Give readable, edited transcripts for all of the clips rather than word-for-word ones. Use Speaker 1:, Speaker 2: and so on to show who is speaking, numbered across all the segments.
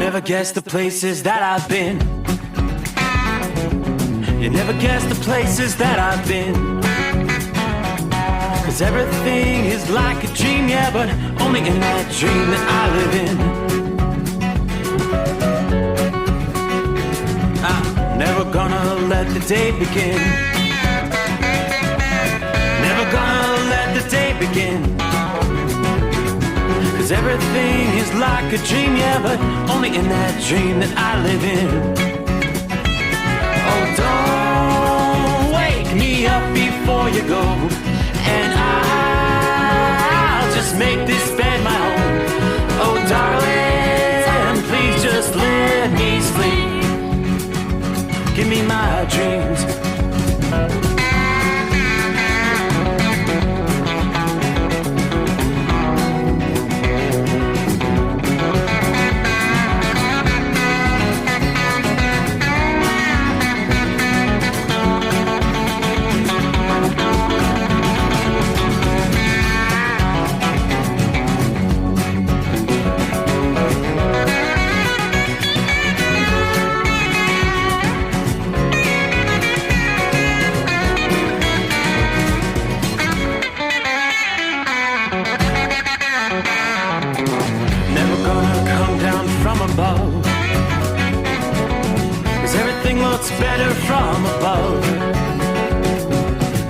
Speaker 1: never guess the places that I've been. You never guess the places that I've been. 'Cause everything is like a dream, yeah, but only in that dream that I live in. I'm never gonna let the day begin. Never gonna let the day begin. 'Cause everything is like a dream, yeah, but only in that dream that I live in. Oh, don't wake me up before you go, and I'll just make this bed my home. Oh, darling, please just let me sleep. Give me my dreams. Better from above.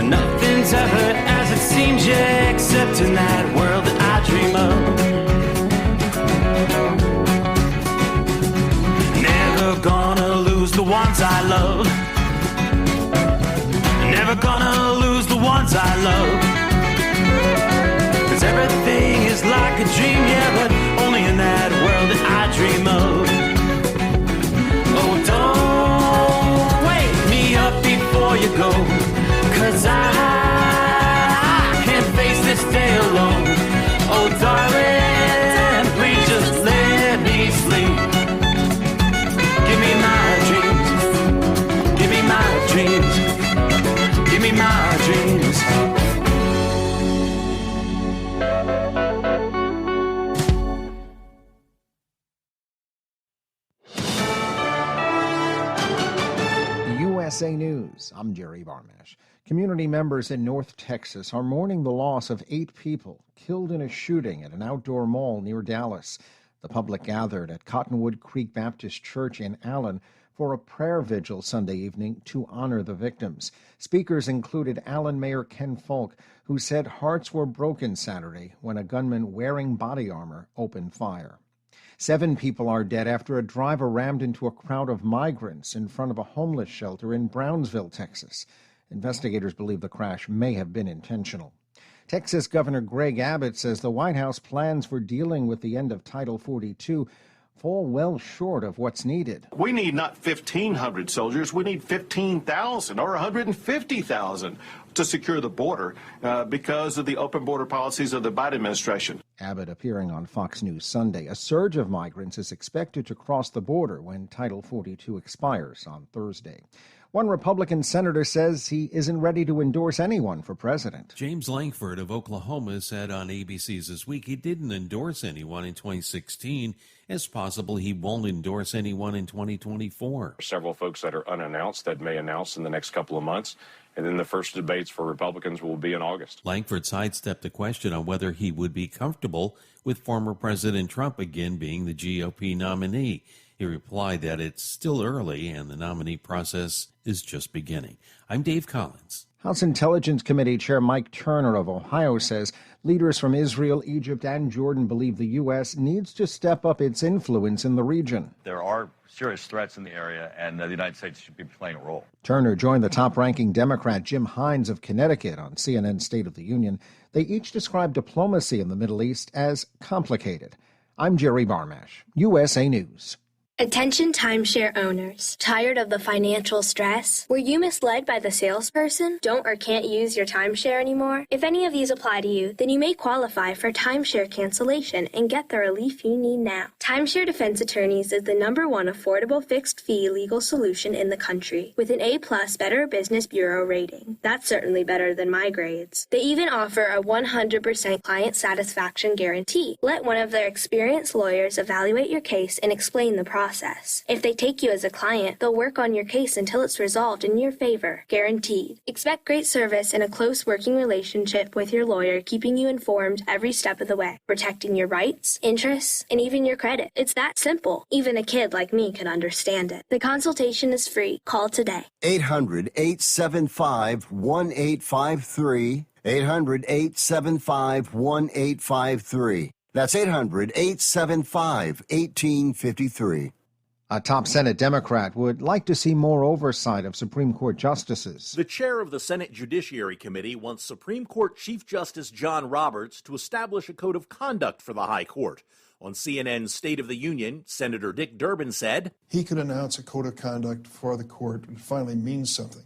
Speaker 1: Nothing's ever as it seems, yeah, except in that world that I dream of. Never gonna lose the ones I love. Never gonna lose the ones I love. 'Cause everything is like a dream, yeah, but only in that world that I dream of. Oh, don't before you go, 'cause I can't face this day alone. Oh, darling, please just let me sleep. Give me my dreams. Give me my dreams. Give me my dreams.
Speaker 2: USA News, I'm Jerry Barmash. Community members in North Texas are mourning the loss of 8 people killed in a shooting at an outdoor mall near Dallas. The public gathered at Cottonwood Creek Baptist Church in Allen for a prayer vigil Sunday evening to honor the victims. Speakers included Allen Mayor Ken Falk, who said hearts were broken Saturday when a gunman wearing body armor opened fire. 7 people are dead after a driver rammed into a crowd of migrants in front of a homeless shelter in Brownsville, Texas. Investigators believe the crash may have been intentional. Texas Governor Greg Abbott says the White House plans for dealing with the end of Title 42 fall well short of what's needed.
Speaker 3: We need not 1,500 soldiers, we need 15,000 or 150,000 to secure the border because of the open border policies of the Biden administration.
Speaker 2: Abbott appearing on Fox News Sunday. A surge of migrants is expected to cross the border when Title 42 expires on Thursday. One Republican senator says he isn't ready to endorse anyone for president.
Speaker 4: James Lankford of Oklahoma said on ABC's This Week he didn't endorse anyone in 2016. It's possible he won't endorse anyone in 2024.
Speaker 5: Several folks that are unannounced that may announce in the next couple of months. And then the first debates for Republicans will be in August.
Speaker 4: Lankford sidestepped a question on whether he would be comfortable with former President Trump again being the GOP nominee. He replied that it's still early and the nominee process is just beginning. I'm Dave Collins.
Speaker 2: House Intelligence Committee Chair Mike Turner of Ohio says leaders from Israel, Egypt, and Jordan believe the U.S. needs to step up its influence in the region.
Speaker 6: There are serious threats in the area, and the United States should be playing a role.
Speaker 2: Turner joined the top-ranking Democrat Jim Hines of Connecticut on CNN's State of the Union. They each described diplomacy in the Middle East as complicated. I'm Jerry Barmash, USA News.
Speaker 7: Attention timeshare owners. Tired of the financial stress? Were you misled by the salesperson? Don't or can't use your timeshare anymore? If any of these apply to you, then you may qualify for timeshare cancellation and get the relief you need now. Timeshare Defense Attorneys is the #1 affordable fixed fee legal solution in the country with an A+ Better Business Bureau rating. That's certainly better than my grades. They even offer a 100% client satisfaction guarantee. Let one of their experienced lawyers evaluate your case and explain the process. If they take you as a client, they'll work on your case until it's resolved in your favor, guaranteed. Expect great service and a close working relationship with your lawyer, keeping you informed every step of the way, protecting your rights, interests, and even your credit. It's that simple. Even a kid like me can understand it. The consultation is free. Call today.
Speaker 8: 800-875-1853. 800-875-1853. That's 800-875-1853.
Speaker 2: A top Senate Democrat would like to see more oversight of Supreme Court justices.
Speaker 9: The chair of the Senate Judiciary Committee wants Supreme Court Chief Justice John Roberts to establish a code of conduct for the High Court. On CNN's State of the Union, Senator Dick Durbin said,
Speaker 10: he could announce a code of conduct for the court and finally means something.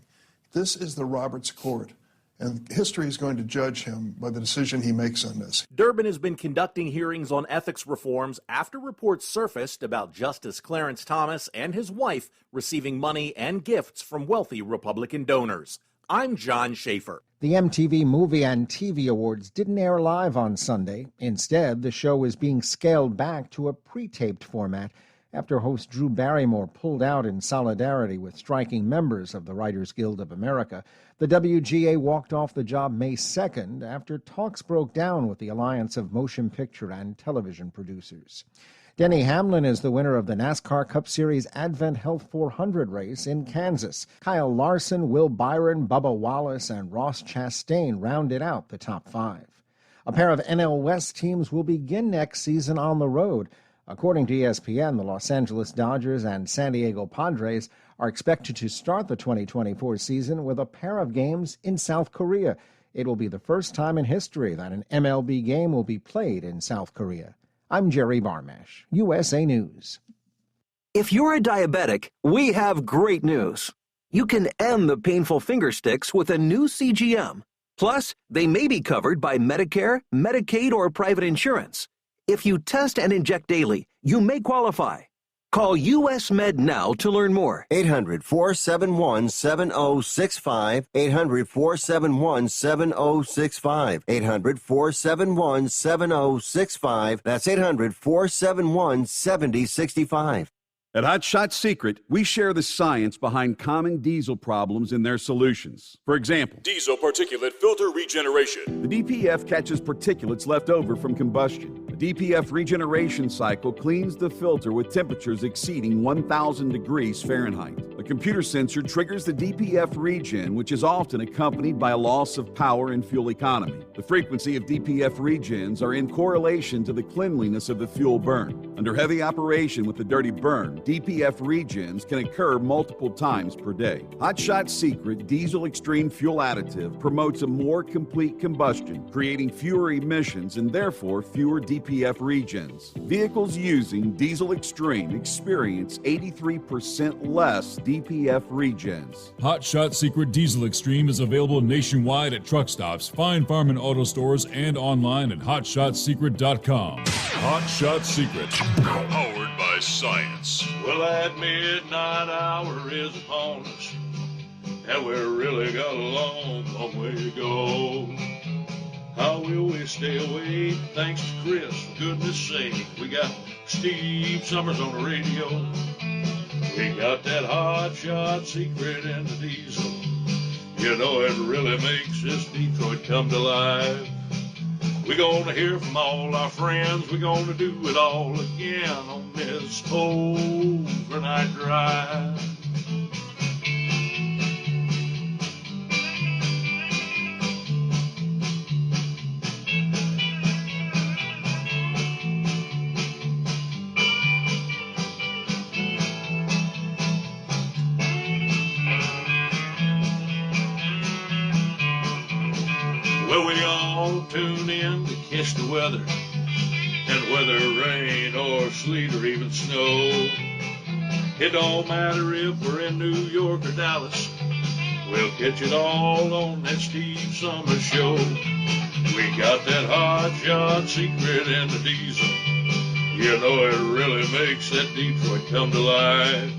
Speaker 10: This is the Roberts Court, and history is going to judge him by the decision he makes on this.
Speaker 9: Durbin has been conducting hearings on ethics reforms after reports surfaced about Justice Clarence Thomas and his wife receiving money and gifts from wealthy Republican donors. I'm John Schaefer.
Speaker 2: The MTV Movie and TV Awards didn't air live on Sunday. Instead, the show is being scaled back to a pre-taped format after host Drew Barrymore pulled out in solidarity with striking members of the Writers Guild of America. The WGA walked off the job May 2nd after talks broke down with the Alliance of Motion Picture and Television Producers. Denny Hamlin is the winner of the NASCAR Cup Series Advent Health 400 race in Kansas. Kyle Larson, Will Byron, Bubba Wallace, and Ross Chastain rounded out the top 5. A pair of NL West teams will begin next season on the road. According to ESPN, the Los Angeles Dodgers and San Diego Padres are expected to start the 2024 season with a pair of games in South Korea. It will be the first time in history that an MLB game will be played in South Korea. I'm Jerry Barmash, USA News.
Speaker 11: If you're a diabetic, we have great news. You can end the painful finger sticks with a new CGM. Plus, they may be covered by Medicare, Medicaid, or private insurance. If you test and inject daily, you may qualify. Call US Med now to learn more.
Speaker 8: 800-471-7065. 800-471-7065. 800-471-7065. That's 800-471-7065.
Speaker 12: At Hot Shot Secret, we share the science behind common diesel problems and their solutions. For example,
Speaker 13: diesel particulate filter regeneration.
Speaker 12: The DPF catches particulates left over from combustion. The DPF regeneration cycle cleans the filter with temperatures exceeding 1,000 degrees Fahrenheit. A computer sensor triggers the DPF regen, which is often accompanied by a loss of power and fuel economy. The frequency of DPF regens are in correlation to the cleanliness of the fuel burn. Under heavy operation with the dirty burn, DPF regens can occur multiple times per day. Hot Shot Secret Diesel Extreme Fuel Additive promotes a more complete combustion, creating fewer emissions and therefore fewer DPF regens. Vehicles using Diesel Extreme experience 83% less DPF regens.
Speaker 13: Hot Shot Secret Diesel Extreme is available nationwide at truck stops, fine farm and auto stores, and online at hotshotsecret.com. Hot Shot Secret, powered by science.
Speaker 14: Well, that midnight hour is upon us, and we're really got a long, long way to go. How will we stay awake? Thanks to Chris, for goodness sake. We got Steve Summers on the radio. We got that Hot Shot Secret in the diesel. You know, it really makes this Detroit come to life. We're going to hear from all our friends. We're going to do it all again on this overnight drive. Well, we all tune in to catch the weather, and whether rain or sleet or even snow, It don't matter if we're in New York or Dallas. We'll catch it all on that Steve Summers Show. We got that hot shot secret in the diesel. You know it really makes that Detroit come to life.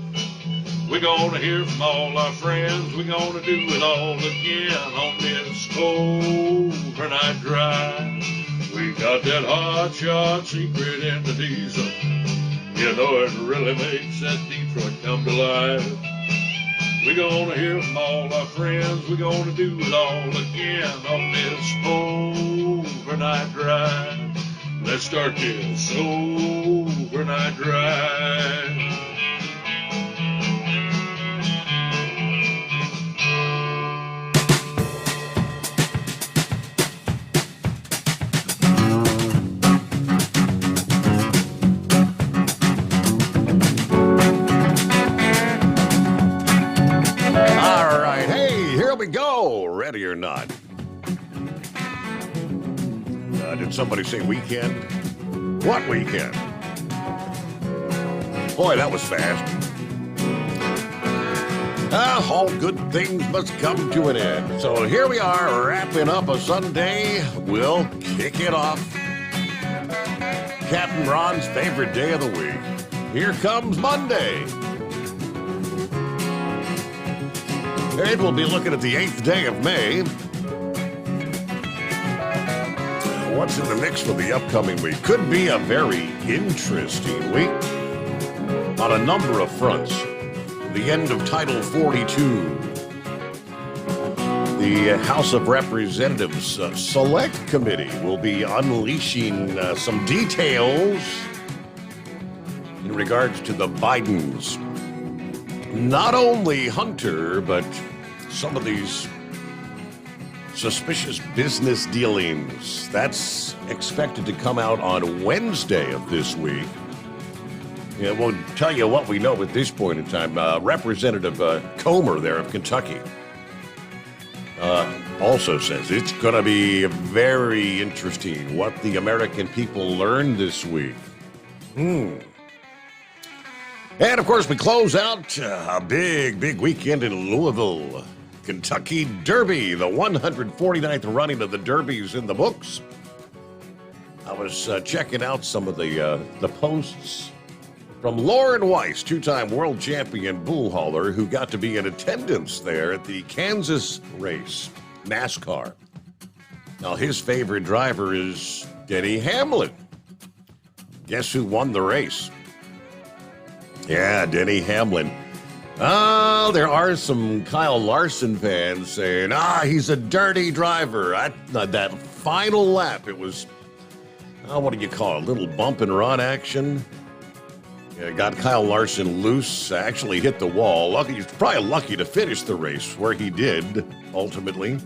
Speaker 14: We're gonna hear from all our friends. We're gonna do it all again on this overnight drive. We got that hot shot secret in the diesel. You know it really makes that Detroit come to life. We're gonna hear from all our friends. We're gonna do it all again on this overnight drive. Let's start this overnight drive.
Speaker 15: Ready or not? Did somebody say weekend? What weekend? Boy, that was fast. All good things must come to an end. So here we are, wrapping up a Sunday. We'll kick it off. Captain Ron's favorite day of the week. Here comes Monday. And we'll be looking at the 8th day of May. What's in the mix for the upcoming week? Could be a very interesting week on a number of fronts. The end of Title 42. The House of Representatives Select Committee will be unleashing some details in regards to the Bidens. Not only Hunter, but some of these suspicious business dealings. That's expected to come out on Wednesday of this week. Yeah, we'll tell you what we know at this point in time. Representative Comer there of Kentucky also says it's going to be very interesting what the American people learned this week. And, of course, we close out a big weekend in Louisville. Kentucky Derby, the 149th running of the Derby's in the books. I was checking out some of the posts from Lauren Weiss, two-time world champion bull hauler, who got to be in attendance there at the Kansas race, NASCAR. Now, his favorite driver is Denny Hamlin. Guess who won the race? Yeah, Denny Hamlin. There are some Kyle Larson fans saying, he's a dirty driver. That final lap, it was, what do you call it, a little bump and run action. Yeah, got Kyle Larson loose, actually hit the wall. He's probably lucky to finish the race where he did, ultimately.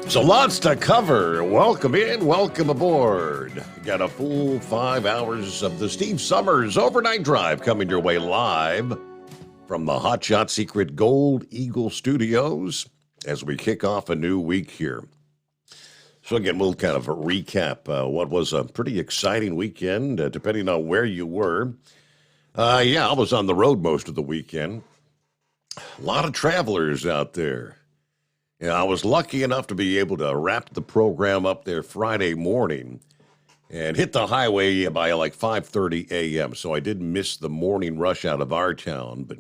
Speaker 15: So lots to cover. Welcome in, welcome aboard. Got a full 5 hours of the Steve Summers Overnight Drive coming your way live from the Hot Shot Secret Gold Eagle Studios as we kick off a new week here. So again, we'll kind of recap what was a pretty exciting weekend, depending on where you were. I was on the road most of the weekend. A lot of travelers out there. Yeah, I was lucky enough to be able to wrap the program up there Friday morning and hit the highway by like 5:30 a.m., so I did miss the morning rush out of our town. But,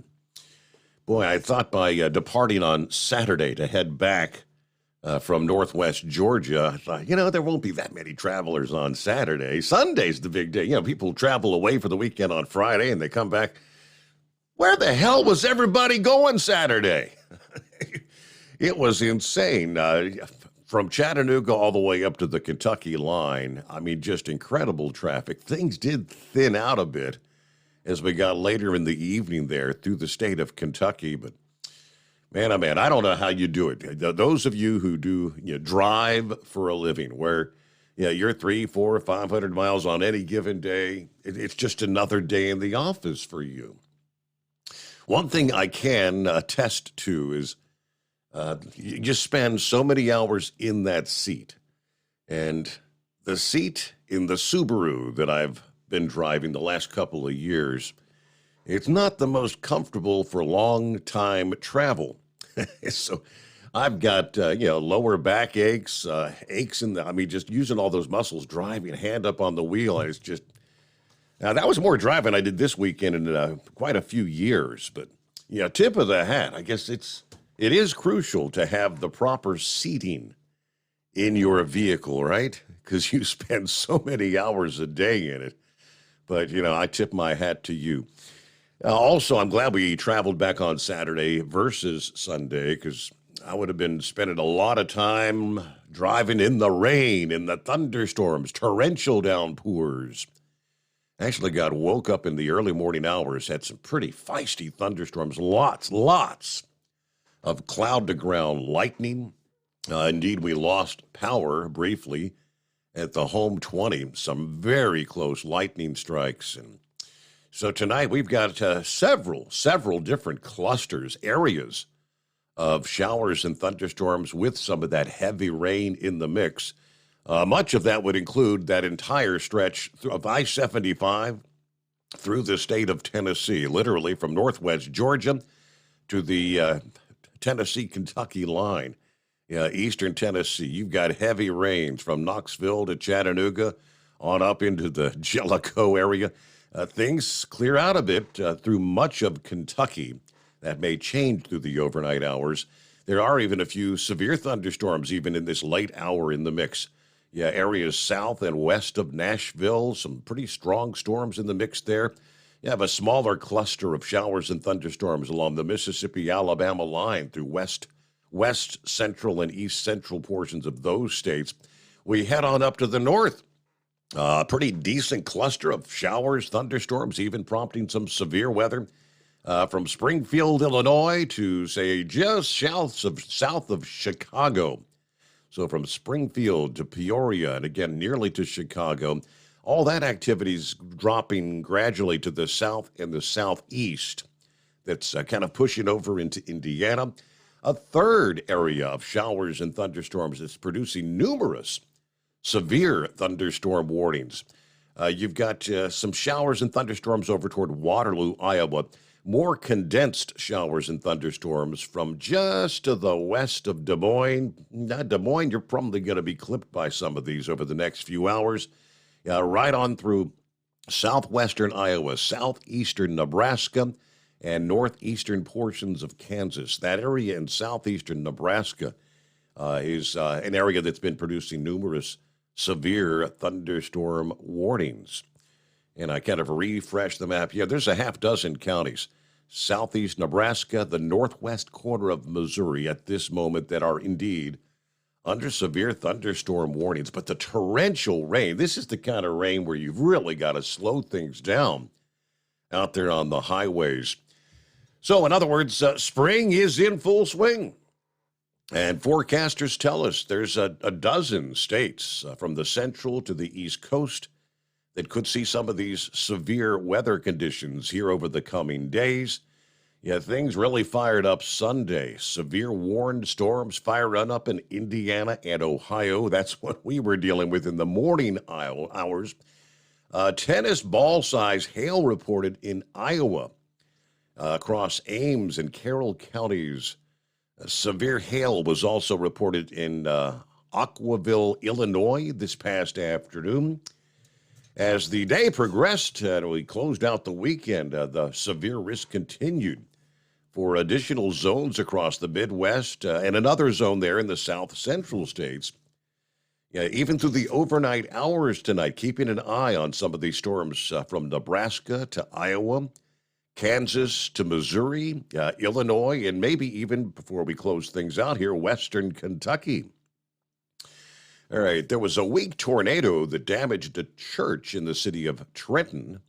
Speaker 15: boy, I thought by departing on Saturday to head back from northwest Georgia, I thought, there won't be that many travelers on Saturday. Sunday's the big day. People travel away for the weekend on Friday, and they come back. Where the hell was everybody going Saturday? It was insane. From Chattanooga all the way up to the Kentucky line. I mean, just incredible traffic. Things did thin out a bit as we got later in the evening there through the state of Kentucky. But, man, oh, man, I don't know how you do it. Those of you who do drive for a living where you're 300, 400, 500 miles on any given day, it's just another day in the office for you. One thing I can attest to is you just spend so many hours in that seat. And the seat in the Subaru that I've been driving the last couple of years, It's not the most comfortable for long time travel. So I've got, lower back aches, aches just using all those muscles, driving, hand up on the wheel. It's just, now that was more driving I did this weekend in quite a few years. But, tip of the hat. I guess it is crucial to have the proper seating in your vehicle, right? Because you spend so many hours a day in it. But, I tip my hat to you. Also, I'm glad we traveled back on Saturday versus Sunday, because I would have been spending a lot of time driving in the rain, in the thunderstorms, torrential downpours. Actually woke up in the early morning hours, had some pretty feisty thunderstorms, lots of cloud-to-ground lightning. Indeed, we lost power briefly at the home 20, some very close lightning strikes. And so tonight we've got several different clusters, areas of showers and thunderstorms with some of that heavy rain in the mix. Much of that would include that entire stretch of I-75 through the state of Tennessee, literally from northwest Georgia to the Tennessee-Kentucky line. Eastern Tennessee, you've got heavy rains from Knoxville to Chattanooga on up into the Jellicoe area. Things clear out a bit through much of Kentucky. That may change through the overnight hours. There are even a few severe thunderstorms even in this late hour in the mix. Areas south and west of Nashville, some pretty strong storms in the mix there. You have a smaller cluster of showers and thunderstorms along the Mississippi-Alabama line through west, central, and east central portions of those states. We head on up to the north. A pretty decent cluster of showers, thunderstorms, even prompting some severe weather from Springfield, Illinois to, say, just south of Chicago. So from Springfield to Peoria, and again, nearly to Chicago, all that activity is dropping gradually to the south and the southeast. That's kind of pushing over into Indiana. A third area of showers and thunderstorms that's producing numerous severe thunderstorm warnings. You've got some showers and thunderstorms over toward Waterloo, Iowa. More condensed showers and thunderstorms from just to the west of Des Moines. Des Moines, you're probably going to be clipped by some of these over the next few hours. Right on through southwestern Iowa, southeastern Nebraska, and northeastern portions of Kansas. That area in southeastern Nebraska is an area that's been producing numerous severe thunderstorm warnings. And I kind of refreshed the map. There's a half dozen counties, southeast Nebraska, the northwest corner of Missouri at this moment, that are indeed under severe thunderstorm warnings. But the torrential rain, this is the kind of rain where you've really got to slow things down out there on the highways. So, in other words, spring is in full swing. And forecasters tell us there's a dozen states from the central to the east coast that could see some of these severe weather conditions here over the coming days. Things really fired up Sunday. Severe warned storms firing up in Indiana and Ohio. That's what we were dealing with in the morning hours. Tennis ball-size hail reported in Iowa. Across Ames and Carroll counties. Severe hail was also reported in Aquaville, Illinois this past afternoon. As the day progressed, we closed out the weekend, the severe risk continued for additional zones across the Midwest and another zone there in the south central states. Even through the overnight hours tonight, keeping an eye on some of these storms from Nebraska to Iowa, Kansas to Missouri, Illinois, and maybe even, before we close things out here, western Kentucky. All right, there was a weak tornado that damaged a church in the city of Trenton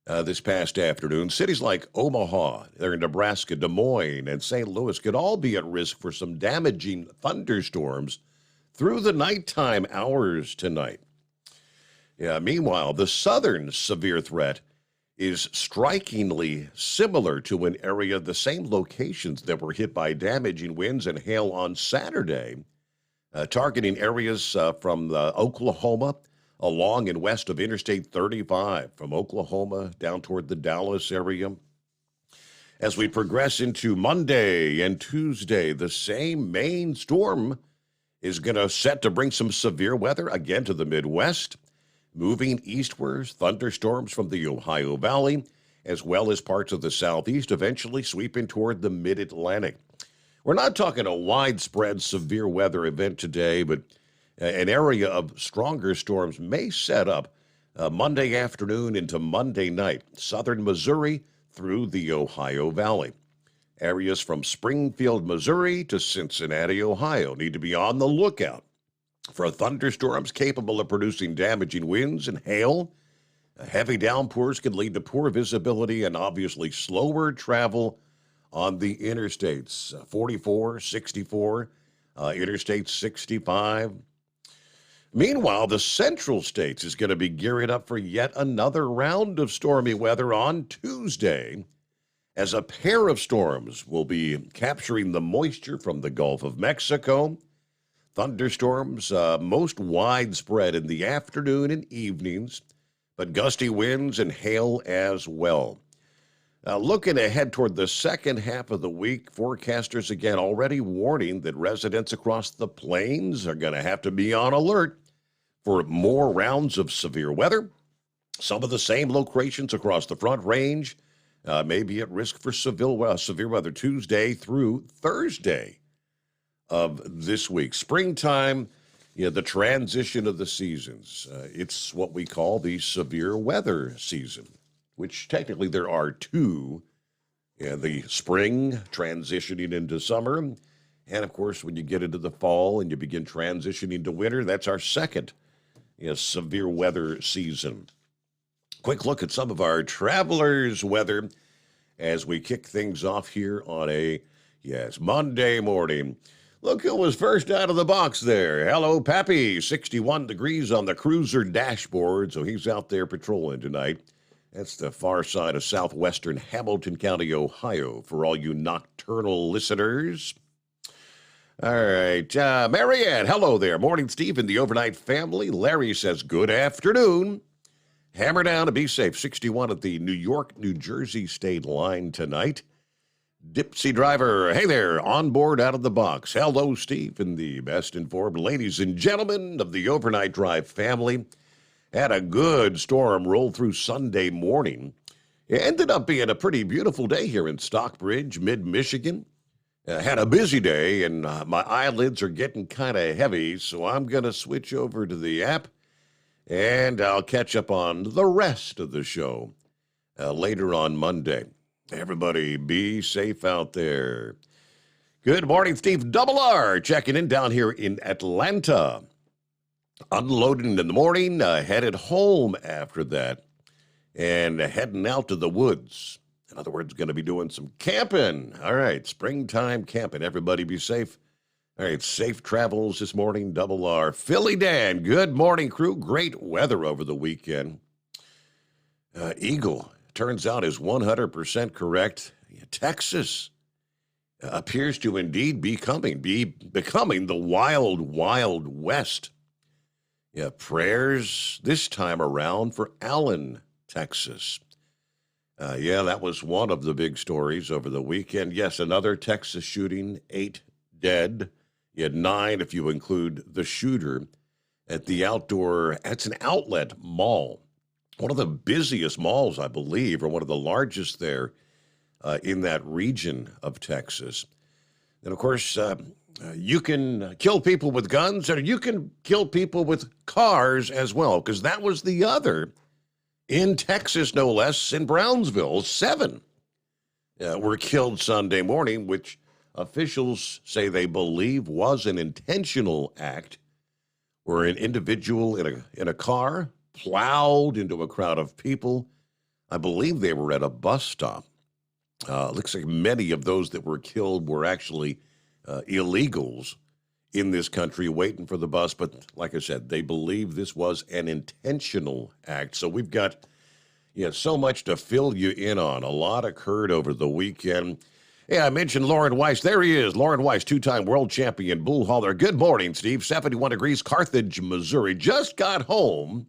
Speaker 15: this past afternoon. Cities like Omaha, there in Nebraska, Des Moines, and St. Louis could all be at risk for some damaging thunderstorms through the nighttime hours tonight. Meanwhile, the southern severe threat is strikingly similar to an area, the same locations that were hit by damaging winds and hail on Saturday, targeting areas from Oklahoma along and west of Interstate 35 from Oklahoma down toward the Dallas area. As we progress into Monday and Tuesday, the same main storm is going to set to bring some severe weather again to the Midwest, moving eastwards, thunderstorms from the Ohio Valley, as well as parts of the southeast, eventually sweeping toward the mid-Atlantic. We're not talking a widespread severe weather event today, but an area of stronger storms may set up Monday afternoon into Monday night, southern Missouri through the Ohio Valley. Areas from Springfield, Missouri to Cincinnati, Ohio need to be on the lookout for thunderstorms capable of producing damaging winds and hail. Heavy downpours can lead to poor visibility and obviously slower travel on the interstates. 44, 64, Interstate 65. Meanwhile, the central states is going to be gearing up for yet another round of stormy weather on Tuesday, as a pair of storms will be capturing the moisture from the Gulf of Mexico. Thunderstorms most widespread in the afternoon and evenings, but gusty winds and hail as well. Looking ahead toward the second half of the week, forecasters again already warning that residents across the plains are going to have to be on alert for more rounds of severe weather. Some of the same locations across the Front Range may be at risk for severe weather Tuesday through Thursday of this week. Springtime, the transition of the seasons. It's what we call the severe weather season, which technically there are two. The spring transitioning into summer. And, of course, when you get into the fall and you begin transitioning to winter, that's our second severe weather season. Quick look at some of our travelers' weather as we kick things off here on a, Monday morning. Look who was first out of the box there. Hello, Pappy. 61 degrees on the cruiser dashboard, so he's out there patrolling tonight. That's the far side of southwestern Hamilton County, Ohio, for all you nocturnal listeners. All right, Marianne, hello there. Morning, Steve, and the overnight family. Larry says, good afternoon. Hammer down and be safe. 61 at the New York-New Jersey state line tonight. Dipsy driver, hey there, on board out of the box. Hello, Steve, and the best informed ladies and gentlemen of the overnight drive family. Had a good storm roll through Sunday morning. It ended up being a pretty beautiful day here in Stockbridge, mid-Michigan. Had a busy day, and my eyelids are getting kind of heavy, so I'm going to switch over to the app, and I'll catch up on the rest of the show later on Monday. Everybody be safe out there. Good morning, Steve Double R, checking in down here in Atlanta. Unloading in the morning, headed home after that, and heading out to the woods. In other words, going to be doing some camping. All right, springtime camping. Everybody be safe. All right, safe travels this morning, Double R. Philly Dan, good morning, crew. Great weather over the weekend. Eagle, turns out, is 100% correct. Texas appears to indeed be becoming the wild, wild west. Prayers this time around for Allen, Texas. That was one of the big stories over the weekend. Yes, another Texas shooting, 8 dead. You had 9 if you include the shooter at the it's an outlet mall. One of the busiest malls, I believe, or one of the largest there in that region of Texas. And, of course, you can kill people with guns, or you can kill people with cars as well, because that was the other in Texas, no less, in Brownsville. 7 were killed Sunday morning, which officials say they believe was an intentional act, where an individual in a car plowed into a crowd of people. I believe they were at a bus stop. Looks like many of those that were killed were actually illegals in this country waiting for the bus. But like I said, they believe this was an intentional act. So we've got so much to fill you in on. A lot occurred over the weekend. Yeah, I mentioned Lauren Weiss. There he is, Lauren Weiss, two-time world champion bull hauler. Good morning, Steve. 71 degrees, Carthage, Missouri. Just got home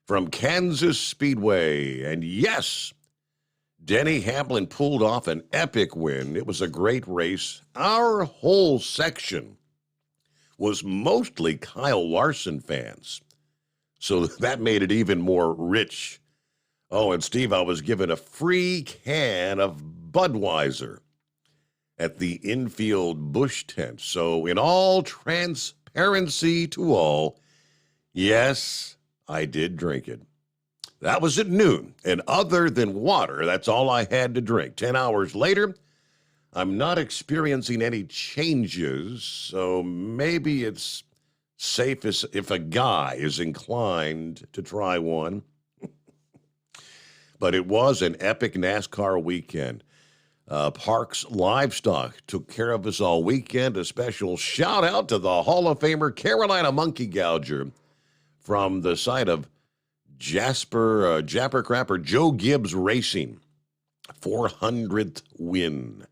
Speaker 15: from Kansas Speedway. And yes, Denny Hamlin pulled off an epic win. It was a great race. Our whole section was mostly Kyle Larson fans. So that made it even more rich. Oh, and Steve, I was given a free can of Budweiser at the infield Busch tent. So in all transparency to all, yes, I did drink it. That was at noon, and other than water, that's all I had to drink. 10 hours later, I'm not experiencing any changes, so maybe it's safe as if a guy is inclined to try one. But it was an epic NASCAR weekend. Parks Livestock took care of us all weekend. A special shout out to the Hall of Famer Carolina Monkey Gouger from the site of Japper Crapper Joe Gibbs Racing. 400th win.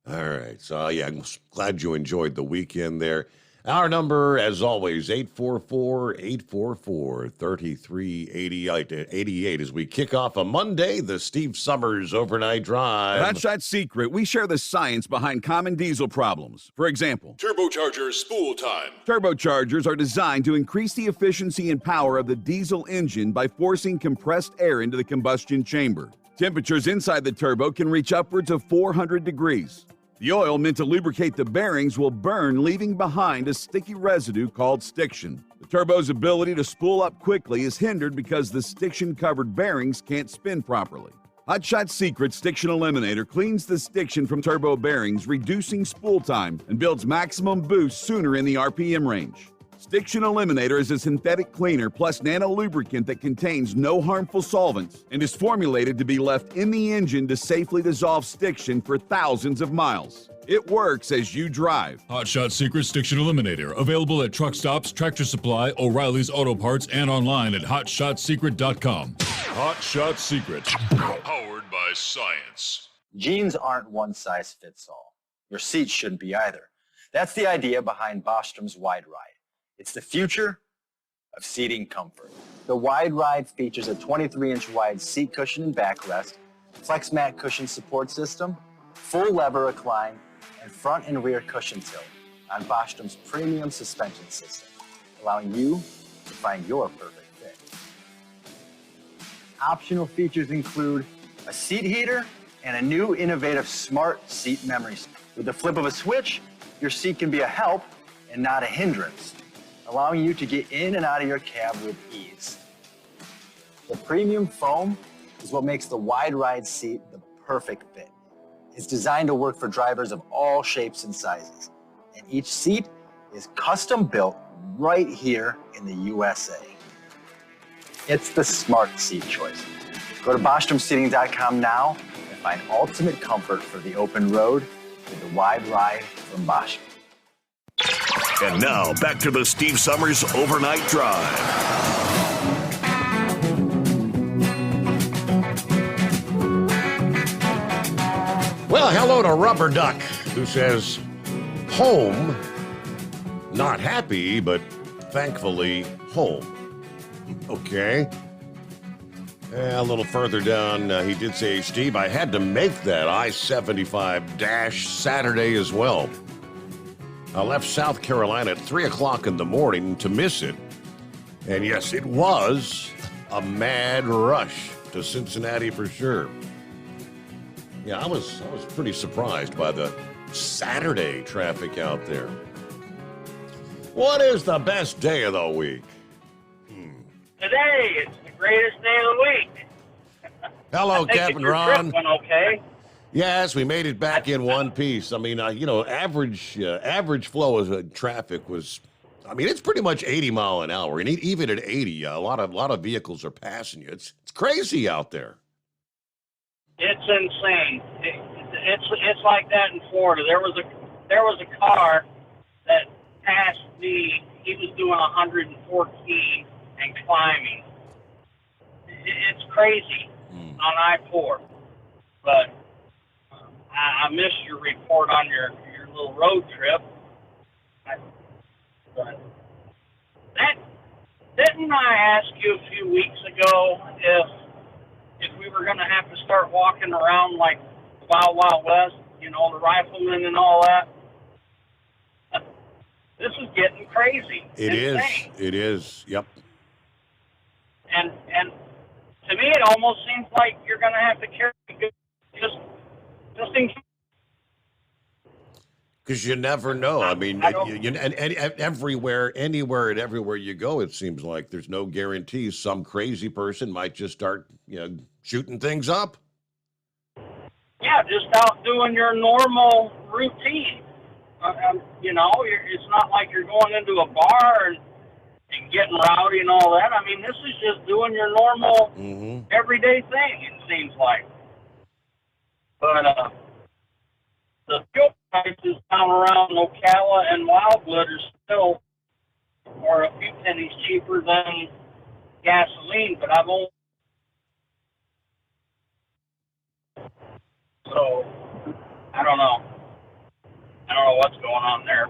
Speaker 15: All right. So, yeah, I'm glad you enjoyed the weekend there. Our number, as always, 844-844-3388 as we kick off a Monday, the Steve Summers Overnight Drive.
Speaker 12: At Hot Shot Secret, we share the science behind common diesel problems. For example,
Speaker 13: Turbocharger spool time.
Speaker 12: Turbochargers are designed to increase the efficiency and power of the diesel engine by forcing compressed air into the combustion chamber. Temperatures inside the turbo can reach upwards of 400 degrees. The oil meant to lubricate the bearings will burn, leaving behind a sticky residue called stiction. The turbo's ability to spool up quickly is hindered because the stiction-covered bearings can't spin properly. Hot Shot Secret Stiction Eliminator cleans the stiction from turbo bearings, reducing spool time, and builds maximum boost sooner in the RPM range. Stiction Eliminator is a synthetic cleaner plus nano-lubricant that contains no harmful solvents and is formulated to be left in the engine to safely dissolve stiction for thousands of miles. It works as you drive.
Speaker 13: Hot Shot Secret Stiction Eliminator. Available at truck stops, Tractor Supply, O'Reilly's Auto Parts, and online at hotshotsecret.com. Hot Shot Secret. Powered by science.
Speaker 16: Jeans aren't one size fits all. Your seats shouldn't be either. That's the idea behind Bostrom's Wide Ride. It's the future of seating comfort. The Wide Ride features a 23-inch wide seat cushion and backrest, flex mat cushion support system, full lever recline, and front and rear cushion tilt on Bostrom's premium suspension system, allowing you to find your perfect fit. Optional features include a seat heater and a new innovative smart seat memory. With the flip of a switch, your seat can be a help and not a hindrance, allowing you to get in and out of your cab with ease. The premium foam is what makes the Wide Ride seat the perfect fit. It's designed to work for drivers of all shapes and sizes, and each seat is custom built right here in the USA. It's the smart seat choice. Go to BostromSeating.com now and find ultimate comfort for the open road with the Wide Ride from Bostrom.
Speaker 17: And now, back to the Steve Summers Overnight Drive.
Speaker 15: Well, hello to Rubber Duck, who says, home, not happy, but thankfully home. Okay. A little further down, he did say, Steve, I had to make that I-75 dash Saturday as well. I left South Carolina at 3 o'clock in the morning to miss it. And yes, it was a mad rush to Cincinnati for sure. Yeah, I was pretty surprised by the Saturday traffic out there. What is the best day of the week?
Speaker 18: Today, it's the greatest day of the week.
Speaker 15: Hello, Captain Ron.
Speaker 18: Trip went okay.
Speaker 15: Yes, we made it back in one piece. I mean, average flow of traffic was, I mean, it's pretty much 80 mile an hour, and even at 80, a lot of vehicles are passing you. It's crazy out there.
Speaker 18: It's insane. It's like that in Florida. There was a car that passed me. He was doing 114 and climbing. It's crazy on I-4, but I missed your report on your little road trip. But didn't I ask you a few weeks ago if we were going to have to start walking around like Wild Wild West, you know, the riflemen and all that? This is getting crazy.
Speaker 15: It
Speaker 18: Insane.
Speaker 15: is. It is. Yep.
Speaker 18: And to me, it almost seems like you're going to have to carry just in case.
Speaker 15: Because you never know. I mean, and everywhere, anywhere and everywhere you go, it seems like there's no guarantees. Some crazy person might just start, shooting things up.
Speaker 18: Yeah, just out doing your normal routine. It's not like you're going into a bar and getting rowdy and all that. I mean, this is just doing your normal, everyday thing, it seems like. But the fuel prices down around Ocala and Wildwood are still a few pennies cheaper than gasoline, but I've only... So, I don't know. I don't know what's going on there.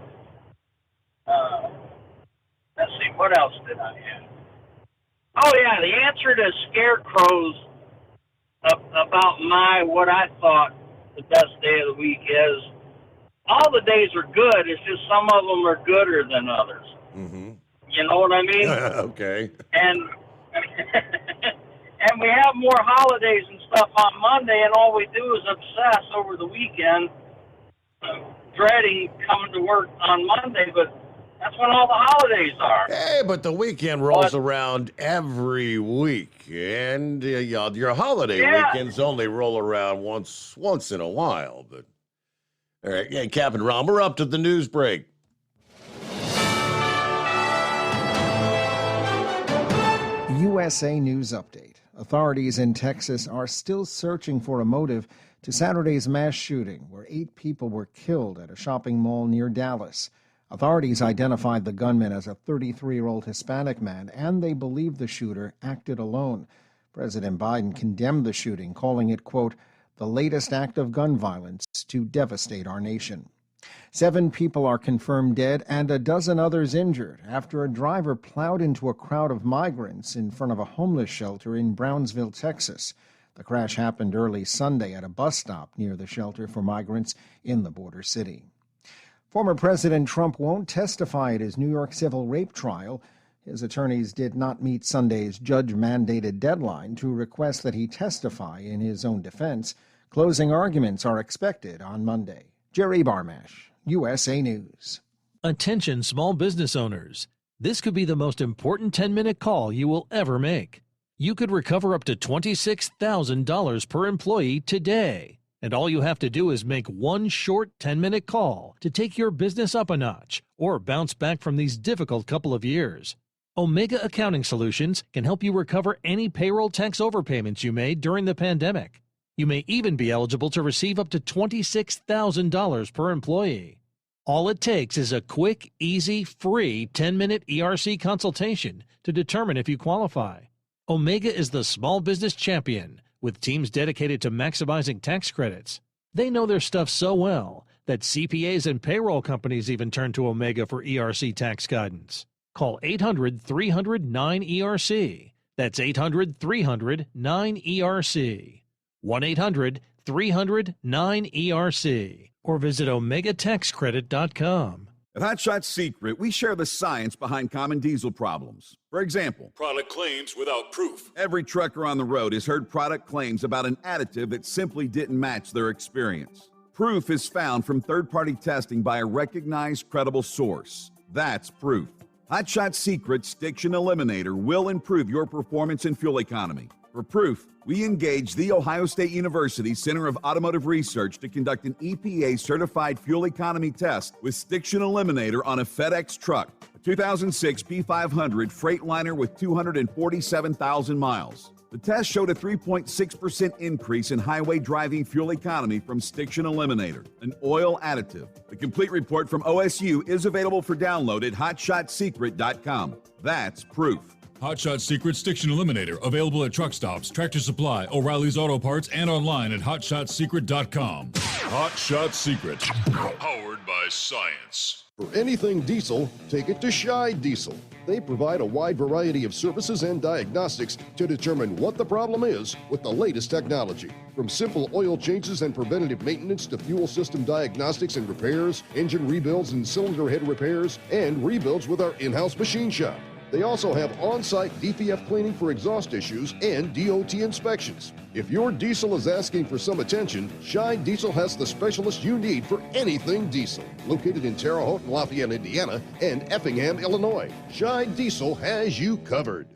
Speaker 18: Let's see, what else did I have? Oh, yeah, the answer to Scarecrow's about what I thought the best day of the week is, all the days are good, it's just some of them are gooder than others.
Speaker 15: Mm-hmm.
Speaker 18: You know what I mean?
Speaker 15: Okay.
Speaker 18: And we have more holidays and stuff on Monday, and all we do is obsess over the weekend, dreading coming to work on Monday, but that's when all the holidays are.
Speaker 15: Hey, but the weekend rolls around every week, and your holiday weekends only roll around once in a while. But all right, yeah, Captain Ron, we're up to the news break.
Speaker 2: USA News Update. Authorities in Texas are still searching for a motive to Saturday's mass shooting, where 8 people were killed at a shopping mall near Dallas. Authorities identified the gunman as a 33-year-old Hispanic man, and they believe the shooter acted alone. President Biden condemned the shooting, calling it, quote, the latest act of gun violence to devastate our nation. 7 people are confirmed dead and a dozen others injured after a driver plowed into a crowd of migrants in front of a homeless shelter in Brownsville, Texas. The crash happened early Sunday at a bus stop near the shelter for migrants in the border city. Former President Trump won't testify at his New York civil rape trial. His attorneys did not meet Sunday's judge-mandated deadline to request that he testify in his own defense. Closing arguments are expected on Monday. Jerry Barmash, USA News.
Speaker 19: Attention small business owners. This could be the most important 10-minute call you will ever make. You could recover up to $26,000 per employee today. And all you have to do is make one short 10-minute call to take your business up a notch or bounce back from these difficult couple of years. Omega Accounting Solutions can help you recover any payroll tax overpayments you made during the pandemic. You may even be eligible to receive up to $26,000 per employee. All it takes is a quick, easy, free 10-minute ERC consultation to determine if you qualify. Omega is the small business champion with teams dedicated to maximizing tax credits. They know their stuff so well that CPAs and payroll companies even turn to Omega for ERC tax guidance. Call 800-300-9ERC. That's 800-300-9ERC. 1-800-300-9ERC. Or visit OmegaTaxCredit.com.
Speaker 12: At Hot Shot Secret, we share the science behind common diesel problems. For example,
Speaker 13: product claims without proof.
Speaker 12: Every trucker on the road has heard product claims about an additive that simply didn't match their experience. Proof is found from third-party testing by a recognized, credible source. That's proof. Hot Shot Secret's Stiction Eliminator will improve your performance and fuel economy. For proof, we engaged the Ohio State University Center of Automotive Research to conduct an EPA-certified fuel economy test with Stiction Eliminator on a FedEx truck, a 2006 P500 Freightliner with 247,000 miles. The test showed a 3.6% increase in highway driving fuel economy from Stiction Eliminator, an oil additive. The complete report from OSU is available for download at hotshotsecret.com. That's proof.
Speaker 13: Hot Shot Secret Stiction Eliminator, available at truck stops, Tractor Supply, O'Reilly's Auto Parts, and online at hotshotsecret.com. Hot Shot Secret. Powered by science.
Speaker 20: For anything diesel, take it to Scheid Diesel. They provide a wide variety of services and diagnostics to determine what the problem is with the latest technology. From simple oil changes and preventative maintenance to fuel system diagnostics and repairs, engine rebuilds and cylinder head repairs, and rebuilds with our in-house machine shop. They also have on-site DPF cleaning for exhaust issues and DOT inspections. If your diesel is asking for some attention, Scheid Diesel has the specialist you need for anything diesel. Located in Terre Haute, Lafayette, Indiana, and Effingham, Illinois, Scheid Diesel has you covered.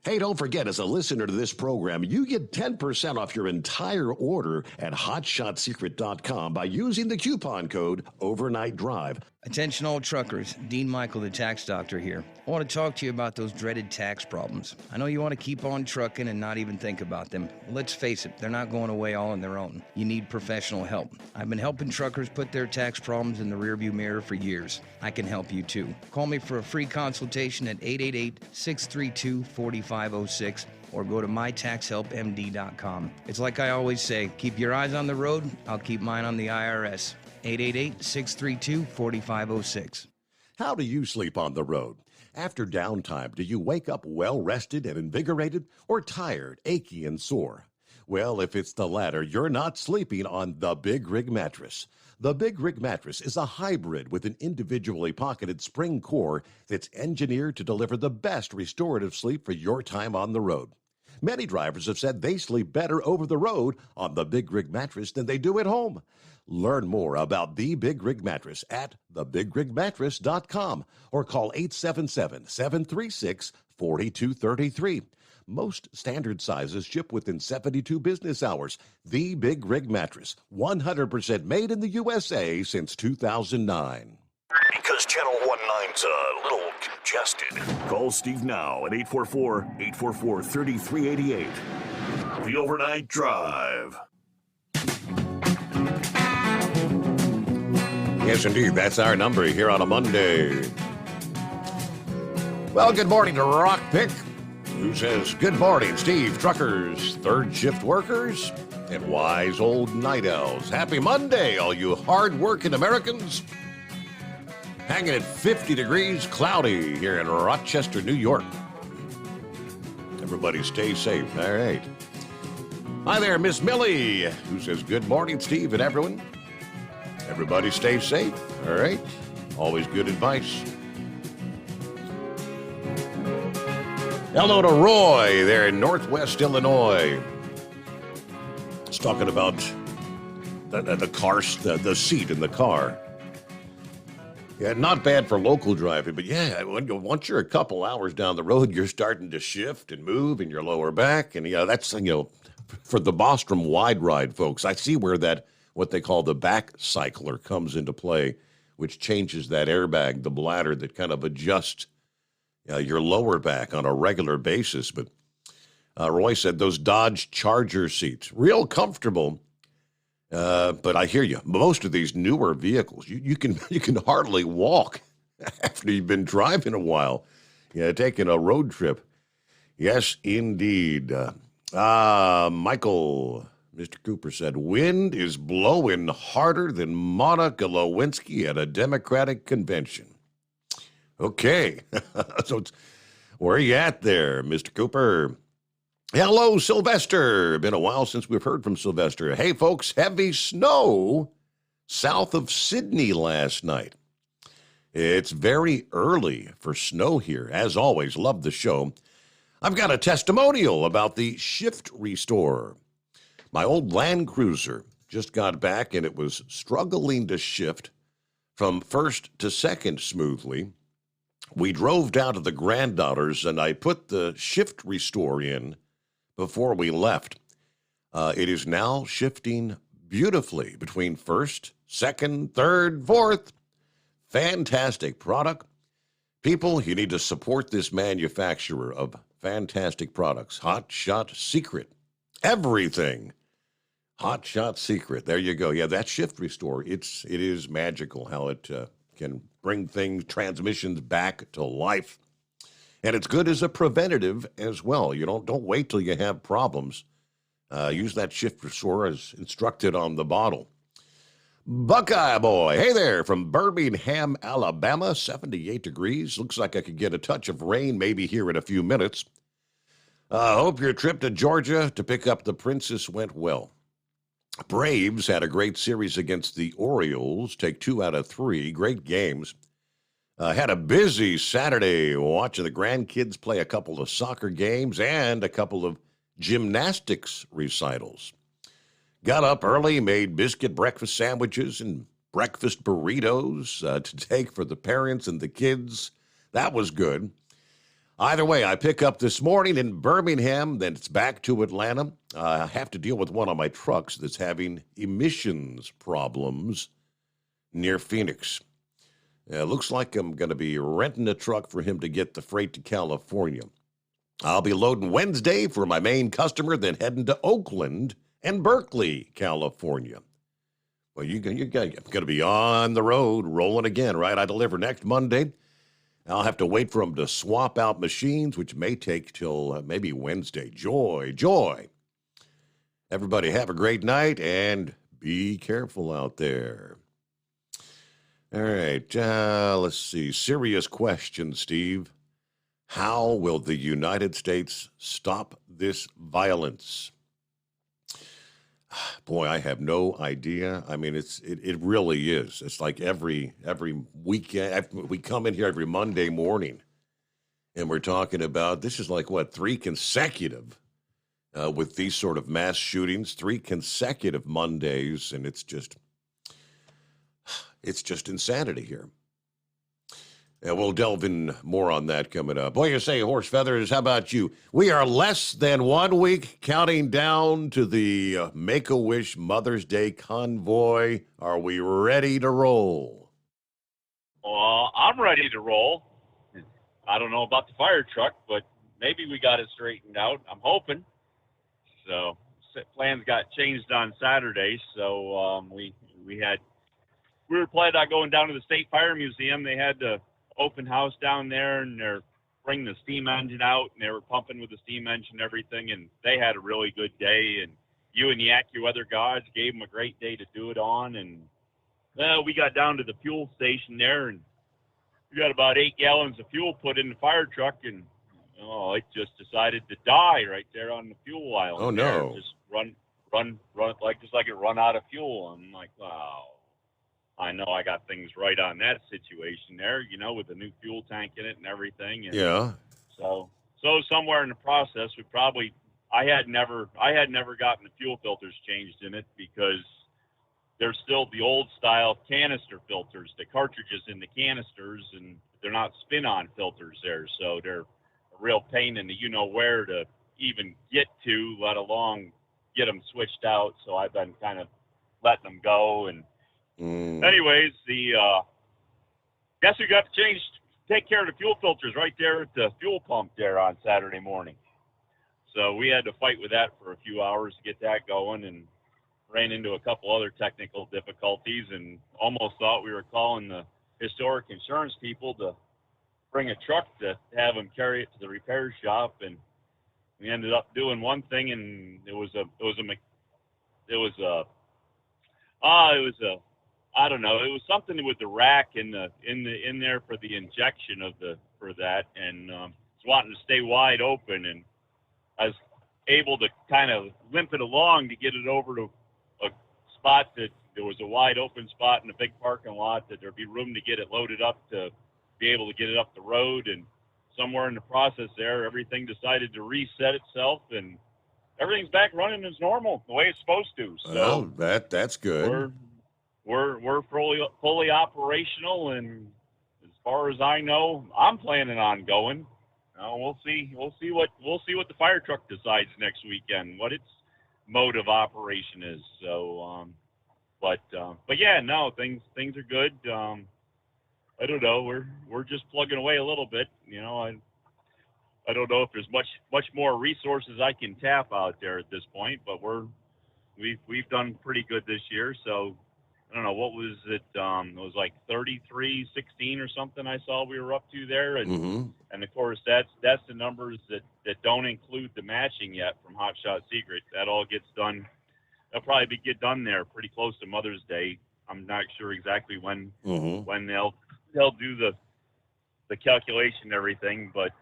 Speaker 15: Hey, don't forget, as a listener to this program, you get 10% off your entire order at hotshotsecret.com by using the coupon code Overnight Drive.
Speaker 21: Attention all truckers, Dean Michael, the tax doctor here. I want to talk to you about those dreaded tax problems. I know you want to keep on trucking and not even think about them. Let's face it, they're not going away all on their own. You need professional help. I've been helping truckers put their tax problems in the rearview mirror for years. I can help you too. Call me for a free consultation at 888-632-4506 or go to mytaxhelpmd.com. It's like I always say, keep your eyes on the road, I'll keep mine on the IRS. 888-632-4506.
Speaker 15: How do you sleep on the road? After downtime, do you wake up well-rested and invigorated or tired, achy, and sore? Well, if it's the latter, you're not sleeping on the Big Rig Mattress. The Big Rig Mattress is a hybrid with an individually pocketed spring core that's engineered to deliver the best restorative sleep for your time on the road. Many drivers have said they sleep better over the road on the Big Rig Mattress than they do at home. Learn more about the Big Rig Mattress at thebigrigmattress.com or call 877-736-4233. Most standard sizes ship within 72 business hours. The Big Rig Mattress, 100% made in the USA since 2009.
Speaker 17: Because Channel 19's a little congested. Call Steve now at 844-844-3388. The Overnight Drive.
Speaker 15: Yes, indeed. That's our number here on a Monday. Well, good morning to Rockpick, who says, good morning, Steve, truckers, third shift workers, and wise old night owls. Happy Monday, all you hard-working Americans. Hanging at 50 degrees, cloudy here in Rochester, New York. Everybody stay safe. All right. Hi there, Miss Millie, who says, good morning, Steve and everyone. Everybody stay safe. All right. Always good advice. Hello to Roy there in Northwest Illinois. He's talking about the car, the seat in the car. Yeah, not bad for local driving, but yeah, once you're a couple hours down the road, you're starting to shift and move in your lower back. And yeah, that's, for the Bostrom wide ride, folks, I see where that, what they call the back cycler comes into play, which changes that airbag, the bladder that kind of adjusts your lower back on a regular basis. But Roy said those Dodge Charger seats, real comfortable. But I hear you. Most of these newer vehicles, you can hardly walk after you've been driving a while. Taking a road trip. Yes, indeed. Michael, Mr. Cooper said, wind is blowing harder than Monica Lewinsky at a Democratic convention. Okay. So where are you at there, Mr. Cooper? Hello, Sylvester. Been a while since we've heard from Sylvester. Hey, folks, heavy snow south of Sydney last night. It's very early for snow here. As always, love the show. I've got a testimonial about the Shift Restore. My old Land Cruiser just got back, and it was struggling to shift from first to second smoothly. We drove down to the Granddaughters, and I put the Shift Restore in before we left. It is now shifting beautifully between first, second, third, fourth. Fantastic product. People, you need to support this manufacturer of fantastic products. Hot Shot Secret. Everything. Hot Shot Secret. There you go. Yeah, that Shift Restore, it is magical how it can bring transmissions back to life. And it's good as a preventative as well. You don't wait till you have problems. Use that Shift Restore as instructed on the bottle. Buckeye Boy. Hey there from Birmingham, Alabama. 78 degrees. Looks like I could get a touch of rain maybe here in a few minutes. Hope your trip to Georgia to pick up the Princess went well. Braves had a great series against the Orioles. Take 2 out of 3. Great games. Had a busy Saturday watching the grandkids play a couple of soccer games and a couple of gymnastics recitals. Got up early, made biscuit breakfast sandwiches and breakfast burritos to take for the parents and the kids. That was good. Either way, I pick up this morning in Birmingham, then it's back to Atlanta. I have to deal with one of my trucks that's having emissions problems near Phoenix. Looks like I'm going to be renting a truck for him to get the freight to California. I'll be loading Wednesday for my main customer, then heading to Oakland and Berkeley, California. Well, you're going to be on the road, rolling again, right? I deliver next Monday. I'll have to wait for them to swap out machines, which may take till maybe Wednesday. Joy. Everybody have a great night and be careful out there. All right, let's see. Serious question, Steve. How will the United States stop this violence? Boy, I have no idea. I mean, it really is. It's like every weekend. We come in here every Monday morning, and we're talking about, this is like, 3 consecutive with these sort of mass shootings, 3 consecutive Mondays, and it's just insanity here. And we'll delve in more on that coming up. Boy, you say horse feathers. How about you? We are less than 1 week counting down to the Make-A-Wish Mother's Day convoy. Are we ready to roll?
Speaker 1: Well, I'm ready to roll. I don't know about the fire truck, but maybe we got it straightened out. I'm hoping. So plans got changed on Saturday, so we were planning on going down to the State Fire Museum. They had the open house down there, and they're bringing the steam engine out, and they were pumping with the steam engine and everything, and they had a really good day. And you and the AccuWeather gods gave them a great day to do it on. And we got down to the fuel station there, and we got about 8 gallons of fuel put in the fire truck, and it just decided to die right there on the fuel island.
Speaker 15: Oh, no.
Speaker 1: Just run like it run out of fuel. I'm like, wow. I know I got things right on that situation there, with the new fuel tank in it and everything. And
Speaker 15: yeah.
Speaker 1: So somewhere in the process, I had never gotten the fuel filters changed in it, because they're still the old style canister filters, the cartridges in the canisters, and they're not spin-on filters there. So they're a real pain in the where to even get to, let alone get them switched out. So I've been kind of letting them go. And anyways, guess who got to take care of the fuel filters right there at the fuel pump there on Saturday morning. So we had to fight with that for a few hours to get that going, and ran into a couple other technical difficulties, and almost thought we were calling the historic insurance people to bring a truck to have them carry it to the repair shop. And we ended up doing one thing, and it was I don't know. It was something with the rack in there for the injection for that, and was wanting to stay wide open, and I was able to kind of limp it along to get it over to a spot that there was a wide open spot in a big parking lot that there'd be room to get it loaded up to be able to get it up the road. And somewhere in the process there, everything decided to reset itself, and everything's back running as normal, the way it's supposed to. So
Speaker 15: that's good.
Speaker 1: We're fully operational, and as far as I know, I'm planning on going. We'll see what the fire truck decides next weekend, what its mode of operation is. So, but yeah, no, things are good. I don't know. We're just plugging away a little bit. I don't know if there's much more resources I can tap out there at this point, but we've done pretty good this year. So I don't know, what was it? It was like 33-16 or something I saw we were up to there. And and of course that's the numbers that don't include the matching yet from Hot Shot Secret. That all gets done. That'll probably get done there pretty close to Mother's Day. I'm not sure exactly when
Speaker 15: Mm-hmm.
Speaker 1: when they'll do the calculation and everything, but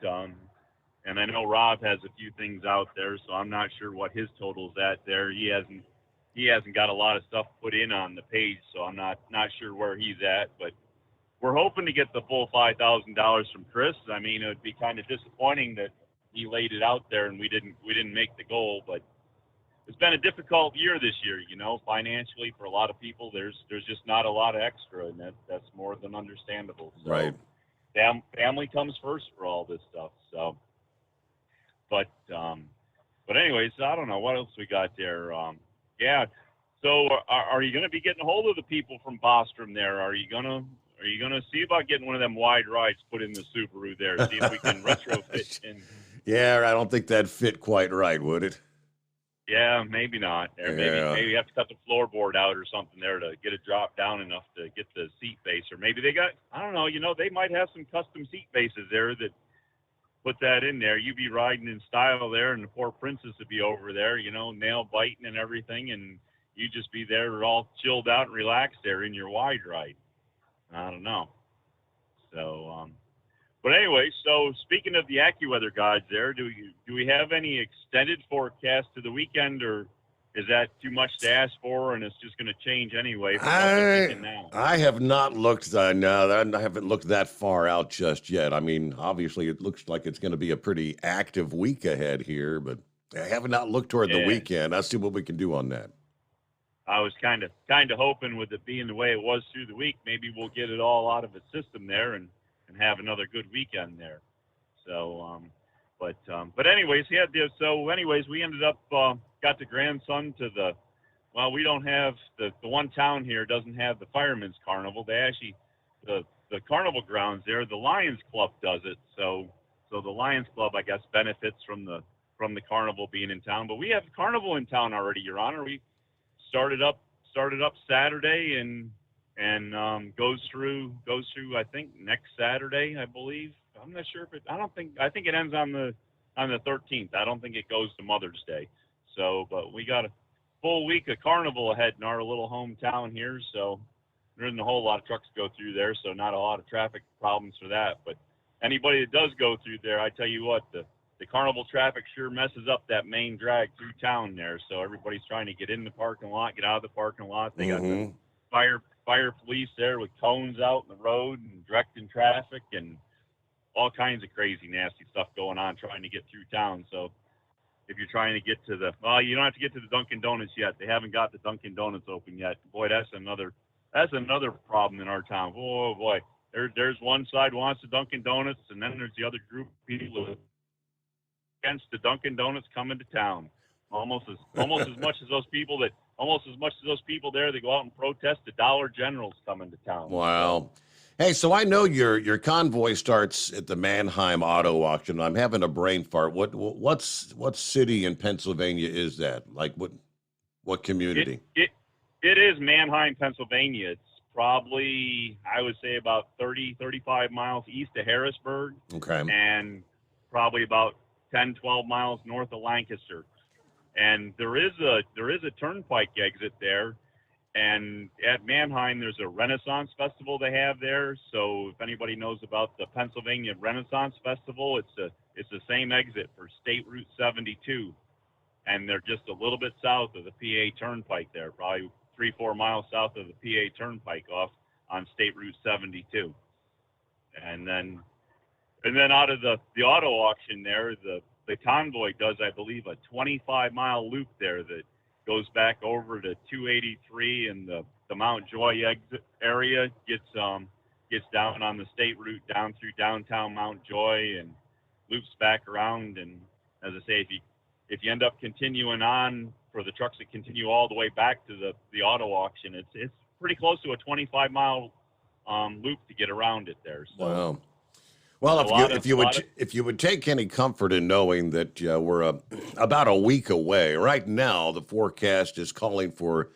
Speaker 1: and I know Rob has a few things out there, so I'm not sure what his total's at there. He hasn't got a lot of stuff put in on the page, so I'm not sure where he's at, but we're hoping to get the full $5,000 from Chris. I mean, it would be kind of disappointing that he laid it out there and we didn't make the goal, but it's been a difficult year this year, financially for a lot of people. There's just not a lot of extra, and that's more than understandable. So
Speaker 15: Right.
Speaker 1: Family comes first for all this stuff. So, but anyways, I don't know what else we got there. Yeah. So are you going to be getting a hold of the people from Bostrom there? Are you going to see about getting one of them wide rides put in the Subaru there? See if we can retrofit in.
Speaker 15: Yeah, I don't think that'd fit quite right, would it?
Speaker 1: Yeah, maybe not. Or maybe you have to cut the floorboard out or something there to get it dropped down enough to get the seat base. Or maybe they got, I don't know, they might have some custom seat bases there that put that in there. You'd be riding in style there, and the poor princess would be over there, nail biting and everything, and you'd just be there all chilled out and relaxed there in your wide ride. I don't know. So, but anyway, so speaking of the AccuWeather gods there, do we have any extended forecast to the weekend, or is that too much to ask for and it's just going to change anyway?
Speaker 15: I have not looked, no, I haven't looked that far out just yet. I mean, obviously it looks like it's going to be a pretty active week ahead here, but I have not looked toward the weekend. I'll see what we can do on that.
Speaker 1: I was kind of hoping with it being the way it was through the week, maybe we'll get it all out of its system there and have another good weekend there. So, but anyways, we ended up, got the grandson to we don't have, the one town here doesn't have the Fireman's Carnival. They actually, the carnival grounds there, the Lions Club does it. So the Lions Club, I guess, benefits from the carnival being in town. But we have the carnival in town already, Your Honor. We started up Saturday and goes through I think next Saturday, I believe. I'm not sure I think it ends on the 13th. I don't think it goes to Mother's Day. So, but we got a full week of carnival ahead in our little hometown here. So there isn't a whole lot of trucks go through there, so not a lot of traffic problems for that. But anybody that does go through there, I tell you what, the carnival traffic sure messes up that main drag through town there. So everybody's trying to get in the parking lot, get out of the parking lot. They got the fire police there with cones out in the road and directing traffic and all kinds of crazy, nasty stuff going on trying to get through town. So if you're trying to get to you don't have to get to the Dunkin' Donuts yet. They haven't got the Dunkin' Donuts open yet. Boy, that's another problem in our town. Oh boy, there's one side wants the Dunkin' Donuts, and then there's the other group of people against the Dunkin' Donuts coming to town. Almost as much as those people there that go out and protest the Dollar General's coming to town.
Speaker 15: Wow. Hey, so I know your convoy starts at the Mannheim Auto Auction. I'm having a brain fart. What city in Pennsylvania is that? Like what community?
Speaker 1: It is Mannheim, Pennsylvania. It's probably, I would say, about 35 miles east of Harrisburg.
Speaker 15: Okay.
Speaker 1: And probably about 10, 12 miles north of Lancaster. And there is a turnpike exit there. And at Mannheim, there's a Renaissance Festival they have there. So if anybody knows about the Pennsylvania Renaissance Festival, it's the same exit for State Route 72. And they're just a little bit south of the PA Turnpike there, probably 3-4 miles south of the PA Turnpike off on State Route 72. And then out of the auto auction there, the convoy does, I believe, a 25-mile loop there that goes back over to 283 and the Mount Joy exit area, gets down on the state route down through downtown Mount Joy and loops back around. And as I say, if you end up continuing on for the trucks that continue all the way back to the auto auction, it's pretty close to a 25-mile loop to get around it there. So.
Speaker 15: Wow. Well, if you would take any comfort in knowing that we're about a week away. Right now, the forecast is calling for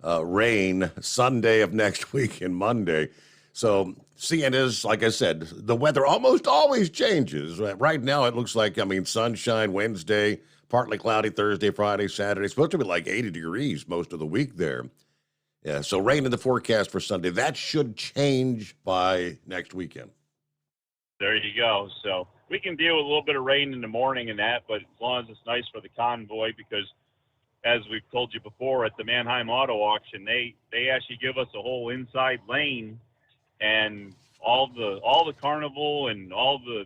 Speaker 15: rain Sunday of next week and Monday. So, seeing as, like I said, the weather almost always changes. Right now, it looks like, sunshine Wednesday, partly cloudy Thursday, Friday, Saturday. It's supposed to be like 80 degrees most of the week there. Yeah, so rain in the forecast for Sunday. That should change by next weekend.
Speaker 1: There you go. So we can deal with a little bit of rain in the morning and that, but as long as it's nice for the convoy, because as we've told you before at the Manheim Auto Auction, they actually give us a whole inside lane, and all the carnival and all the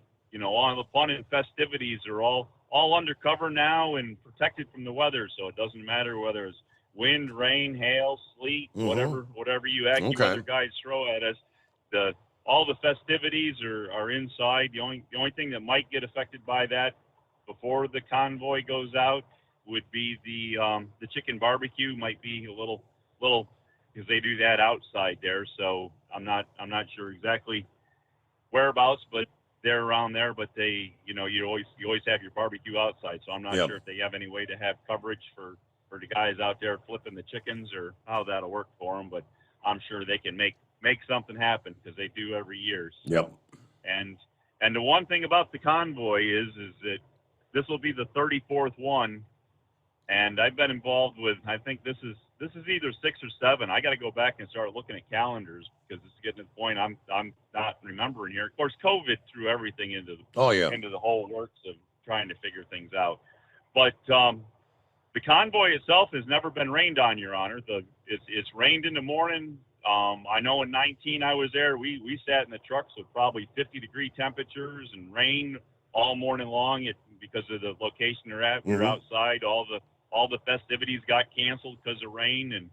Speaker 1: fun and festivities are all undercover now and protected from the weather. So it doesn't matter whether it's wind, rain, hail, sleet, whatever you AccuWeather guys throw at us. All the festivities are inside. The only thing that might get affected by that before the convoy goes out would be the chicken barbecue. Might be a little because they do that outside there. So I'm not sure exactly whereabouts, but they're around there. But they, you always have your barbecue outside. So I'm not sure if they have any way to have coverage for the guys out there flipping the chickens or how that'll work for them. But I'm sure they can make something happen because they do every year. So.
Speaker 15: Yep.
Speaker 1: And the one thing about the convoy is that this will be the 34th one, and I've been involved with. I think this is either 6 or 7. I got to go back and start looking at calendars because it's getting to the point I'm not remembering here. Of course, COVID threw everything into the whole works of trying to figure things out. But the convoy itself has never been rained on, Your Honor. It's rained in the morning. I know in 19 I was there. We sat in the trucks with probably 50-degree temperatures and rain all morning long because of the location they're at. We're outside. All the festivities got canceled because of rain. And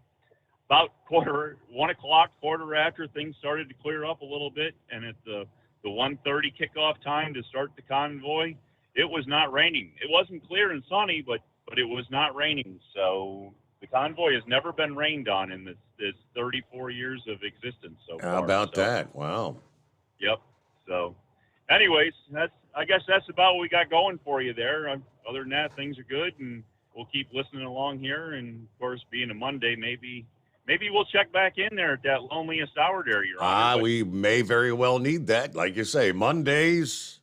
Speaker 1: about 1 o'clock, quarter after, things started to clear up a little bit. And at the 1:30 kickoff time to start the convoy, it was not raining. It wasn't clear and sunny, but it was not raining. So the convoy has never been rained on in this 34 years of existence so far.
Speaker 15: How about that? Wow.
Speaker 1: Yep. So anyways, I guess that's about what we got going for you there. Other than that, things are good, and we'll keep listening along here. And, of course, being a Monday, maybe we'll check back in there at that loneliest hour there, Your Honor.
Speaker 15: We may very well need that. Like you say, Mondays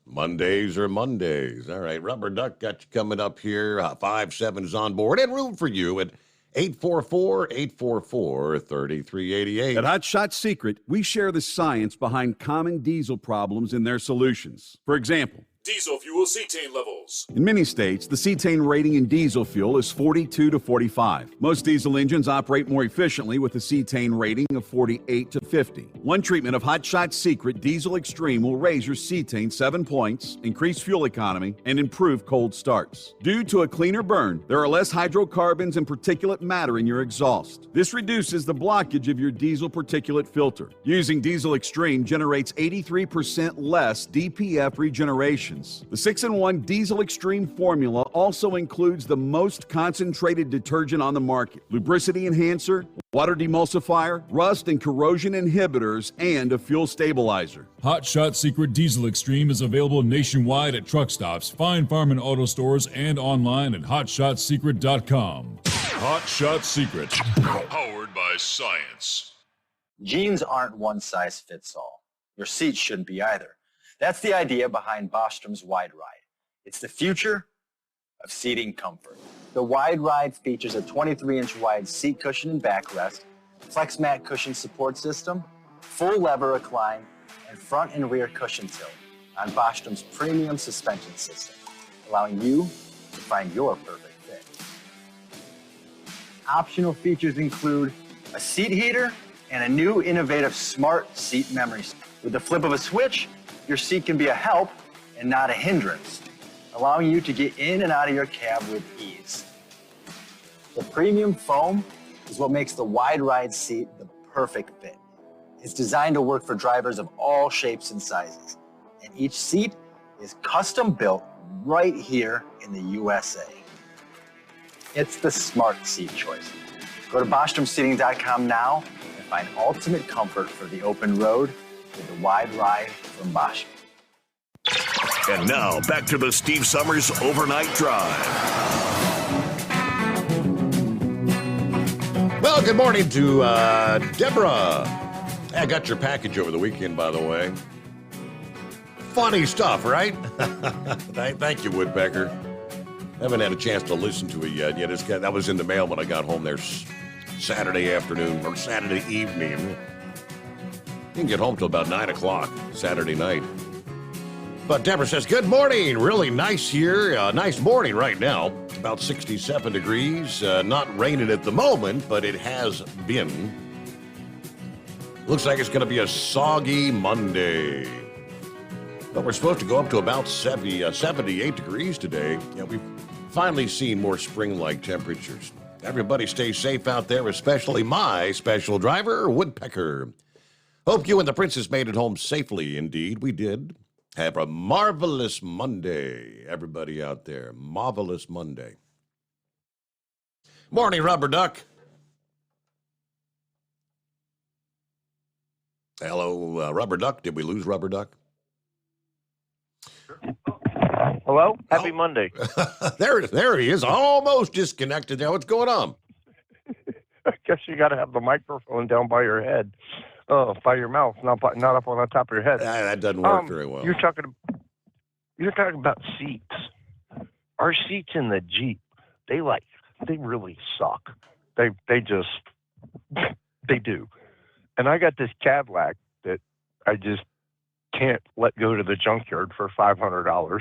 Speaker 15: are Mondays. All right, Rubber Duck got you coming up here. 5-7 is on board and room for you at 844-844-3388.
Speaker 12: At Hot Shot Secret, we share the science behind common diesel problems and their solutions. For example,
Speaker 13: Diesel fuel cetane levels.
Speaker 12: in many states, the cetane rating in diesel fuel is 42 to 45. Most diesel engines operate more efficiently with a cetane rating of 48 to 50. One treatment of Hot Shot Secret Diesel Extreme will raise your cetane 7 points, increase fuel economy, and improve cold starts. Due to a cleaner burn, there are less hydrocarbons and particulate matter in your exhaust. This reduces the blockage of your diesel particulate filter. Using Diesel Extreme generates 83% less DPF regeneration. The 6-in-1 Diesel Extreme formula also includes the most concentrated detergent on the market, lubricity enhancer, water demulsifier, rust and corrosion inhibitors, and a fuel stabilizer.
Speaker 13: Hot Shot Secret Diesel Extreme is available nationwide at truck stops, Fine Farm and auto stores, and online at hotshotsecret.com. Hot Shot Secret, powered by science.
Speaker 16: Jeans aren't one size fits all. Your seats shouldn't be either. That's the idea behind Bostrom's Wide Ride. It's the future of seating comfort. The Wide Ride features a 23-inch wide seat cushion and backrest, FlexMat cushion support system, full lever recline, and front and rear cushion tilt on Bostrom's premium suspension system, allowing you to find your perfect fit. Optional features include a seat heater and a new innovative smart seat memory. With the flip of a switch, your seat can be a help and not a hindrance, allowing you to get in and out of your cab with ease. The premium foam is what makes the Wide Ride seat the perfect fit. It's designed to work for drivers of all shapes and sizes, and each seat is custom built right here in the USA. It's the smart seat choice. Go to BostromSeating.com now and find ultimate comfort for the open road with the Wide Ride from Bosch.
Speaker 17: And now, back to the Steve Summers Overnight Drive.
Speaker 15: Well, good morning to Deborah. I got your package over the weekend, by the way. Funny stuff, right? Thank you, Woodpecker. Haven't had a chance to listen to it yet. That was in the mail when I got home there Saturday afternoon or Saturday evening. You can get home till about 9 o'clock Saturday night. But Deborah says, good morning. Really nice here. Nice morning right now. About 67 degrees. Not raining at the moment, but it has been. Looks like it's going to be a soggy Monday. But we're supposed to go up to about 78 degrees today. Yeah, we've finally seen more spring-like temperatures. Everybody stay safe out there, especially my special driver, Woodpecker. Hope you and the princess made it home safely. Indeed, we did. Have a marvelous Monday, everybody out there. Marvelous Monday. Morning, Rubber Duck. Hello, Rubber Duck. Did we lose Rubber Duck?
Speaker 3: Hello? Happy Monday.
Speaker 15: There he is. Almost disconnected there. What's going on?
Speaker 3: I guess you got to have the microphone down by your head. By your mouth, not up on the top of your head.
Speaker 15: That doesn't work very well.
Speaker 3: You're talking about seats. Our seats in the Jeep, they really suck. They do. And I got this Cadillac that I just can't let go to the junkyard for $500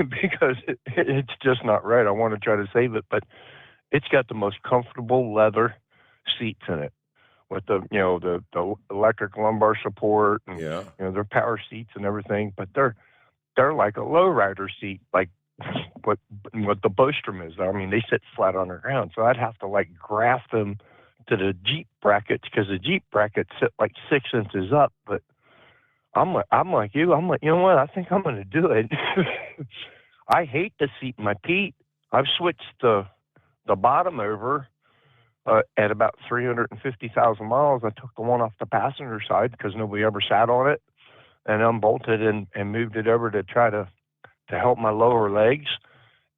Speaker 3: because it's just not right. I want to try to save it, but it's got the most comfortable leather seats in it. With the electric lumbar support and their power seats and everything, but they're like a lowrider seat, like what the Bostrom is. I mean, they sit flat on the ground, so I'd have to like graft them to the Jeep brackets because the Jeep brackets sit like 6 inches up. But I'm like you. I'm like, you know what? I think I'm going to do it. I hate the seat in my Pete. I've switched the bottom over. At about 350,000 miles, I took the one off the passenger side because nobody ever sat on it, and unbolted and moved it over to try to help my lower legs.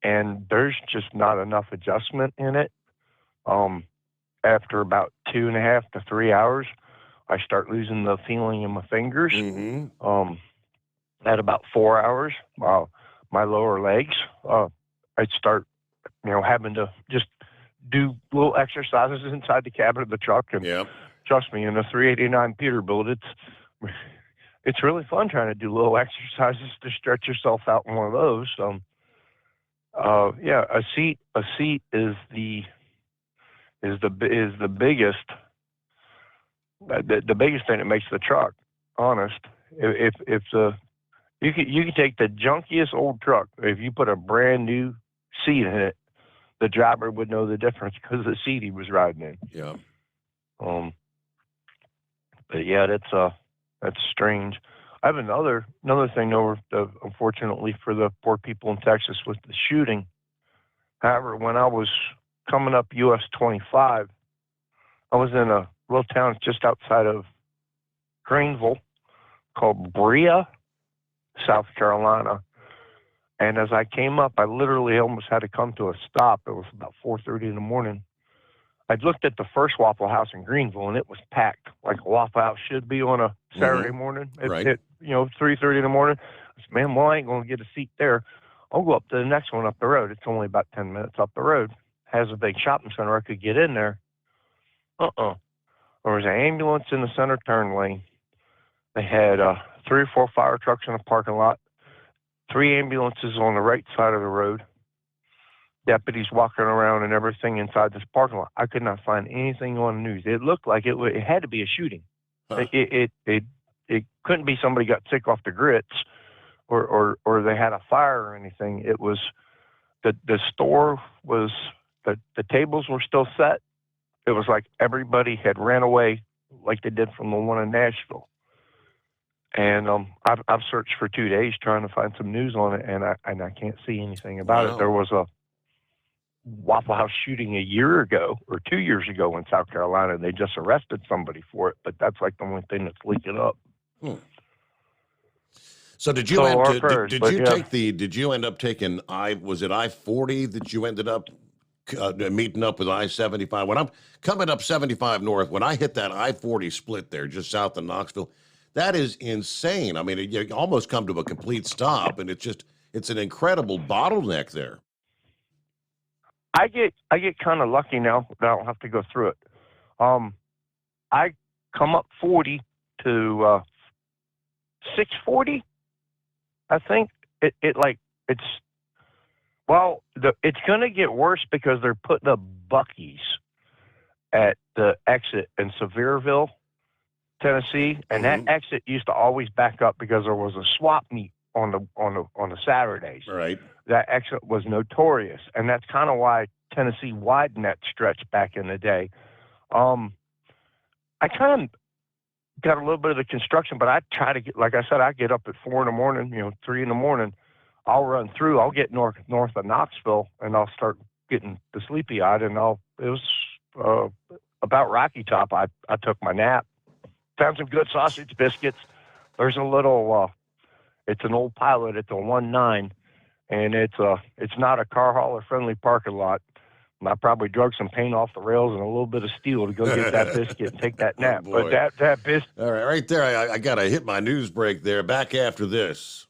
Speaker 3: And there's just not enough adjustment in it. After about 2.5 to 3 hours, I start losing the feeling in my fingers. Mm-hmm. At about 4 hours, my lower legs, I'd start, having to just do little exercises inside the cabin of the truck, and trust me, in a 389 Peterbilt, it's really fun trying to do little exercises to stretch yourself out in one of those. A seat is the biggest thing that makes the truck honest. If you could take the junkiest old truck, if you put a brand new seat in it, the driver would know the difference because of the seat he was riding in.
Speaker 15: Yeah.
Speaker 3: But yeah, that's strange. I have another thing over, unfortunately for the poor people in Texas, with the shooting. However, when I was coming up US 25, I was in a little town just outside of Greenville called Brea, South Carolina. And as I came up, I literally almost had to come to a stop. It was about 4:30 in the morning. I looked at the first Waffle House in Greenville, and it was packed, like a Waffle House should be on a Saturday morning. At 3:30 in the morning. I said, man, well, I ain't going to get a seat there. I'll go up to the next one up the road. It's only about 10 minutes up the road. Has a big shopping center. I could get in there. There was an ambulance in the center turn lane. They had 3 or 4 fire trucks in the parking lot. 3 ambulances on the right side of the road, deputies walking around and everything inside this parking lot. I could not find anything on the news. It looked like it had to be a shooting. Huh. It couldn't be somebody got sick off the grits or they had a fire or anything. It was the store was, the tables were still set. It was like everybody had ran away like they did from the one in Nashville. And I've searched for 2 days trying to find some news on it, and I can't see anything about it. There was a Waffle House shooting a year ago or 2 years ago in South Carolina. They just arrested somebody for it, but that's like the only thing that's leaking up.
Speaker 15: So did you did you end up taking was it I-40 that you ended up meeting up with I-75? When I'm coming up 75 north, when I hit that I-40 split there just south of Knoxville, that is insane. I mean, you almost come to a complete stop, and it's an incredible bottleneck there.
Speaker 3: I get kind of lucky now that I don't have to go through it. I come up 40 to 640. I think it's going to get worse because they're putting up Buc-ee's at the exit in Sevierville, Tennessee, and that exit used to always back up because there was a swap meet on the Saturdays.
Speaker 15: Right.
Speaker 3: That exit was notorious, and that's kind of why Tennessee widened that stretch back in the day. I kind of got a little bit of the construction, but I try to get, like I said, I get up at 4 in the morning, 3 in the morning. I'll run through. I'll get north of Knoxville, and I'll start getting the sleepy-eyed. And it was about Rocky Top. I took my nap. Found some good sausage biscuits. There's a little. It's an old Pilot. It's a 1.9, and it's not a car hauler friendly parking lot. And I probably drug some paint off the rails and a little bit of steel to go get that biscuit and take that nap.
Speaker 15: But
Speaker 3: that biscuit.
Speaker 15: All right, right there. I got to hit my news break there. Back after this.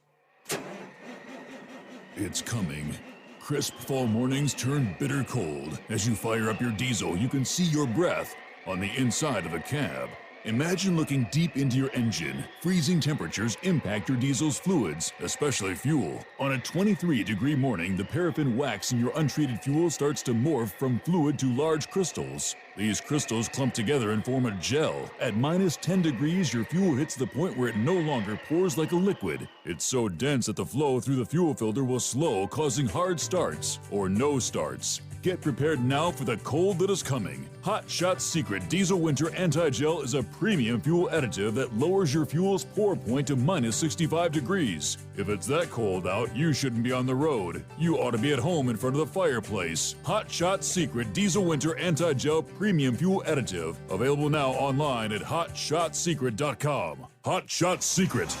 Speaker 13: It's coming. Crisp fall mornings turn bitter cold. As you fire up your diesel, you can see your breath on the inside of a cab. Imagine looking deep into your engine. Freezing temperatures impact your diesel's fluids, especially fuel. On a 23-degree morning, the paraffin wax in your untreated fuel starts to morph from fluid to large crystals. These crystals clump together and form a gel. At minus 10 degrees, your fuel hits the point where it no longer pours like a liquid. It's so dense that the flow through the fuel filter will slow, causing hard starts or no starts. Get prepared now for the cold that is coming. Hot Shot Secret Diesel Winter Anti-Gel is a premium fuel additive that lowers your fuel's pour point to minus 65 degrees. If it's that cold out, you shouldn't be on the road. You ought to be at home in front of the fireplace. Hot Shot Secret Diesel Winter Anti-Gel Premium Fuel Additive. Available now online at hotshotsecret.com. Hot Shot Secret.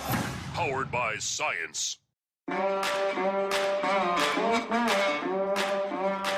Speaker 13: Powered by science.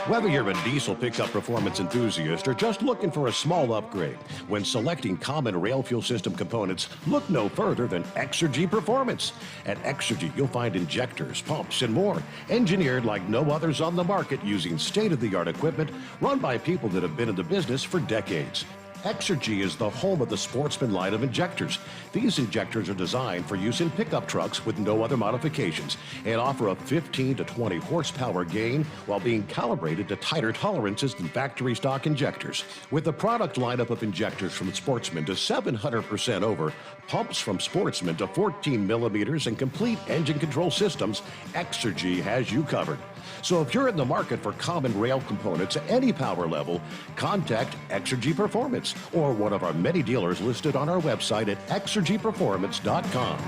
Speaker 15: Whether you're a diesel pickup performance enthusiast or just looking for a small upgrade, when selecting common rail fuel system components, look no further than Exergy Performance. At Exergy, you'll find injectors, pumps, and more, engineered like no others on the market using state-of-the-art equipment run by people that have been in the business for decades. Exergy is the home of the Sportsman line of injectors. These injectors are designed for use in pickup trucks with no other modifications and offer a 15 to 20 horsepower gain while being calibrated to tighter tolerances than factory stock injectors. With a product lineup of injectors from Sportsman to 700% over, pumps from Sportsman to 14 millimeters, and complete engine control systems, Exergy has you covered. So if you're in the market for common rail components at any power level, contact Exergy Performance or one of our many dealers listed on our website at exergyperformance.com.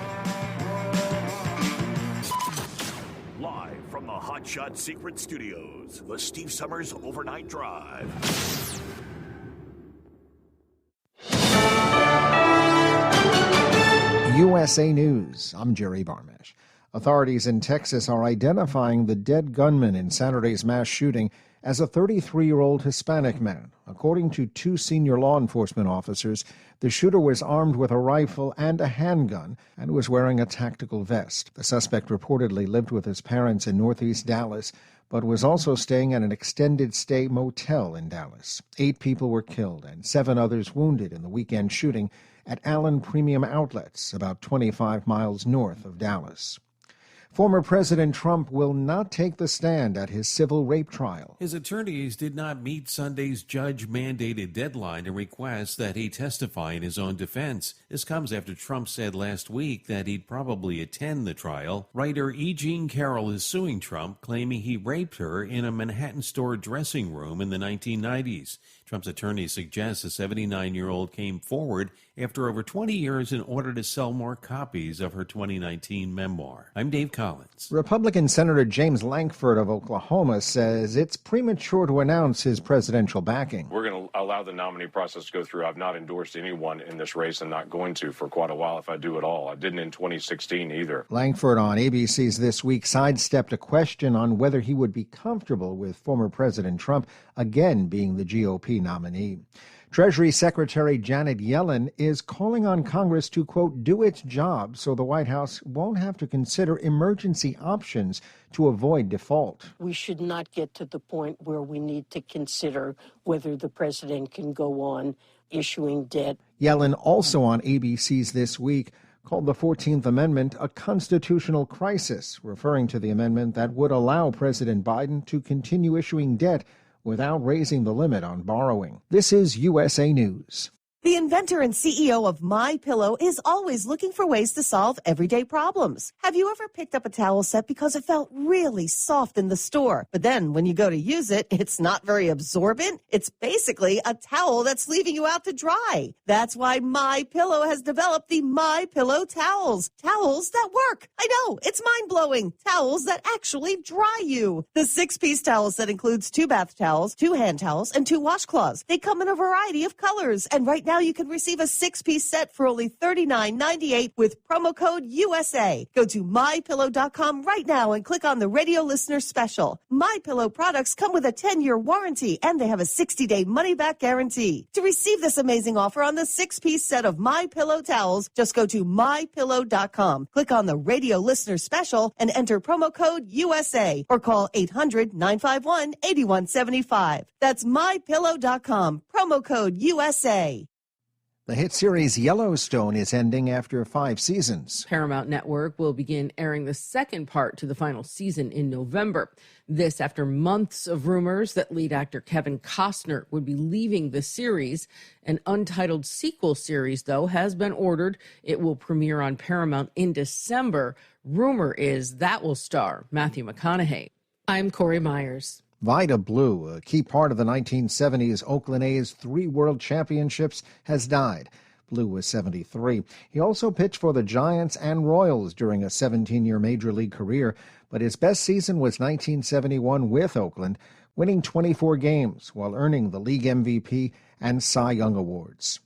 Speaker 17: Live from the Hot Shot Secret Studios, the Steve Summers Overnight Drive.
Speaker 2: USA News. I'm Jerry Barmash. Authorities in Texas are identifying the dead gunman in Saturday's mass shooting as a 33-year-old Hispanic man. According to 2 senior law enforcement officers, the shooter was armed with a rifle and a handgun and was wearing a tactical vest. The suspect reportedly lived with his parents in northeast Dallas, but was also staying at an extended-stay motel in Dallas. 8 people were killed and 7 others wounded in the weekend shooting at Allen Premium Outlets, about 25 miles north of Dallas. Former President Trump will not take the stand at his civil rape trial.
Speaker 4: His attorneys did not meet Sunday's judge-mandated deadline to request that he testify in his own defense. This comes after Trump said last week that he'd probably attend the trial. Writer E. Jean Carroll is suing Trump, claiming he raped her in a Manhattan store dressing room in the 1990s. Trump's attorney suggests the 79-year-old came forward after over 20 years in order to sell more copies of her 2019 memoir. I'm Dave Collins.
Speaker 2: Republican Senator James Lankford of Oklahoma says it's premature to announce his presidential backing.
Speaker 5: We're going to allow the nominee process to go through. I've not endorsed anyone in this race and not going to for quite a while if I do at all. I didn't in 2016 either.
Speaker 2: Lankford on ABC's This Week sidestepped a question on whether he would be comfortable with former President Trump again being the GOP nominee. Treasury Secretary Janet Yellen is calling on Congress to, quote, do its job so the White House won't have to consider emergency options to avoid default.
Speaker 6: We should not get to the point where we need to consider whether the president can go on issuing debt.
Speaker 2: Yellen, also on ABC's This Week, called the 14th Amendment a constitutional crisis, referring to the amendment that would allow President Biden to continue issuing debt without raising the limit on borrowing. This is USA News.
Speaker 22: The inventor and CEO of MyPillow is always looking for ways to solve everyday problems. Have you ever picked up a towel set because it felt really soft in the store, but then when you go to use it, it's not very absorbent? It's basically a towel that's leaving you out to dry. That's why MyPillow has developed the MyPillow towels. Towels that work. I know, it's mind-blowing. Towels that actually dry you. The 6-piece towel set includes 2 bath towels, 2 hand towels, and 2 washcloths. They come in a variety of colors, and right now you can receive a 6-piece set for only $39.98 with promo code USA. Go to MyPillow.com right now and click on the radio listener special. MyPillow products come with a 10-year warranty and they have a 60-day money-back guarantee. To receive this amazing offer on the 6-piece set of MyPillow towels, just go to MyPillow.com. Click on the radio listener special and enter promo code USA or call 800-951-8175. That's MyPillow.com. Promo code USA.
Speaker 2: The hit series Yellowstone is ending after 5 seasons.
Speaker 23: Paramount Network will begin airing the second part to the final season in November. This after months of rumors that lead actor Kevin Costner would be leaving the series. An untitled sequel series, though, has been ordered. It will premiere on Paramount in December. Rumor is that will star Matthew McConaughey. I'm Corey Myers.
Speaker 2: Vida Blue, a key part of the 1970s Oakland A's 3 world championships, has died. Blue was 73. He also pitched for the Giants and Royals during a 17-year major league career, but his best season was 1971 with Oakland, winning 24 games while earning the league MVP and Cy Young awards.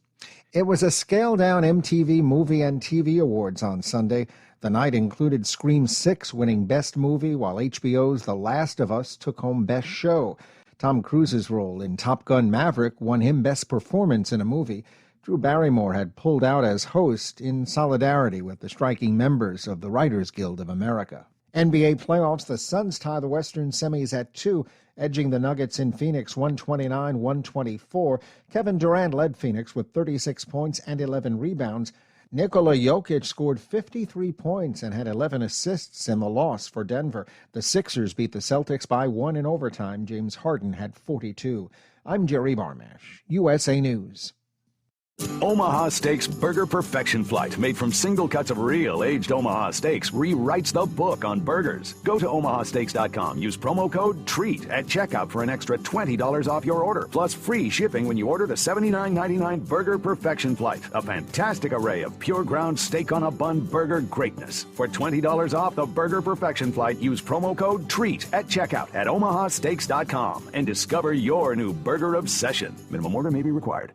Speaker 2: It was a scaled-down MTV Movie and TV Awards on Sunday. The night included Scream 6 winning Best Movie, while HBO's The Last of Us took home Best Show. Tom Cruise's role in Top Gun Maverick won him Best Performance in a Movie. Drew Barrymore had pulled out as host in solidarity with the striking members of the Writers Guild of America. NBA playoffs, the Suns tie the Western semis at 2, edging the Nuggets in Phoenix 129-124. Kevin Durant led Phoenix with 36 points and 11 rebounds. Nikola Jokic scored 53 points and had 11 assists in the loss for Denver. The Sixers beat the Celtics by 1 in overtime. James Harden had 42. I'm Jerry Barmash, USA News.
Speaker 24: Omaha Steaks Burger Perfection Flight, made from single cuts of real aged Omaha steaks, rewrites the book on burgers. Go to omahasteaks.com. Use promo code TREAT at checkout for an extra $20 off your order, plus free shipping when you order the $79.99 Burger Perfection Flight, a fantastic array of pure ground steak on a bun burger greatness. For $20 off the Burger Perfection Flight, use promo code TREAT at checkout at omahasteaks.com and discover your new burger obsession. Minimum order may be required.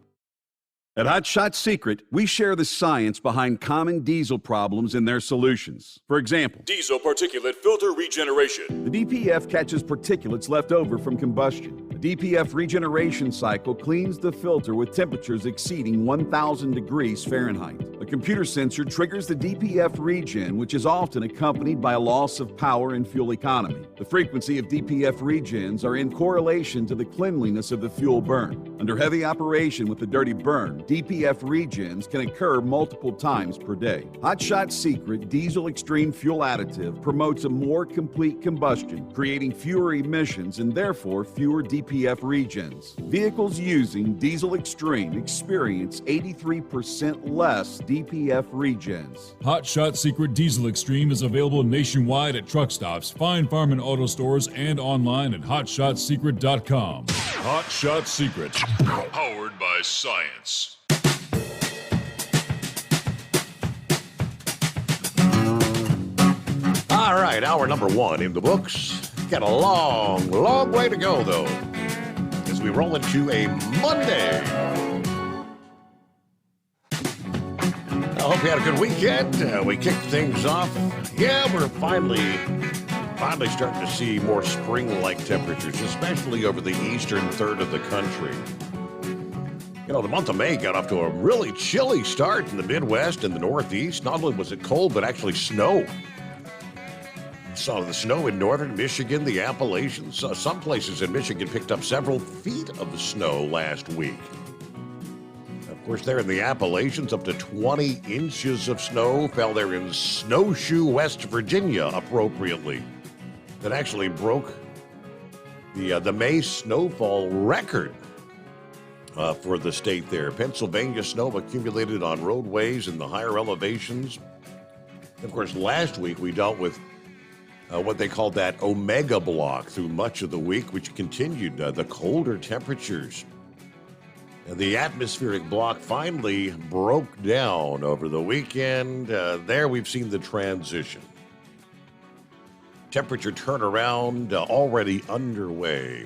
Speaker 12: At Hot Shot Secret, we share the science behind common diesel problems and their solutions. For example,
Speaker 13: diesel particulate filter regeneration.
Speaker 12: The DPF catches particulates left over from combustion. The DPF regeneration cycle cleans the filter with temperatures exceeding 1,000 degrees Fahrenheit. A computer sensor triggers the DPF regen, which is often accompanied by a loss of power and fuel economy. The frequency of DPF regens are in correlation to the cleanliness of the fuel burn. Under heavy operation with the dirty burn, DPF regens can occur multiple times per day. Hot Shot Secret Diesel Extreme Fuel Additive promotes a more complete combustion, creating fewer emissions and therefore fewer DPF regens. Vehicles using Diesel Extreme experience 83% less DPF regens.
Speaker 13: Hot Shot Secret Diesel Extreme is available nationwide at truck stops, Fine Farm and auto stores, and online at hotshotsecret.com. Hot Shot Secret, powered by science.
Speaker 15: All right, hour number 1 in the books. Got a long, long way to go, though, as we roll into a Monday. I hope you had a good weekend. We kicked things off. Yeah, we're finally starting to see more spring-like temperatures, especially over the eastern third of the country. You know, the month of May got off to a really chilly start in the Midwest and the Northeast. Not only was it cold, but actually snow. Saw the snow in northern Michigan, the Appalachians. Some places in Michigan picked up several feet of snow last week. Of course, there in the Appalachians, up to 20 inches of snow fell there in Snowshoe, West Virginia, appropriately. That actually broke the May snowfall record for the state there. Pennsylvania snow accumulated on roadways in the higher elevations. Of course, last week we dealt with what they called that Omega block through much of the week, which continued the colder temperatures. And the atmospheric block finally broke down over the weekend. There we've seen the transition. Temperature turnaround already underway.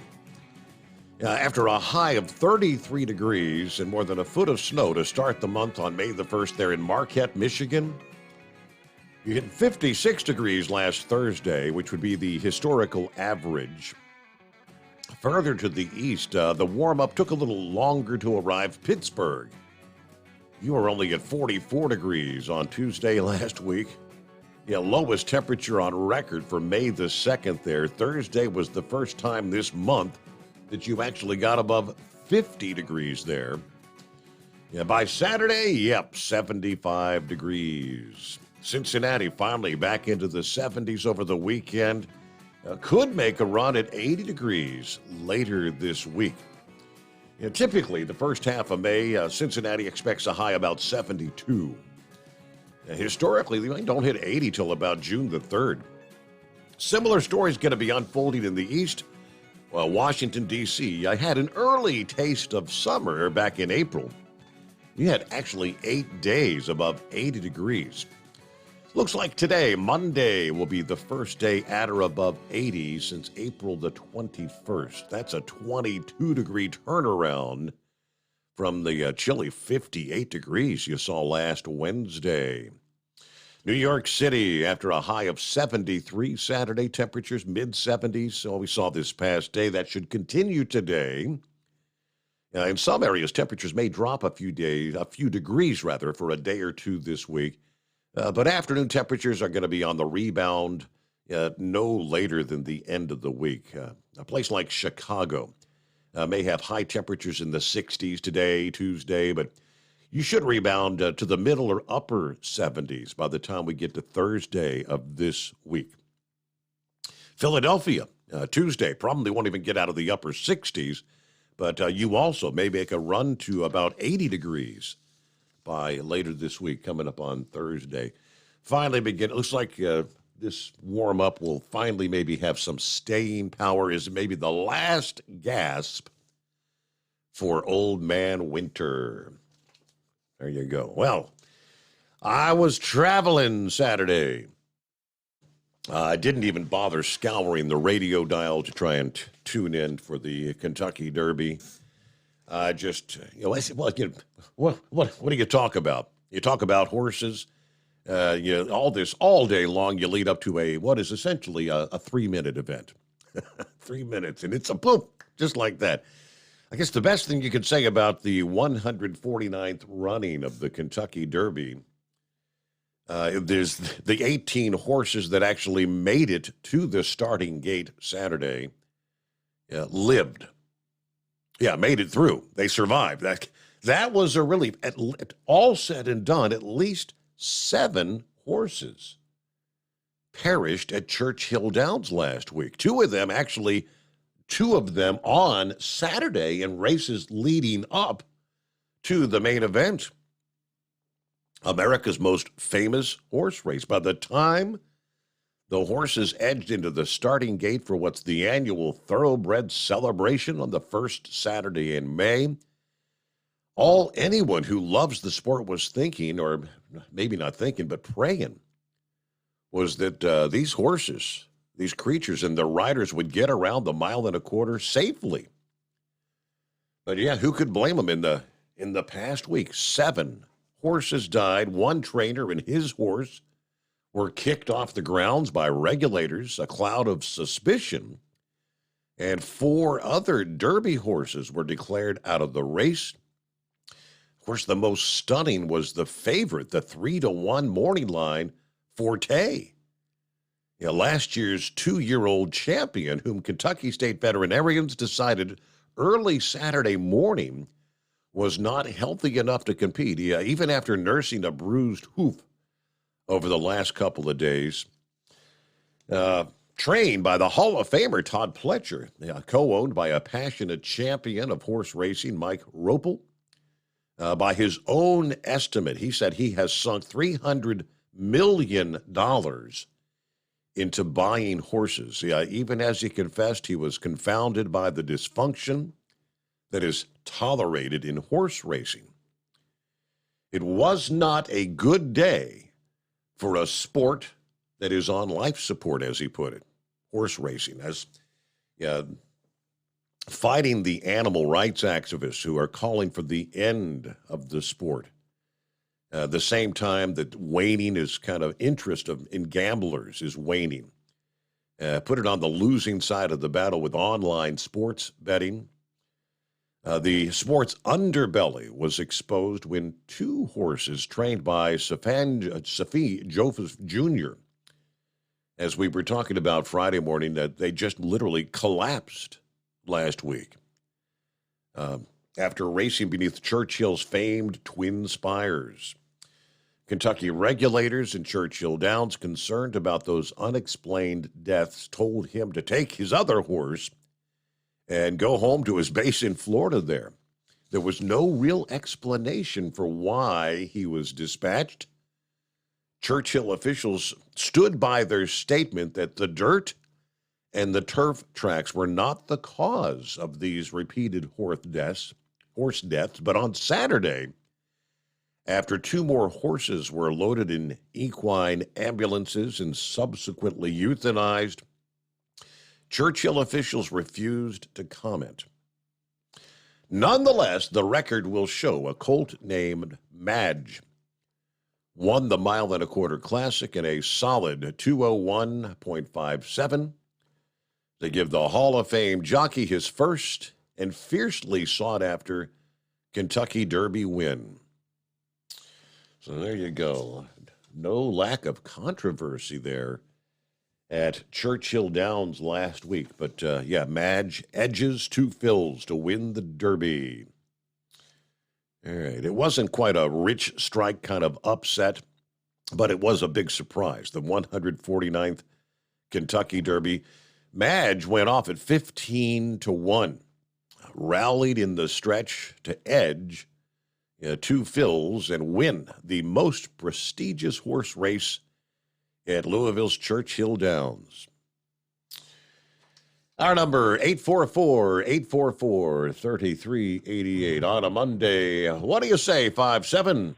Speaker 15: After a high of 33 degrees and more than a foot of snow to start the month on May the 1st there in Marquette, Michigan, you hit 56 degrees last Thursday, which would be the historical average. Further to the east, the warm-up took a little longer to arrive. Pittsburgh, you were only at 44 degrees on Tuesday last week. Yeah, lowest temperature on record for May the 2nd there. Thursday was the first time this month that you actually got above 50 degrees there. Yeah, by Saturday, 75 degrees. Cincinnati finally back into the 70s over the weekend. Could make a run at 80 degrees later this week. Typically, the first half of May, Cincinnati expects a high about 72. Historically, they don't hit 80 till about June the 3rd. Similar stories going to be unfolding in the east. Well, Washington, D.C., I had an early taste of summer back in April. You had actually 8 days above 80 degrees. Looks like today, Monday, will be the first day at or above 80 since April the 21st. That's a 22-degree turnaround from the chilly 58 degrees you saw last Wednesday. New York City, after a high of 73 Saturday, temperatures mid-70s. So we saw this past day. That should continue today. In some areas, temperatures may drop a few degrees for a day or two this week. But afternoon temperatures are going to be on the rebound no later than the end of the week. A place like Chicago may have high temperatures in the 60s today, Tuesday, but you should rebound to the middle or upper 70s by the time we get to Thursday of this week. Philadelphia, Tuesday, probably won't even get out of the upper 60s, but you also may make a run to about 80 degrees by later this week, coming up on Thursday. Finally begin. It looks like this warm-up will finally maybe have some staying power, is maybe the last gasp for old man winter. There you go. Well, I was traveling Saturday. I didn't even bother scouring the radio dial to try and tune in for the Kentucky Derby. I said, what do you talk about? You talk about horses. All day long, you lead up to what is essentially a 3-minute event. 3 minutes, and it's a boom, just like that. I guess the best thing you could say about the 149th running of the Kentucky Derby, there's the 18 horses that actually made it to the starting gate Saturday, lived. Yeah, made it through. They survived. That was a relief. All said and done, at least 7 horses perished at Churchill Downs last week. 2 of them on Saturday in races leading up to the main event. America's most famous horse race. By the time the horses edged into the starting gate for what's the annual Thoroughbred celebration on the first Saturday in May, all anyone who loves the sport was thinking, or maybe not thinking, but praying, was that these horses, these creatures and their riders would get around the 1.25 miles safely. But yeah, who could blame them? In the past week, 7 horses died. 1 trainer and his horse were kicked off the grounds by regulators, a cloud of suspicion, and 4 other Derby horses were declared out of the race. Of course, the most stunning was the favorite, the 3-1 morning line, Forte. Last year's 2-year-old champion, whom Kentucky State veterinarians decided early Saturday morning was not healthy enough to compete, even after nursing a bruised hoof over the last couple of days. Trained by the Hall of Famer Todd Pletcher, co-owned by a passionate champion of horse racing, Mike Ropel. By his own estimate, he said he has sunk $300 million into buying horses. Even as he confessed, he was confounded by the dysfunction that is tolerated in horse racing. It was not a good day for a sport that is on life support, as he put it, horse racing, as fighting the animal rights activists who are calling for the end of the sport. The same time that waning is kind of interest in gamblers is waning. Put it on the losing side of the battle with online sports betting. The sport's underbelly was exposed when 2 horses trained by Safi Joseph Jr., as we were talking about Friday morning, that they just literally collapsed last week after racing beneath Churchill's famed Twin Spires. Kentucky regulators in Churchill Downs, concerned about those unexplained deaths, told him to take his other horse and go home to his base in Florida there. There was no real explanation for why he was dispatched. Churchill officials stood by their statement that the dirt and the turf tracks were not the cause of these repeated horse deaths. But on Saturday, after 2 more horses were loaded in equine ambulances and subsequently euthanized, Churchill officials refused to comment. Nonetheless, the record will show a colt named Madge won the 1 1/4 Classic in a solid 2:01.57 to give the Hall of Fame jockey his first and fiercely sought-after Kentucky Derby win. So there you go. No lack of controversy there at Churchill Downs last week. But, Madge edges 2 fills to win the Derby. All right. It wasn't quite a Rich Strike kind of upset, but it was a big surprise. The 149th Kentucky Derby. Madge went off at 15-1, rallied in the stretch to edge 2 fills and win the most prestigious horse race at Louisville's Churchill Downs. Our number, 844-844-3388 on a Monday. What do you say, 5-7?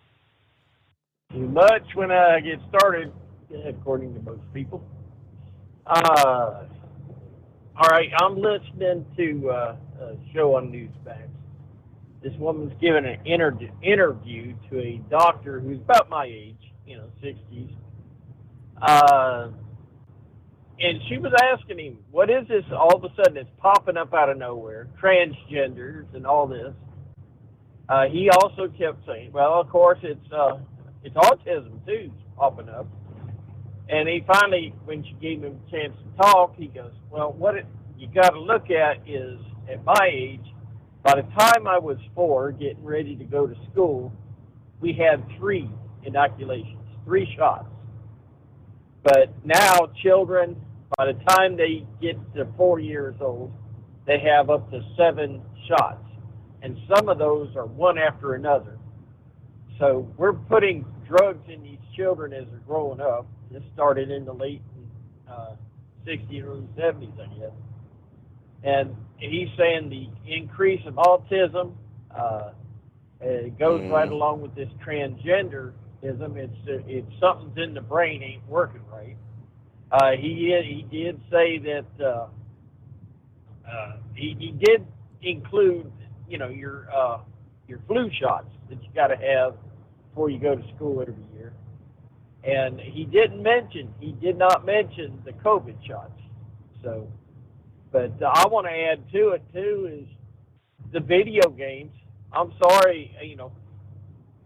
Speaker 7: Too much when I get started, according to most people. All right, I'm listening to a show on Newsmax. This woman's giving an interview to a doctor who's about my age, 60s. And she was asking him, what is this all of a sudden it's popping up out of nowhere, transgenders and all this. He also kept saying, well, of course, it's autism, too, popping up. And he finally, when she gave him a chance to talk, he goes, well, what you got to look at is, at my age, by the time I was 4, getting ready to go to school, we had 3 inoculations, 3 shots. But now children, by the time they get to 4 years old, they have up to 7 shots. And some of those are one after another. So we're putting drugs in these children as they're growing up. This started in the late 60s, early 70s, I guess. And he's saying the increase of autism it goes right along with this transgenderism. It's something's in the brain ain't working right. He did say that he did include your flu shots that you got to have before you go to school every year, and he did not mention the COVID shots. So, but I want to add to it too is the video games. I'm sorry,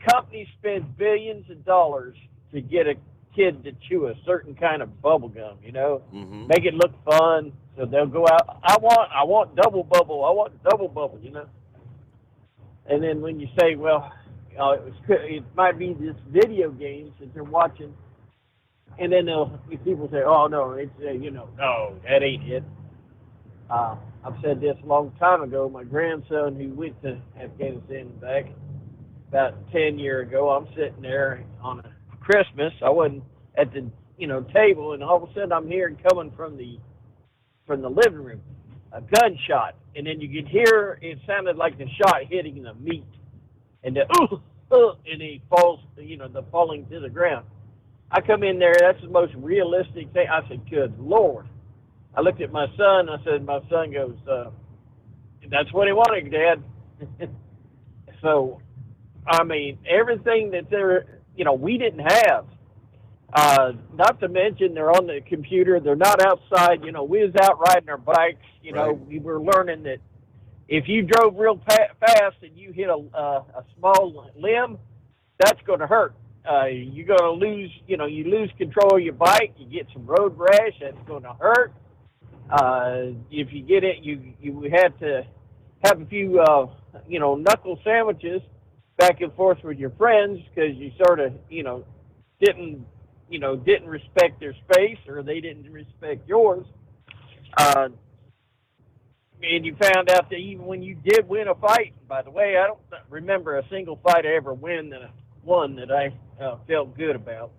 Speaker 7: company spends billions of dollars to get a kid to chew a certain kind of bubble gum, make it look fun. So they'll go out, I want double bubble, And then when you say, well, it might be this video games that they're watching, and then people say, oh, no, it's, no, that ain't it. I've said this a long time ago. My grandson who went to Afghanistan and back about 10 years ago, I'm sitting there on a Christmas. I wasn't at the, table, and all of a sudden I'm hearing coming from the living room a gunshot, and then you could hear it sounded like the shot hitting the meat, and the and he falls, the falling to the ground. I come in there. That's the most realistic thing. I said, "Good Lord." I looked at my son. I said, my son goes, that's what he wanted, Dad. So, I mean, everything that we didn't have. Not to mention they're on the computer. They're not outside. We was out riding our bikes.
Speaker 15: Right.
Speaker 7: We were learning that if you drove real fast and you hit a small limb, that's going to hurt. You're going to lose, you lose control of your bike. You get some road rash. That's going to hurt. If you get it, you had to have a few, knuckle sandwiches back and forth with your friends because you sort of, didn't respect their space or they didn't respect yours. And you found out that even when you did win a fight, by the way, I don't remember a single fight I ever won that I felt good about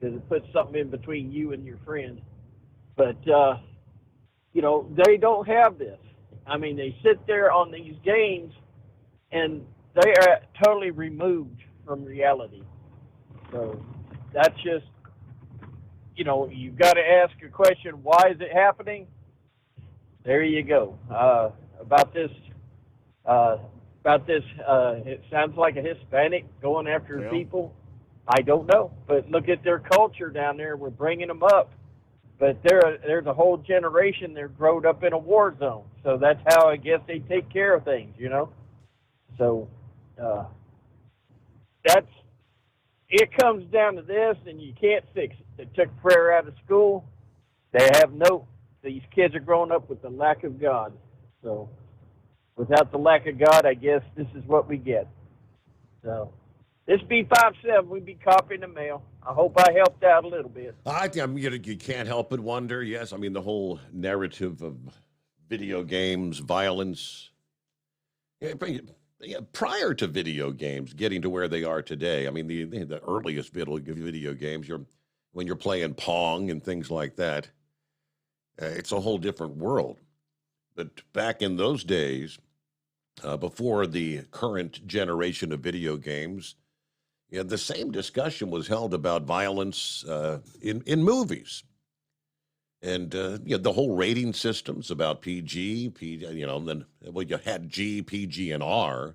Speaker 7: because it puts something in between you and your friend. But, they don't have this. I mean, they sit there on these games and they are totally removed from reality. So that's just, you've got to ask a question, why is it happening? There you go. About this, it sounds like a Hispanic going after people. I don't know, but look at their culture down there. We're bringing them up. But there's a whole generation that growed up in a war zone. So that's how I guess they take care of things, So it comes down to this, and you can't fix it. They took prayer out of school. These kids are growing up with the lack of God. So without the lack of God, I guess this is what we get. So this B57, we'd be copying the mail. I hope I helped out a little bit.
Speaker 15: You can't help but wonder, yes. I mean, the whole narrative of video games, violence. Prior to video games getting to where they are today, I mean, the earliest video games, when you're playing Pong and things like that, it's a whole different world. But back in those days, before the current generation of video games, the same discussion was held about violence in movies. And, the whole rating systems about PG, then, you had G, PG, and R.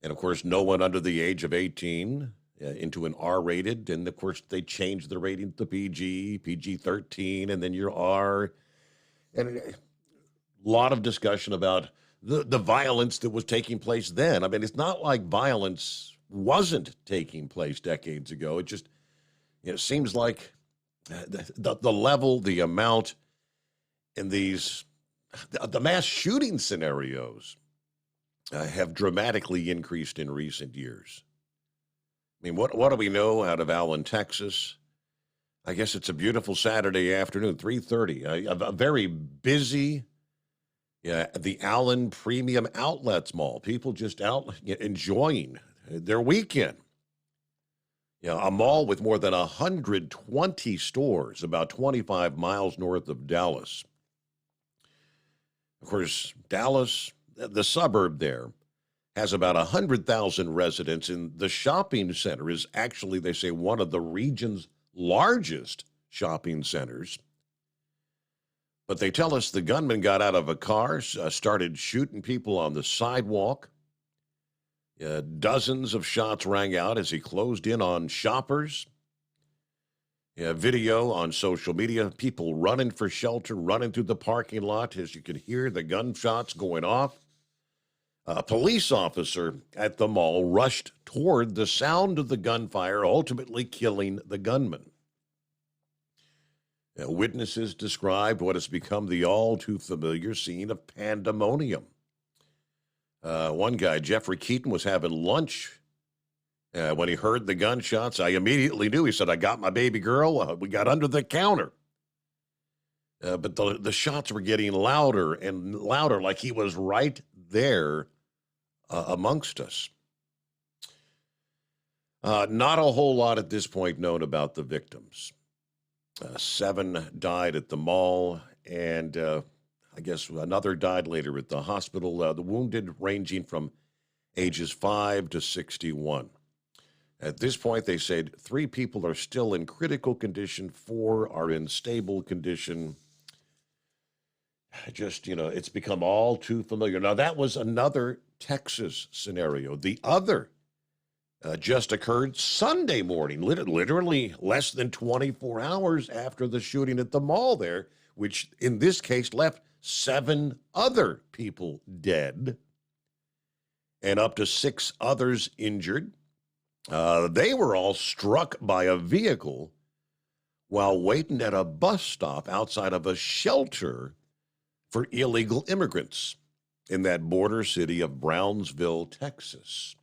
Speaker 15: And, of course, no one under the age of 18 into an R-rated. And, of course, they changed the rating to PG, PG-13, and then your R. And a lot of discussion about the violence that was taking place then. I mean, it's not like violence wasn't taking place decades ago. It just seems like the level, the amount, and the mass shooting scenarios have dramatically increased in recent years. I mean, what do we know out of Allen, Texas? I guess it's a beautiful Saturday afternoon, 3:30. A very busy, the Allen Premium Outlets Mall. People just out enjoying their weekend. A mall with more than 120 stores, about 25 miles north of Dallas. Of course, Dallas, the suburb there, has about 100,000 residents, and the shopping center is actually, they say, one of the region's largest shopping centers. But they tell us the gunman got out of a car, started shooting people on the sidewalk. Dozens of shots rang out as he closed in on shoppers. Video on social media, people running for shelter, running through the parking lot as you could hear the gunshots going off. A police officer at the mall rushed toward the sound of the gunfire, ultimately killing the gunman. Witnesses described what has become the all-too-familiar scene of pandemonium. One guy, Jeffrey Keaton, was having lunch. When he heard the gunshots, I immediately knew. He said, I got my baby girl. We got under the counter. But the shots were getting louder and louder, like he was right there amongst us. Not a whole lot at this point known about the victims. 7 died at the mall, and I guess another died later at the hospital. The wounded ranging from ages 5 to 61. At this point, they said 3 people are still in critical condition, 4 are in stable condition. Just, it's become all too familiar. Now, that was another Texas scenario. The other just occurred Sunday morning, literally less than 24 hours after the shooting at the mall there, which in this case left 7 other people dead and up to 6 others injured. They were all struck by a vehicle while waiting at a bus stop outside of a shelter for illegal immigrants in that border city of Brownsville, Texas.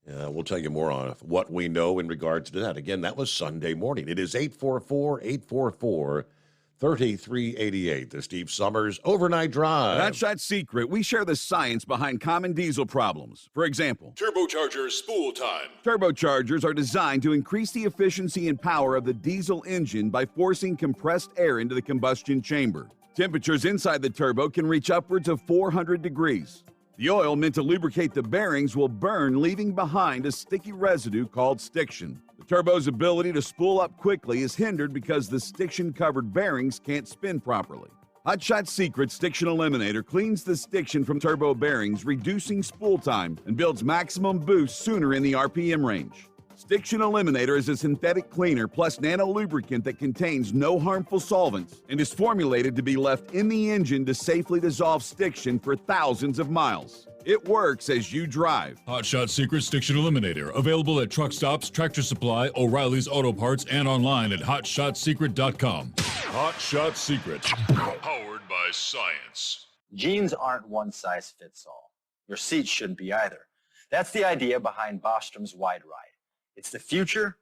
Speaker 15: We'll tell you more on what we know in regards to that. Again, that was Sunday morning. It is 844-844-3388. The Steve Summers Overnight Drive.
Speaker 12: That's that secret. We share the science behind common diesel problems. For example,
Speaker 13: Turbocharger spool time.
Speaker 12: Turbochargers are designed to increase the efficiency and power of the diesel engine by forcing compressed air into the combustion chamber. Temperatures inside the turbo can reach upwards of 400 degrees. The oil meant to lubricate the bearings will burn, leaving behind a sticky residue called stiction. The turbo's ability to spool up quickly is hindered because the stiction-covered bearings can't spin properly. Hot Shot Secret Stiction Eliminator cleans the stiction from turbo bearings, reducing spool time, and builds maximum boost sooner in the RPM range. Stiction Eliminator is a synthetic cleaner plus nano-lubricant that contains no harmful solvents and is formulated to be left in the engine to safely dissolve stiction for thousands of miles. It works as you drive.
Speaker 13: Hot Shot Secret Stiction Eliminator. Available at truck stops, Tractor Supply, O'Reilly's Auto Parts, and online at HotShotSecret.com. Hot Shot Secret. Powered by science.
Speaker 16: Jeans aren't one size fits all. Your seats shouldn't be either. That's the idea behind Bostrom's Wide Ride. It's the future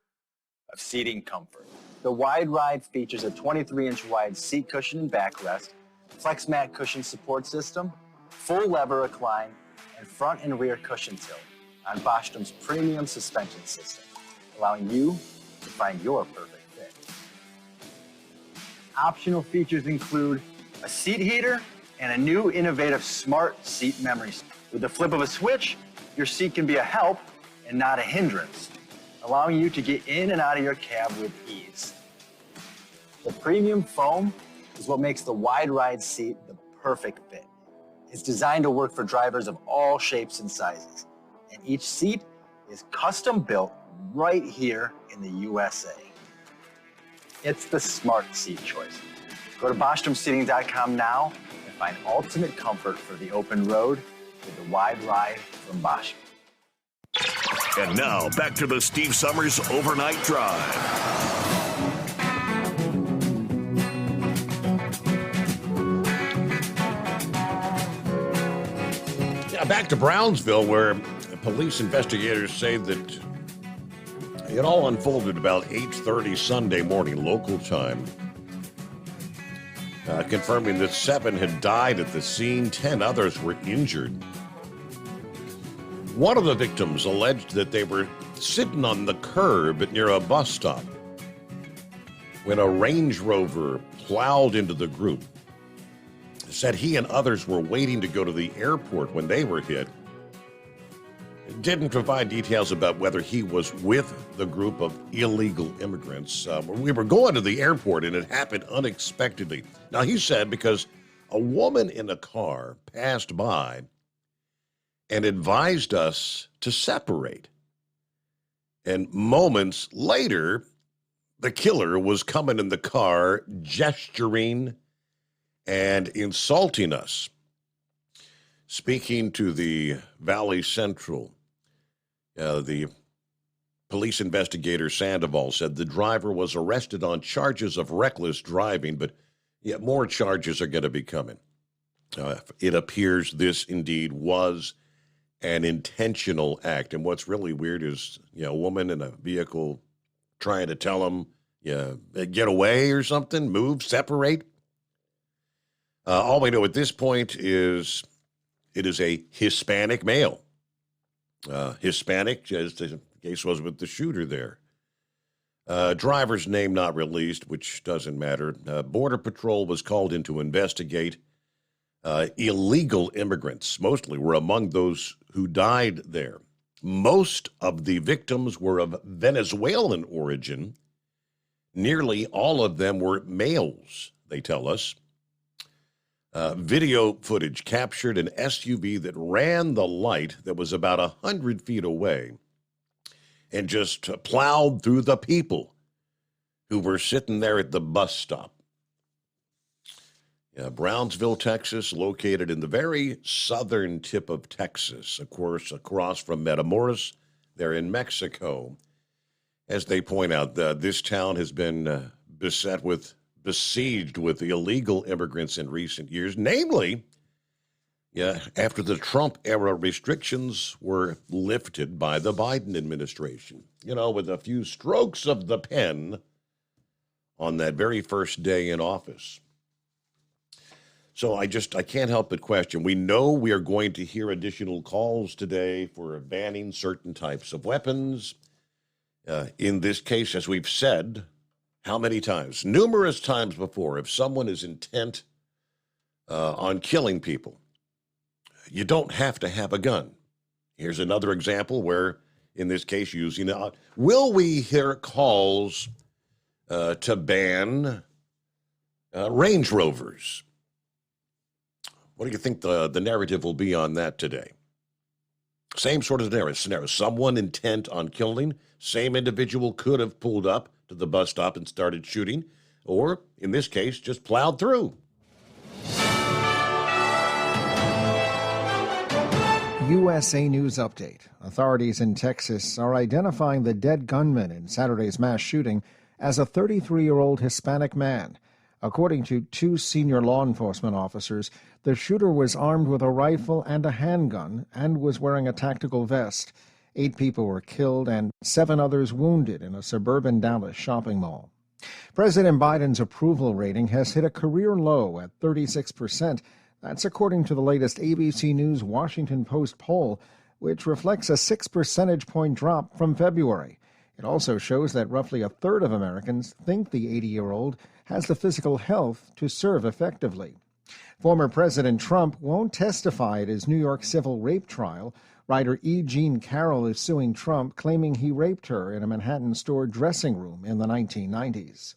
Speaker 16: of seating comfort. The Wide Ride features a 23-inch wide seat cushion and backrest, flex mat cushion support system, full lever recline, and front and rear cushion tilt on Bostrom's premium suspension system, allowing you to find your perfect fit. Optional features include a seat heater and a new innovative smart seat memory. With the flip of a switch, your seat can be a help and not a hindrance, allowing you to get in and out of your cab with ease. The premium foam is what makes the Wide Ride seat the perfect fit. It's designed to work for drivers of all shapes and sizes, and each seat is custom built right here in the USA. It's the smart seat choice. Go to BostromSeating.com now and find ultimate comfort for the open road with the Wide Ride from Bostrom.
Speaker 17: And now, back to the Steve Summers Overnight Drive.
Speaker 15: Yeah, back to Brownsville, where police investigators say that it all unfolded about 8:30 Sunday morning, local time. Confirming that 7 had died at the scene, 10 others were injured. One of the victims alleged that they were sitting on the curb near a bus stop when a Range Rover plowed into the group. Said he and others were waiting to go to the airport when they were hit. Didn't provide details about whether he was with the group of illegal immigrants. We were going to the airport and it happened unexpectedly. Now, he said because a woman in a car passed by and advised us to separate. And moments later, the killer was coming in the car, gesturing and insulting us. Speaking to the Valley Central, the police investigator Sandoval said the driver was arrested on charges of reckless driving, but yet more charges are going to be coming. It appears this indeed was an intentional act. And what's really weird is, a woman in a vehicle trying to tell him, get away or something, move, separate. All we know at this point is it is a Hispanic male. Hispanic, as the case was with the shooter there. Driver's name not released, which doesn't matter. Border Patrol was called in to investigate. Illegal immigrants, mostly, were among those who died there. Most of the victims were of Venezuelan origin. Nearly all of them were males, they tell us. Video footage captured an SUV that ran the light that was about 100 feet away and just plowed through the people who were sitting there at the bus stop. Brownsville, Texas, located in the very southern tip of Texas, of course, across from Matamoros, there in Mexico. As they point out, this town has been besieged with illegal immigrants in recent years, namely, after the Trump-era restrictions were lifted by the Biden administration. With a few strokes of the pen on that very first day in office. So I can't help but question. We know we are going to hear additional calls today for banning certain types of weapons. In this case, as we've said, how many times? Numerous times before, if someone is intent on killing people, you don't have to have a gun. Here's another example where, in this case, using it. Will we hear calls to ban Range Rovers? What do you think the narrative will be on that today? Same sort of scenario. Someone intent on killing, same individual could have pulled up to the bus stop and started shooting, or, in this case, just plowed through.
Speaker 2: USA News Update. Authorities in Texas are identifying the dead gunman in Saturday's mass shooting as a 33-year-old Hispanic man. According to two senior law enforcement officers, the shooter was armed with a rifle and a handgun and was wearing a tactical vest. 8 people were killed and 7 others wounded in a suburban Dallas shopping mall. President Biden's approval rating has hit a career low at 36%. That's according to the latest ABC News Washington Post poll, which reflects a 6 percentage point drop from February. It also shows that roughly a third of Americans think the 80-year-old has the physical health to serve effectively. Former President Trump won't testify at his New York civil rape trial. Writer E. Jean Carroll is suing Trump, claiming he raped her in a Manhattan store dressing room in the 1990s.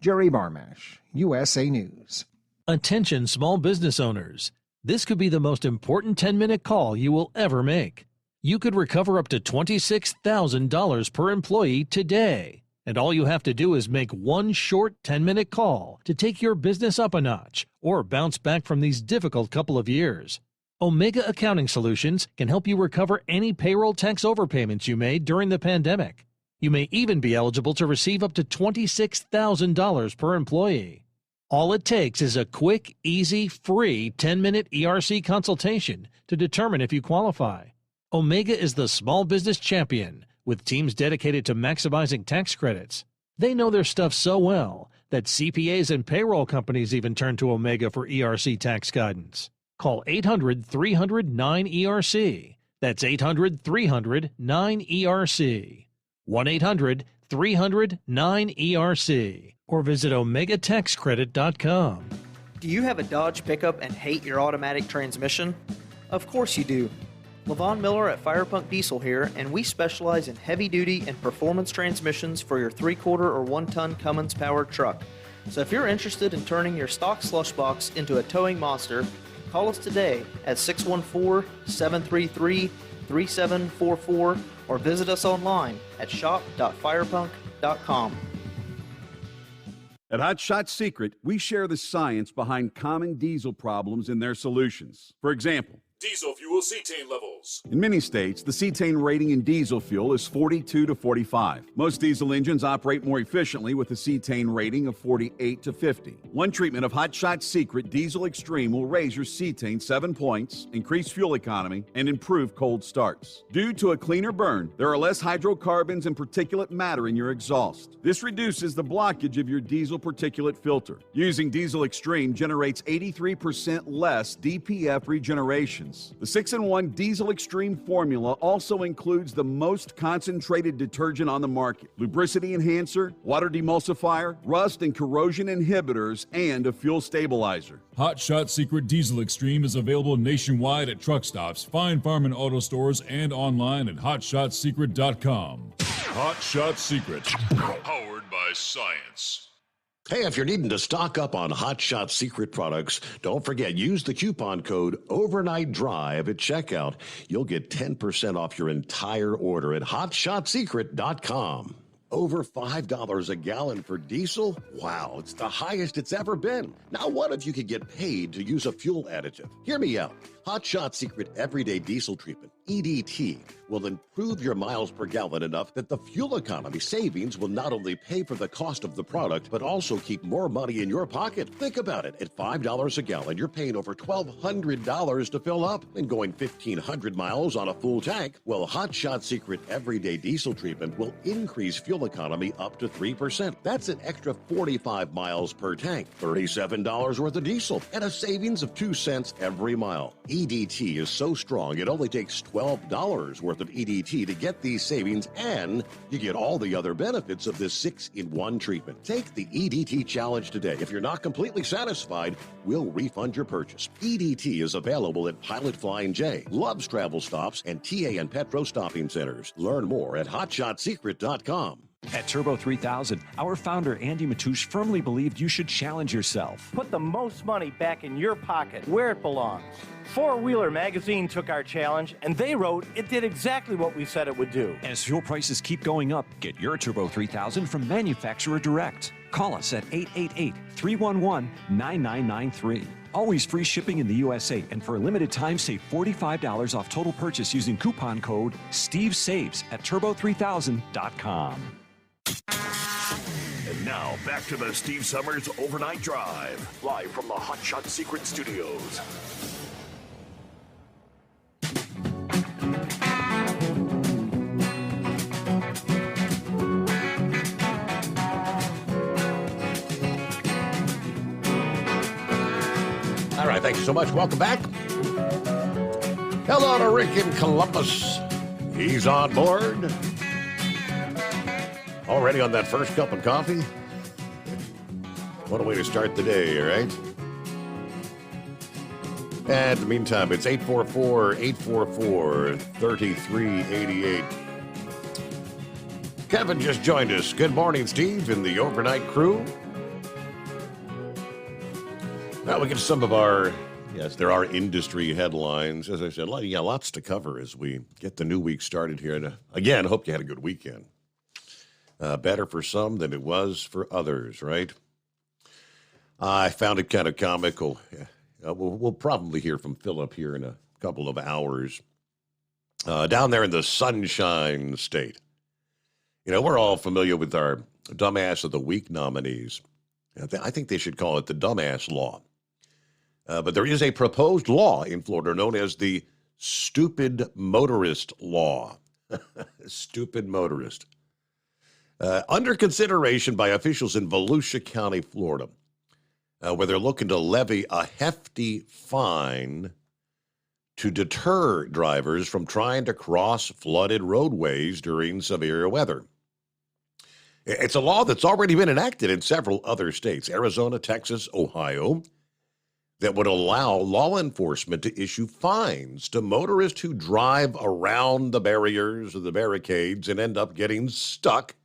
Speaker 2: Jerry Barmash, USA News.
Speaker 19: Attention small business owners. This could be the most important 10-minute call you will ever make. You could recover up to $26,000 per employee today. And all you have to do is make one short 10-minute call to take your business up a notch or bounce back from these difficult couple of years. Omega Accounting Solutions can help you recover any payroll tax overpayments you made during the pandemic. You may even be eligible to receive up to $26,000 per employee. All it takes is a quick, easy, free 10-minute ERC consultation to determine if you qualify. Omega is the small business champion, with teams dedicated to maximizing tax credits. They know their stuff so well that CPAs and payroll companies even turn to Omega for ERC tax guidance. Call 800-300-9ERC. That's 800-300-9ERC. 1-800-300-9ERC. Or visit OmegaTaxCredit.com.
Speaker 8: Do you have a Dodge pickup and hate your automatic transmission? Of course you do. LaVon Miller at Firepunk Diesel here, and we specialize in heavy-duty and performance transmissions for your 3/4 or 1-ton Cummins-powered truck. So if you're interested in turning your stock slush box into a towing monster, call us today at 614-733-3744 or visit us online at shop.firepunk.com.
Speaker 12: At Hot Shot Secret, we share the science behind common diesel problems and their solutions. For example,
Speaker 13: diesel fuel cetane levels.
Speaker 12: In many states, the cetane rating in diesel fuel is 42 to 45. Most diesel engines operate more efficiently with a cetane rating of 48 to 50. One treatment of Hot Shot Secret Diesel Extreme will raise your cetane 7 points, increase fuel economy, and improve cold starts. Due to a cleaner burn, there are less hydrocarbons and particulate matter in your exhaust. This reduces the blockage of your diesel particulate filter. Using Diesel Extreme generates 83% less DPF regenerations. The 6-in-1 Diesel Extreme formula also includes the most concentrated detergent on the market, lubricity enhancer, water demulsifier, rust and corrosion inhibitors, and a fuel stabilizer.
Speaker 13: Hot Shot Secret Diesel Extreme is available nationwide at truck stops, Fine Farm and auto stores, and online at hotshotsecret.com. Hot Shot Secret, powered by science.
Speaker 15: Hey, if you're needing to stock up on Hot Shot Secret products, don't forget, use the coupon code Overnight Drive at checkout. You'll get 10% off your entire order at hotshotsecret.com. Over $5 a gallon for diesel? Wow, it's the highest it's ever been. Now, what if you could get paid to use a fuel additive? Hear me out. Hot Shot Secret Everyday Diesel Treatment, EDT, will improve your miles per gallon enough that the fuel economy savings will not only pay for the cost of the product, but also keep more money in your pocket. Think about it. At $5 a gallon, you're paying over $1,200 to fill up and going 1,500 miles on a full tank. Well, Hot Shot Secret Everyday Diesel Treatment will increase fuel economy up to 3%. That's an extra 45 miles per tank, $37 worth of diesel, and a savings of 2 cents every mile. EDT is so strong, it only takes $12 worth of EDT to get these savings, and you get all the other benefits of this 6-in-1 treatment. Take the EDT challenge today. If you're not completely satisfied, we'll refund your purchase. EDT is available at Pilot Flying J, Love's Travel Stops, and TA and Petro Stopping Centers. Learn more at hotshotsecret.com.
Speaker 9: At Turbo 3000, our founder Andy Matoush firmly believed you should challenge yourself.
Speaker 10: Put the most money back in your pocket, where it belongs. Four Wheeler Magazine took our challenge, and they wrote it did exactly what we said it would do.
Speaker 9: As fuel prices keep going up, get your Turbo 3000 from manufacturer direct. Call us at 888-311-9993. Always free shipping in the USA, and for a limited time, save $45 off total purchase using coupon code STEVESAVES at turbo3000.com.
Speaker 17: And now, back to the Steve Summers Overnight Drive, live from the Hot Shot Secret Studios.
Speaker 15: All right, thank you so much. Welcome back. Hello to Rick in Columbus. He's on board. Already on that first cup of coffee? What a way to start the day, right? And in the meantime, it's 844-844-3388. Kevin just joined us. Good morning, Steve, and the overnight crew. Now we get to some of our, yes, there are industry headlines. As I said, lots to cover as we get the new week started here. And again, hope you had a good weekend. Better for some than it was for others, right? I found it kind of comical. We'll probably hear from Philip here in a couple of hours. Down there in the Sunshine State. You know, we're all familiar with our Dumbass of the Week nominees. I think they should call it the Dumbass Law. But there is a proposed law in Florida known as the Stupid Motorist Law. Stupid motorist. Under consideration by officials in Volusia County, Florida, where they're looking to levy a hefty fine to deter drivers from trying to cross flooded roadways during severe weather. It's a law that's already been enacted in several other states, Arizona, Texas, Ohio, that would allow law enforcement to issue fines to motorists who drive around the barriers or the barricades and end up getting stuck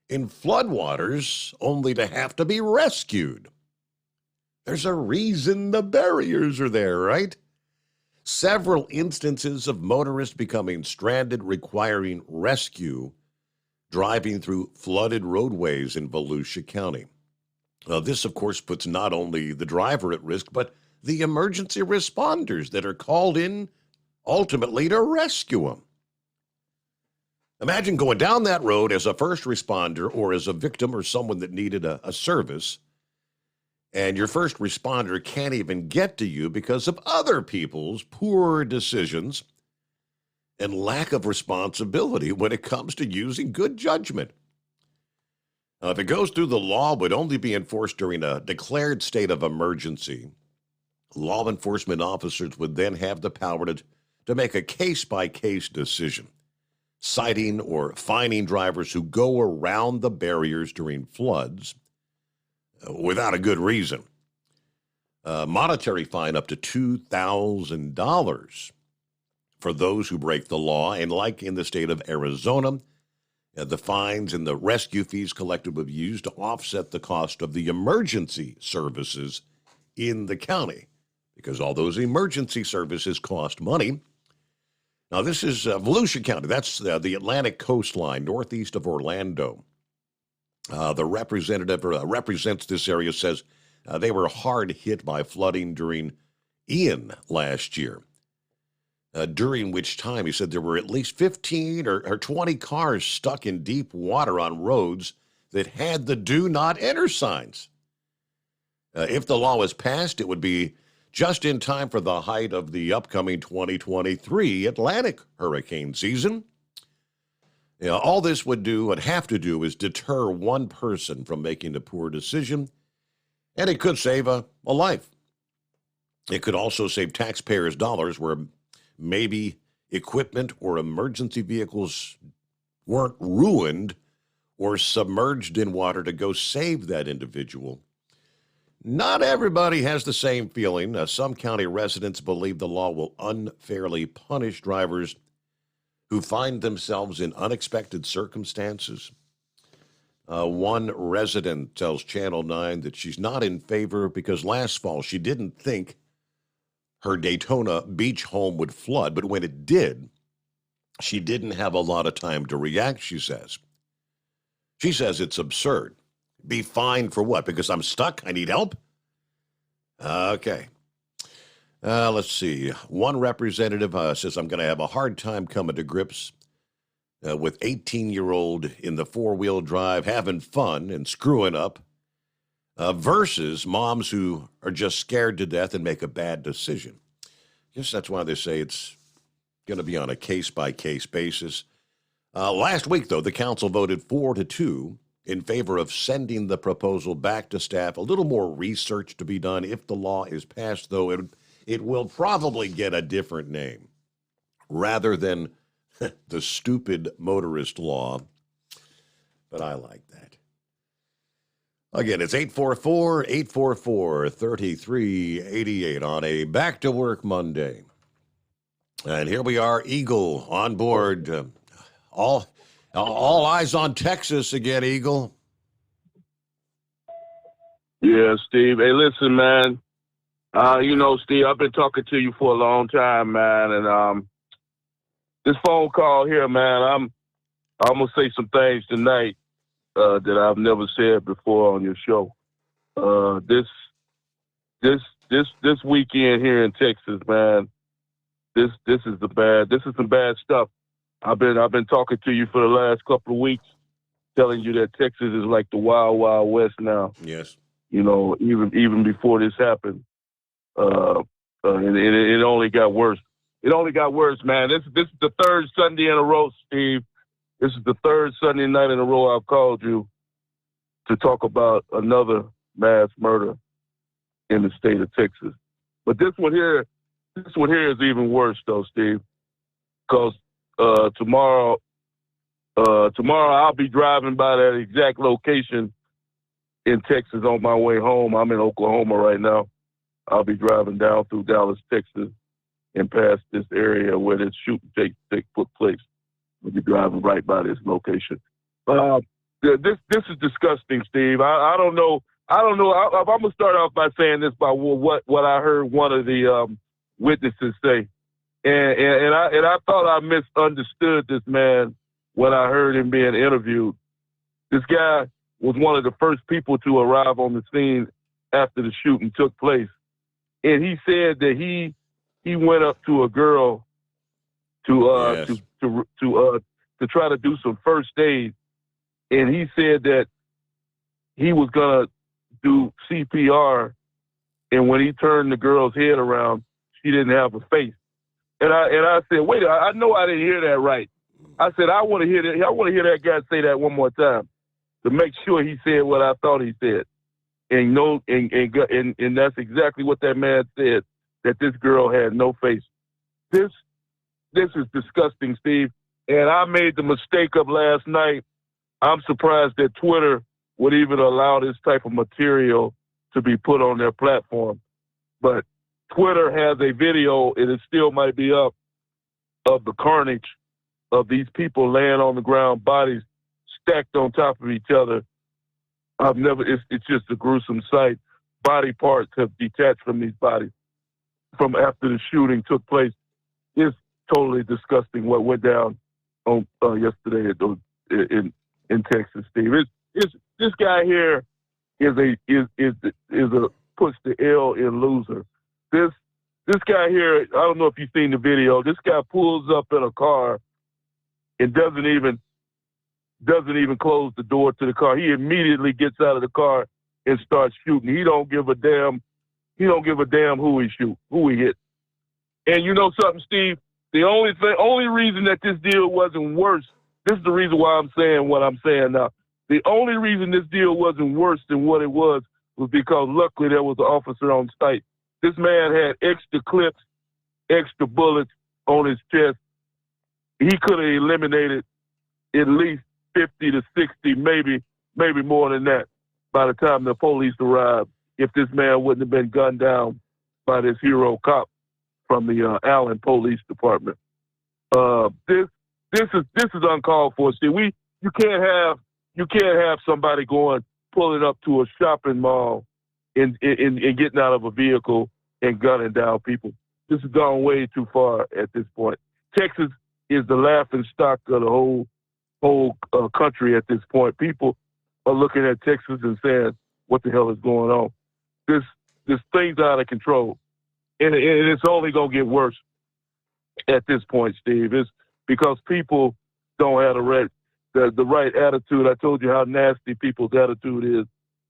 Speaker 15: in floodwaters only to have to be rescued. There's a reason the barriers are there, right? Several instances of motorists becoming stranded requiring rescue driving through flooded roadways in Volusia County. This, of course, puts not only the driver at risk, but the emergency responders that are called in ultimately to rescue him. Imagine going down that road as a first responder or as a victim or someone that needed a service, and your first responder can't even get to you because of other people's poor decisions and lack of responsibility when it comes to using good judgment. If it goes through, the law would only be enforced during a declared state of emergency. Law enforcement officers would then have the power to make a case-by-case decision, citing or fining drivers who go around the barriers during floods without a good reason. Monetary fine up to $2,000 for those who break the law. And like in the state of Arizona, the fines and the rescue fees collected would be used to offset the cost of the emergency services in the county, because all those emergency services cost money. Now, this is Volusia County. That's the Atlantic coastline, northeast of Orlando. The representative represents this area, says they were hard hit by flooding during Ian last year, during which time, he said, there were at least 15 or 20 cars stuck in deep water on roads that had the do not enter signs. If the law was passed, it would be just in time for the height of the upcoming 2023 Atlantic hurricane season. All this would have to do is deter one person from making a poor decision, and it could save a life. It could also save taxpayers' dollars where maybe equipment or emergency vehicles weren't ruined or submerged in water to go save that individual. Not everybody has the same feeling. Some county residents believe the law will unfairly punish drivers who find themselves in unexpected circumstances. One resident tells Channel 9 that she's not in favor because last fall she didn't think her Daytona Beach home would flood, but when it did, she didn't have a lot of time to react, she says. She says it's absurd. Be fined for what? Because I'm stuck? I need help? Okay. Let's see. One representative says, I'm going to have a hard time coming to grips with 18-year-old in the four-wheel drive having fun and screwing up versus moms who are just scared to death and make a bad decision. I guess that's why they say it's going to be on a case-by-case basis. Last week, though, the council voted 4-2 in favor of sending the proposal back to staff. A little more research to be done. If the law is passed, though, it will probably get a different name rather than the stupid motorist law. But I like that. Again, it's 844-844-3388 on a back-to-work Monday. And here we are, Eagle, on board. All eyes on Texas again, Eagle.
Speaker 11: Yeah, Steve. Hey, listen, man. Steve, I've been talking to you for a long time, man. And this phone call here, man, I'm going to say some things tonight that I've never said before on your show. This weekend here in Texas, man, this is some bad stuff. I've been talking to you for the last couple of weeks, telling you that Texas is like the wild, wild west now.
Speaker 15: Yes.
Speaker 11: Even before this happened, and it only got worse. It only got worse, man. This is the third Sunday in a row, Steve. This is the third Sunday night in a row I've called you to talk about another mass murder in the state of Texas. But this one here is even worse, though, Steve, because tomorrow I'll be driving by that exact location in Texas on my way home. I'm in Oklahoma right now. I'll be driving down through Dallas, Texas, and past this area where this shooting took place. We'll be driving right by this location. This is disgusting, Steve. I don't know. I'm gonna start off by saying this by what I heard one of the witnesses say, and I thought I misunderstood this man when I heard him being interviewed. This guy was one of the first people to arrive on the scene after the shooting took place, and he said that he went up to a girl to try to do some first aid, and he said that he was gonna do CPR, and when he turned the girl's head around, she didn't have a face. And I said, wait, I know I didn't hear that right. I said, I want to hear that. I want to hear that guy say that one more time to make sure he said what I thought he said. And and that's exactly what that man said, that this girl had no face. This is disgusting, Steve. And I made the mistake of last night. I'm surprised that Twitter would even allow this type of material to be put on their platform. But Twitter has a video, and it still might be up, of the carnage of these people laying on the ground, bodies stacked on top of each other. It's just a gruesome sight. Body parts have detached from these bodies from after the shooting took place. It's totally disgusting what went down on yesterday in Texas, Steve. This guy here is puts the L in loser. This guy here, I don't know if you've seen the video. This guy pulls up in a car and doesn't even close the door to the car. He immediately gets out of the car and starts shooting. He don't give a damn who he hit. And you know something, Steve? The only reason that this deal wasn't worse, this is the reason why I'm saying what I'm saying now. The only reason this deal wasn't worse than what it was because luckily there was an officer on site. This man had extra clips, extra bullets on his chest. He could have eliminated at least 50 to 60, maybe more than that by the time the police arrived, if this man wouldn't have been gunned down by this hero cop from the Allen Police Department. This is uncalled for. See, you can't have somebody pulling up to a shopping mall and getting out of a vehicle and gunning down people. This has gone way too far at this point. Texas is the laughing stock of the whole country at this point. People are looking at Texas and saying, "What the hell is going on?" This thing's out of control, and it's only gonna get worse at this point, Steve. It's because people don't have the right attitude. I told you how nasty people's attitude is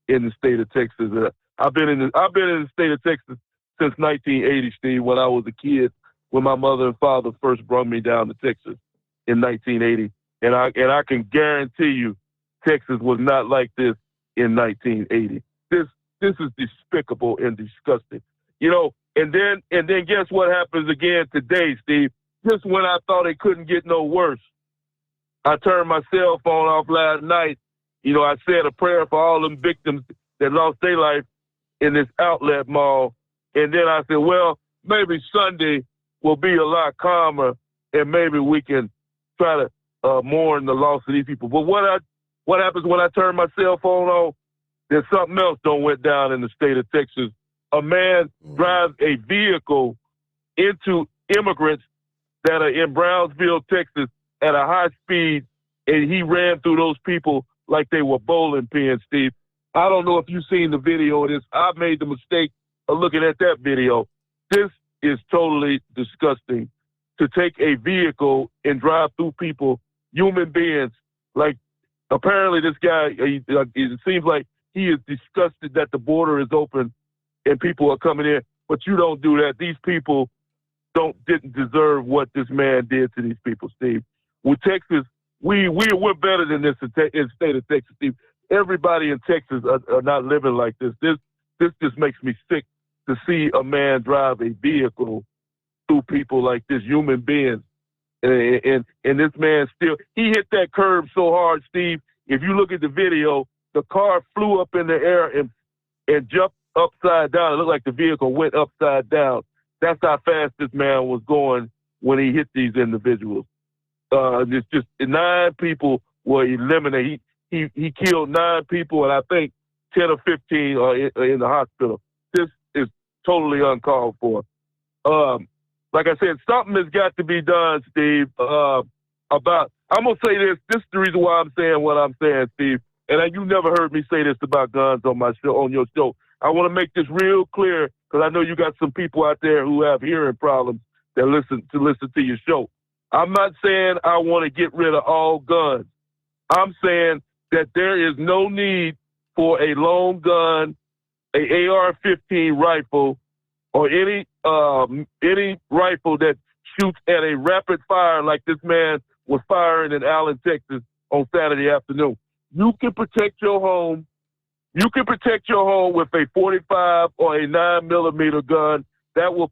Speaker 11: in the state of Texas. I've been in the state of Texas since 1980, Steve, when I was a kid, when my mother and father first brought me down to Texas in 1980. And I can guarantee you Texas was not like this in 1980. This is despicable and disgusting. You know, and then guess what happens again today, Steve? Just when I thought it couldn't get no worse, I turned my cell phone off last night. You know, I said a prayer for all them victims that lost their life in this outlet mall. And then I said, well, maybe Sunday will be a lot calmer and maybe we can try to mourn the loss of these people. But what happens when I turn my cell phone on? There's something else don't went down in the state of Texas. A man drives a vehicle into immigrants that are in Brownsville, Texas, at a high speed, and he ran through those people like they were bowling pins, Steve. I don't know if you've seen the video of this. I made the mistake of looking at that video. This is totally disgusting, to take a vehicle and drive through people, human beings. Like, apparently this guy, it seems like he is disgusted that the border is open and people are coming in, but you don't do that. These people didn't deserve what this man did to these people, Steve. With Texas, we're better than this in the state of Texas, Steve. Everybody in Texas are not living like this. This just makes me sick to see a man drive a vehicle through people like this, human beings. And this man he hit that curb so hard, Steve. If you look at the video, the car flew up in the air and jumped upside down. It looked like the vehicle went upside down. That's how fast this man was going when he hit these individuals. It's just 9 people were eliminated. He killed 9 people, and I think 10 or 15 are in the hospital. This is totally uncalled for. Like I said, something has got to be done, Steve, I'm going to say this. This is the reason why I'm saying what I'm saying, Steve. And you never heard me say this about guns on my show, on your show. I want to make this real clear because I know you got some people out there who have hearing problems that listen to your show. I'm not saying I want to get rid of all guns. I'm saying that there is no need for a long gun, a AR-15 rifle, or any rifle that shoots at a rapid fire like this man was firing in Allen, Texas on Saturday afternoon. You can protect your home. You can protect your home with a 45 or a 9mm gun. That will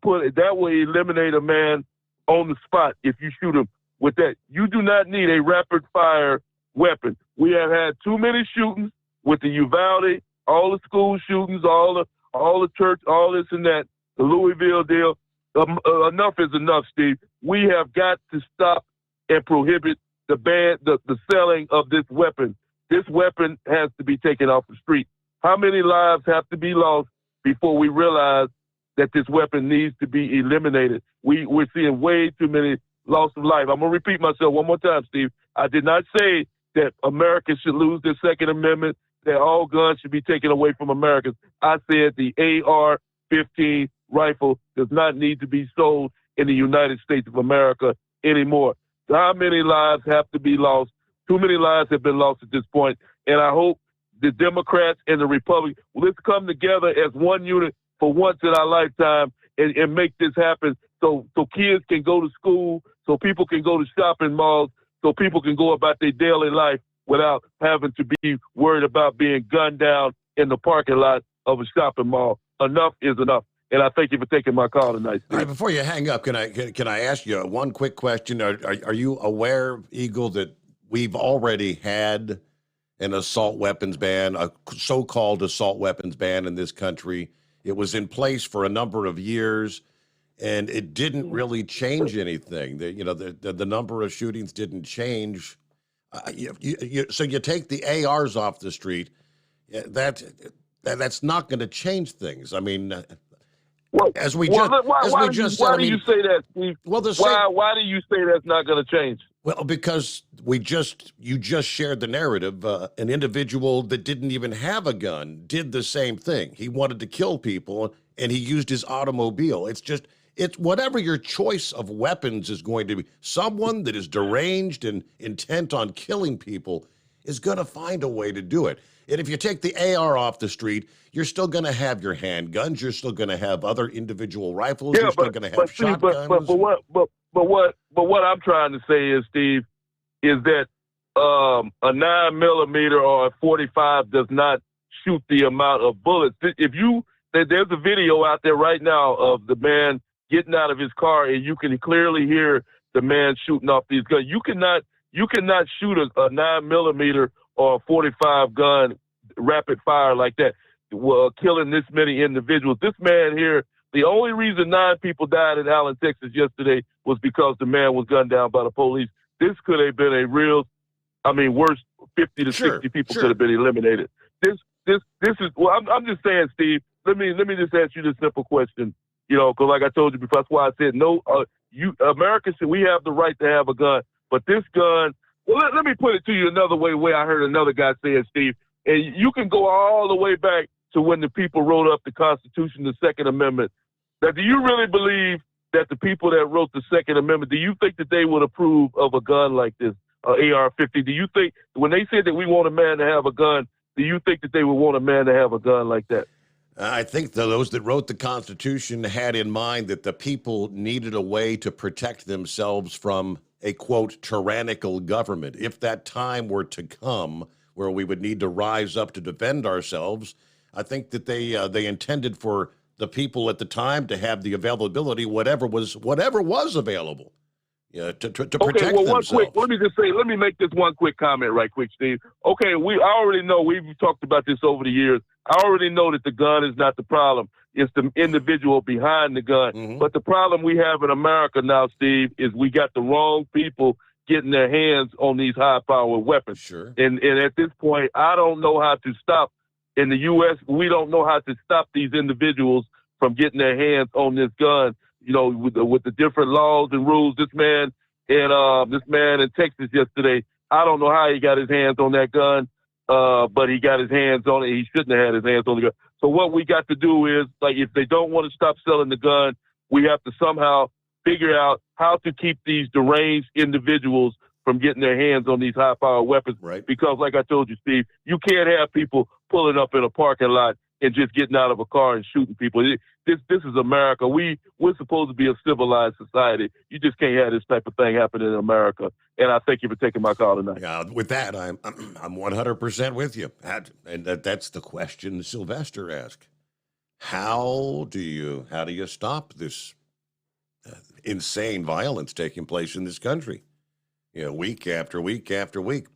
Speaker 11: eliminate a man on the spot if you shoot him with that. You do not need a rapid fire weapon. We have had too many shootings with the Uvalde, all the school shootings, all the church, all this and that, the Louisville deal. Enough is enough, Steve. We have got to stop and prohibit the selling of this weapon. This weapon has to be taken off the street. How many lives have to be lost before we realize that this weapon needs to be eliminated? We're seeing way too many loss of life. I'm going to repeat myself one more time, Steve. I did not say that Americans should lose their Second Amendment, that all guns should be taken away from Americans. I said the AR-15 rifle does not need to be sold in the United States of America anymore. How many lives have to be lost? Too many lives have been lost at this point, and I hope the Democrats and the Republicans, let's come together as one unit for once in our lifetime and make this happen so kids can go to school, so people can go to shopping malls, so people can go about their daily life without having to be worried about being gunned down in the parking lot of a shopping mall. Enough is enough. And I thank you for taking my call tonight, Steve.
Speaker 15: All right, before you hang up, can I ask you one quick question? Are you aware, Eagle, that we've already had an assault weapons ban, a so-called assault weapons ban in this country? It was in place for a number of years, and it didn't really change anything. The number of shootings didn't change. So you take the ARs off the street, that's not going to change things. I mean, why do you say that, Steve? Well, why do you say that's not going to change?
Speaker 11: Well,
Speaker 15: because you just shared the narrative. An individual that didn't even have a gun did the same thing. He wanted to kill people, and he used his automobile. It's whatever your choice of weapons is going to be. Someone that is deranged and intent on killing people is going to find a way to do it. And if you take the AR off the street, you're still going to have your handguns. You're still going to have other individual rifles. You're still going to have shotguns.
Speaker 11: But what I'm trying to say is, Steve, is that a 9mm or a 45 does not shoot the amount of bullets. There's a video out there right now of the man getting out of his car, and you can clearly hear the man shooting off these guns. You cannot shoot a 9mm or a 45 gun rapid fire like that, killing this many individuals. This man here, the only reason 9 people died in Allen, Texas yesterday was because the man was gunned down by the police. This could have been a real, worse 50 to 60 people could have been eliminated. This is, well, I'm just saying, Steve, let me just ask you this simple question, because like I told you before, that's why I said Americans, we have the right to have a gun, but this gun, well, let me put it to you another way I heard another guy say it, Steve, and you can go all the way back to when the people wrote up the Constitution, the Second Amendment. Now, do you really believe that the people that wrote the Second Amendment, do you think that they would approve of a gun like this, AR-15? Do you think, when they said that we want a man to have a gun, do you think that they would want a man to have a gun like that?
Speaker 15: I think those that wrote the Constitution had in mind that the people needed a way to protect themselves from a, quote, tyrannical government. If that time were to come where we would need to rise up to defend ourselves, I think that they intended for the people at the time to have the availability, whatever was available, to protect themselves.
Speaker 11: Let me make this one quick comment right quick, Steve. Okay, I already know, we've talked about this over the years. I already know that the gun is not the problem. It's the individual behind the gun. Mm-hmm. But the problem we have in America now, Steve, is we got the wrong people getting their hands on these high-powered weapons.
Speaker 15: Sure.
Speaker 11: And at this point, I don't know how to stop. In the U.S., we don't know how to stop these individuals from getting their hands on this gun. With the different laws and rules. This man in Texas yesterday, I don't know how he got his hands on that gun, but he got his hands on it. He shouldn't have had his hands on the gun. So what we got to do is, if they don't want to stop selling the gun, we have to somehow figure out how to keep these deranged individuals from getting their hands on these high-powered weapons.
Speaker 15: Right.
Speaker 11: Because, like I told you, Steve, you can't have people pulling up in a parking lot and just getting out of a car and shooting people. This is America. We're supposed to be a civilized society. You just can't have this type of thing happen in America. And I thank you for taking my call tonight.
Speaker 15: Yeah, with that, I'm 100% with you. And that's the question Sylvester asked. How do you stop this insane violence taking place in this country? Week after week after week.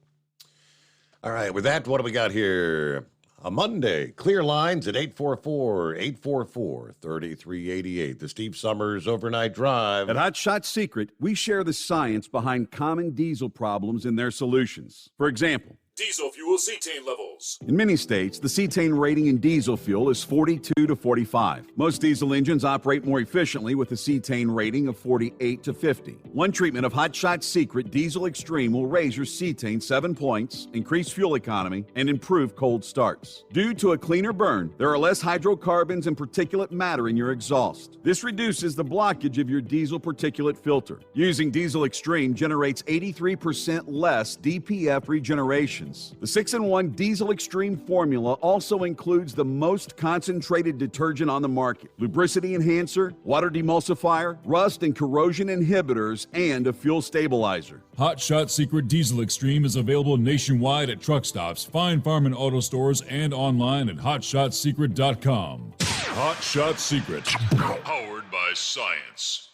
Speaker 15: All right, with that, what do we got here? A Monday, clear lines at 844-844-3388. The Steve Summers Overnight Drive.
Speaker 12: At Hot Shot Secret, we share the science behind common diesel problems and their solutions. For example,
Speaker 13: Diesel fuel cetane levels.
Speaker 12: in many states, the cetane rating in diesel fuel is 42 to 45. Most diesel engines operate more efficiently with a cetane rating of 48 to 50. One treatment of Hot Shot Secret Diesel Extreme will raise your cetane 7 points, increase fuel economy, and improve cold starts. Due to a cleaner burn, there are less hydrocarbons and particulate matter in your exhaust. This reduces the blockage of your diesel particulate filter. Using Diesel Extreme generates 83% less DPF regeneration. The 6-in-1 Diesel Extreme formula also includes the most concentrated detergent on the market, lubricity enhancer, water demulsifier, rust and corrosion inhibitors, and a fuel stabilizer.
Speaker 13: Hot Shot Secret Diesel Extreme is available nationwide at truck stops, Fine Farm and auto stores, and online at hotshotsecret.com. Hot Shot Secret, powered by science.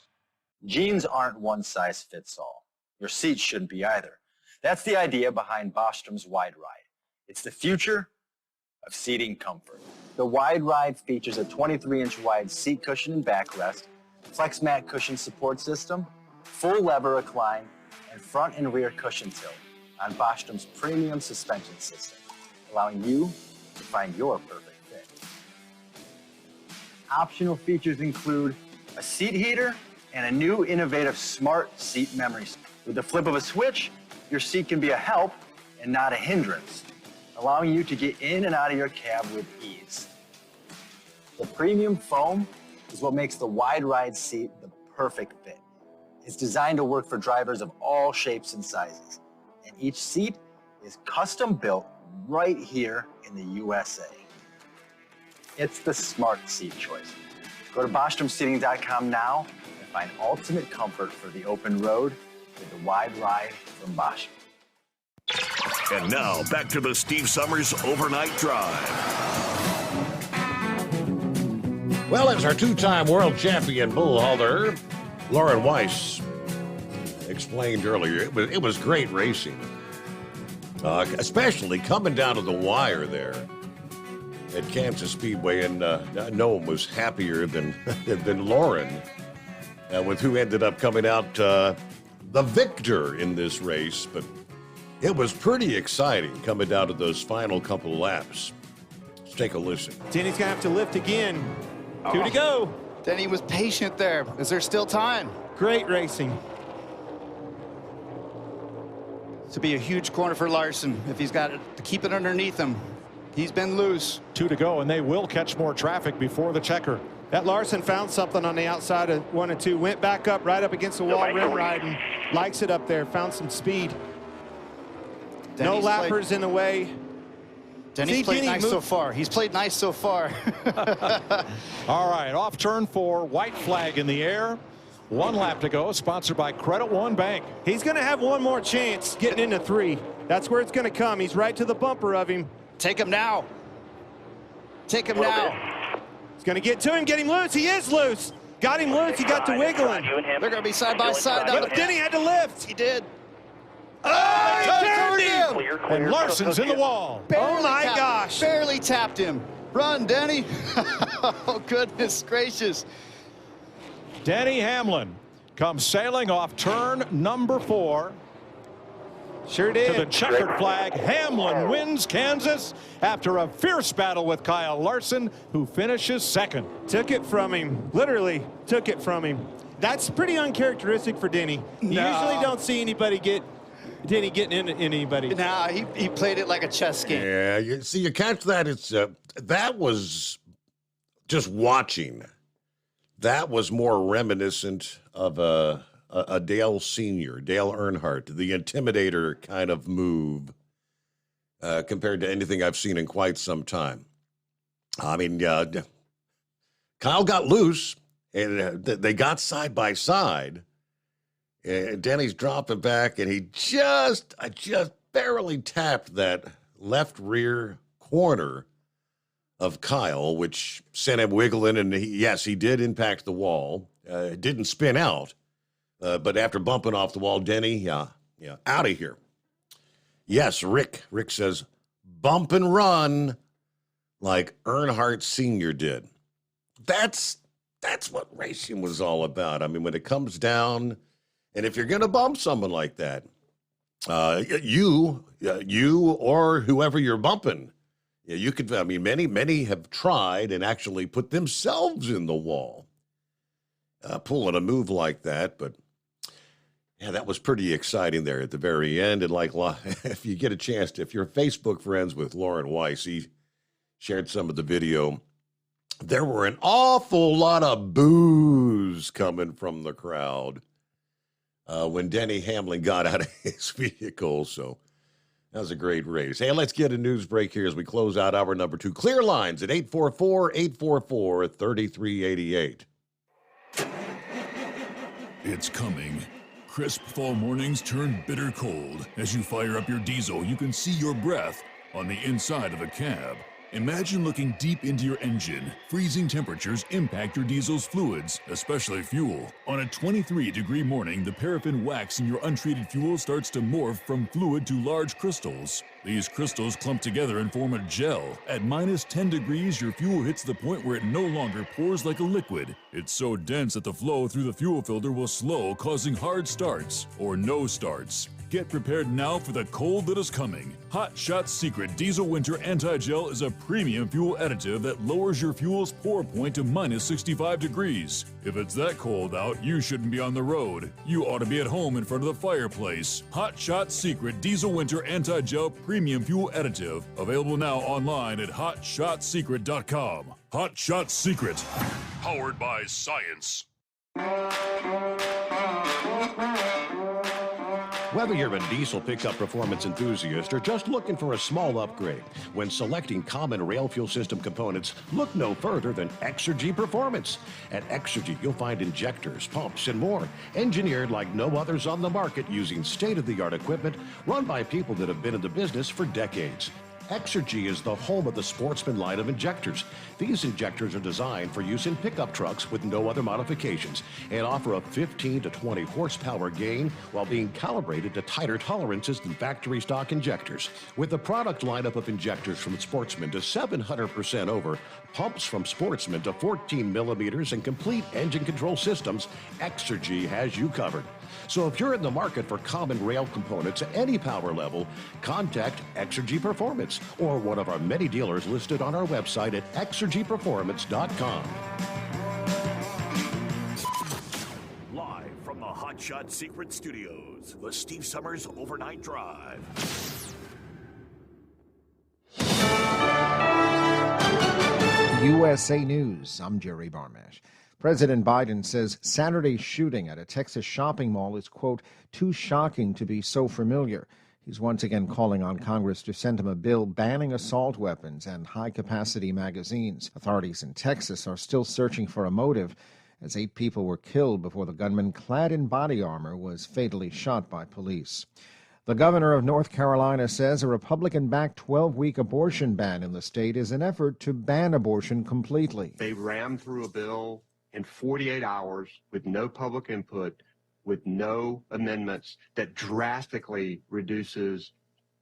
Speaker 16: Jeans aren't one size fits all. Your seats shouldn't be either. That's the idea behind Bostrom's Wide Ride. It's the future of seating comfort. The Wide Ride features a 23-inch wide seat cushion and backrest, flex mat cushion support system, full lever recline, and front and rear cushion tilt on Bostrom's premium suspension system, allowing you to find your perfect fit. Optional features include a seat heater and a new innovative smart seat memory. With the flip of a switch, your seat can be a help and not a hindrance, allowing you to get in and out of your cab with ease. The premium foam is what makes the Wide Ride seat the perfect fit. It's designed to work for drivers of all shapes and sizes, and each seat is custom built right here in the USA. It's the smart seat choice. Go to BostromSeating.com now and find ultimate comfort for the open road with the Wide Ride from Bosch.
Speaker 17: And now, back to the Steve Summers Overnight Drive.
Speaker 15: Well, as our two-time world champion bull hauler, Lauren Weiss, explained earlier, it was great racing. Especially coming down to the wire there at Kansas Speedway, and no one was happier than Lauren, with who ended up coming out the victor in this race. But it was pretty exciting coming down to those final couple of laps. Let's take a listen.
Speaker 14: Denny's going to have to lift again. 2 to go.
Speaker 18: Denny was patient there. Is there still time?
Speaker 14: Great racing.
Speaker 18: This will be a huge corner for Larson if he's got to keep it underneath him. He's been loose.
Speaker 14: 2 to go, and they will catch more traffic before the checker. That Larson found something on the outside of 1 and 2. Went back up, right up against the wall, rim riding. Likes it up there. Found some speed. No lappers in the way.
Speaker 18: Denny's played nice so far. He's played nice so far.
Speaker 14: All right, off turn 4, white flag in the air. 1 lap to go, sponsored by Credit One Bank. He's going to have one more chance getting into 3. That's where it's going to come. He's right to the bumper of him.
Speaker 18: Take him now. Take him now.
Speaker 14: He's going to get to him, get him loose. He is loose. Got him loose. He got to wiggling.
Speaker 18: They're going to be side by side.
Speaker 14: But then he had to lift.
Speaker 18: He did.
Speaker 14: Oh, he turned him. And Larson's in the wall.
Speaker 18: Barely
Speaker 14: oh, my
Speaker 18: tapped,
Speaker 14: gosh.
Speaker 18: Barely tapped him. Run, Denny. Oh, goodness gracious.
Speaker 14: Denny Hamlin comes sailing off turn number 4. Sure did. To the checkered flag. Hamlin wins Kansas after a fierce battle with Kyle Larson, who finishes second. Took it from him. Literally took it from him. That's pretty uncharacteristic for Denny. You usually don't see anybody Denny getting into anybody.
Speaker 18: Nah, he played it like a chess game.
Speaker 15: Yeah, you catch that. It's that was just watching That was more reminiscent of a Dale Sr., Dale Earnhardt, the Intimidator kind of move compared to anything I've seen in quite some time. I mean, Kyle got loose, and they got side by side. And Denny's dropping back, and he just barely tapped that left rear corner of Kyle, which sent him wiggling. And he did impact the wall. It didn't spin out. But after bumping off the wall, Denny, out of here. Yes, Rick says, bump and run like Earnhardt Sr. did. That's what racing was all about. I mean, when it comes down, and if you're going to bump someone like that, you or whoever you're bumping, you could, I mean, many have tried and actually put themselves in the wall, pulling a move like that. But yeah, that was pretty exciting there at the very end. And like, if you get a chance to, if you're Facebook friends with Lauren Weiss, he shared some of the video. There were an awful lot of boos coming from the crowd when Denny Hamlin got out of his vehicle. So that was a great race. Hey, let's get a news break here as we close out hour number 2. Clear lines at 844-844-3388.
Speaker 13: It's coming. Crisp fall mornings turn bitter cold. As you fire up your diesel, you can see your breath on the inside of the cab. Imagine looking deep into your engine. Freezing temperatures impact your diesel's fluids, especially fuel. On a 23-degree morning, the paraffin wax in your untreated fuel starts to morph from fluid to large crystals. These crystals clump together and form a gel. At minus 10 degrees, your fuel hits the point where it no longer pours like a liquid. It's so dense that the flow through the fuel filter will slow, causing hard starts or no starts. Get prepared now for the cold that is coming. Hot Shot Secret Diesel Winter Anti-Gel is a premium fuel additive that lowers your fuel's pour point to minus 65 degrees. If it's that cold out, you shouldn't be on the road. You ought to be at home in front of the fireplace. Hot Shot Secret Diesel Winter Anti-Gel Premium Fuel Additive. Available now online at hotshotsecret.com. Hot Shot Secret. Powered by science.
Speaker 15: Whether you're a diesel pickup performance enthusiast or just looking for a small upgrade, when selecting common rail fuel system components, look no further than Exergy Performance. At Exergy, you'll find injectors, pumps, and more, engineered like no others on the market using state-of-the-art equipment run by people that have been in the business for decades. Exergy is the home of the Sportsman line of injectors. These injectors are designed for use in pickup trucks with no other modifications and offer a 15 to 20 horsepower gain while being calibrated to tighter tolerances than factory stock injectors. With a product lineup of injectors from Sportsman to 700% over, pumps from Sportsman to 14 millimeters, and complete engine control systems, Exergy has you covered. So if you're in the market for common rail components at any power level, contact Exergy Performance or one of our many dealers listed on our website at exergyperformance.com.
Speaker 17: Live from the Hot Shot Secret Studios, the Steve Summers Overnight Drive.
Speaker 2: USA News, I'm Jerry Barmash. President Biden says Saturday's shooting at a Texas shopping mall is, quote, too shocking to be so familiar. He's once again calling on Congress to send him a bill banning assault weapons and high-capacity magazines. Authorities in Texas are still searching for a motive, as 8 people were killed before the gunman, clad in body armor, was fatally shot by police. The governor of North Carolina says a Republican-backed 12-week abortion ban in the state is an effort to ban abortion completely.
Speaker 1: They rammed through a bill in 48 hours with no public input, with no amendments, that drastically reduces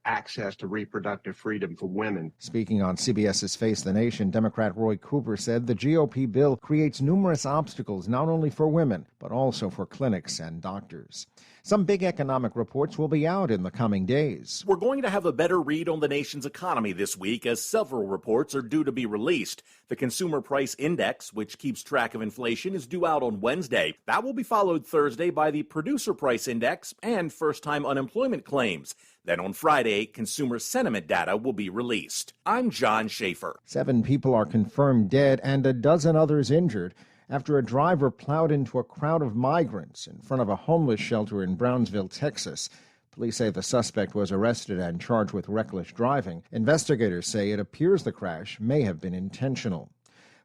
Speaker 1: access to reproductive freedom for women.
Speaker 2: Speaking on CBS's Face the Nation, Democrat Roy Cooper said the GOP bill creates numerous obstacles not only for women, but also for clinics and doctors. Some big economic reports will be out in the coming days.
Speaker 3: We're going to have a better read on the nation's economy this week as several reports are due to be released. The Consumer Price Index, which keeps track of inflation, is due out on Wednesday. That will be followed Thursday by the Producer Price Index and first-time unemployment claims. Then on Friday, consumer sentiment data will be released. I'm John Schaefer.
Speaker 2: 7 people are confirmed dead and a dozen others injured after a driver plowed into a crowd of migrants in front of a homeless shelter in Brownsville, Texas. Police say the suspect was arrested and charged with reckless driving. Investigators say it appears the crash may have been intentional.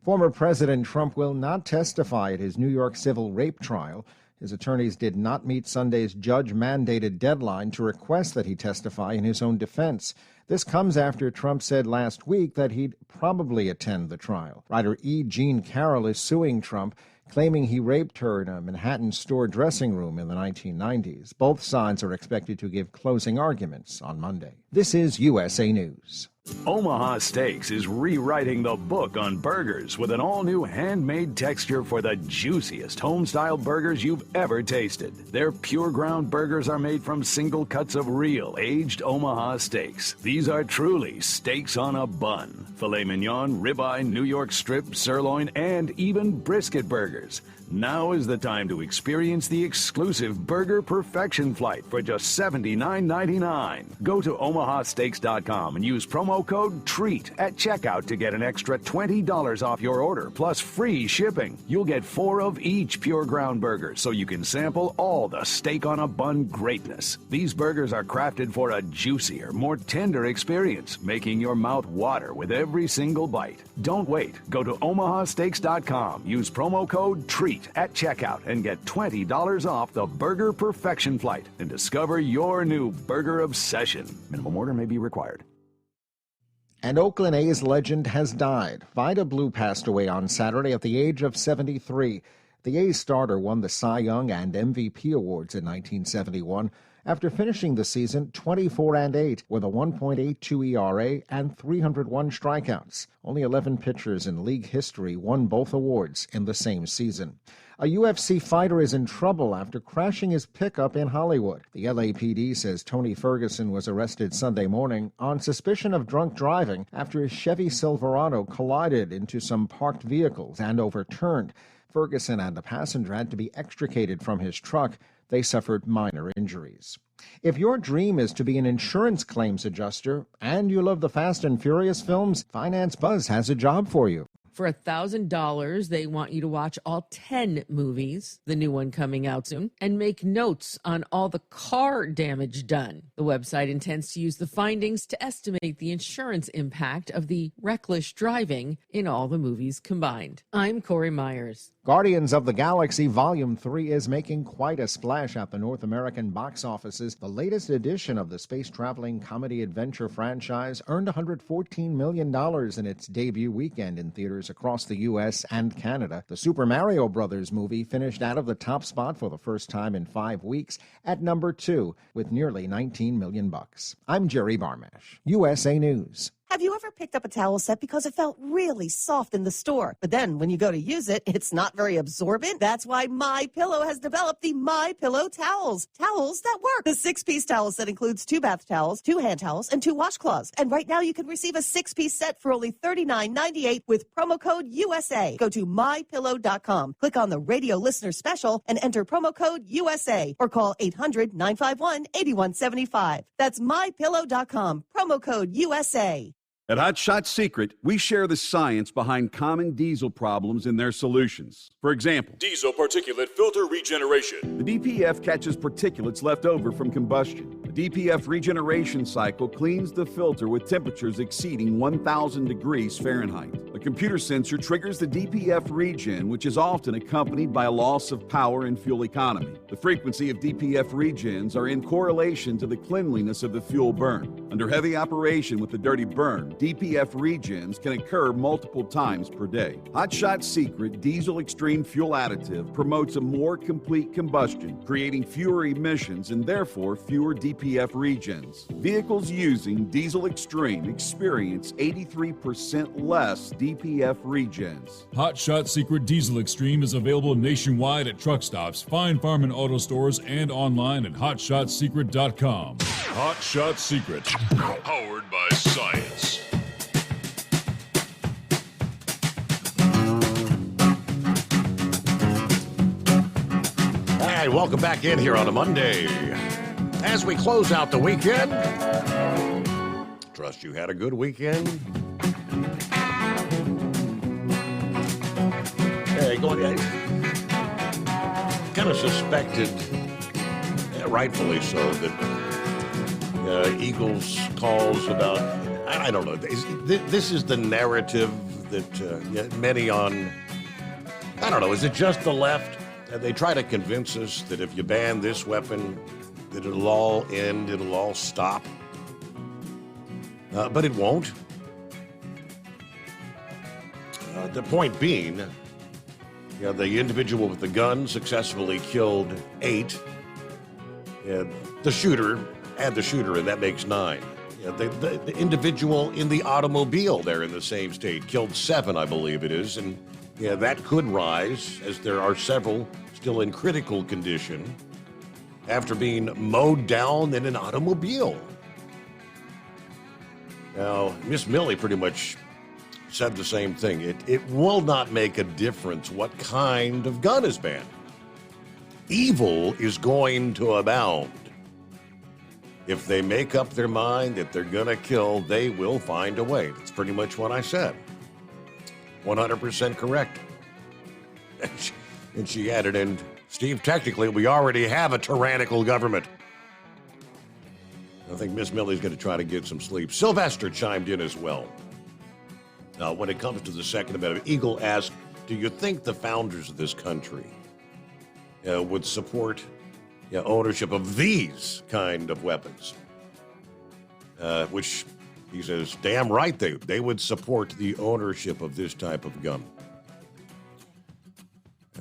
Speaker 2: Former President Trump will not testify at his New York civil rape trial. His attorneys did not meet Sunday's judge-mandated deadline to request that he testify in his own defense. This comes after Trump said last week that he'd probably attend the trial. Writer E. Jean Carroll is suing Trump, claiming he raped her in a Manhattan store dressing room in the 1990s. Both sides are expected to give closing arguments on Monday. This is USA News.
Speaker 24: Omaha Steaks is rewriting the book on burgers with an all-new handmade texture for the juiciest home-style burgers you've ever tasted. Their pure ground burgers are made from single cuts of real, aged Omaha steaks. These are truly steaks on a bun. Filet mignon, ribeye, New York strip, sirloin, and even brisket burgers. Now is the time to experience the exclusive Burger Perfection Flight for just $79.99. Go to omahasteaks.com and use promo code TREAT at checkout to get an extra $20 off your order, plus free shipping. You'll get 4 of each pure ground burger, so you can sample all the steak on a bun greatness. These burgers are crafted for a juicier, more tender experience, making your mouth water with every single bite. Don't wait. Go to omahasteaks.com. Use promo code TREAT at checkout and get $20 off the Burger Perfection Flight and discover your new burger obsession. Minimum order may be required.
Speaker 2: And Oakland A's legend has died. Vida Blue passed away on Saturday at the age of 73. The A's starter won the Cy Young and MVP awards in 1971 after finishing the season 24-8 with a 1.82 ERA and 301 strikeouts. Only 11 pitchers in league history won both awards in the same season. A UFC fighter is in trouble after crashing his pickup in Hollywood. The LAPD says Tony Ferguson was arrested Sunday morning on suspicion of drunk driving after his Chevy Silverado collided into some parked vehicles and overturned. Ferguson and the passenger had to be extricated from his truck. They suffered minor injuries. If your dream is to be an insurance claims adjuster and you love the Fast and Furious films, Finance Buzz has a job for you.
Speaker 23: For $1,000, they want you to watch all 10 movies, the new one coming out soon, and make notes on all the car damage done. The website intends to use the findings to estimate the insurance impact of the reckless driving in all the movies combined. I'm Corey Myers.
Speaker 2: Guardians of the Galaxy Volume 3 is making quite a splash at the North American box offices. The latest edition of the space-traveling comedy-adventure franchise earned $114 million in its debut weekend in theaters across the U.S. and Canada. The Super Mario Brothers movie finished out of the top spot for the first time in 5 weeks at number 2 with nearly $19 million. I'm Jerry Barmash, USA News.
Speaker 22: Have you ever picked up a towel set because it felt really soft in the store, but then when you go to use it, it's not very absorbent? That's why MyPillow has developed the MyPillow towels. Towels that work. The 6-piece towel set includes 2 bath towels, 2 hand towels, and 2 washcloths. And right now you can receive a 6-piece set for only $39.98 with promo code USA. Go to MyPillow.com, click on the radio listener special, and enter promo code USA, or call 800-951-8175. That's MyPillow.com, promo code USA.
Speaker 12: At Hot Shot Secret, we share the science behind common diesel problems and their solutions. For example,
Speaker 13: diesel particulate filter regeneration.
Speaker 12: The DPF catches particulates left over from combustion. The DPF regeneration cycle cleans the filter with temperatures exceeding 1,000 degrees Fahrenheit. A computer sensor triggers the DPF regen, which is often accompanied by a loss of power and fuel economy. The frequency of DPF regens are in correlation to the cleanliness of the fuel burn. Under heavy operation with the dirty burn, DPF regens can occur multiple times per day. Hot Shot Secret Diesel Extreme Fuel Additive promotes a more complete combustion, creating fewer emissions and therefore fewer DPF regens. Vehicles using Diesel Extreme experience 83% less DPF regens.
Speaker 13: Hot Shot Secret Diesel Extreme is available nationwide at truck stops, Fine Farm and Auto Stores, and online at hotshotsecret.com. Hot Shot Secret, powered by science.
Speaker 15: All right, welcome back in here on a Monday. As we close out the weekend, trust you had a good weekend. going. Kind of suspected, rightfully so, that Eagles calls about. I don't know. This is the narrative that many on. I don't know. Is it just the left? They try to convince us that if you ban this weapon, that it'll all end, it'll all stop. But it won't. The point being, the individual with the gun successfully killed 8. The shooter, add the shooter, and that makes 9. The individual in the automobile there in the same state killed 7, I believe it is. And that could rise, as there are several still in critical condition after being mowed down in an automobile. Now, Miss Millie pretty much said the same thing. It will not make a difference what kind of gun is banned. Evil is going to abound. If they make up their mind that they're going to kill, they will find a way. That's pretty much what I said. 100% correct. And she added, and Steve, technically, we already have a tyrannical government. I think Miss Millie's going to try to get some sleep. Sylvester chimed in as well. Now, when it comes to the Second Amendment, Eagle asked, do you think the founders of this country would support ownership of these kind of weapons? Which he says, damn right they would support the ownership of this type of gun.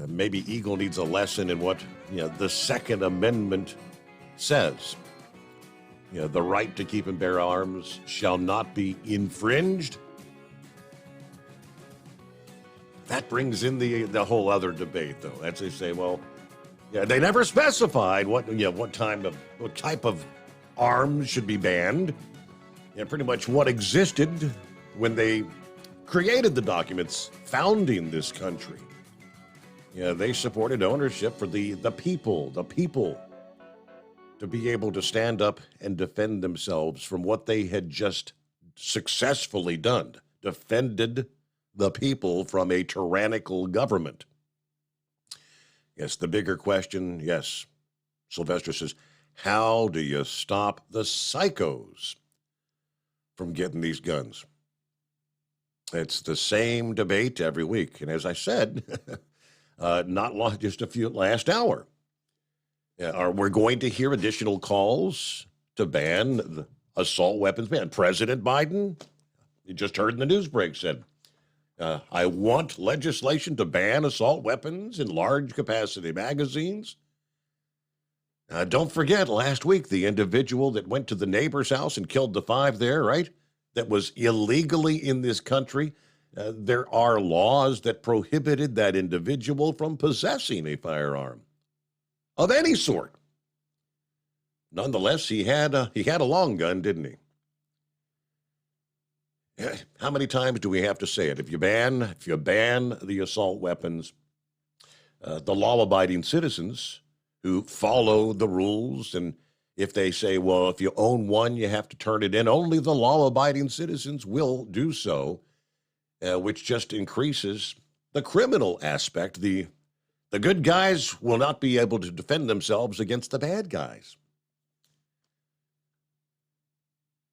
Speaker 15: Maybe Eagle needs a lesson in what the Second Amendment says. The right to keep and bear arms shall not be infringed. That brings in the whole other debate, though. As they say, well, they never specified what type of arms should be banned. Pretty much what existed when they created the documents founding this country. They supported ownership for the people to be able to stand up and defend themselves from what they had just successfully done, defended the people from a tyrannical government. Yes, the bigger question, yes, Sylvester says, how do you stop the psychos from getting these guns? It's the same debate every week. And as I said, not long, just last hour, we're going to hear additional calls to ban the assault weapons ban. President Biden, you just heard in the news break, said, I want legislation to ban assault weapons in large capacity magazines. Don't forget last week, the individual that went to the neighbor's house and killed the 5 there, right? That was illegally in this country. There are laws that prohibited that individual from possessing a firearm of any sort. Nonetheless, he had a long gun, didn't he? How many times do we have to say it? If you ban the assault weapons, the law-abiding citizens who follow the rules, and if they say, well, if you own one, you have to turn it in, only the law-abiding citizens will do so, which just increases the criminal aspect. The good guys will not be able to defend themselves against the bad guys.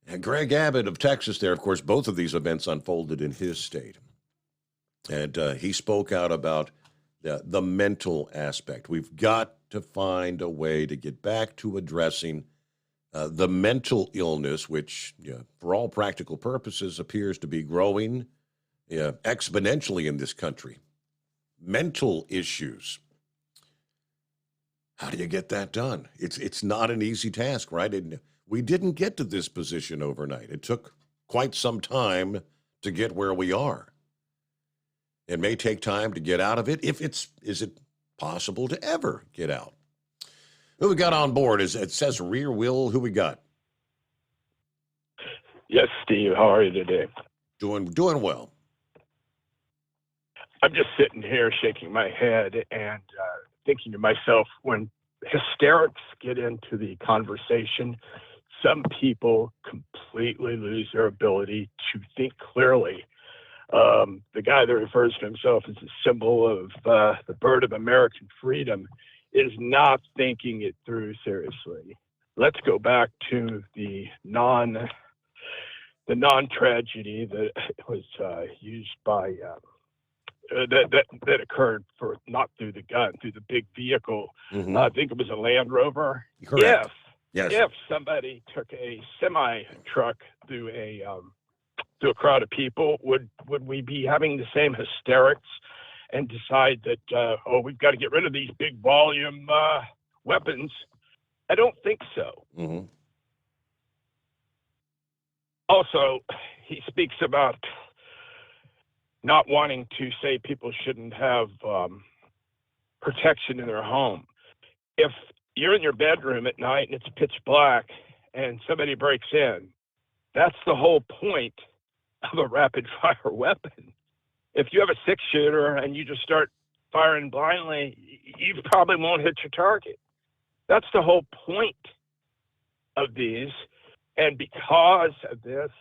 Speaker 15: And Greg Abbott of Texas there, of course, both of these events unfolded in his state. And he spoke out about the mental aspect. We've got to find a way to get back to addressing the mental illness, which, for all practical purposes, appears to be growing exponentially in this country. Mental issues. How do you get that done? It's not an easy task, right? We didn't get to this position overnight. It took quite some time to get where we are. It may take time to get out of it. Is it possible to ever get out? Who we got on board? It says Rear Wheel. Who we got?
Speaker 4: Yes, Steve. How are you today?
Speaker 15: Doing well.
Speaker 4: I'm just sitting here shaking my head and thinking to myself, when hysterics get into the conversation, some people completely lose their ability to think clearly. the guy that refers to himself as a symbol of the bird of American freedom, is not thinking it through seriously. Let's go back to the non-tragedy that was used by that occurred for not through the gun, through the big vehicle.
Speaker 15: Mhm.
Speaker 4: I think it was a Land Rover.
Speaker 15: Correct. Yes.
Speaker 4: If somebody took a semi truck through a crowd of people, would we be having the same hysterics and decide that we've got to get rid of these big volume weapons? I don't think so.
Speaker 15: Mm-hmm.
Speaker 4: Also, he speaks about not wanting to say people shouldn't have protection in their home. If you're in your bedroom at night and it's pitch black and somebody breaks in, that's the whole point of a rapid fire weapon. If you have a 6-shooter and you just start firing blindly, you probably won't hit your target. That's the whole point of these. And because of this,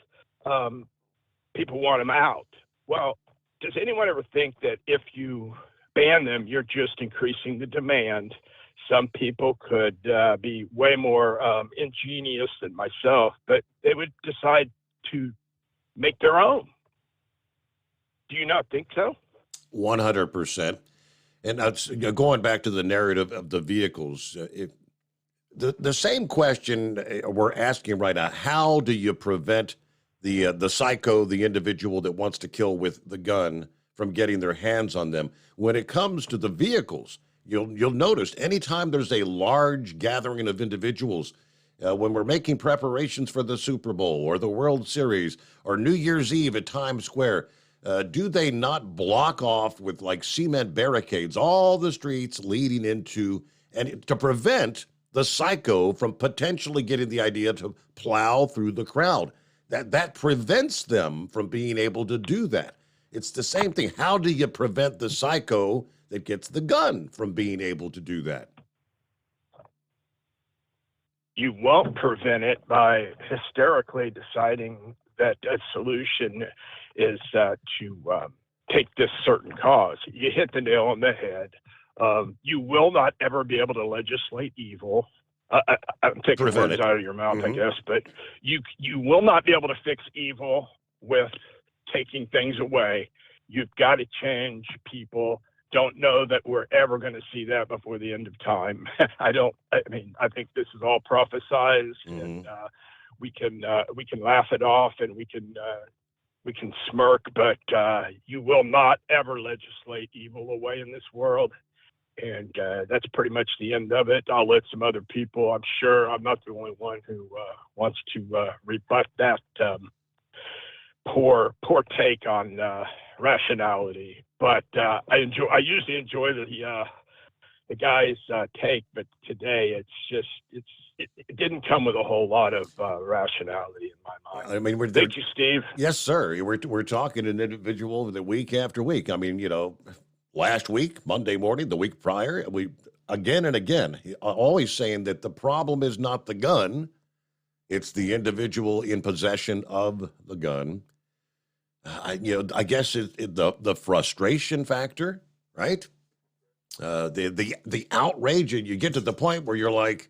Speaker 4: people want them out. Well, does anyone ever think that if you ban them, you're just increasing the demand? Some people could be way more ingenious than myself, but they would decide to make their own. Do you not think so?
Speaker 15: 100%. And that's going back to the narrative of the vehicles. The same question we're asking right now: how do you prevent the psycho, the individual that wants to kill with the gun, from getting their hands on them? When it comes to the vehicles, you'll notice anytime there's a large gathering of individuals, when we're making preparations for the Super Bowl or the World Series or New Year's Eve at Times Square, do they not block off with like cement barricades all the streets leading into, and to prevent the psycho from potentially getting the idea to plow through the crowd? That prevents them from being able to do that. It's the same thing. How do you prevent the psycho that gets the gun from being able to do that?
Speaker 4: You won't prevent it by hysterically deciding that a solution is to take this certain cause. You hit the nail on the head. You will not ever be able to legislate evil. I'm taking words out of your mouth, I guess, but you will not be able to fix evil with taking things away. You've got to change people. Don't know that we're ever going to see that before the end of time. I think this is all prophesized, and we can laugh it off and we can smirk, but you will not ever legislate evil away in this world. And that's pretty much the end of it. I'll let some other people, I'm sure I'm not the only one who wants to rebut that poor take on rationality. But I usually enjoy the guy's take, but today it didn't come with a whole lot of rationality in my mind.
Speaker 15: I mean,
Speaker 4: thank you, Steve.
Speaker 15: Yes, sir. We're talking an individual that week after week. I mean, last week, Monday morning, the week prior, we again and again, always saying that the problem is not the gun, it's the individual in possession of the gun. I guess the frustration factor, right? The outrage, and you get to the point where you're like,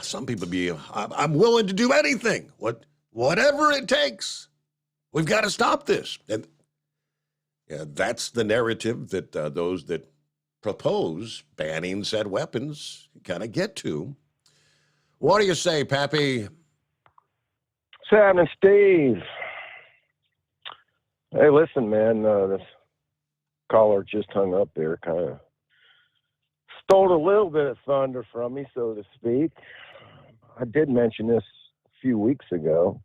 Speaker 15: some people I'm willing to do anything, whatever it takes. We've got to stop this. And that's the narrative that those that propose banning said weapons kind of get to. What do you say, Pappy?
Speaker 5: Sam and Steve. Hey, listen, man, this caller just hung up there, kind of stole a little bit of thunder from me, so to speak. I did mention this a few weeks ago,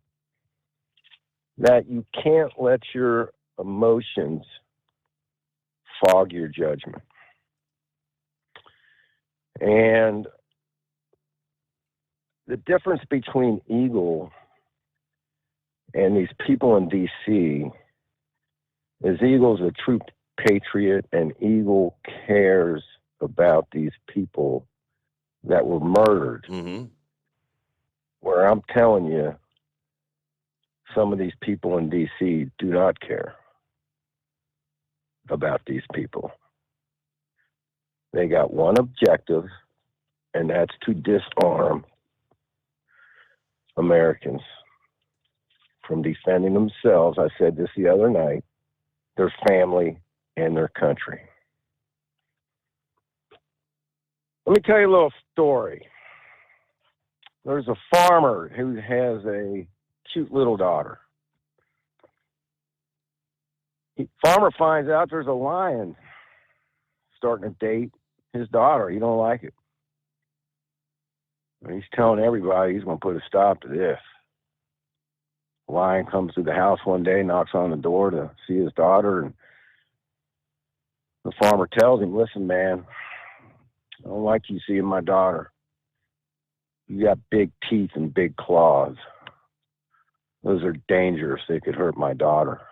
Speaker 5: that you can't let your emotions fog your judgment. And the difference between Eagle and these people in D.C. is Eagle's a true patriot, and Eagle cares about these people that were murdered.
Speaker 15: Mm-hmm.
Speaker 5: Where I'm telling you, some of these people in D.C. do not care about these people. They got one objective, and that's to disarm Americans from defending themselves. I said this the other night, their family and their country. Let me tell you a little story. There's a farmer who has a cute little daughter. Farmer finds out there's a lion starting to date his daughter. He don't like it. And he's telling everybody he's going to put a stop to this. The lion comes to the house one day, knocks on the door to see his daughter, and the farmer tells him, listen, man, I don't like you seeing my daughter. You got big teeth and big claws. Those are dangerous. They could hurt my daughter.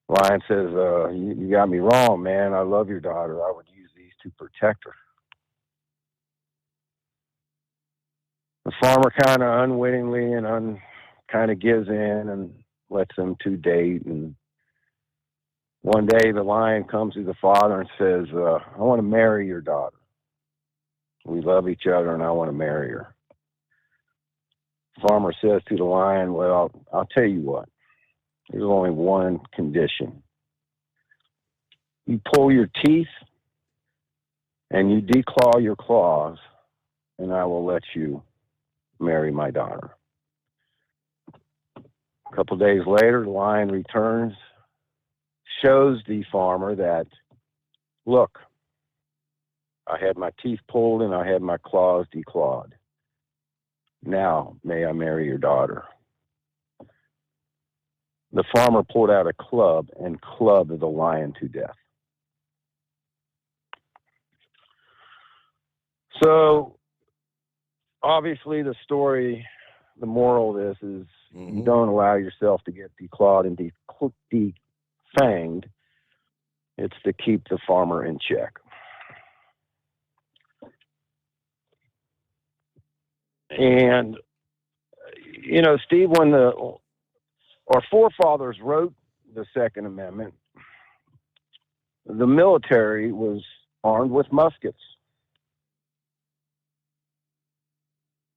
Speaker 5: Lion says, you got me wrong, man. I love your daughter. I would use these to protect her. The farmer kind of unwittingly and kind of gives in and lets them two date. And one day the lion comes to the father and says, I want to marry your daughter. We love each other and I want to marry her. The farmer says to the lion, well, I'll tell you what. There's only one condition. You pull your teeth and you declaw your claws, and I will let you marry my daughter. A couple of days later, the lion returns, shows the farmer that, look, I had my teeth pulled and I had my claws declawed. Now, may I marry your daughter? The farmer pulled out a club and clubbed the lion to death. So, obviously, the story, the moral of this is you don't allow yourself to get declawed and defanged. It's to keep the farmer in check. And, you know, Steve, when our forefathers wrote the Second Amendment, the military was armed with muskets.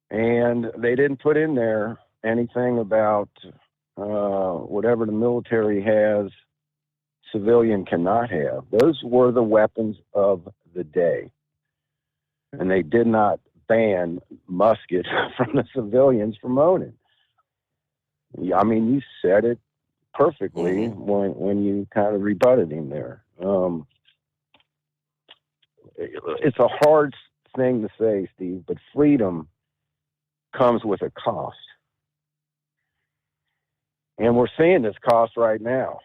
Speaker 5: And they didn't put in there anything about whatever the military has, civilian cannot have. Those were the weapons of the day. And they did not ban muskets from the civilians from owning. I mean, you said it perfectly when you kind of rebutted him there. It's a hard thing to say, Steve, but freedom comes with a cost. And we're seeing this cost right now.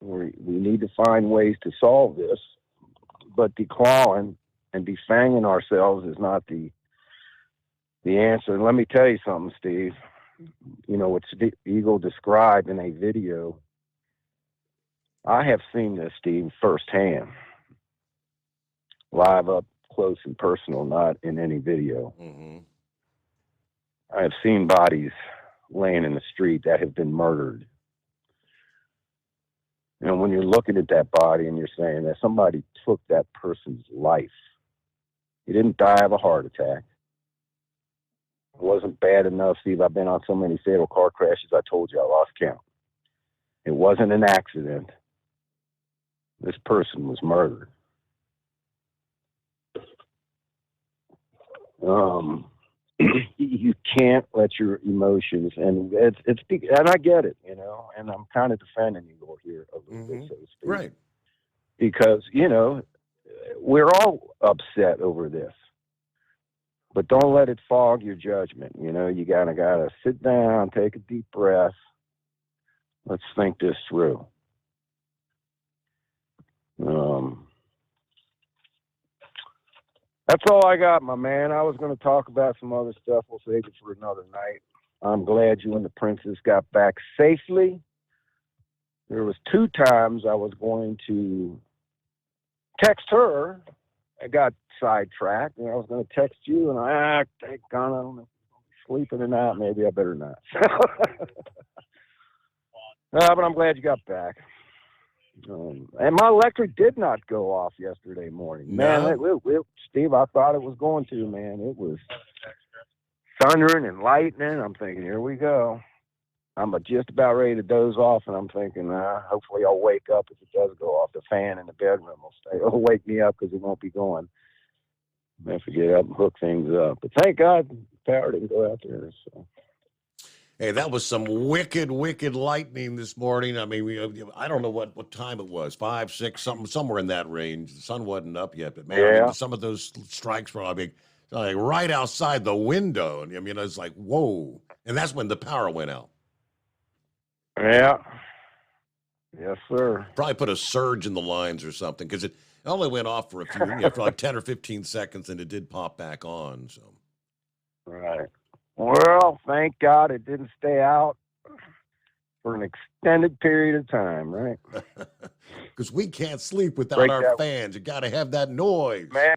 Speaker 5: We need to find ways to solve this, but declawing and defanging ourselves is not the answer. And let me tell you something, Steve. You know, what Eagle described in a video, I have seen this, Steve, firsthand. Live up close and personal, not in any video. I have seen bodies laying in the street that have been murdered. And when you're looking at that body and you're saying that somebody took that person's life, he didn't die of a heart attack. It wasn't bad enough, Steve. I've been on so many fatal car crashes, I told you I lost count. It wasn't an accident. This person was murdered. You can't let your emotions, and and I get it, you know, and I'm kind of defending you here a little bit, so to speak.
Speaker 15: Right.
Speaker 5: Because, you know, we're all upset over this. But don't let it fog your judgment. You know, you gotta sit down, take a deep breath. Let's think this through. That's all I got, my man. I was going to talk about some other stuff. We'll save it for another night. I'm glad you and the princess got back safely. There was 2 times I was going to text her. I got sidetracked, and I was going to text you, and I don't know. sleeping tonight. Maybe I better not. But I'm glad you got back. And my electric did not go off yesterday morning. Man, Steve, I thought it was going to, man. It was thundering and lightning. I'm thinking, here we go. I'm just about ready to doze off, and I'm thinking, hopefully I'll wake up if it does go off. The fan in the bedroom will wake me up because it won't be going. I have to get up and hook things up. But thank God the power didn't go out there. So.
Speaker 15: Hey, that was some wicked, wicked lightning this morning. I mean, I don't know what time it was, 5, 6, somewhere in that range. The sun wasn't up yet, but man,
Speaker 5: yeah.
Speaker 15: I mean, some of those strikes were like right outside the window. And I mean, I was like, whoa. And that's when the power went out.
Speaker 5: Yeah. Yes, sir.
Speaker 15: Probably put a surge in the lines or something because it only went off for a few, for like 10 or 15 seconds, and it did pop back on. So.
Speaker 5: Right. Well, thank God it didn't stay out for an extended period of time, right?
Speaker 15: Because we can't sleep without our fans. You got to have that noise.
Speaker 5: Man.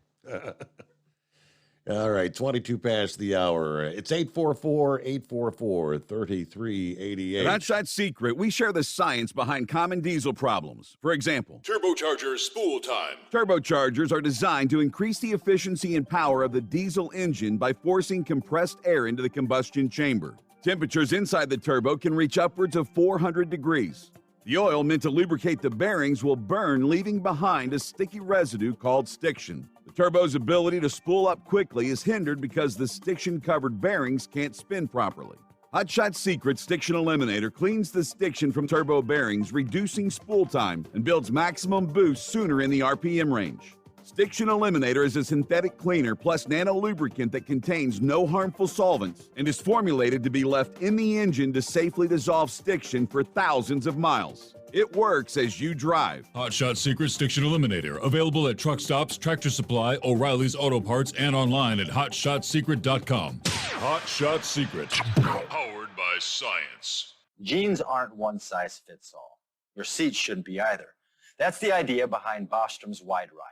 Speaker 15: All right, 22 past the hour. It's 844-844-3388.
Speaker 12: At Hot Shot Secret, we share the science behind common diesel problems. For example,
Speaker 13: Turbocharger spool time.
Speaker 12: Turbochargers are designed to increase the efficiency and power of the diesel engine by forcing compressed air into the combustion chamber. Temperatures inside the turbo can reach upwards of 400 degrees. The oil meant to lubricate the bearings will burn, leaving behind a sticky residue called stiction. The turbo's ability to spool up quickly is hindered because the stiction-covered bearings can't spin properly. Hot Shot Secret Stiction Eliminator cleans the stiction from turbo bearings, reducing spool time, and builds maximum boost sooner in the RPM range. Stiction Eliminator is a synthetic cleaner plus nano-lubricant that contains no harmful solvents and is formulated to be left in the engine to safely dissolve stiction for thousands of miles. It works as you drive.
Speaker 13: Hot Shot Secret Stiction Eliminator. Available at truck stops, Tractor Supply, O'Reilly's Auto Parts, and online at hotshotsecret.com. Hot Shot Secret. Powered by science.
Speaker 16: Jeans aren't one size fits all. Your seats shouldn't be either. That's the idea behind Bostrom's Wide Ride.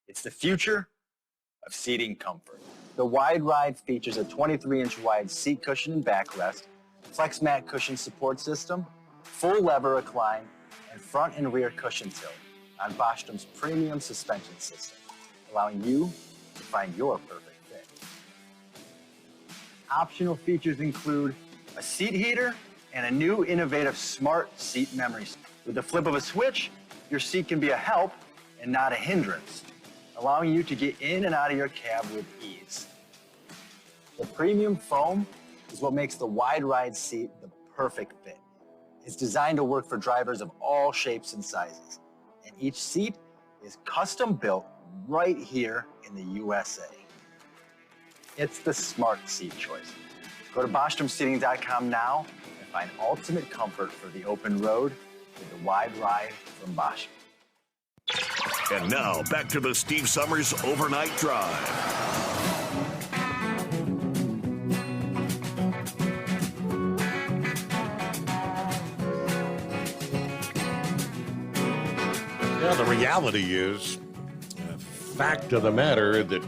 Speaker 16: It's the future of seating comfort. The Wide Ride features a 23-inch wide seat cushion and backrest, flex mat cushion support system, full lever recline, and front and rear cushion tilt on Bostrom's premium suspension system, allowing you to find your perfect fit. Optional features include a seat heater and a new innovative smart seat memory. With the flip of a switch, your seat can be a help and not a hindrance, allowing you to get in and out of your cab with ease. The premium foam is what makes the Wide Ride seat the perfect fit. It's designed to work for drivers of all shapes and sizes, and each seat is custom built right here in the USA. It's the smart seat choice. Go to BostromSeating.com now and find ultimate comfort for the open road with the Wide Ride from Bostrom.
Speaker 17: And now, back to the Steve Summers Overnight Drive.
Speaker 15: Yeah, the reality is, fact of the matter that,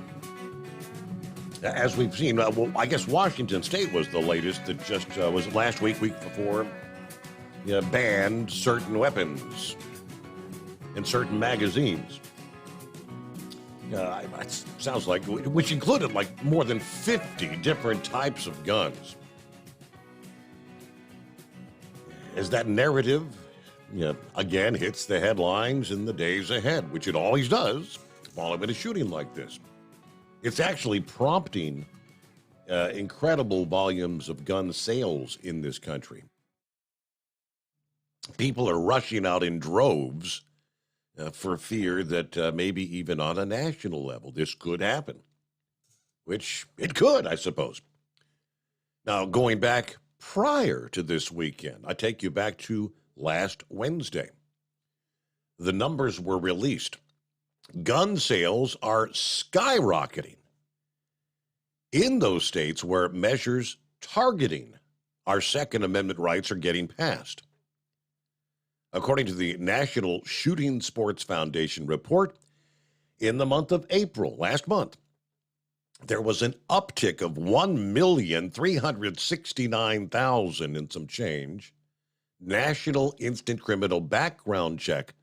Speaker 15: as we've seen, I guess Washington State was the latest that just was last week before, banned certain weapons in certain magazines. It sounds like, which included like more than 50 different types of guns. As that narrative, again, hits the headlines in the days ahead, which it always does, following a shooting like this. It's actually prompting incredible volumes of gun sales in this country. People are rushing out in droves for fear that maybe even on a national level this could happen, which it could, I suppose. Now, going back prior to this weekend, I take you back to last Wednesday. The numbers were released. Gun sales are skyrocketing in those states where measures targeting our Second Amendment rights are getting passed. According to the National Shooting Sports Foundation report, in the month of April, last month, there was an uptick of 1,369,000 and some change national instant criminal background check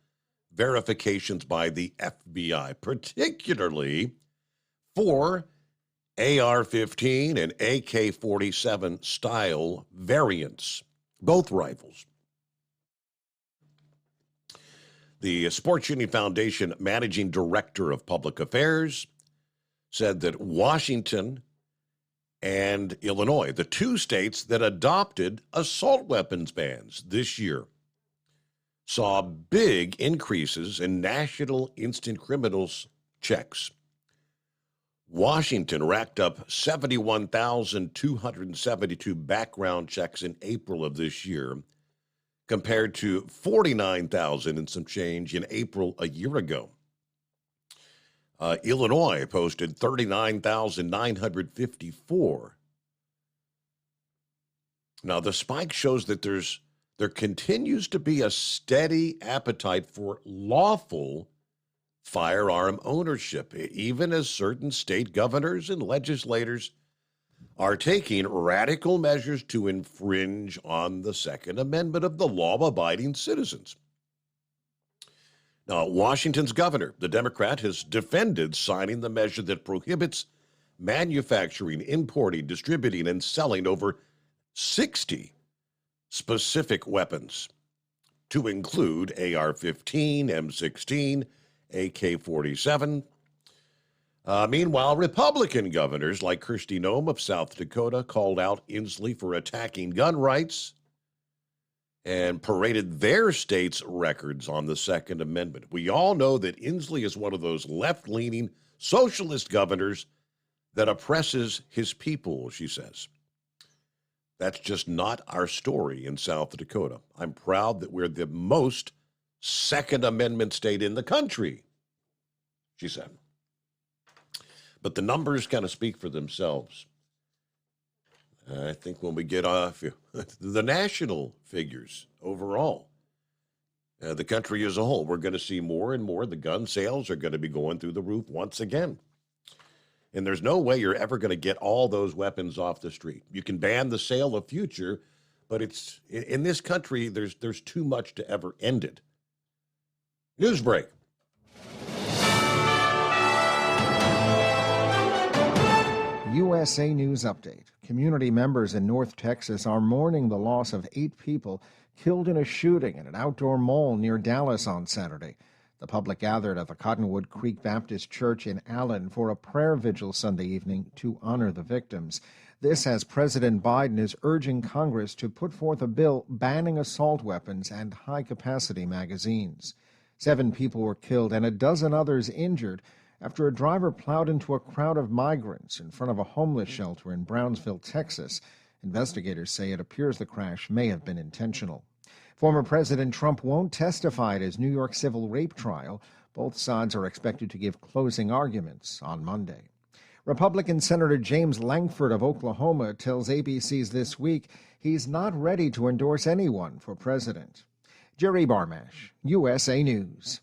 Speaker 15: verifications by the FBI, particularly for AR-15 and AK-47 style variants, both rifles. The Sports Shooting Foundation Managing Director of Public Affairs said that Washington and Illinois, the two states that adopted assault weapons bans this year, saw big increases in national instant criminals checks. Washington racked up 71,272 background checks in April of this year, compared to 49,000 and some change in April a year ago. Illinois posted 39,954. Now, the spike shows that there continues to be a steady appetite for lawful firearm ownership, even as certain state governors and legislators are taking radical measures to infringe on the Second Amendment of the law-abiding citizens. Now, Washington's governor, the Democrat, has defended signing the measure that prohibits manufacturing, importing, distributing, and selling over 60 specific weapons, to include AR-15, M16, AK-47. Meanwhile, Republican governors like Kristi Noem of South Dakota called out Inslee for attacking gun rights and paraded their state's records on the Second Amendment. We all know that Inslee is one of those left-leaning socialist governors that oppresses his people, she says. That's just not our story in South Dakota. I'm proud that we're the most Second Amendment state in the country, she said. But the numbers kind of speak for themselves. I think when we get off the national figures overall, the country as a whole, we're going to see more and more. The gun sales are going to be going through the roof once again. And there's no way you're ever going to get all those weapons off the street. You can ban the sale of future, but it's in this country, there's too much to ever end it. News break.
Speaker 2: USA News Update. Community members in North Texas are mourning the loss of 8 people killed in a shooting at an outdoor mall near Dallas on Saturday. The public gathered at the Cottonwood Creek Baptist Church in Allen for a prayer vigil Sunday evening to honor the victims. This as President Biden is urging Congress to put forth a bill banning assault weapons and high-capacity magazines. 7 people were killed and a dozen others injured after a driver plowed into a crowd of migrants in front of a homeless shelter in Brownsville, Texas. Investigators say it appears the crash may have been intentional. Former President Trump won't testify at his New York civil rape trial. Both sides are expected to give closing arguments on Monday. Republican Senator James Lankford of Oklahoma tells ABC's This Week he's not ready to endorse anyone for president. Jerry Barmash, USA News.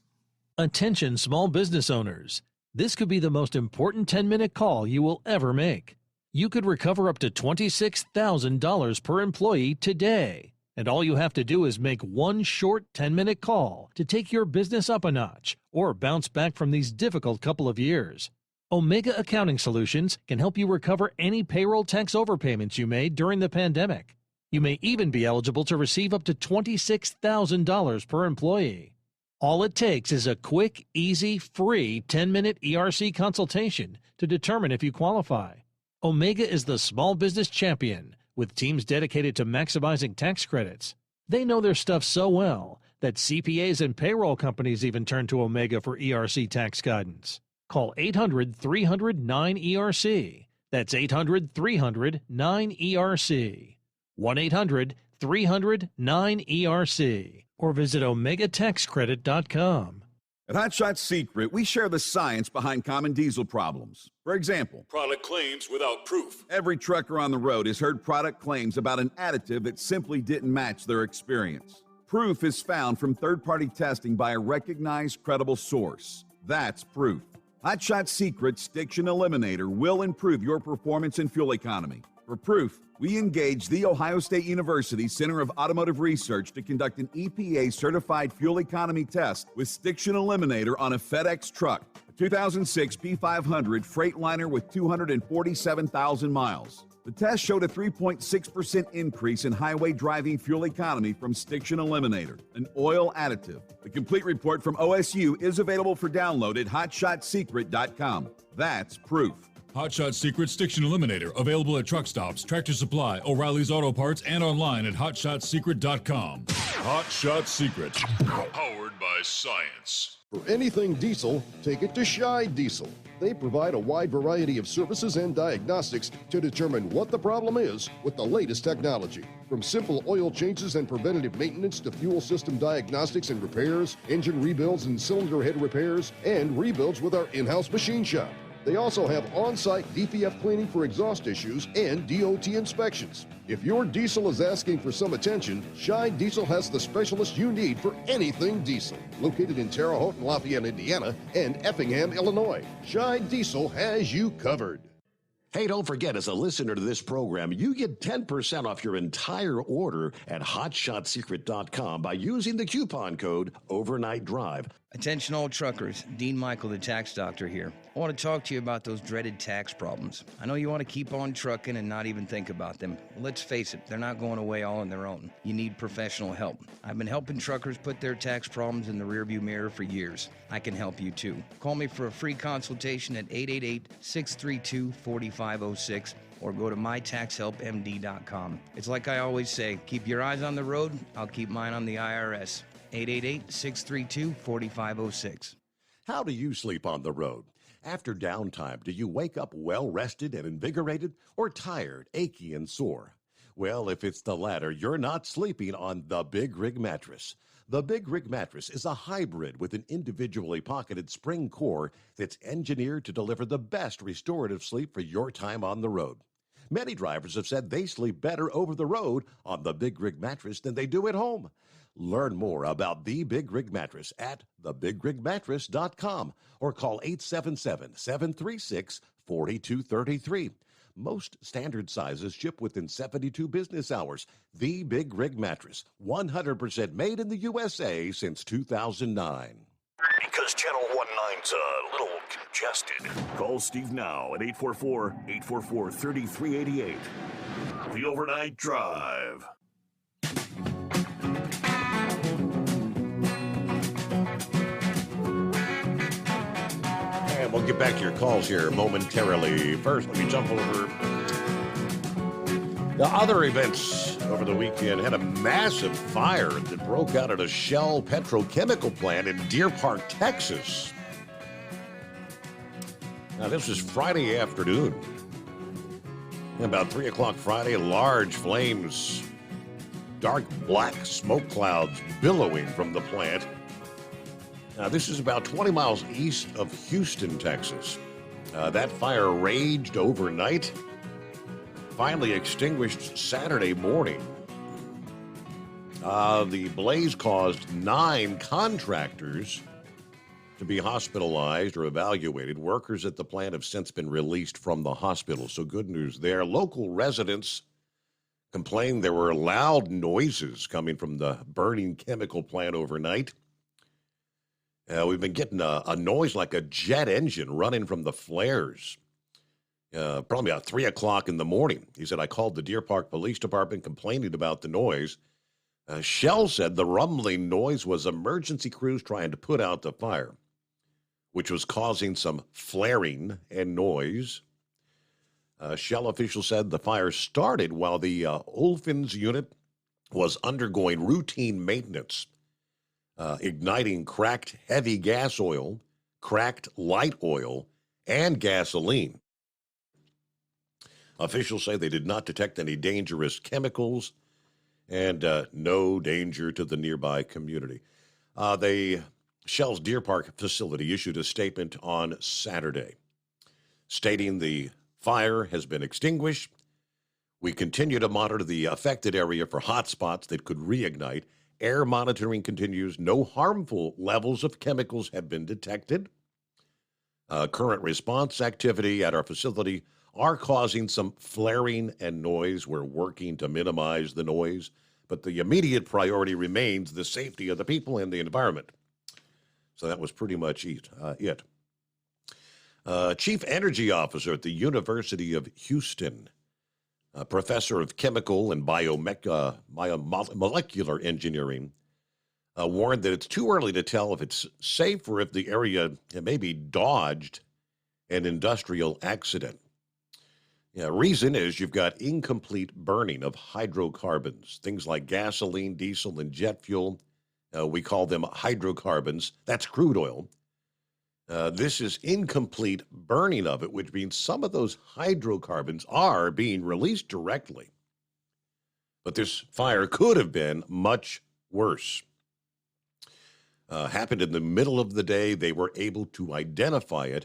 Speaker 19: Attention small business owners. This could be the most important 10-minute call you will ever make. You could recover up to $26,000 per employee today. And all you have to do is make one short 10-minute call to take your business up a notch or bounce back from these difficult couple of years. Omega Accounting Solutions can help you recover any payroll tax overpayments you made during the pandemic. You may even be eligible to receive up to $26,000 per employee. All it takes is a quick, easy, free 10-minute ERC consultation to determine if you qualify. Omega is the small business champion with teams dedicated to maximizing tax credits. They know their stuff so well that CPAs and payroll companies even turn to Omega for ERC tax guidance. Call 800-300-9ERC. That's 800-300-9ERC. 1-800-300-9ERC. Or visit OmegaTaxCredit.com.
Speaker 12: At Hot Shot Secret, we share the science behind common diesel problems. For example,
Speaker 13: product claims without proof.
Speaker 12: Every trucker on the road has heard product claims about an additive that simply didn't match their experience. Proof is found from third-party testing by a recognized, credible source. That's proof. Hot Shot Secret Stiction Eliminator will improve your performance and fuel economy. For proof, we engaged The Ohio State University Center of Automotive Research to conduct an EPA-certified fuel economy test with Stiction Eliminator on a FedEx truck, a 2006 P500 Freightliner with 247,000 miles. The test showed a 3.6% increase in highway driving fuel economy from Stiction Eliminator, an oil additive. The complete report from OSU is available for download at hotshotsecret.com. That's proof.
Speaker 13: Hot Shot Secret Stiction Eliminator, available at truck stops, Tractor Supply, O'Reilly's Auto Parts, and online at hotshotsecret.com. Hot Shot Secret, powered by science.
Speaker 6: For anything diesel, take it to Scheid Diesel. They provide a wide variety of services and diagnostics to determine what the problem is with the latest technology. From simple oil changes and preventative maintenance to fuel system diagnostics and repairs, engine rebuilds and cylinder head repairs, and rebuilds with our in-house machine shop. They also have on-site DPF cleaning for exhaust issues and DOT inspections. If your diesel is asking for some attention, Scheid Diesel has the specialist you need for anything diesel. Located in Terre Haute and Lafayette, Indiana, and Effingham, Illinois, Scheid Diesel has you covered.
Speaker 15: Hey, don't forget, as a listener to this program, you get 10% off your entire order at hotshotsecret.com by using the coupon code Overnight Drive.
Speaker 7: Attention all truckers, Dean Michael, the tax doctor here. I want to talk to you about those dreaded tax problems. I know you want to keep on trucking and not even think about them. Well, let's face it, they're not going away all on their own. You need professional help. I've been helping truckers put their tax problems in the rearview mirror for years. I can help you too. Call me for a free consultation at 888-632-4506 or go to mytaxhelpmd.com. It's like I always say, keep your eyes on the road, I'll keep mine on the IRS. 888-632-4506.
Speaker 15: How do you sleep on the road? After downtime, do you wake up well-rested and invigorated or tired, achy, and sore? Well, if it's the latter, you're not sleeping on the Big Rig Mattress. The Big Rig Mattress is a hybrid with an individually pocketed spring core that's engineered to deliver the best restorative sleep for your time on the road. Many drivers have said they sleep better over the road on the Big Rig Mattress than they do at home. Learn more about the Big Rig Mattress at thebigrigmattress.com or call 877-736-4233. Most standard sizes ship within 72 business hours. The Big Rig Mattress, 100% made in the USA since 2009.
Speaker 17: Because Channel 19's a little congested. Call Steve now at 844-844-3388. The Overnight Drive.
Speaker 15: And we'll get back to your calls here momentarily. First, let me jump over the other events over the weekend. Had a massive fire that broke out at a Shell petrochemical plant in Deer Park, Texas. Now, this was Friday afternoon. About 3 o'clock Friday, large flames, dark black smoke clouds billowing from the plant. Now, this is about 20 miles east of Houston, Texas. That fire raged overnight, finally extinguished Saturday morning. The blaze caused 9 contractors to be hospitalized or evaluated. Workers at the plant have since been released from the hospital, so good news there. Local residents complained there were loud noises coming from the burning chemical plant overnight. We've been getting a noise like a jet engine running from the flares. Probably about 3 o'clock in the morning. He said, I called the Deer Park Police Department complaining about the noise. Shell said the rumbling noise was emergency crews trying to put out the fire, which was causing some flaring and noise. Shell officials said the fire started while the Olefins unit was undergoing routine maintenance, igniting cracked heavy gas oil, cracked light oil, and gasoline. Officials say they did not detect any dangerous chemicals and no danger to the nearby community. Shell's Deer Park facility issued a statement on Saturday, stating the fire has been extinguished. We continue to monitor the affected area for hot spots that could reignite. Air monitoring continues. No harmful levels of chemicals have been detected. Current response activity at our facility are causing some flaring and noise. We're working to minimize the noise, but the immediate priority remains the safety of the people and the environment. So that was pretty much it. Chief Energy Officer at the University of Houston, Professor of Chemical and Biomolecular Engineering, warned that it's too early to tell if it's safe or if the area maybe dodged an industrial accident. Reason is you've got incomplete burning of hydrocarbons, things like gasoline, diesel, and jet fuel. We call them hydrocarbons. That's crude oil. This is incomplete burning of it, which means some of those hydrocarbons are being released directly. But this fire could have been much worse. Happened in the middle of the day. They were able to identify it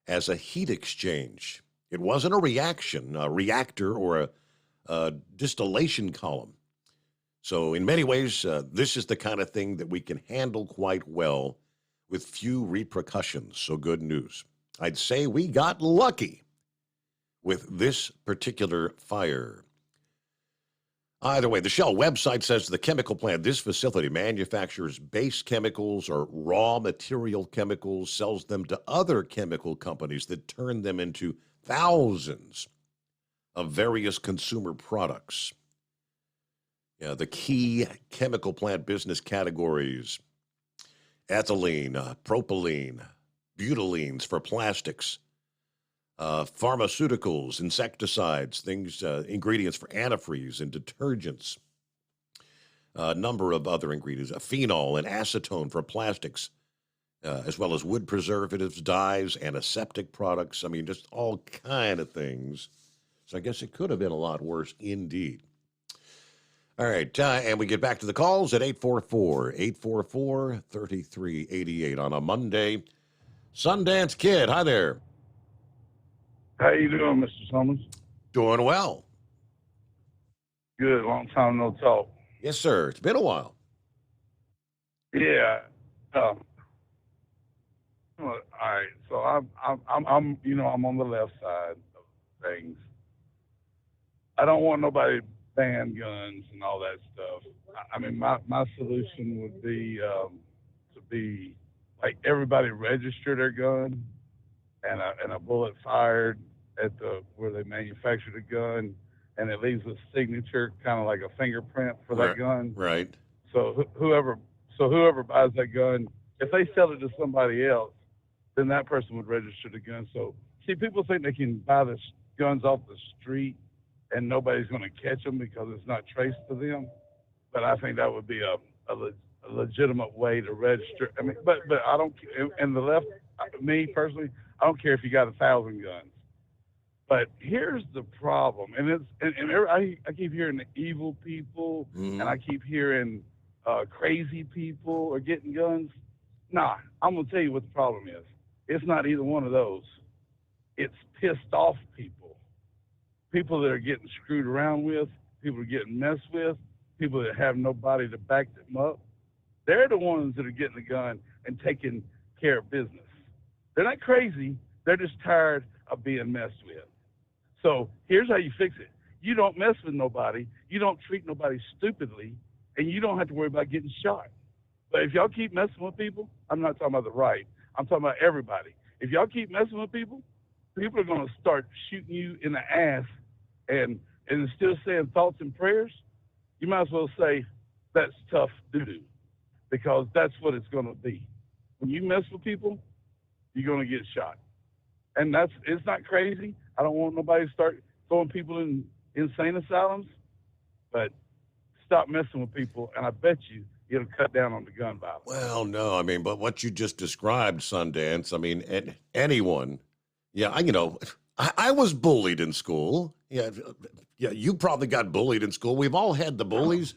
Speaker 15: as a heat exchange. It wasn't a reactor, or a distillation column. So in many ways, this is the kind of thing that we can handle quite well with few repercussions. So good news. I'd say we got lucky with this particular fire. Either way, the Shell website says the chemical plant, this facility manufactures base chemicals or raw material chemicals, sells them to other chemical companies that turn them into thousands of various consumer products. The key chemical plant business categories: ethylene, propylene, butylenes for plastics, pharmaceuticals, insecticides, ingredients for antifreeze and detergents, a number of other ingredients, phenol and acetone for plastics, as well as wood preservatives, dyes, antiseptic products. I mean, just all kind of things. So I guess it could have been a lot worse indeed. All right, and we get back to the calls at 844-3388 on a Monday. Sundance Kid, hi there.
Speaker 8: How you doing, Mr. Summers?
Speaker 15: Doing well.
Speaker 8: Good. Long time no talk.
Speaker 15: Yes, sir. It's been a while.
Speaker 8: Yeah. All right. So I'm on the left side of things. I don't want nobody to ban guns and all that stuff. I mean, my solution would be to be like everybody register their gun, and a bullet fired at where they manufacture the gun, and it leaves a signature, kind of like a fingerprint for that gun.
Speaker 15: Right.
Speaker 8: So whoever buys that gun, if they sell it to somebody else, then that person would register the gun. So see, people think they can buy the guns off the street and nobody's going to catch them because it's not traced to them. But I think that would be a legitimate way to register. I mean, but I don't. And the left, me personally, I don't care if you got 1,000 guns. But here's the problem, and I keep hearing the evil people, and I keep hearing crazy people are getting guns. Nah, I'm gonna tell you what the problem is. It's not either one of those. It's pissed off people that are getting screwed around with, people are getting messed with, people that have nobody to back them up. They're the ones that are getting the gun and taking care of business. They're not crazy. They're just tired of being messed with. So here's how you fix it. You don't mess with nobody. You don't treat nobody stupidly, and you don't have to worry about getting shot. But if y'all keep messing with people, I'm not talking about the right. I'm talking about everybody. If y'all keep messing with people, people are going to start shooting you in the ass, and instead of saying thoughts and prayers, you might as well say that's tough doo-doo, because that's what it's going to be. When you mess with people, you're going to get shot. And it's not crazy. I don't want nobody to start throwing people in insane asylums, but stop messing with people, and I bet you it'll cut down on the gun violence.
Speaker 15: Well, no, I mean, but what you just described, Sundance, I mean, anyone, I was bullied in school. Yeah, you probably got bullied in school. We've all had the bullies.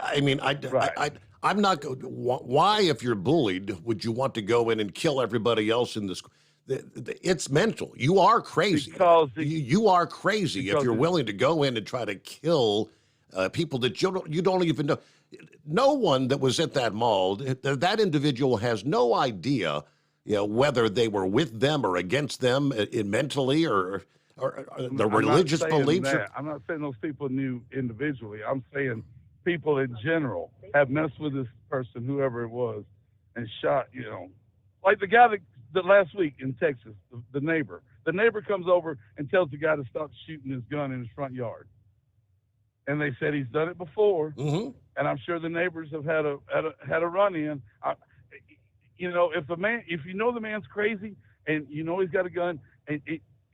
Speaker 15: I mean, I'm not. Why, if you're bullied, would you want to go in and kill everybody else in the school? It's mental. You are crazy. You are crazy if you're willing to go in and try to kill people that you don't even know. No one that was at that mall, that individual has no idea whether they were with them or against them mentally or the religious beliefs.
Speaker 8: I'm not saying those people knew individually. I'm saying people in general have messed with this person, whoever it was, and shot, like the guy that last week in Texas, the neighbor. The neighbor comes over and tells the guy to stop shooting his gun in his front yard. And they said he's done it before, and I'm sure the neighbors have had a run-in. If you know the man's crazy and you know he's got a gun,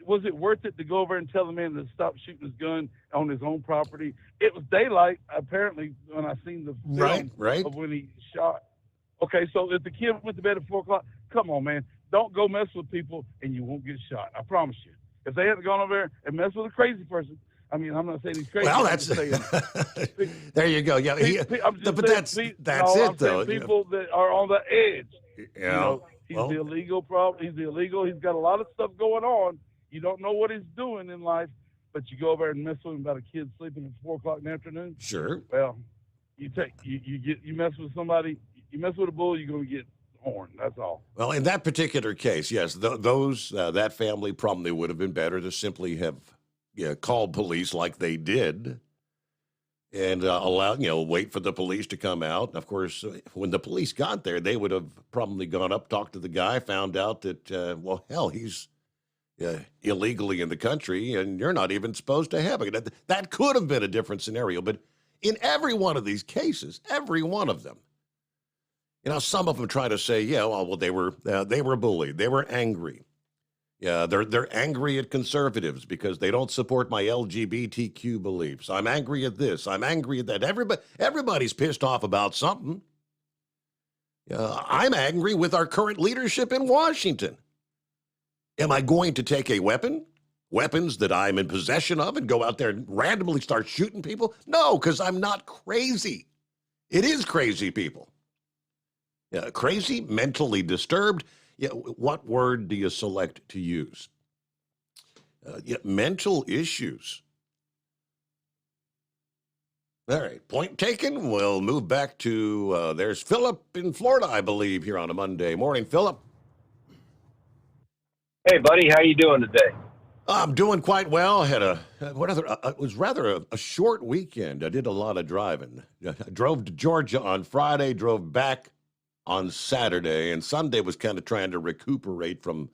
Speaker 8: was it worth it to go over and tell the man to stop shooting his gun on his own property? It was daylight, apparently, when I seen the film of when he shot. Okay, so if the kid went to bed at 4 o'clock, come on, man. Don't go mess with people and you won't get shot. I promise you. If they hadn't gone over there and messed with a crazy person, I mean, I'm not saying he's crazy.
Speaker 15: Well, that's there you go. Yeah, but that's it, though.
Speaker 8: People that are on the edge.
Speaker 15: Yeah.
Speaker 8: He's the illegal problem. He's illegal. He's got a lot of stuff going on. You don't know what he's doing in life, but you go over and mess with him about a kid sleeping at 4 o'clock in the afternoon.
Speaker 15: Sure.
Speaker 8: Well, you mess with somebody. You mess with a bull, you're going to get horned. That's all.
Speaker 15: Well, in that particular case, yes, that family probably would have been better to simply have called police like they did, and wait for the police to come out. And of course, when the police got there, they would have probably gone up, talked to the guy, found out that he's illegally in the country, and you're not even supposed to have it. That could have been a different scenario, but in every one of these cases, every one of them. Some of them try to say, they were bullied, they were angry. Yeah, they're angry at conservatives because they don't support my LGBTQ beliefs. I'm angry at this. I'm angry at that. Everybody's pissed off about something. I'm angry with our current leadership in Washington. Am I going to take a weapons that I'm in possession of, and go out there and randomly start shooting people? No, because I'm not crazy. It is crazy people. Crazy, mentally disturbed. What word do you select to use? Mental issues. All right, point taken. We'll move back to, there's Philip in Florida, I believe, here on a Monday morning. Philip.
Speaker 9: Hey, buddy, how you doing today?
Speaker 15: I'm doing quite well. Had it was rather a short weekend. I did a lot of driving. I drove to Georgia on Friday, drove back on Saturday, and Sunday was kind of trying to recuperate from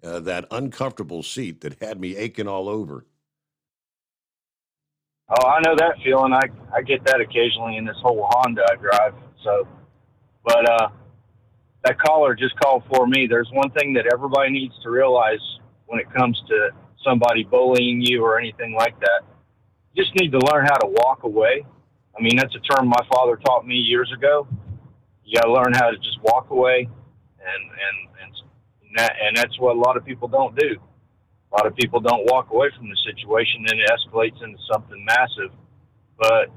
Speaker 15: that uncomfortable seat that had me aching all over.
Speaker 9: Oh, I know that feeling. I get that occasionally in this whole Honda I drive. But that caller just called for me. There's one thing that everybody needs to realize when it comes to somebody bullying you or anything like that. You just need to learn how to walk away. I mean, that's a term my father taught me years ago. You got to learn how to just walk away, and that's what a lot of people don't do. A lot of people don't walk away from the situation, and it escalates into something massive. But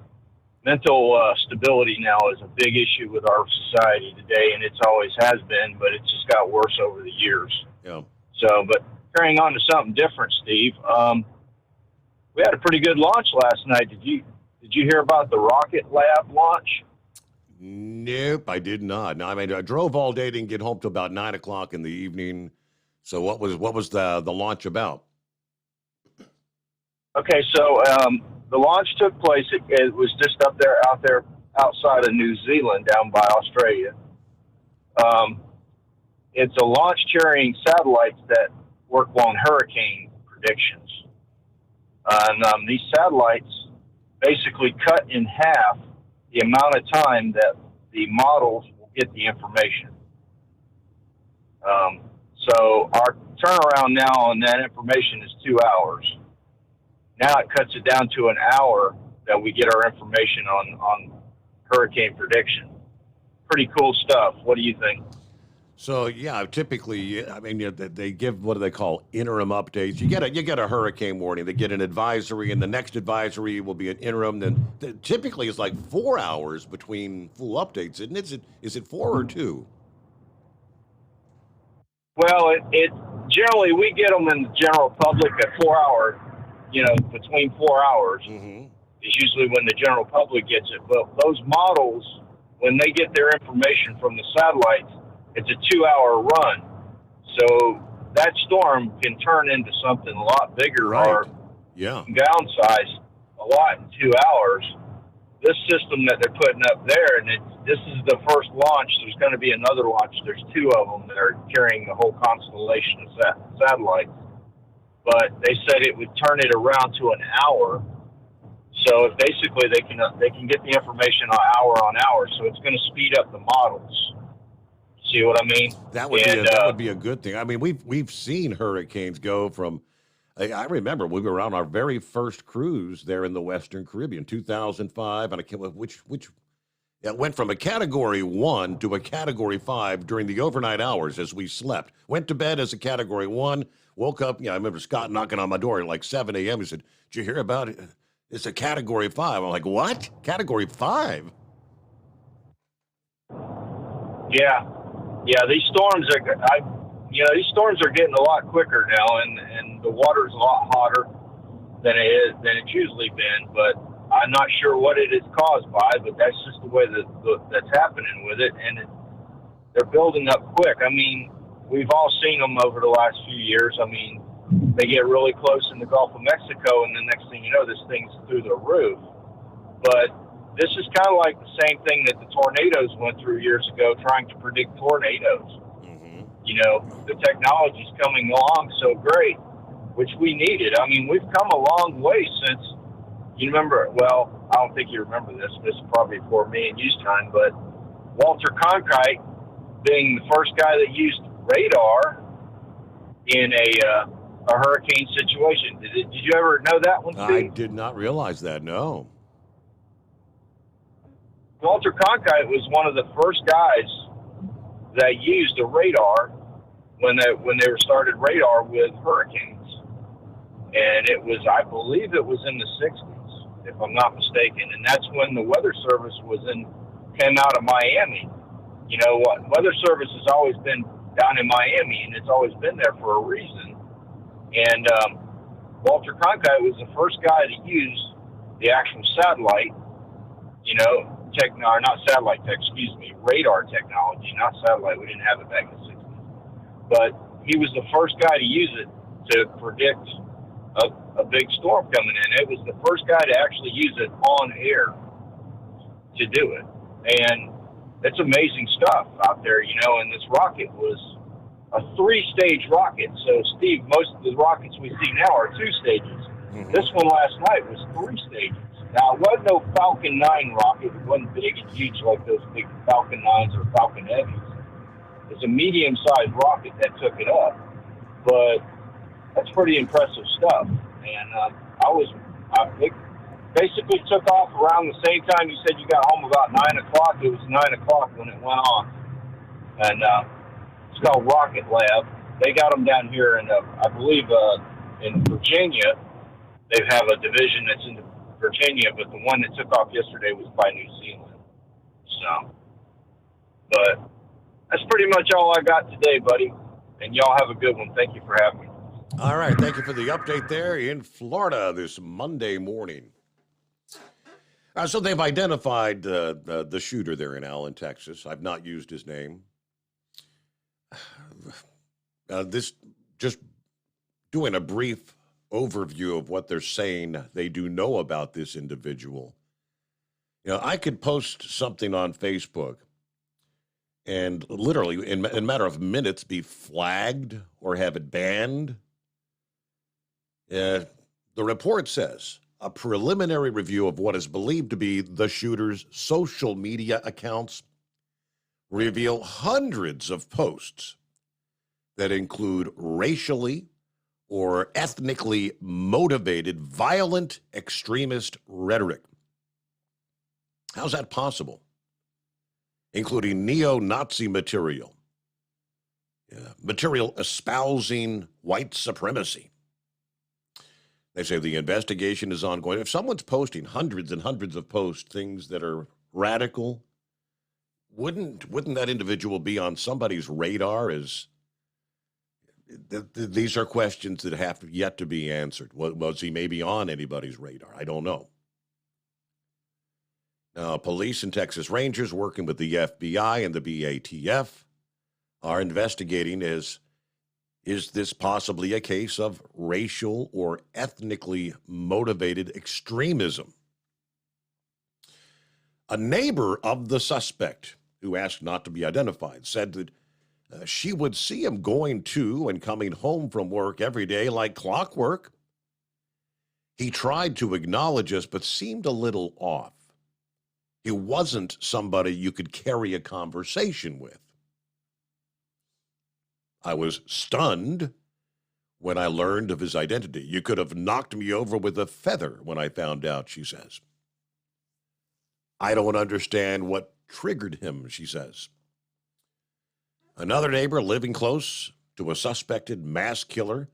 Speaker 9: mental stability now is a big issue with our society today, and it's always has been, but it's just got worse over the years.
Speaker 15: Yeah.
Speaker 9: So, but carrying on to something different, Steve. We had a pretty good launch last night. Did you hear about the Rocket Lab launch?
Speaker 15: Nope, I did not. No, I mean, I drove all day, didn't get home till about 9 o'clock in the evening. So what was the launch about?
Speaker 9: Okay, so the launch took place. It was just out there outside of New Zealand, down by Australia. It's a launch carrying satellites that work on hurricane predictions. And these satellites basically cut in half the amount of time that the models will get the information. So our turnaround now on that information is 2 hours. Now it cuts it down to an hour that we get our information on hurricane prediction. Pretty cool stuff. What do you think?
Speaker 15: So yeah, typically, I mean, they give what do they call interim updates. You get a hurricane warning. They get an advisory, and the next advisory will be an interim. Then typically it's like 4 hours between full updates, isn't it? Is it 4 or 2?
Speaker 9: Well, it generally we get them in the general public at 4 hours. Between 4 hours is usually when the general public gets it. But those models, when they get their information from the satellites, it's a 2 hour run. So that storm can turn into something a lot bigger or downsize a lot in 2 hours. This system that they're putting up there, and this is the first launch. There's going to be another launch. There's 2 of them that are carrying the whole constellation of satellites. But they said it would turn it around to an hour. So basically, they can get the information on hour. So it's going to speed up the models. See what I mean?
Speaker 15: That would be a good thing. I mean, we've seen hurricanes go from. I remember we were on our very first cruise there in the Western Caribbean, 2005, and I can't which it went from a Category 1 to a Category 5 during the overnight hours as we slept. Went to bed as a Category 1, woke up. I remember Scott knocking on my door at like 7 a.m. He said, "Did you hear about it? It's a Category 5." I'm like, "What? Category 5?"
Speaker 9: Yeah. These storms these storms are getting a lot quicker now, and the water's a lot hotter than it's usually been. But I'm not sure what it is caused by, but that's just the way that's happening with it, and they're building up quick. I mean, we've all seen them over the last few years. I mean, they get really close in the Gulf of Mexico, and the next thing you know, this thing's through the roof. But this is kind of like the same thing that the tornadoes went through years ago, trying to predict tornadoes. The technology's coming along so great, which we needed. I mean, we've come a long way since, you remember, well, I don't think you remember this. This is probably before me and you's time, but Walter Cronkite being the first guy that used radar in a hurricane situation. Did you ever know that one, Steve?
Speaker 15: I did not realize that, no.
Speaker 9: Walter Cronkite was one of the first guys that used a radar when they started radar with hurricanes, and it was, I believe, it was in the 60s, if I'm not mistaken, and that's when the Weather Service came out of Miami. You know what? Weather Service has always been down in Miami, and it's always been there for a reason. And Walter Cronkite was the first guy to use the actual satellite, radar technology, not satellite. We didn't have it back in the 60s. But he was the first guy to use it to predict a big storm coming in. It was the first guy to actually use it on air to do it. And it's amazing stuff out there, and this rocket was a 3-stage rocket. So, Steve, most of the rockets we see now are 2 stages. Mm-hmm. This one last night was 3 stages. Now, it wasn't no Falcon 9 rocket. It wasn't big and huge like those big Falcon 9s or Falcon Heavies. It's a medium-sized rocket that took it up. But that's pretty impressive stuff. And it basically took off around the same time you said you got home, about 9 o'clock. It was 9 o'clock when it went on. And it's called Rocket Lab. They got them down here in, I believe, in Virginia. They have a division that's in Virginia, but the one that took off yesterday was by New Zealand. So, but that's pretty much all I got today, buddy. And y'all have a good one. Thank you for having me.
Speaker 15: All right. Thank you for the update there in Florida this Monday morning. So they've identified the shooter there in Allen, Texas. I've not used his name. This just doing a brief overview of what they're saying they do know about this individual. I could post something on Facebook and literally in a matter of minutes be flagged or have it banned. The report says a preliminary review of what is believed to be the shooter's social media accounts reveal hundreds of posts that include racially or ethnically motivated violent extremist rhetoric. How's that possible? Including neo-Nazi material, material espousing white supremacy. They say the investigation is ongoing. If someone's posting hundreds and hundreds of posts, things that are radical, wouldn't that individual be on somebody's radar? These are questions that have yet to be answered. Was he maybe on anybody's radar? I don't know. Now, police and Texas Rangers working with the FBI and the BATF are investigating as Is this possibly a case of racial or ethnically motivated extremism? A neighbor of the suspect, who asked not to be identified, said that she would see him going to and coming home from work every day like clockwork. He tried to acknowledge us, but seemed a little off. He wasn't somebody you could carry a conversation with. I was stunned when I learned of his identity. You could have knocked me over with a feather when I found out, she says. I don't understand what triggered him, she says. Another neighbor living close to a suspected mass killer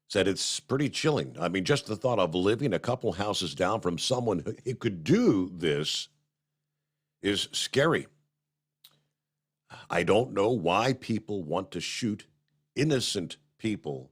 Speaker 15: said it's pretty chilling. I mean, just the thought of living a couple houses down from someone who could do this is scary. I don't know why people want to shoot innocent people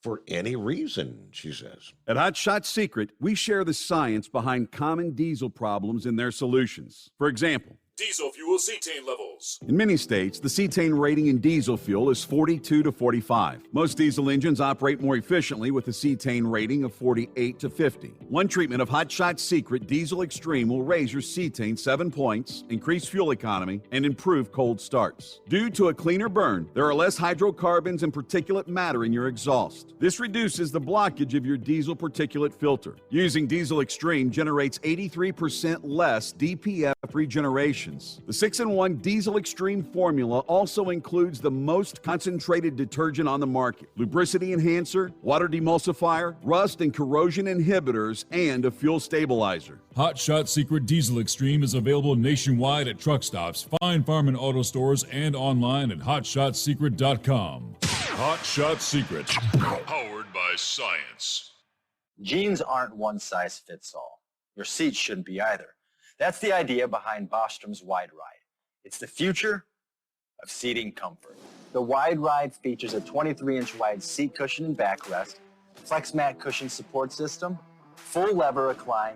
Speaker 15: for any reason, she says.
Speaker 12: At Hot Shot Secret, we share the science behind common diesel problems and their solutions. For example,
Speaker 13: Diesel fuel cetane levels.
Speaker 12: in many states, the cetane rating in diesel fuel is 42 to 45. Most diesel engines operate more efficiently with a cetane rating of 48 to 50. One treatment of Hot Shot Secret Diesel Extreme will raise your cetane 7 points, increase fuel economy, and improve cold starts. Due to a cleaner burn, there are less hydrocarbons and particulate matter in your exhaust. This reduces the blockage of your diesel particulate filter. Using Diesel Extreme generates 83% less DPF regeneration. The 6-in-1 Diesel Extreme formula also includes the most concentrated detergent on the market, lubricity enhancer, water demulsifier, rust and corrosion inhibitors, and a fuel stabilizer.
Speaker 13: Hot Shot Secret Diesel Extreme is available nationwide at truck stops, Fine Farm and auto stores, and online at hotshotsecret.com. Hot Shot Secret, powered by science.
Speaker 16: Jeans aren't one size fits all. Your seats shouldn't be either. That's the idea behind Bostrom's Wide Ride. It's the future of seating comfort. The Wide Ride features a 23-inch wide seat cushion and backrest, flex mat cushion support system, full lever recline,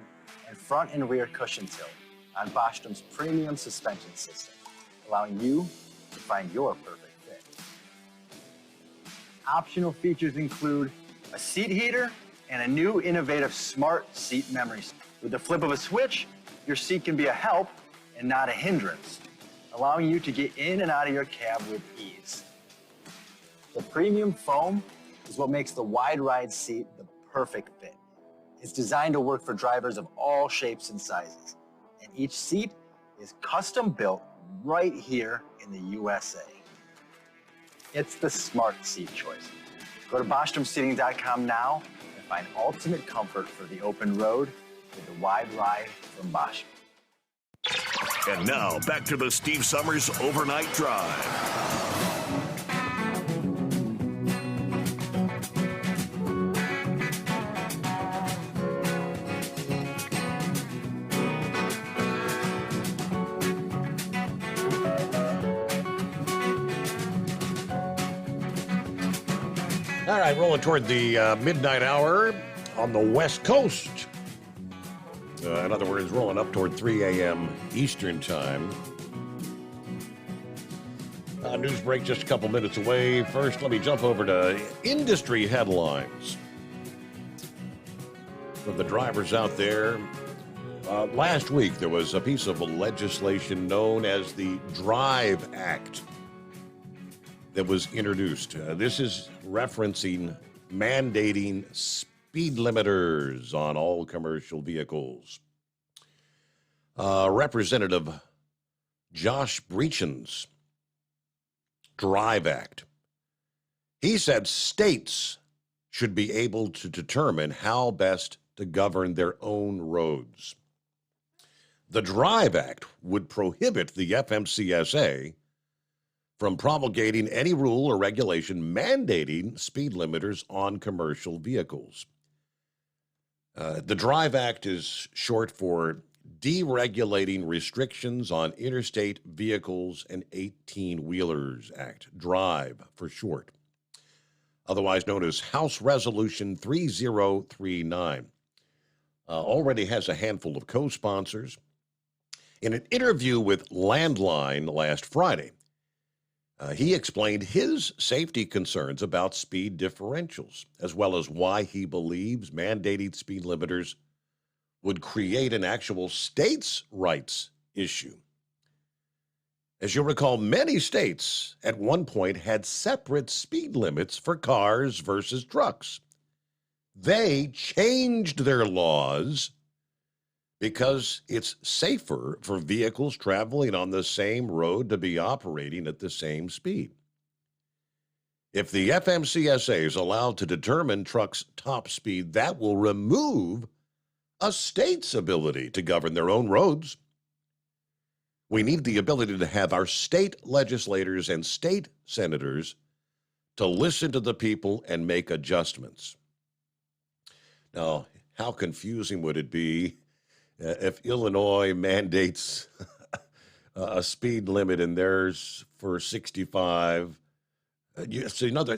Speaker 16: and front and rear cushion tilt on Bostrom's premium suspension system, allowing you to find your perfect fit. Optional features include a seat heater and a new innovative smart seat memory. With the flip of a switch, your seat can be a help and not a hindrance, allowing you to get in and out of your cab with ease. The premium foam is what makes the Wide Ride seat the perfect fit. It's designed to work for drivers of all shapes and sizes, and each seat is custom built right here in the USA. It's the smart seat choice. Go to BostromSeating.com now and find ultimate comfort for the open road with the Wide Ride from Bostrom.
Speaker 17: And now, back to the Steve Summers Overnight Drive.
Speaker 15: All right, rolling toward the midnight hour on the West Coast. In other words, rolling up toward 3 a.m. Eastern Time. News break just a couple minutes away. First, let me jump over to industry headlines. For the drivers out there, last week there was a piece of legislation known as the DRIVE Act that was introduced. This is referencing mandating speed limiters on all commercial vehicles. Representative Josh Breachin's DRIVE Act. He said states should be able to determine how best to govern their own roads. The DRIVE Act would prohibit the FMCSA from promulgating any rule or regulation mandating speed limiters on commercial vehicles. The DRIVE Act is short for Deregulating Restrictions on Interstate Vehicles and 18-Wheelers Act, DRIVE for short, otherwise known as House Resolution 3039. Already has a handful of co-sponsors. In an interview with Landline last Friday, He explained his safety concerns about speed differentials, as well as why he believes mandating speed limiters would create an actual states' rights issue. As you'll recall, many states at one point had separate speed limits for cars versus trucks. They changed their laws because it's safer for vehicles traveling on the same road to be operating at the same speed. If the FMCSA is allowed to determine trucks' top speed, that will remove a state's ability to govern their own roads. We need the ability to have our state legislators and state senators to listen to the people and make adjustments. Now, how confusing would it be if Illinois mandates a speed limit in theirs for 65? So,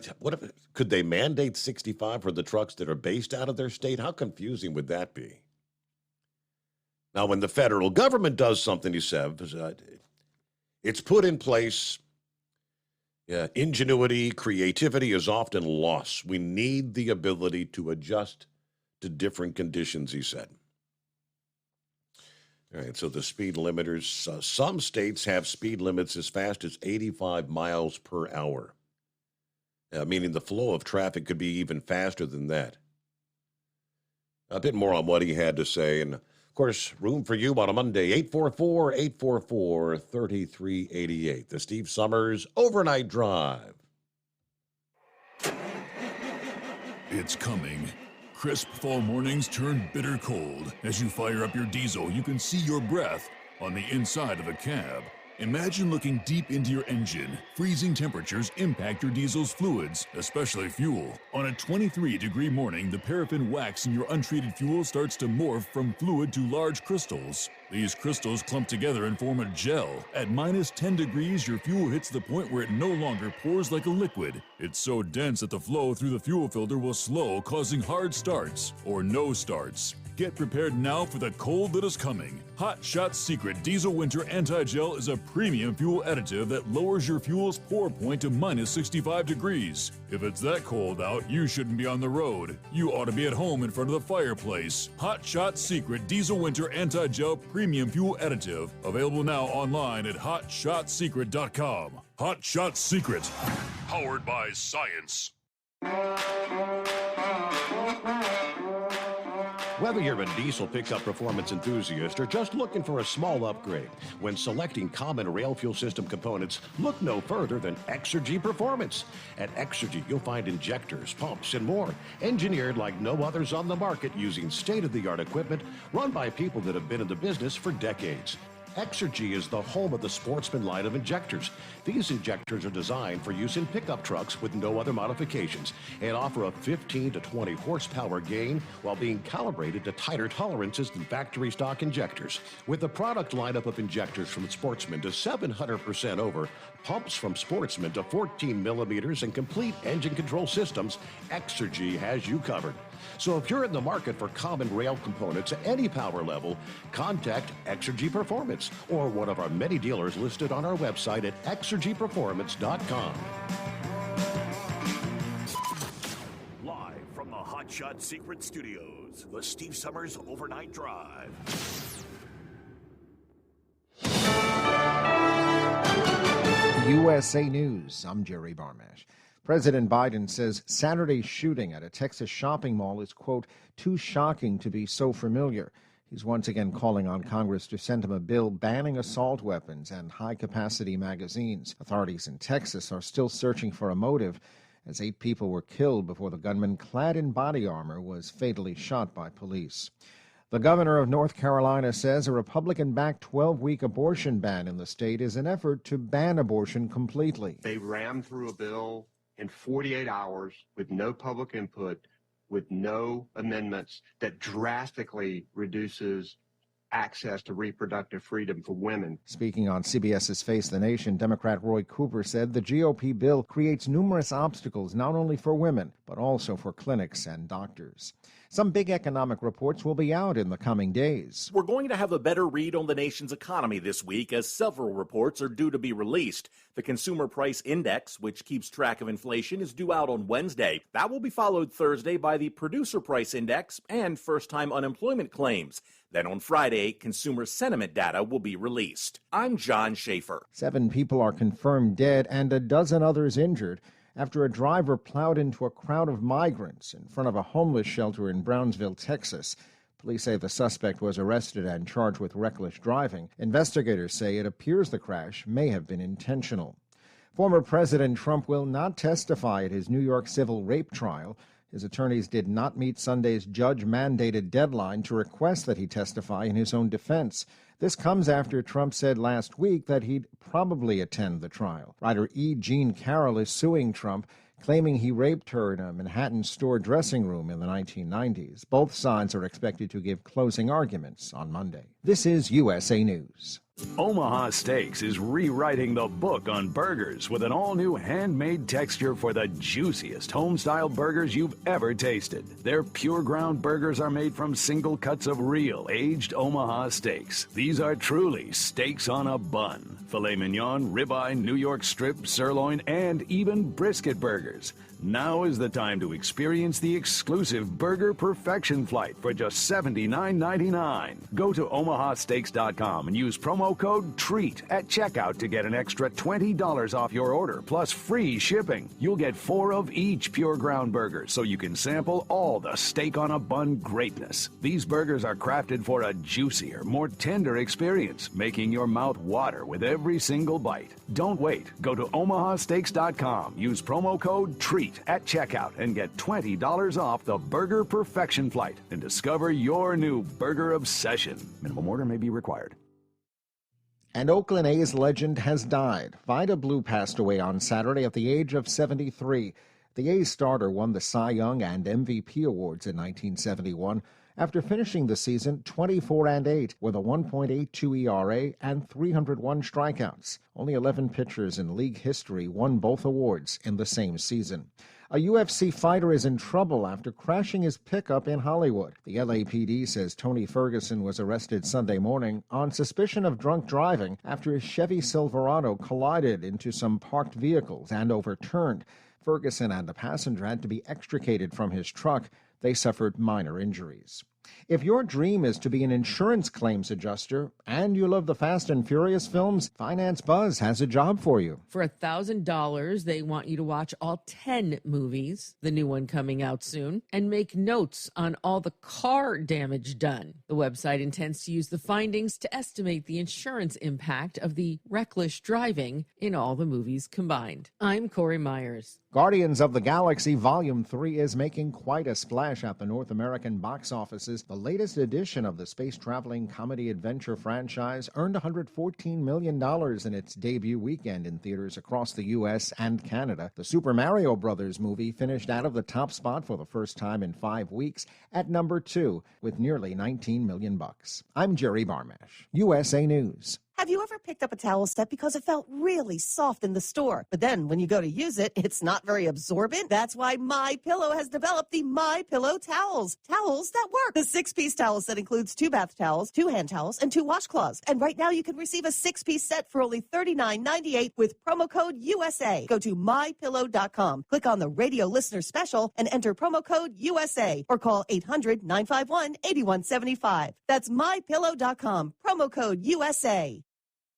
Speaker 15: could they mandate 65 for the trucks that are based out of their state? How confusing would that be? Now, when the federal government does something, he says, it's put in place. Ingenuity, creativity is often lost. We need the ability to adjust to different conditions, he said. All right, so the speed limiters, some states have speed limits as fast as 85 miles per hour, meaning the flow of traffic could be even faster than that. A bit more on what he had to say, and of course, room for you on a Monday, 844-844-3388. The Steve Summers Overnight Drive.
Speaker 13: It's coming. Crisp fall mornings turn bitter cold. As you fire up your diesel, you can see your breath on the inside of the cab. Imagine looking deep into your engine. Freezing temperatures impact your diesel's fluids, especially fuel. On a 23-degree morning, the paraffin wax in your untreated fuel starts to morph from fluid to large crystals. These crystals clump together and form a gel. At minus 10 degrees, your fuel hits the point where it no longer pours like a liquid. It's so dense that the flow through the fuel filter will slow, causing hard starts or no starts. Get prepared now for the cold that is coming. Hot Shot Secret Diesel Winter Anti-Gel is a premium fuel additive that lowers your fuel's pour point to minus 65 degrees. If it's that cold out, you shouldn't be on the road. You ought to be at home in front of the fireplace. Hot Shot Secret Diesel Winter Anti-Gel Premium Fuel Additive. Available now online at hotshotsecret.com. Hot Shot Secret. Powered by science.
Speaker 15: Whether you're a diesel pickup performance enthusiast or just looking for a small upgrade, when selecting common rail fuel system components, look no further than Exergy Performance. At Exergy, you'll find injectors, pumps, and more, engineered like no others on the market using state-of-the-art equipment run by people that have been in the business for decades. Exergy is the home of the Sportsman line of injectors. These injectors are designed for use in pickup trucks with no other modifications and offer a 15 to 20 horsepower gain while being calibrated to tighter tolerances than factory stock injectors. With a product lineup of injectors from Sportsman to 700% over, pumps from Sportsman to 14 millimeters, and complete engine control systems, Exergy has you covered. So if you're in the market for common rail components at any power level, contact Exergy Performance or one of our many dealers listed on our website at exergyperformance.com.
Speaker 17: Live from the Hot Shot Secret Studios, the Steve Summers Overnight Drive.
Speaker 2: USA News, I'm Jerry Barmash. President Biden says Saturday's shooting at a Texas shopping mall is, quote, too shocking to be so familiar. He's once again calling on Congress to send him a bill banning assault weapons and high-capacity magazines. Authorities in Texas are still searching for a motive, as 8 people were killed before the gunman, clad in body armor, was fatally shot by police. The governor of North Carolina says a Republican-backed 12-week abortion ban in the state is an effort to ban abortion completely.
Speaker 1: They rammed through a bill in 48 hours with no public input, with no amendments, that drastically reduces access to reproductive freedom for women.
Speaker 2: Speaking on CBS's Face the Nation, Democrat Roy Cooper said the GOP bill creates numerous obstacles not only for women, but also for clinics and doctors. Some big economic reports will be out in the coming days.
Speaker 3: We're going to have a better read on the nation's economy this week as several reports are due to be released. The Consumer Price Index, which keeps track of inflation, is due out on Wednesday. That will be followed Thursday by the Producer Price Index and first-time unemployment claims. Then on Friday, consumer sentiment data will be released. I'm John Schaefer.
Speaker 2: 7 people are confirmed dead and a dozen others injured after a driver plowed into a crowd of migrants in front of a homeless shelter in Brownsville, Texas. Police say the suspect was arrested and charged with reckless driving. Investigators say it appears the crash may have been intentional. Former President Trump will not testify at his New York civil rape trial. His attorneys did not meet Sunday's judge-mandated deadline to request that he testify in his own defense. This comes after Trump said last week that he'd probably attend the trial. Writer E. Jean Carroll is suing Trump, claiming he raped her in a Manhattan store dressing room in the 1990s. Both sides are expected to give closing arguments on Monday. This is USA News.
Speaker 24: Omaha Steaks is rewriting the book on burgers with an all-new handmade texture for the juiciest home-style burgers you've ever tasted. Their pure ground burgers are made from single cuts of real, aged Omaha steaks. These are truly steaks on a bun. Filet mignon, ribeye, New York strip, sirloin, and even brisket burgers. Now is the time to experience the exclusive Burger Perfection Flight for just $79.99. Go to omahasteaks.com and use promo code TREAT at checkout to get an extra $20 off your order, plus free shipping. You'll get 4 of each pure ground burger, so you can sample all the steak on a bun greatness. These burgers are crafted for a juicier, more tender experience, making your mouth water with every single bite. Don't wait. Go to omahasteaks.com. Use promo code TREAT at checkout and get $20 off the Burger Perfection Flight and discover your new burger obsession. Minimum order may be required.
Speaker 2: And Oakland A's legend has died. Vida Blue passed away on Saturday at the age of 73. The A's starter won the Cy Young and MVP awards in 1971 after finishing the season 24-8 with a 1.82 ERA and 301 strikeouts. Only 11 pitchers in league history won both awards in the same season. A UFC fighter is in trouble after crashing his pickup in Hollywood. The LAPD says Tony Ferguson was arrested Sunday morning on suspicion of drunk driving after his Chevy Silverado collided into some parked vehicles and overturned. Ferguson and the passenger had to be extricated from his truck. They suffered minor injuries. If your dream is to be an insurance claims adjuster and you love the Fast and Furious films, Finance Buzz has a job for you.
Speaker 23: For $1,000, they want you to watch all 10 movies, the new one coming out soon, and make notes on all the car damage done. The website intends to use the findings to estimate the insurance impact of the reckless driving in all the movies combined. I'm Corey Myers.
Speaker 2: Guardians of the Galaxy Volume 3 is making quite a splash at the North American box offices. The latest edition of the space-traveling comedy-adventure franchise earned $114 million in its debut weekend in theaters across the U.S. and Canada. The Super Mario Bros. Movie finished out of the top spot for the first time in 5 weeks at number 2 with nearly $19 million. I'm Jerry Barmash, USA News.
Speaker 22: Have you ever picked up a towel set because it felt really soft in the store, but then when you go to use it, it's not very absorbent? That's why MyPillow has developed the MyPillow towels. Towels that work. The 6-piece towel set includes 2 bath towels, 2 hand towels, and 2 washcloths. And right now you can receive a 6-piece set for only $39.98 with promo code USA. Go to MyPillow.com, click on the radio listener special, and enter promo code USA, or call 800-951-8175. That's MyPillow.com, promo code USA.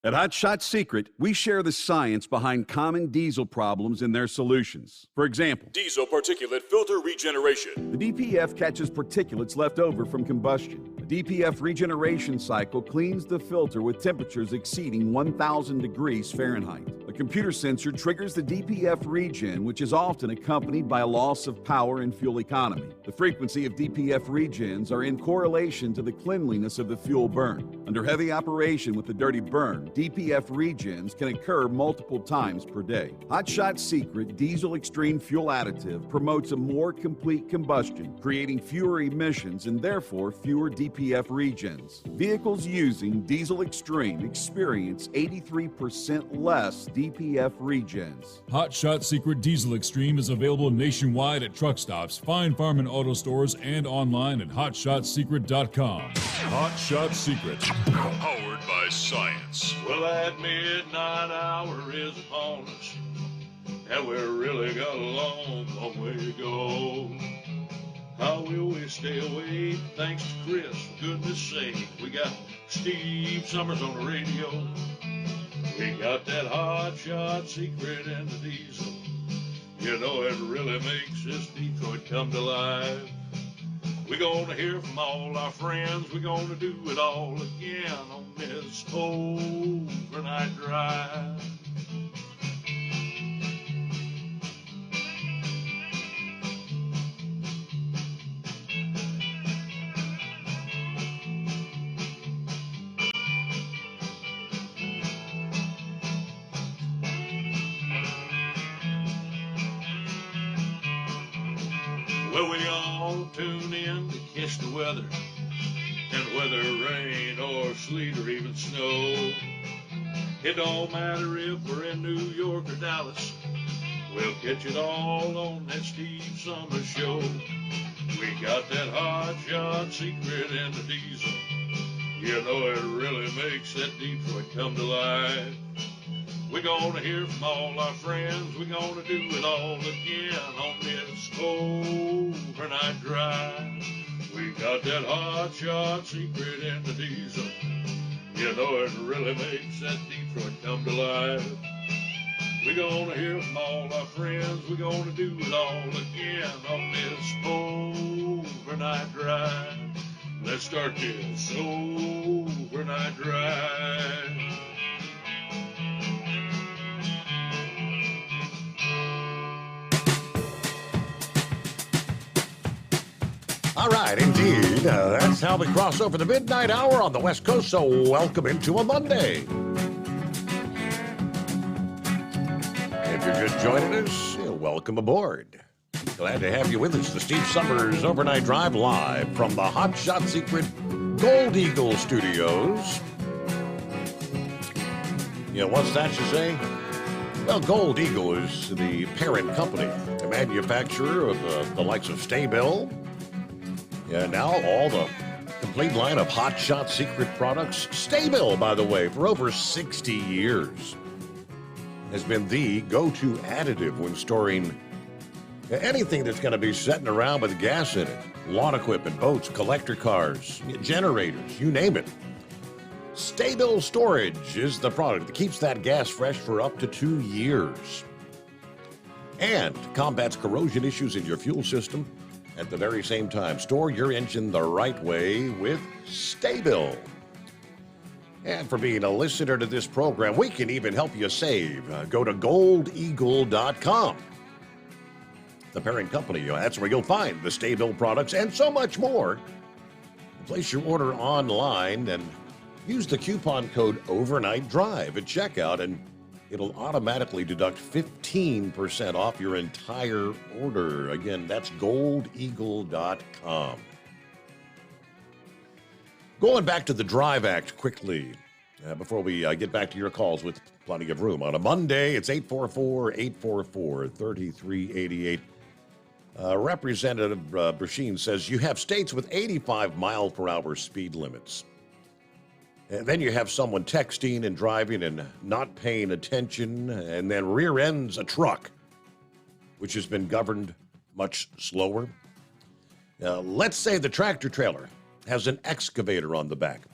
Speaker 12: At Hot Shot Secret, we share the science behind common diesel problems and their solutions. For example,
Speaker 13: diesel particulate filter regeneration.
Speaker 12: The DPF catches particulates left over from combustion. The DPF regeneration cycle cleans the filter with temperatures exceeding 1,000 degrees Fahrenheit. A computer sensor triggers the DPF regen, which is often accompanied by a loss of power and fuel economy. The frequency of DPF regens are in correlation to the cleanliness of the fuel burn. Under heavy operation with the dirty burn, DPF regens can occur multiple times per day. Hot Shot Secret Diesel Extreme Fuel Additive promotes a more complete combustion, creating fewer emissions and therefore fewer DPF DPF regens. Vehicles using Diesel Extreme experience 83% less DPF regens.
Speaker 13: Hot Shot Secret Diesel Extreme is available nationwide at truck stops, fine farm and auto stores, and online at hotshotsecret.com. Hot Shot Secret, powered by science.
Speaker 10: Well, that midnight hour is upon us, and we've really got a long, long way to go. How will we stay awake? Thanks to Chris, for goodness sake. We got Steve Summers on the radio. We got that hot shot secret in the diesel. You know it really makes this Detroit come to life. We're gonna hear from all our friends. We're gonna do it all again on this overnight drive. Well, we all tune in to catch the weather, and whether rain or sleet or even snow, it don't matter if we're in New York or Dallas, we'll catch it all on that Steve Summers Show. We got that hot shot secret in the diesel. You know it really makes that Detroit come to life. We're gonna hear from all our friends. We're gonna do it all again on this overnight drive. We got that hot shot secret in the diesel. You know it really makes that Detroit come to life. We're gonna hear from all our friends. We're gonna do it all again on this overnight drive. Let's start this overnight drive.
Speaker 15: All right, indeed. That's how we cross over the midnight hour on the West Coast, so welcome into a Monday. If you're just joining us, welcome aboard. Glad to have you with us. The Steve Summers Overnight Drive live from the Hot Shot Secret Gold Eagle Studios. You know, what's that you say? Well, Gold Eagle is the parent company, the manufacturer of the likes of Sta-Bil. Yeah, now all the complete line of Hot Shot Secret products. Sta-Bil, by the way, for over 60 years, has been the go-to additive when storing anything that's going to be sitting around with gas in it. Lawn equipment, boats, collector cars, generators, you name it. Sta-Bil Storage is the product that keeps that gas fresh for up to 2 years and combats corrosion issues in your fuel system. At the very same time, store your engine the right way with Sta-Bil. And for being a listener to this program, we can even help you save. Go to goldeagle.com. The parent company, that's where you'll find the Sta-Bil products and so much more. Place your order online and use the coupon code OVERNIGHTDRIVE at checkout, and it'll automatically deduct 15% off your entire order. Again, that's goldeagle.com. Going back to the Drive Act quickly, before we get back to your calls with plenty of room. On a Monday, it's 844-844-3388. Representative Brasheen says you have states with 85 mile per hour speed limits. And then you have someone texting and driving and not paying attention and then rear ends a truck, which has been governed much slower. Let's say the tractor trailer has an excavator on the back.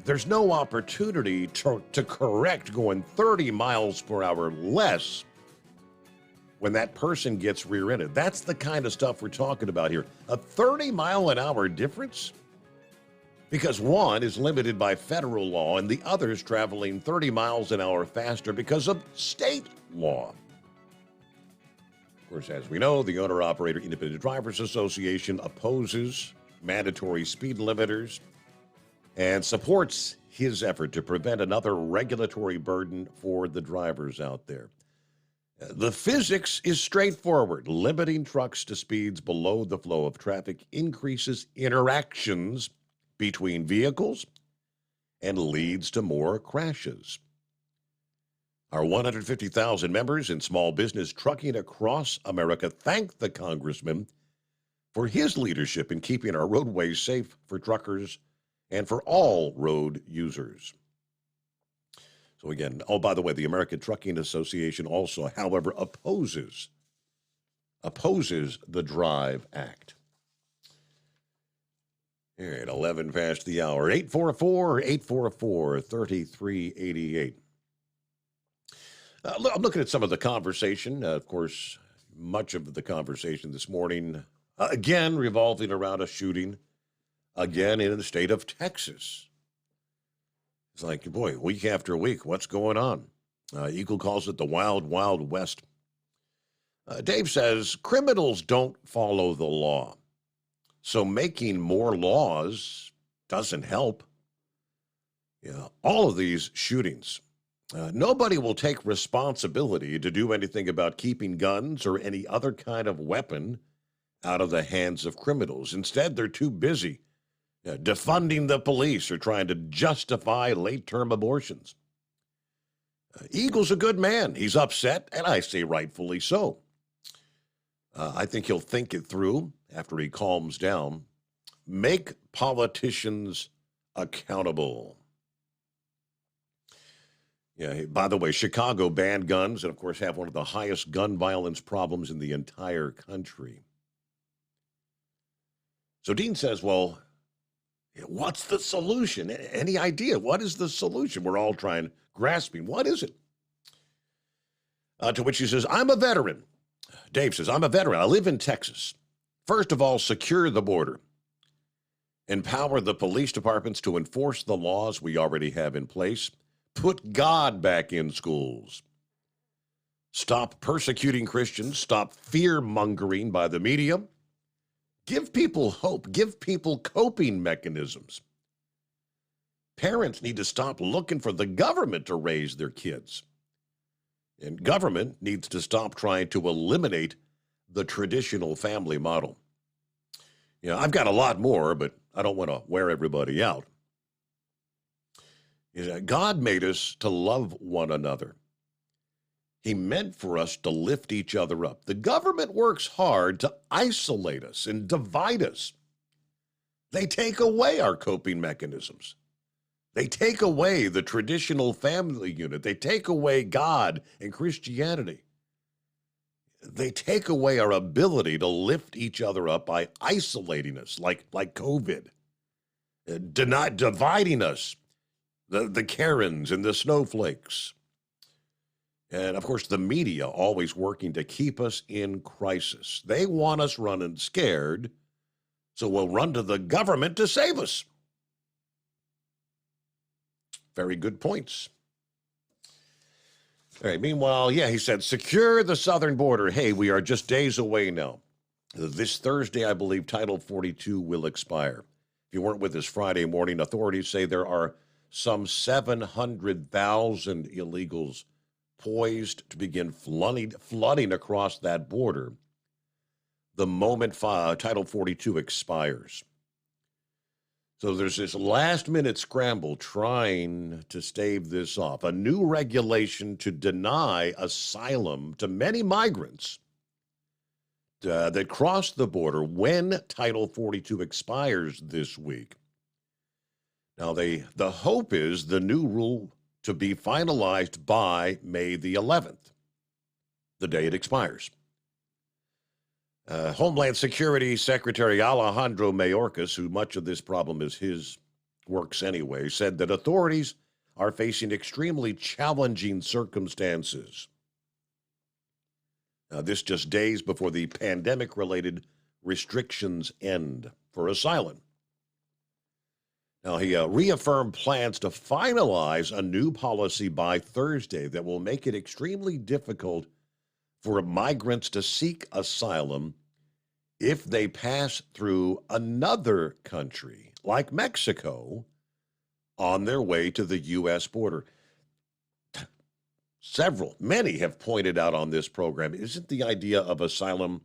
Speaker 15: There's no opportunity to correct going 30 miles per hour less when that person gets rear-ended. That's the kind of stuff we're talking about here. A 30-mile-an-hour difference? Because one is limited by federal law and the other is traveling 30 miles an hour faster because of state law. Of course, as we know, the Owner-Operator Independent Drivers Association opposes mandatory speed limiters and supports his effort to prevent another regulatory burden for the drivers out there. The physics is straightforward. Limiting trucks to speeds below the flow of traffic increases interactions between vehicles and leads to more crashes. Our 150,000 members in small business trucking across America thank the congressman for his leadership in keeping our roadways safe for truckers and for all road users. So again, oh, by the way, the American Trucking Association also, however, opposes the DRIVE Act. All right, 11 past the hour, 844-3388. I'm looking at some of the conversation. Of course, much of the conversation this morning, again, revolving around a shooting, again, in the state of Texas. It's like, boy, week after week, what's going on? Eagle calls it the Wild, Wild West. Dave says, criminals don't follow the law. So making more laws doesn't help. Yeah, all of these shootings, nobody will take responsibility to do anything about keeping guns or any other kind of weapon out of the hands of criminals. Instead, they're too busy defunding the police or trying to justify late-term abortions. Eagle's a good man. He's upset, and I say rightfully so. I think he'll think it through after he calms down. Make politicians accountable. Yeah, by the way, Chicago banned guns and, of course, have one of the highest gun violence problems in the entire country. So Dean says, well, what's the solution? Any idea? What is the solution? We're all grasping. What is it? To which he says, I'm a veteran. Dave says, I'm a veteran. I live in Texas. First of all, secure the border. Empower the police departments to enforce the laws we already have in place. Put God back in schools. Stop persecuting Christians. Stop fear-mongering by the media. Give people hope. Give people coping mechanisms. Parents need to stop looking for the government to raise their kids. And government needs to stop trying to eliminate the traditional family model. I've got a lot more, but I don't want to wear everybody out. God made us to love one another. He meant for us to lift each other up. The government works hard to isolate us and divide us. They take away our coping mechanisms. They take away the traditional family unit. They take away God and Christianity. They take away our ability to lift each other up by isolating us, like COVID, dividing us, the Karens and the snowflakes. And, of course, the media always working to keep us in crisis. They want us running scared, so we'll run to the government to save us. Very good points. All right, meanwhile, he said, secure the southern border. Hey, we are just days away now. This Thursday, I believe, Title 42 will expire. If you weren't with us Friday morning, authorities say there are some 700,000 illegals poised to begin flooding across that border the moment Title 42 expires. So there's this last-minute scramble trying to stave this off. A new regulation to deny asylum to many migrants that cross the border when Title 42 expires this week. Now, the hope is the new rule to be finalized by May the 11th, the day it expires. Homeland Security Secretary Alejandro Mayorkas, who much of this problem is his works anyway, said that authorities are facing extremely challenging circumstances. This just days before the pandemic-related restrictions end for asylum. Now, he reaffirmed plans to finalize a new policy by Thursday that will make it extremely difficult for migrants to seek asylum if they pass through another country, like Mexico, on their way to the U.S. border. many have pointed out on this program, isn't the idea of asylum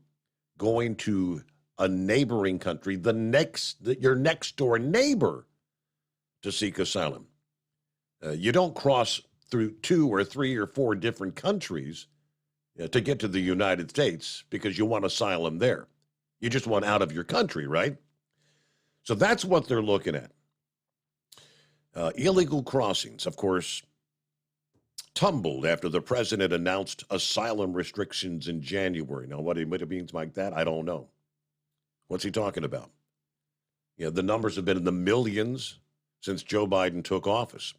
Speaker 15: going to a neighboring country, your next door neighbor, to seek asylum? You don't cross through 2 or 3 or 4 different countries to get to the United States because you want asylum there. You just want out of your country, right? So that's what they're looking at. Illegal crossings, of course, tumbled after the president announced asylum restrictions in January. Now, what it means like that, I don't know. What's he talking about? The numbers have been in the millions since Joe Biden took office.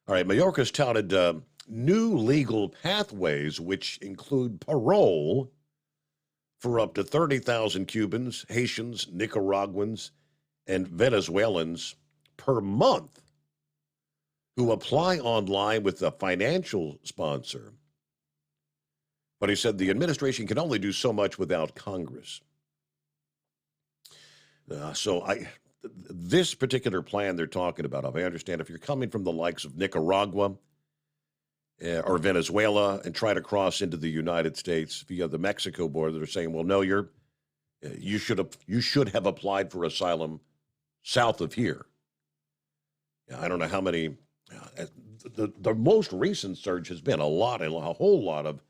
Speaker 15: All right, Mayorkas touted new legal pathways, which include parole for up to 30,000 Cubans, Haitians, Nicaraguans, and Venezuelans per month who apply online with a financial sponsor. But he said the administration can only do so much without Congress. This particular plan they're talking about, if I understand, if you're coming from the likes of Nicaragua or Venezuela and try to cross into the United States via the Mexico border, they're saying, well, no, you should have applied for asylum south of here. I don't know how many. The most recent surge has been a whole lot of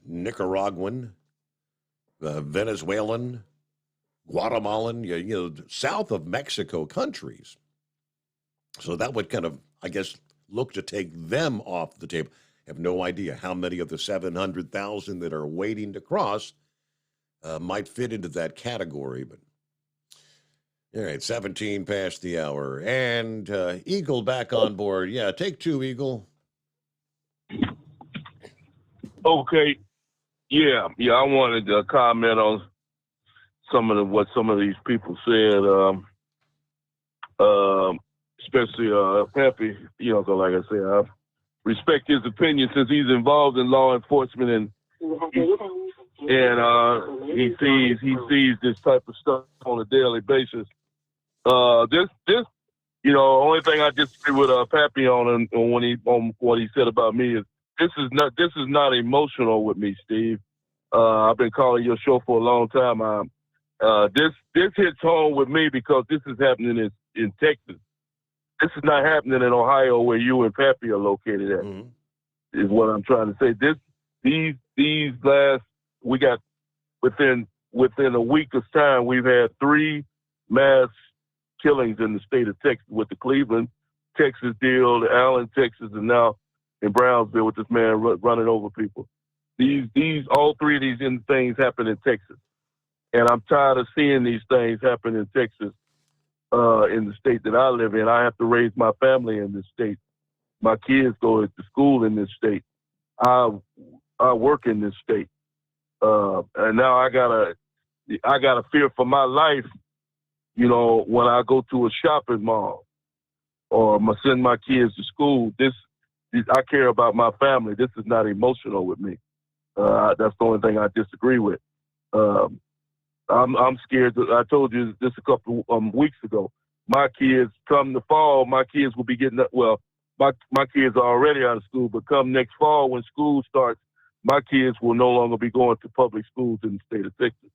Speaker 15: Nicaraguan, Venezuelan, Guatemalan, south of Mexico countries. So that would kind of, I guess, look to take them off the table. I have no idea how many of the 700,000 that are waiting to cross might fit into that category. But all right, 17 past the hour. And Eagle back on board. Yeah, take 2, Eagle.
Speaker 11: Okay. Yeah, I wanted to comment on what some of these people said, especially Pepe, so like I said, I respect his opinion since he's involved in law enforcement and he sees this type of stuff on a daily basis. Only thing I disagree with Pepe on what he said about me is this is not emotional with me, Steve. I've been calling your show for a long time. This hits home with me because this is happening in Texas. This is not happening in Ohio where you and Pepe are located at. Mm-hmm. Is what I'm trying to say. These last, we got within a week's time, we've had 3 mass killings in the state of Texas with the Cleveland, Texas deal, the Allen, Texas, and now in Brownsville with this man running over people. All 3 of these things happen in Texas. And I'm tired of seeing these things happen in Texas, in the state that I live in. I have to raise my family in this state. My kids go to school in this state. I work in this state. And now I gotta fear for my life, when I go to a shopping mall or send my kids to school. I care about my family. This is not emotional with me. That's the only thing I disagree with. I'm scared. I told you this a couple weeks ago. My kids, come the fall, my kids will be getting up. Well, my kids are already out of school, but come next fall when school starts, my kids will no longer be going to public schools in the state of Texas.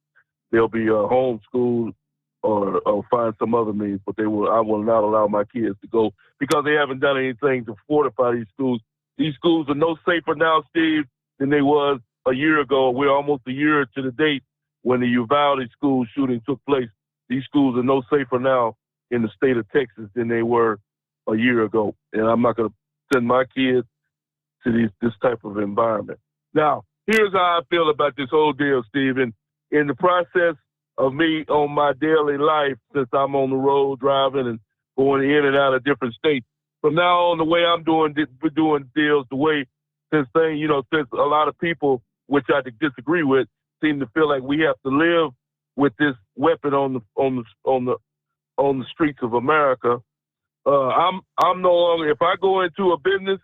Speaker 11: They'll be homeschooled or find some other means, but I will not allow my kids to go because they haven't done anything to fortify these schools. These schools are no safer now, Steve, than they was a year ago. We're almost a year to the date when the Uvalde school shooting took place. These schools are no safer now in the state of Texas than they were a year ago. And I'm not going to send my kids to this type of environment. Now, here's how I feel about this whole deal, Stephen. In the process of me on my daily life, since I'm on the road driving and going in and out of different states, from now on, the way I'm doing deals, the way since a lot of people, which I disagree with, seem to feel like we have to live with this weapon on the streets of America. I'm no longer. If I go into a business,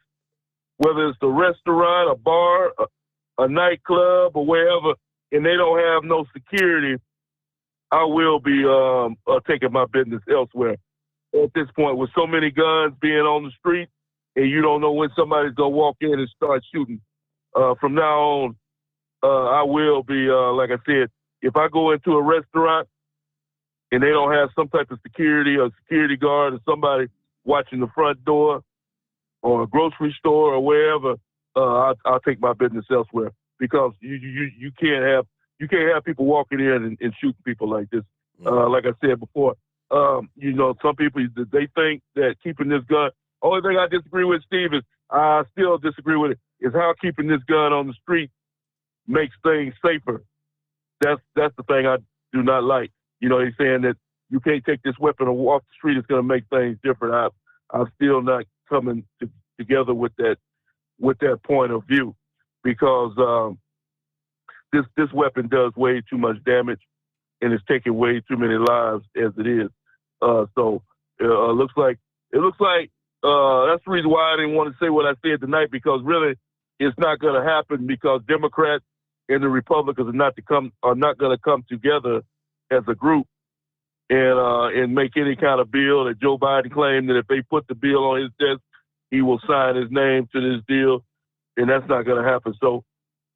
Speaker 11: whether it's a restaurant, a bar, a nightclub, or wherever, and they don't have no security, I will be taking my business elsewhere. At this point, with so many guns being on the street and you don't know when somebody's going to walk in and start shooting. From now on, I will be, like I said, if I go into a restaurant and they don't have some type of security or security guard or somebody watching the front door or a grocery store or wherever, I'll take my business elsewhere, because you can't have people walking in and shooting people like this. Like I said before, some people, they think that keeping this gun. Only thing I disagree with, Steve, is I still disagree with it, is how keeping this gun on the street makes things safer. That's the thing I do not like. He's saying that you can't take this weapon off the street. It's going to make things different. I'm still not coming together with that point of view, because this weapon does way too much damage, and it's taking way too many lives as it is. So it looks like that's the reason why I didn't want to say what I said tonight, because really it's not going to happen, because Democrats and the Republicans are not going to come together as a group and make any kind of bill that Joe Biden claimed that if they put the bill on his desk, he will sign his name to this deal, and that's not going to happen. So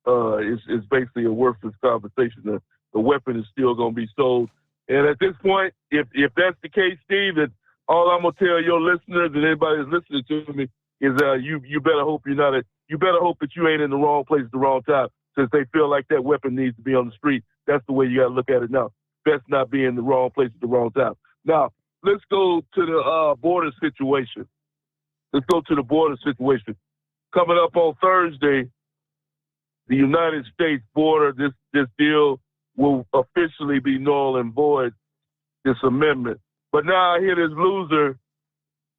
Speaker 11: it's basically a worthless conversation. The weapon is still going to be sold. And at this point, if that's the case, Steve, and all I'm gonna tell your listeners and anybody that's listening to me is you better hope you better hope that you ain't in the wrong place at the wrong time, since they feel like that weapon needs to be on the street. That's the way you gotta look at it now. Best not be in the wrong place at the wrong time. Now, let's go to the border situation. Coming up on Thursday, the United States border, this deal will officially be null and void, this amendment. But now I hear this loser,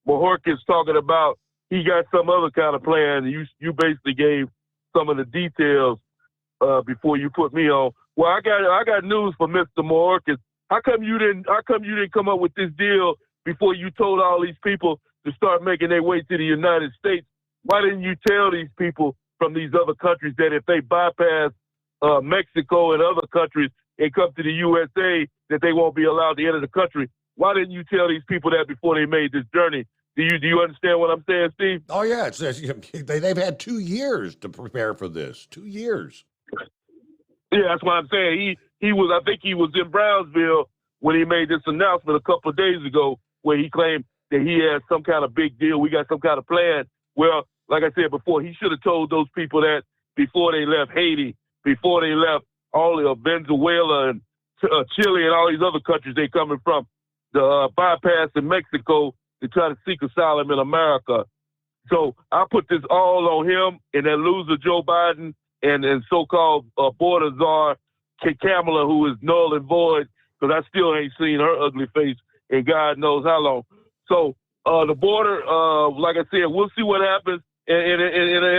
Speaker 11: Mayorkas, talking about he got some other kind of plan. You basically gave some of the details before you put me on. Well, I got news for Mr. Mayorkas. How come you didn't come up with this deal before you told all these people to start making their way to the United States? Why didn't you tell these people from these other countries that if they bypass Mexico and other countries and come to the USA, that they won't be allowed to enter the country? Why didn't you tell these people that before they made this journey? Do you understand what I'm saying, Steve?
Speaker 15: Oh, yeah. They've had 2 years to prepare for this. 2 years.
Speaker 11: Yeah, that's what I'm saying. I think he was in Brownsville when he made this announcement a couple of days ago, where he claimed that he had some kind of big deal. We got some kind of plan. Well, like I said before, he should have told those people that before they left Haiti, before they left all of Venezuela and Chile and all these other countries they coming from, the bypass in Mexico to try to seek asylum in America. So I put this all on him and that loser Joe Biden and so-called border czar Kamala, who is null and void, because I still ain't seen her ugly face in God knows how long. So the border, like I said, we'll see what happens. And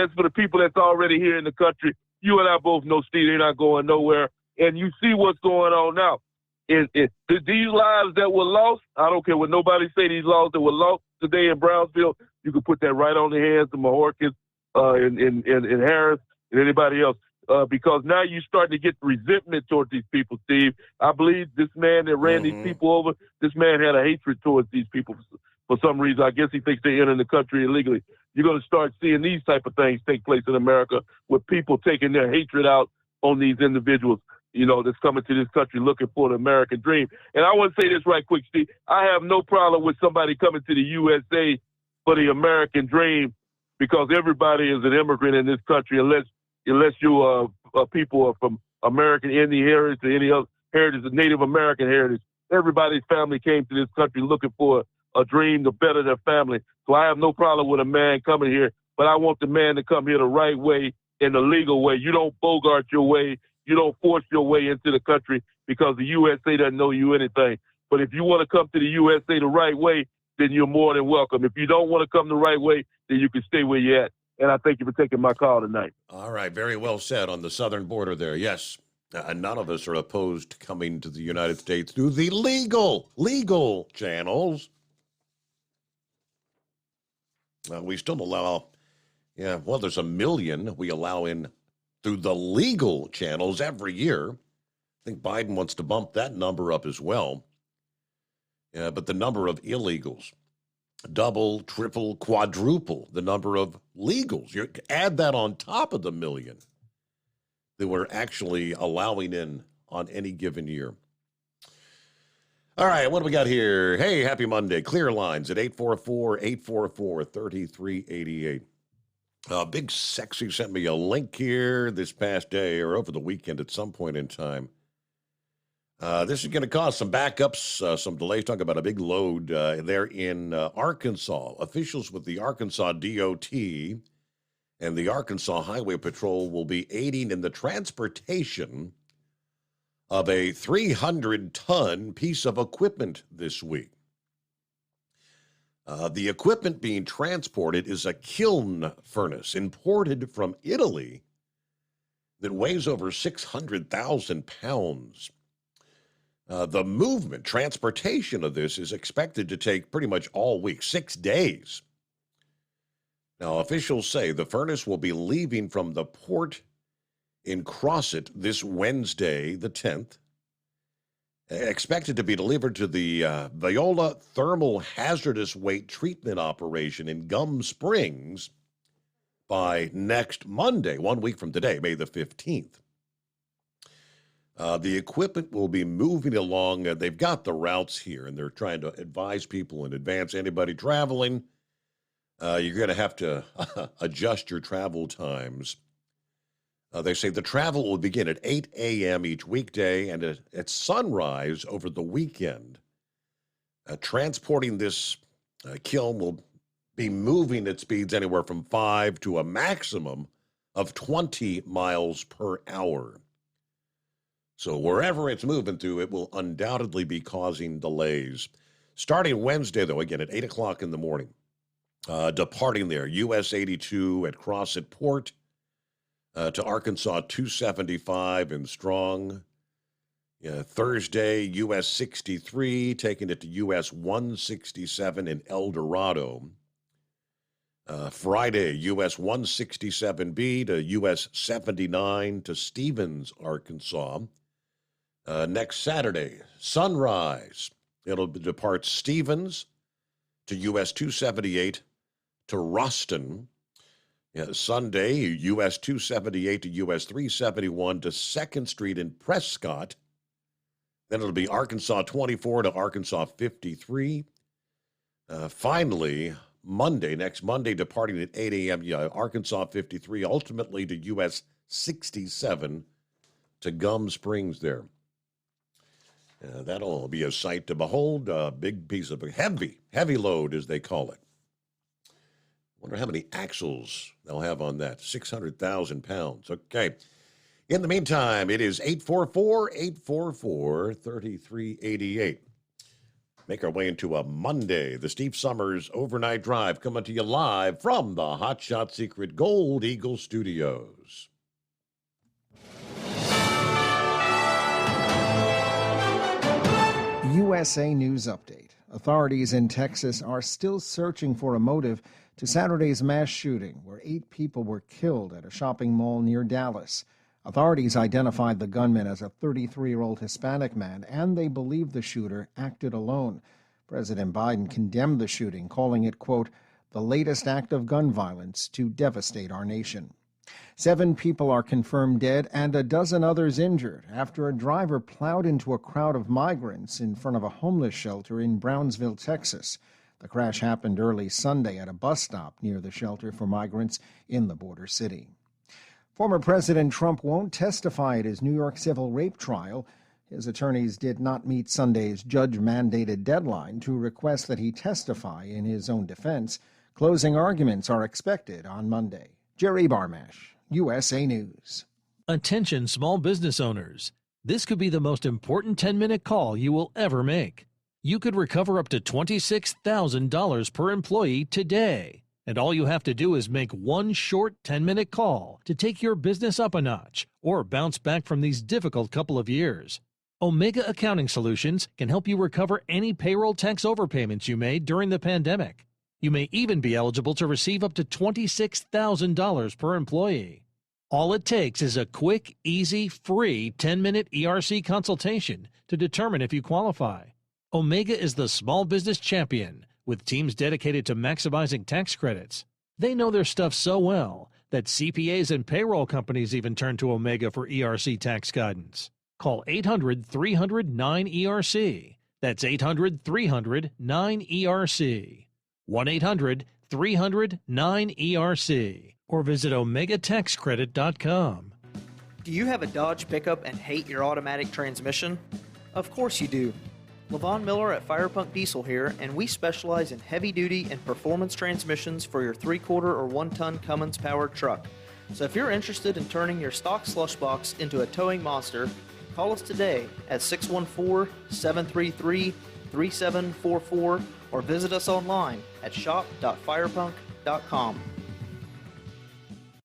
Speaker 11: as for the people that's already here in the country, you and I both know, Steve, they're not going nowhere. And you see what's going on now. These lives that were lost, I don't care what nobody say, these lives that were lost today in Brownsville, you can put that right on the hands of Mayorkas and Harris and anybody else. Because now you're starting to get resentment towards these people, Steve. I believe this man that ran these people over, this man had a hatred towards these people for some reason. I guess he thinks they're entering the country illegally. You're going to start seeing these type of things take place in America, with people taking their hatred out on these individuals, that's coming to this country looking for the American dream. And I want to say this right quick, Steve. I have no problem with somebody coming to the USA for the American dream, because everybody is an immigrant in this country, unless you people are from American Indian heritage or any other heritage, Native American heritage. Everybody's family came to this country looking for a dream to better their family. So I have no problem with a man coming here, but I want the man to come here the right way, in the legal way. You don't bogart your way. You don't force your way into the country, because the USA doesn't know you anything. But if you want to come to the USA the right way, then you're more than welcome. If you don't want to come the right way, then you can stay where you're at. And I thank you for taking my call tonight.
Speaker 15: All right. Very well said on the southern border there. Yes. None of us are opposed to coming to the United States through the legal channels. We still allow, there's 1 million we allow in through the legal channels every year. I think Biden wants to bump that number up as well. But the number of illegals double, triple, quadruple the number of legals. You add that on top of the million that we're actually allowing in on any given year. All right, what do we got here? Hey, happy Monday. Clear lines at 844-844-3388. Big Sexy sent me a link here this past day or over the weekend at some point in time. This is going to cause some backups, some delays. Talk about a big load there in Arkansas. Officials with the Arkansas DOT and the Arkansas Highway Patrol will be aiding in the transportation of a 300-ton piece of equipment this week. The equipment being transported is a kiln furnace imported from Italy that weighs over 600,000 pounds. The transportation of this is expected to take pretty much all week, 6 days. Now, officials say the furnace will be leaving from the port in Crossett this Wednesday, the 10th, expected to be delivered to the Viola Thermal Hazardous Waste Treatment Operation in Gum Springs by next Monday, 1 week from today, May the 15th. The equipment will be moving along. They've got the routes here, and they're trying to advise people in advance. Anybody traveling, you're going to have to adjust your travel times. They say the travel will begin at 8 a.m. each weekday and at sunrise over the weekend. Transporting this kiln will be moving at speeds anywhere from 5 to a maximum of 20 miles per hour. So wherever it's moving through, it will undoubtedly be causing delays. Starting Wednesday, though, again at 8 o'clock in the morning, departing there, US 82 at Crossett Port, to Arkansas 275 in Strong. Thursday, US 63, taking it to US 167 in El Dorado. Friday, US 167B to US 79 to Stevens, Arkansas. Next Saturday, sunrise, it'll depart Stevens to US 278 to Ruston. Sunday, US 278 to US 371 to 2nd Street in Prescott. Then it'll be Arkansas 24 to Arkansas 53. Finally, next Monday, departing at 8 a.m., Arkansas 53, ultimately to US 67 to Gum Springs there. That'll be a sight to behold, a big piece of heavy load, as they call it. Wonder how many axles they'll have on that. 600,000 pounds. Okay. In the meantime, it is 844-844-3388. Make our way into a Monday. The Steve Summers Overnight Drive coming to you live from the Hot Shot Secret Gold Eagle Studios.
Speaker 2: USA News Update. Authorities in Texas are still searching for a motive to Saturday's mass shooting, where 8 people were killed at a shopping mall near Dallas. Authorities identified the gunman as a 33-year-old Hispanic man, and they believe the shooter acted alone. President Biden condemned the shooting, calling it, quote, the latest act of gun violence to devastate our nation. 7 people are confirmed dead and a dozen others injured after a driver plowed into a crowd of migrants in front of a homeless shelter in Brownsville, Texas. The crash happened early Sunday at a bus stop near the shelter for migrants in the border city. Former President Trump won't testify at his New York civil rape trial. His attorneys did not meet Sunday's judge-mandated deadline to request that he testify in his own defense. Closing arguments are expected on Monday. Jerry Barmash, USA News.
Speaker 19: Attention small business owners. This could be the most important 10-minute call you will ever make. You could recover up to $26,000 per employee today. And all you have to do is make one short 10-minute call to take your business up a notch or bounce back from these difficult couple of years. Omega Accounting Solutions can help you recover any payroll tax overpayments you made during the pandemic. You may even be eligible to receive up to $26,000 per employee. All it takes is a quick, easy, free 10-minute ERC consultation to determine if you qualify. Omega is the small business champion With teams dedicated to maximizing tax credits, they know their stuff so well that CPAs and payroll companies even turn to Omega for ERC tax guidance. Call 800-300-9ERC. That's 800-300-9ERC. 1-800-300-9ERC. Or visit OmegaTaxCredit.com.
Speaker 14: Do you have a Dodge pickup and hate your automatic transmission? Of course you do. Levon Miller at Firepunk Diesel here, and we specialize in heavy-duty and performance transmissions for your 3-quarter or 1-ton Cummins-powered truck. So if you're interested in turning your stock slush box into a towing monster, call us today at 614-733-3744 or visit us online at shop.firepunk.com.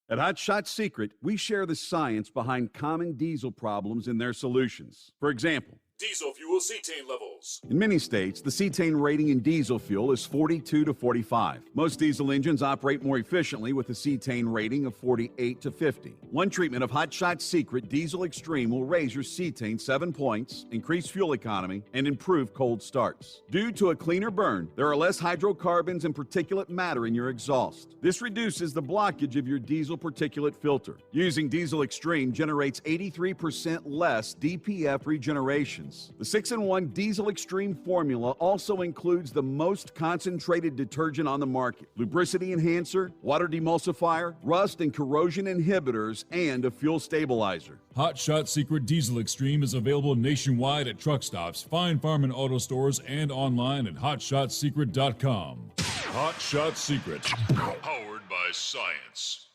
Speaker 12: At Hot Shot Secret, we share the science behind common diesel problems and their solutions. For example,
Speaker 13: Diesel fuel cetane levels.
Speaker 12: in many states, the cetane rating in diesel fuel is 42 to 45. Most diesel engines operate more efficiently with a cetane rating of 48 to 50. One treatment of Hot Shot Secret Diesel Extreme will raise your cetane 7 points, increase fuel economy, and improve cold starts. Due to a cleaner burn, there are less hydrocarbons and particulate matter in your exhaust. This reduces the blockage of your diesel particulate filter. Using Diesel Extreme generates 83% less DPF regenerations. The 6-in-1 Diesel Extreme formula also includes the most concentrated detergent on the market, lubricity enhancer, water demulsifier, rust and corrosion inhibitors, and a fuel stabilizer.
Speaker 13: Hot Shot Secret Diesel Extreme is available nationwide at truck stops, Fine Farm and auto stores, and online at hotshotsecret.com. Hot Shot Secret, powered by science.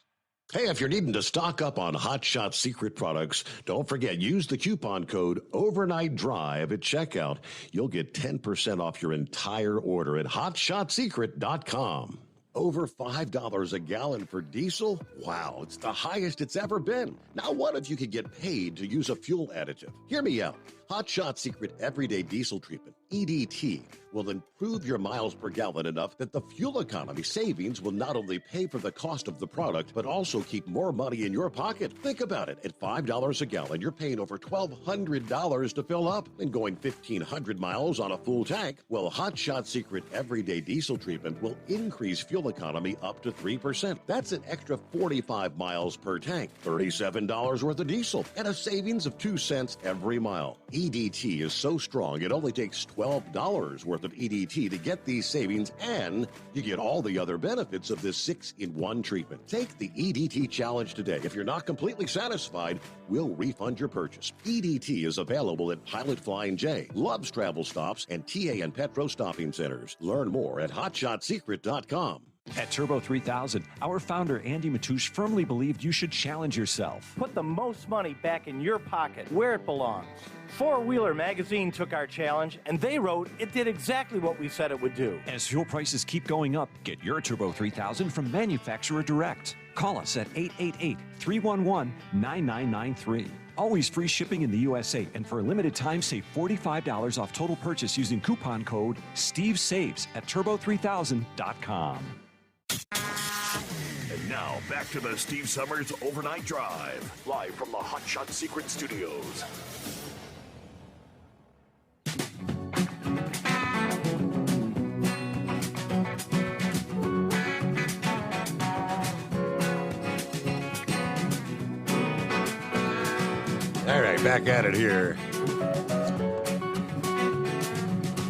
Speaker 15: Hey, if you're needing to stock up on Hot Shot Secret products, don't forget, use the coupon code Overnight Drive at checkout. You'll get 10% off your entire order at hotshotsecret.com. Over $5 a gallon for diesel? Wow, it's the highest it's ever been. Now, what if you could get paid to use a fuel additive? Hear me out. Hot Shot Secret Everyday Diesel Treatment, EDT, will improve your miles per gallon enough that the fuel economy savings will not only pay for the cost of the product, but also keep more money in your pocket. Think about it. At $5 a gallon, you're paying over $1,200 to fill up and going 1,500 miles on a full tank. Well, Hot Shot Secret Everyday Diesel Treatment will increase fuel economy up to 3%. That's an extra 45 miles per tank, $37 worth of diesel, and a savings of 2 cents every mile. EDT is so strong, it only takes $12 worth of EDT to get these savings, and you get all the other benefits of this 6-in-1 treatment. Take the EDT challenge today. If you're not completely satisfied, we'll refund your purchase. EDT is available at Pilot Flying J, Love's Travel Stops, and TA and Petro Stopping Centers. Learn more at hotshotsecret.com.
Speaker 18: At Turbo 3000, our founder Andy Matouche firmly believed you should challenge yourself.
Speaker 20: Put the most money back in your pocket, where it belongs. Four Wheeler magazine took our challenge, and they wrote it did exactly what we said it would do.
Speaker 18: As fuel prices keep going up, get your Turbo 3000 from manufacturer direct. Call us at 888-311-9993. Always free shipping in the USA, and for a limited time, save $45 off total purchase using coupon code STEVESAVES at turbo3000.com.
Speaker 17: And now, back to the Steve Summers Overnight Drive, live from the Hot Shot Secret Studios.
Speaker 15: All right, back at it here.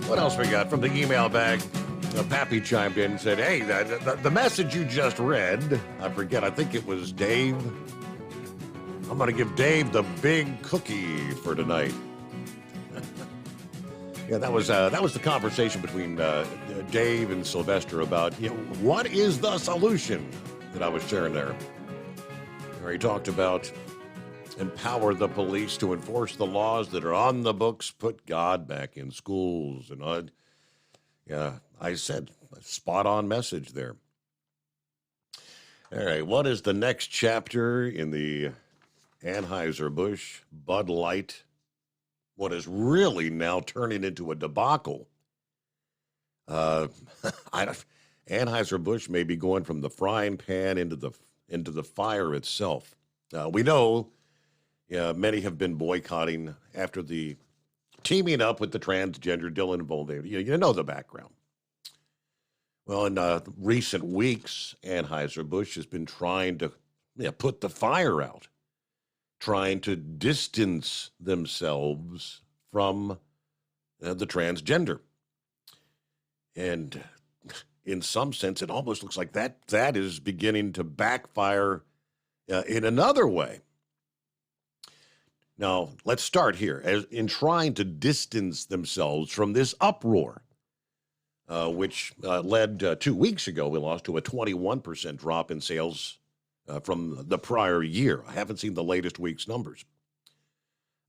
Speaker 15: What else we got from the email bag? Pappy chimed in and said, hey, the message you just read, I forget, I think it was Dave. I'm going to give Dave the big cookie for tonight. Yeah, that was the conversation between Dave and Sylvester about, what is the solution that I was sharing there. Where he talked about empower the police to enforce the laws that are on the books, put God back in schools, and I said, spot-on message there. All right, what is the next chapter in the Anheuser-Busch Bud Light, what is really now turning into a debacle? Anheuser-Busch may be going from the frying pan into the fire itself. We know many have been boycotting after the teaming up with the transgender Dylan Mulvaney. You know the background. Well, in recent weeks, Anheuser-Busch has been trying to put the fire out, trying to distance themselves from the transgender. And in some sense, it almost looks like that is beginning to backfire in another way. Now, let's start here. In trying to distance themselves from this uproar, which led 2 weeks ago, we lost to a 21% drop in sales from the prior year. I haven't seen the latest week's numbers.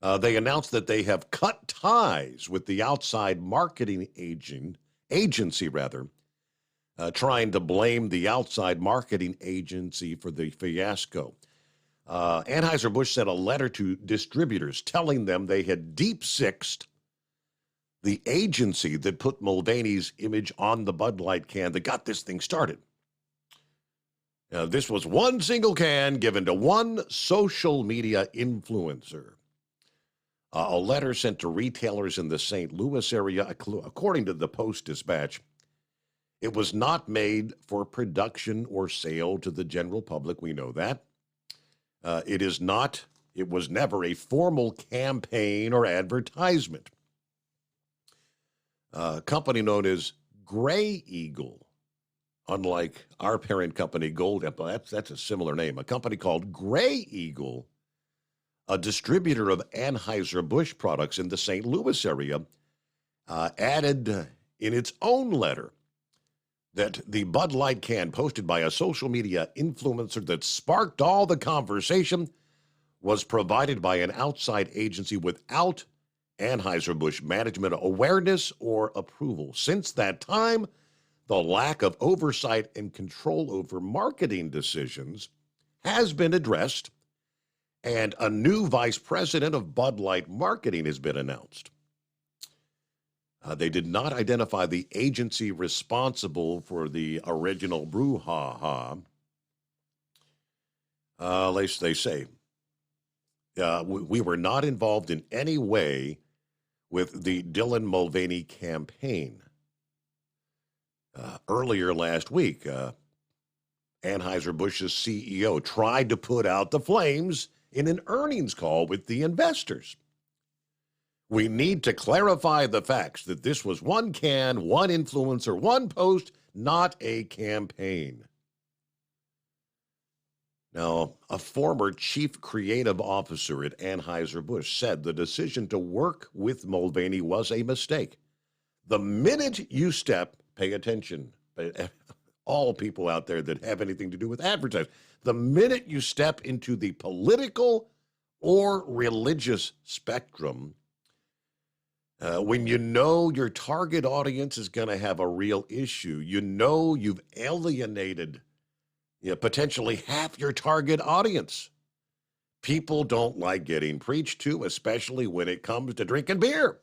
Speaker 15: They announced that they have cut ties with the outside marketing agency, trying to blame the outside marketing agency for the fiasco. Anheuser-Busch sent a letter to distributors telling them they had deep-sixed the agency that put Mulvaney's image on the Bud Light can that got this thing started. This was one single can given to one social media influencer. A letter sent to retailers in the St. Louis area, according to the Post-Dispatch, it was not made for production or sale to the general public. We know that. It was never a formal campaign or advertisement. A company known as Gray Eagle, unlike our parent company, Gold Apple, that's a similar name. A company called Gray Eagle, a distributor of Anheuser-Busch products in the St. Louis area, added in its own letter that the Bud Light can posted by a social media influencer that sparked all the conversation was provided by an outside agency without Anheuser-Busch management awareness or approval. Since that time, the lack of oversight and control over marketing decisions has been addressed, and a new vice president of Bud Light marketing has been announced. They did not identify the agency responsible for the original brouhaha. They say, we were not involved in any way with the Dylan Mulvaney campaign. Earlier last week, Anheuser-Busch's CEO tried to put out the flames in an earnings call with the investors. We need to clarify the facts that this was one can, one influencer, one post, not a campaign. Now, a former chief creative officer at Anheuser-Busch said the decision to work with Mulvaney was a mistake. The minute you pay attention, all people out there that have anything to do with advertising, the minute you step into the political or religious spectrum, when you know your target audience is going to have a real issue, you know you've alienated potentially half your target audience. People don't like getting preached to, especially when it comes to drinking beer.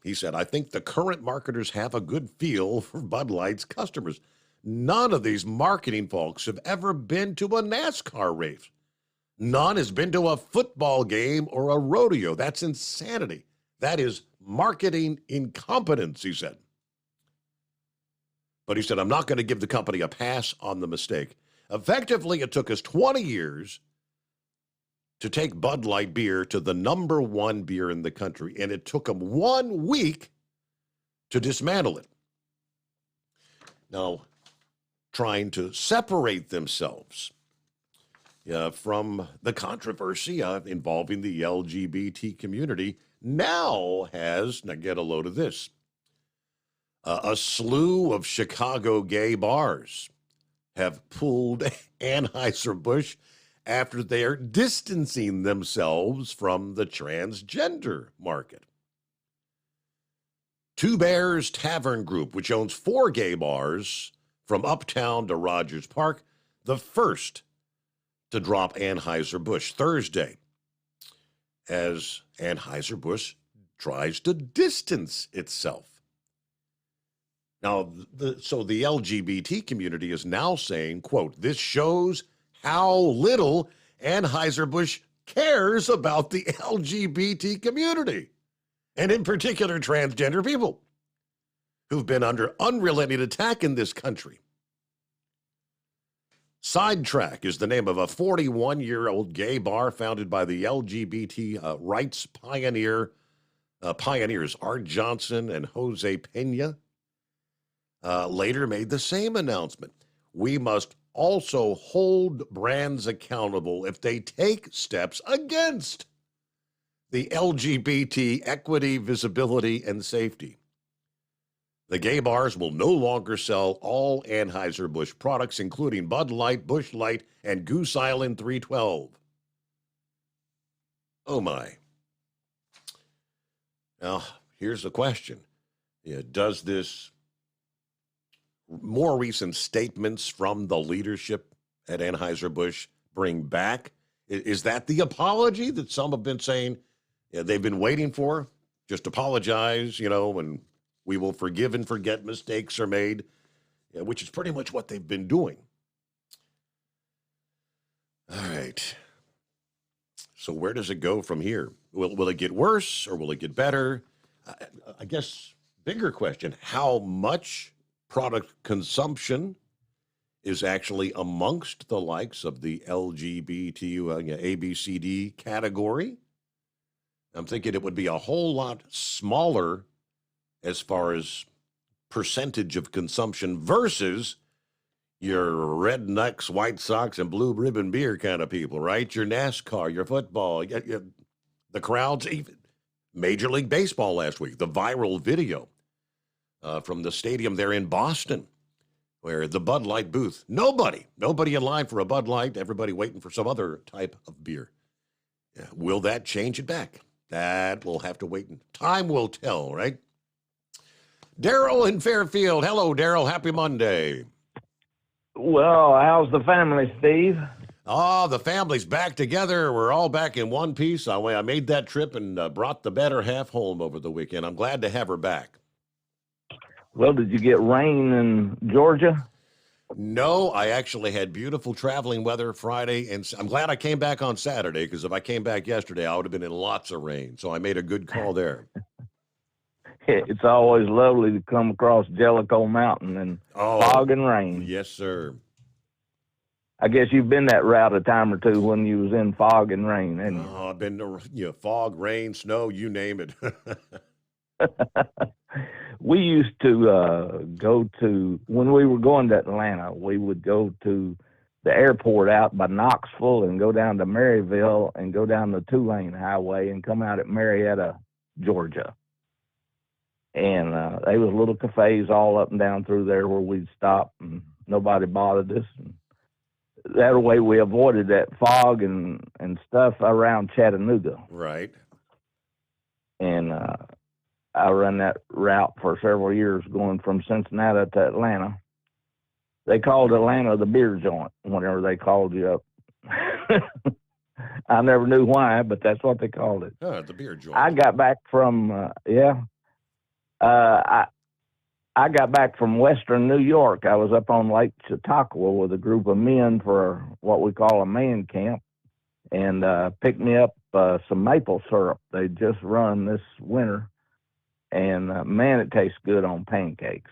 Speaker 15: He said, I think the current marketers have a good feel for Bud Light's customers. None of these marketing folks have ever been to a NASCAR race. None has been to a football game or a rodeo. That's insanity. That is marketing incompetence, he said. But he said, I'm not going to give the company a pass on the mistake. Effectively, it took us 20 years to take Bud Light beer to the number one beer in the country, and it took them 1 week to dismantle it. Now, trying to separate themselves from the controversy involving the LGBT community now get a load of this. A slew of Chicago gay bars have pulled Anheuser-Busch after they are distancing themselves from the transgender market. Two Bears Tavern Group, which owns 4 gay bars from Uptown to Rogers Park, the first to drop Anheuser-Busch Thursday, as Anheuser-Busch tries to distance itself. Now, the LGBT community is now saying, quote, this shows how little Anheuser-Busch cares about the LGBT community, and in particular, transgender people. who've been under unrelenting attack in this country. Sidetrack is the name of a 41-year-old gay bar founded by the LGBT rights pioneers Art Johnson and Jose Pena. Later made the same announcement. We must also hold brands accountable if they take steps against the LGBT equity, visibility, and safety. The gay bars will no longer sell all Anheuser-Busch products, including Bud Light, Busch Light, and Goose Island 312. Oh, my. Now, here's the question. Does this more recent statements from the leadership at Anheuser-Busch bring back? Is that the apology that some have been saying they've been waiting for? Just apologize, and we will forgive and forget mistakes are made, which is pretty much what they've been doing. All right. So where does it go from here? Will it get worse or will it get better? I guess bigger question, how much product consumption is actually amongst the likes of the LGBTQ, ABCD category? I'm thinking it would be a whole lot smaller as far as percentage of consumption versus your Rednecks, White Sox, and Blue Ribbon beer kind of people, right? Your NASCAR, your football, the crowds, even Major League Baseball last week, the viral video from the stadium there in Boston, where the Bud Light booth, nobody in line for a Bud Light, everybody waiting for some other type of beer. Will that change it back? That we'll have to wait, and time will tell, right? Daryl in Fairfield. Hello, Daryl. Happy Monday.
Speaker 4: Well, how's the family, Steve?
Speaker 15: Oh, the family's back together. We're all back in one piece. I made that trip and brought the better half home over the weekend. I'm glad to have her back.
Speaker 4: Well, did you get rain in Georgia?
Speaker 15: No, I actually had beautiful traveling weather Friday, and I'm glad I came back on Saturday, because if I came back yesterday, I would have been in lots of rain. So I made a good call there.
Speaker 4: It's always lovely to come across Jellicoe Mountain and fog and rain.
Speaker 15: Yes, sir.
Speaker 4: I guess you've been that route a time or two when you was in fog and rain, hadn't you?
Speaker 15: I've been to fog, rain, snow, you name it.
Speaker 4: We used to go to, when we were going to Atlanta, we would go to the airport out by Knoxville and go down to Maryville and go down the 2-lane highway and come out at Marietta, Georgia. And there was little cafes all up and down through there where we'd stop, and nobody bothered us. And that way we avoided that fog and stuff around Chattanooga.
Speaker 15: Right.
Speaker 4: And I ran that route for several years going from Cincinnati to Atlanta. They called Atlanta the beer joint whenever they called you up. I never knew why, but that's what they called it.
Speaker 15: Oh, the beer joint.
Speaker 4: I got back from, I got back from Western New York. I was up on Lake Chautauqua with a group of men for what we call a man camp, and picked me up some maple syrup they just run this winter. And man, it tastes good on pancakes.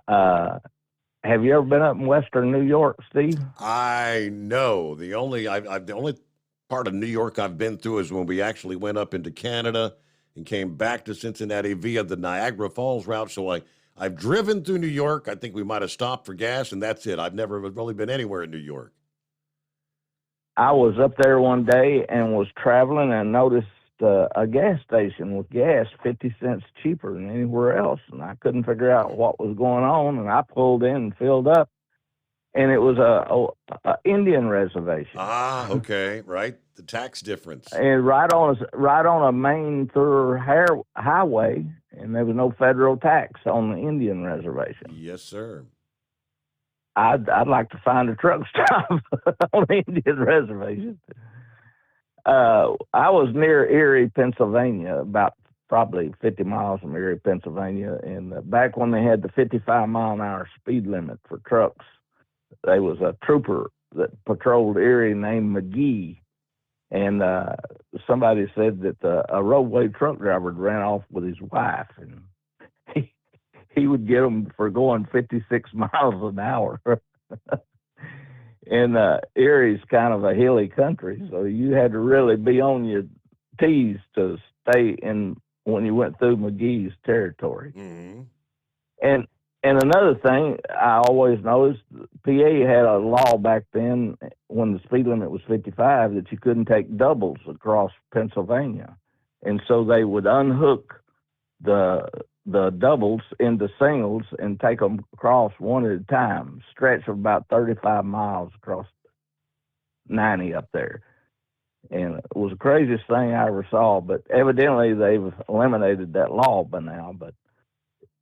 Speaker 4: Have you ever been up in Western New York, Steve?
Speaker 15: I know. The only part of New York I've been through is when we actually went up into Canada and came back to Cincinnati via the Niagara Falls route. So I've driven through New York. I think we might have stopped for gas, and that's it. I've never really been anywhere in New York.
Speaker 4: I was up there one day and was traveling and noticed a gas station with gas 50 cents cheaper than anywhere else, and I couldn't figure out what was going on, and I pulled in and filled up, and it was a Indian reservation.
Speaker 15: Ah, okay, right. The tax difference.
Speaker 4: And right on a main through highway, and there was no federal tax on the Indian reservation.
Speaker 15: Yes, sir.
Speaker 4: I'd like to find a truck stop on the Indian reservation. I was near Erie, Pennsylvania, about probably 50 miles from Erie, Pennsylvania. And back when they had the 55-mile-an-hour speed limit for trucks, there was a trooper that patrolled Erie named McGee. And somebody said that a roadway truck driver ran off with his wife. And he would get them for going 56 miles an hour. And Erie's kind of a hilly country, so you had to really be on your T's to stay in when you went through McGee's territory.
Speaker 15: Mm-hmm.
Speaker 4: And another thing I always noticed, PA had a law back then when the speed limit was 55 that you couldn't take doubles across Pennsylvania. And so they would unhook the doubles into singles and take them across one at a time, stretch of about 35 miles across 90 up there. And it was the craziest thing I ever saw, but evidently they've eliminated that law by now. But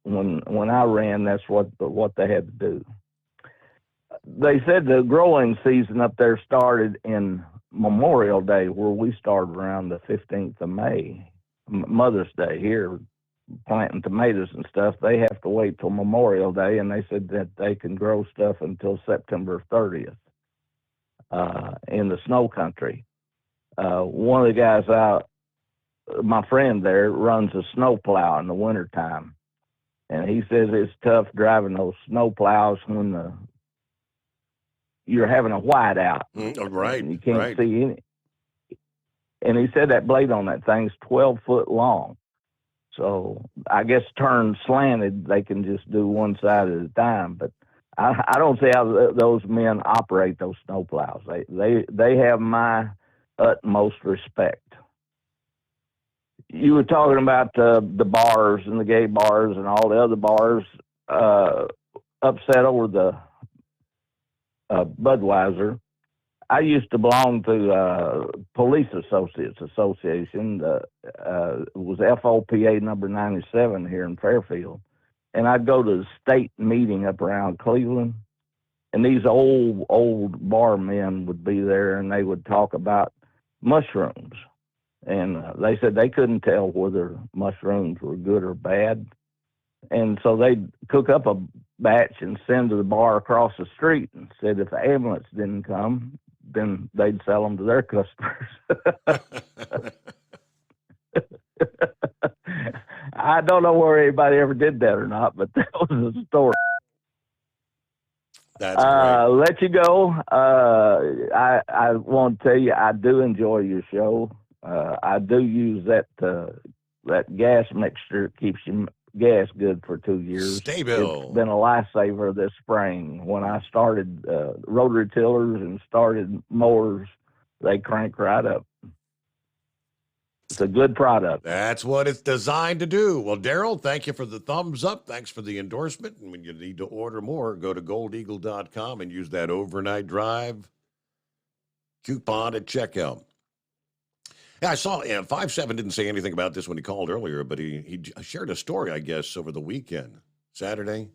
Speaker 4: when I ran, that's what they had to do. They said the growing season up there started in Memorial Day, where we started around the 15th of May, Mother's Day here, planting tomatoes and stuff. They have to wait till Memorial Day, and they said that they can grow stuff until September 30th in the snow country. One of the guys out, my friend there, runs a snow plow in the wintertime. And he says it's tough driving those snow plows when you're having a whiteout.
Speaker 15: Right.
Speaker 4: And you can't see any. And he said that blade on that thing's 12 foot long. So I guess turned slanted, they can just do one side at a time. But I don't see how those men operate those snow plows. They have my utmost respect. You were talking about the bars and the gay bars and all the other bars upset over the Budweiser. I used to belong to Police Associates Association. It was FOPA number 97 here in Fairfield. And I'd go to the state meeting up around Cleveland. And these old bar men would be there, and they would talk about mushrooms. And they said they couldn't tell whether mushrooms were good or bad. And so they'd cook up a batch and send to the bar across the street and said if the ambulance didn't come, then they'd sell them to their customers. I don't know where anybody ever did that or not, but that was a story.
Speaker 15: That's great.
Speaker 4: Let you go. I want to tell you, I do enjoy your show. I do use that gas mixture. It keeps your gas good for 2 years.
Speaker 15: Sta-Bil.
Speaker 4: It's been a lifesaver this spring. When I started rotary tillers and started mowers, they crank right up. It's a good product.
Speaker 15: That's what it's designed to do. Well, Daryl, thank you for the thumbs up. Thanks for the endorsement. And when you need to order more, go to goldeagle.com and use that overnight drive coupon at checkout. Yeah, I saw 5-7 didn't say anything about this when he called earlier, but he shared a story, I guess, over the weekend, Saturday,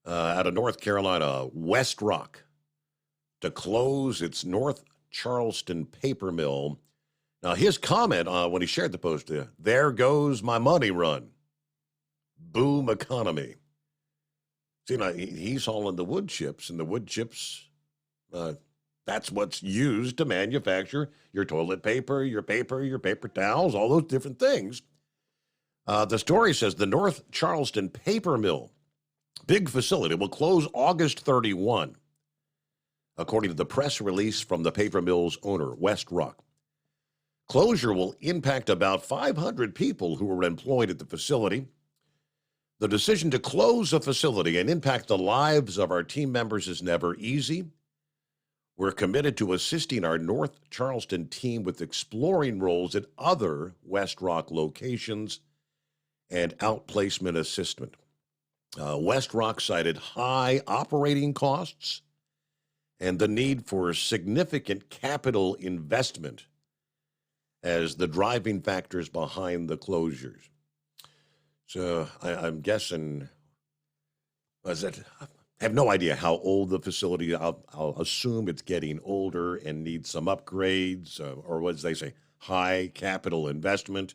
Speaker 15: out of North Carolina, West Rock, to close its North Charleston paper mill. Now, his comment when he shared the post, there goes my money run. Boom economy. See, now, he's hauling the wood chips, and the wood chips, that's what's used to manufacture your toilet paper, your paper towels, all those different things. The story says the North Charleston paper mill, big facility, will close August 31, according to the press release from the paper mill's owner, West Rock. Closure will impact about 500 people who were employed at the facility. The decision to close a facility and impact the lives of our team members is never easy. We're committed to assisting our North Charleston team with exploring roles at other West Rock locations and outplacement assistance. West Rock cited high operating costs and the need for significant capital investment as the driving factors behind the closures. So I'm guessing, I have no idea how old the facility. I'll assume it's getting older and needs some upgrades, or what they say, high capital investment.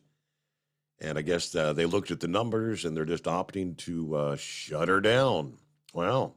Speaker 15: And I guess they looked at the numbers and they're just opting to shut her down. Well, all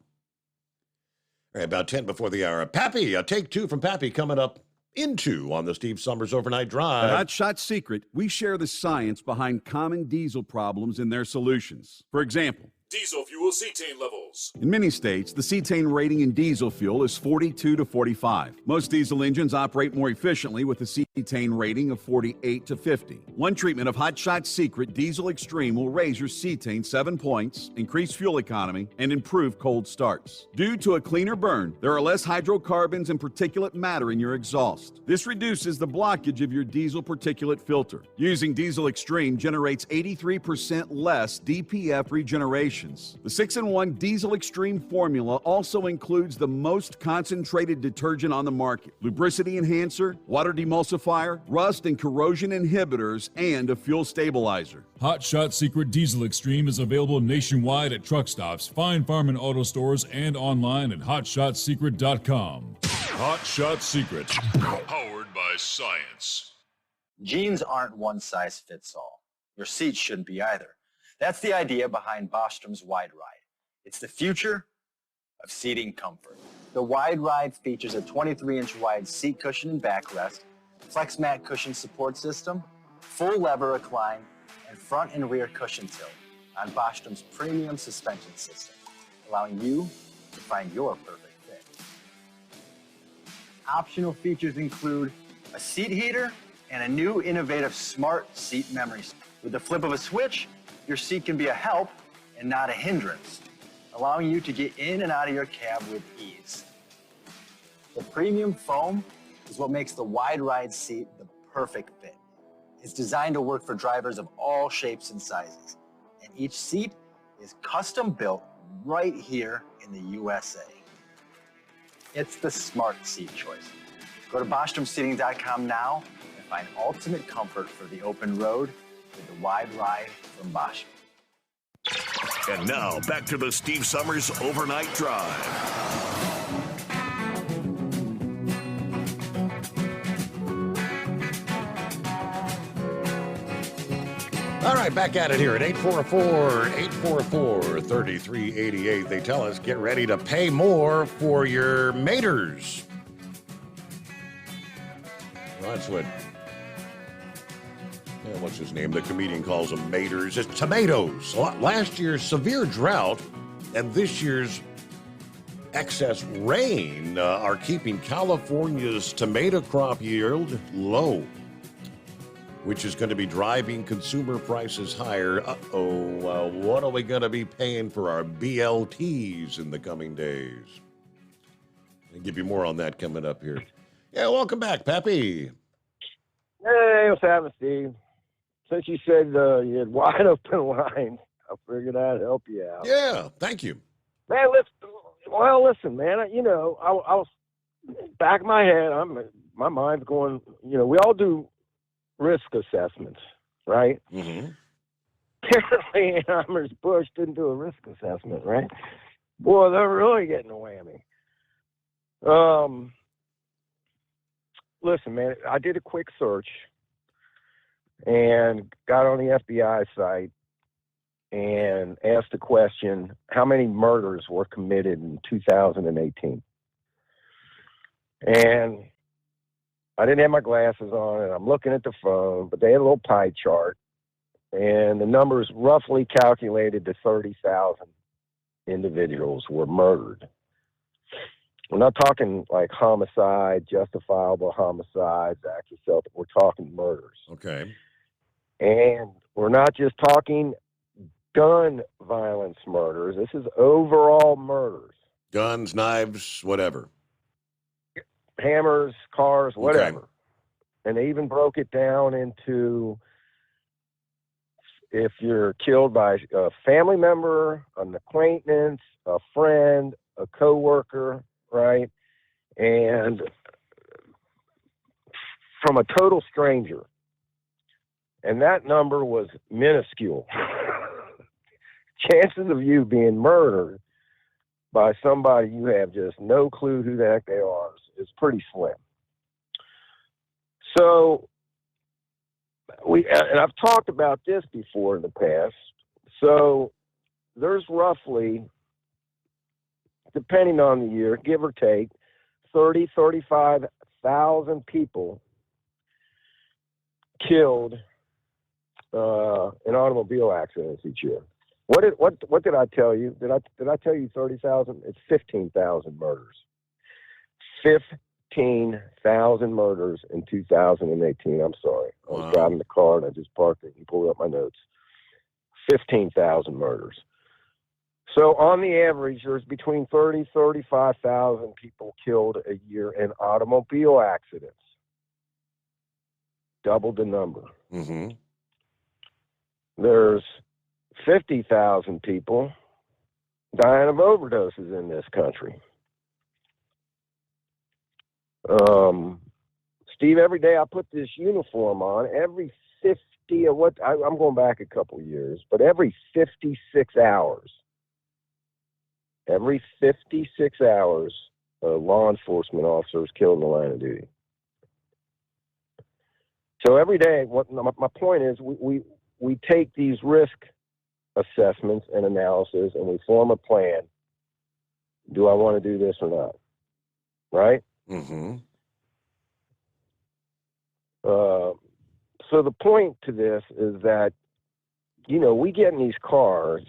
Speaker 15: right, about 10 before the hour. Pappy, take two from Pappy coming up into on the Steve Summers Overnight
Speaker 12: At
Speaker 15: Drive.
Speaker 12: Hot Shot Secret, we share the science behind common diesel problems and their solutions. For example,
Speaker 13: Diesel fuel cetane levels.
Speaker 12: in many states, the cetane rating in diesel fuel is 42 to 45. Most diesel engines operate more efficiently with a cetane rating of 48 to 50. One treatment of Hot Shot Secret Diesel Extreme will raise your cetane 7 points, increase fuel economy, and improve cold starts. Due to a cleaner burn, there are less hydrocarbons and particulate matter in your exhaust. This reduces the blockage of your diesel particulate filter. Using Diesel Extreme generates 83% less DPF regeneration. The 6-in-1 Diesel Extreme formula also includes the most concentrated detergent on the market, lubricity enhancer, water demulsifier, rust and corrosion inhibitors, and a fuel stabilizer.
Speaker 13: Hot Shot Secret Diesel Extreme is available nationwide at truck stops, Fine Farm and auto stores, and online at hotshotsecret.com. Hot Shot Secret, powered by science.
Speaker 16: Jeans aren't one size fits all. Your seats shouldn't be either. That's the idea behind Bostrom's Wide Ride. It's the future of seating comfort. The Wide Ride features a 23-inch wide seat cushion and backrest, flex mat cushion support system, full lever recline, and front and rear cushion tilt on Bostrom's premium suspension system, allowing you to find your perfect fit. Optional features include a seat heater and a new innovative smart seat memory. With the flip of a switch, your seat can be a help and not a hindrance, allowing you to get in and out of your cab with ease. The premium foam is what makes the Wide Ride seat the perfect fit. It's designed to work for drivers of all shapes and sizes, and each seat is custom built right here in the USA. It's the smart seat choice. Go to BostromSeating.com now and find ultimate comfort for the open road with the Wide Ride from Bosch.
Speaker 17: And now, back to the Steve Summers Overnight Drive.
Speaker 15: All right, back at it here at 844-844-3388. They tell us, get ready to pay more for your maters. Well, that's what... what's his name? The comedian calls them maters. It's tomatoes. Last year's severe drought and this year's excess rain are keeping California's tomato crop yield low, which is going to be driving consumer prices higher. What are we going to be paying for our BLTs in the coming days? I'll give you more on that coming up here. Yeah, welcome back, Pappy.
Speaker 5: Hey, what's happening, Steve? Since you said you had wide open lines, I figured I'd help you out.
Speaker 15: Yeah, thank you.
Speaker 5: Man, listen, man. I was back of my head. My mind's going. We all do risk assessments, right?
Speaker 15: Mm-hmm.
Speaker 5: Apparently, Anheuser-Busch didn't do a risk assessment, right? Boy, they're really getting a whammy. Listen, man. I did a quick search and got on the FBI site and asked the question, how many murders were committed in 2018? And I didn't have my glasses on, and I'm looking at the phone, but they had a little pie chart, and the numbers roughly calculated to 30,000 individuals were murdered. We're not talking like homicide, justifiable homicides, act of self. We're talking murders.
Speaker 15: Okay.
Speaker 5: And we're not just talking gun violence murders. This is overall murders.
Speaker 15: Guns, knives, whatever.
Speaker 5: Hammers, cars, whatever.
Speaker 15: Okay.
Speaker 5: And they even broke it down into if you're killed by a family member, an acquaintance, a friend, a coworker, right? And from a total stranger. And that number was minuscule. Chances of you being murdered by somebody you have just no clue who the heck they are is pretty slim. So and I've talked about this before in the past. So there's roughly, depending on the year, give or take, 35,000 1,000 people killed in automobile accidents each year. What did I tell you? Did I tell you 30,000? It's 15,000 murders. 15,000 murders in 2018. I'm sorry. I was driving the car and I just parked it and pulled up my notes. 15,000 murders. So on the average, there's between 30, 35,000 people killed a year in automobile accidents. Double the number.
Speaker 15: Mm-hmm.
Speaker 5: There's 50,000 people dying of overdoses in this country. Steve, every day I put this uniform on, every 50, I'm going back a couple of years, but every 56 hours, law enforcement officers killed in the line of duty. So every day, my point is, we take these risk assessments and analysis and we form a plan. Do I want to do this or not? Right?
Speaker 15: Mm-hmm.
Speaker 5: So the point to this is that, we get in these cars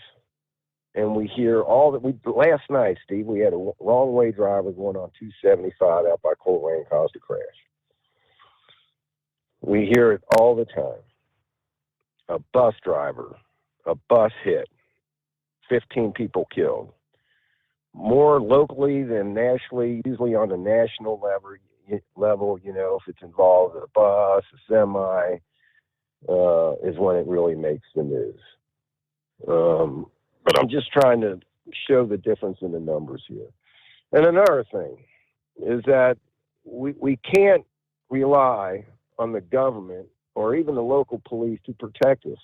Speaker 5: and we hear last night, Steve, we had a wrong way driver going on 275 out by Colt Lane, caused a crash. We hear it all the time. A bus driver, a bus hit, 15 people killed. More locally than nationally, usually on the national level, if it's involved in a bus, a semi, is when it really makes the news. But I'm just trying to show the difference in the numbers here. And another thing is that we can't rely on the government or even the local police to protect us.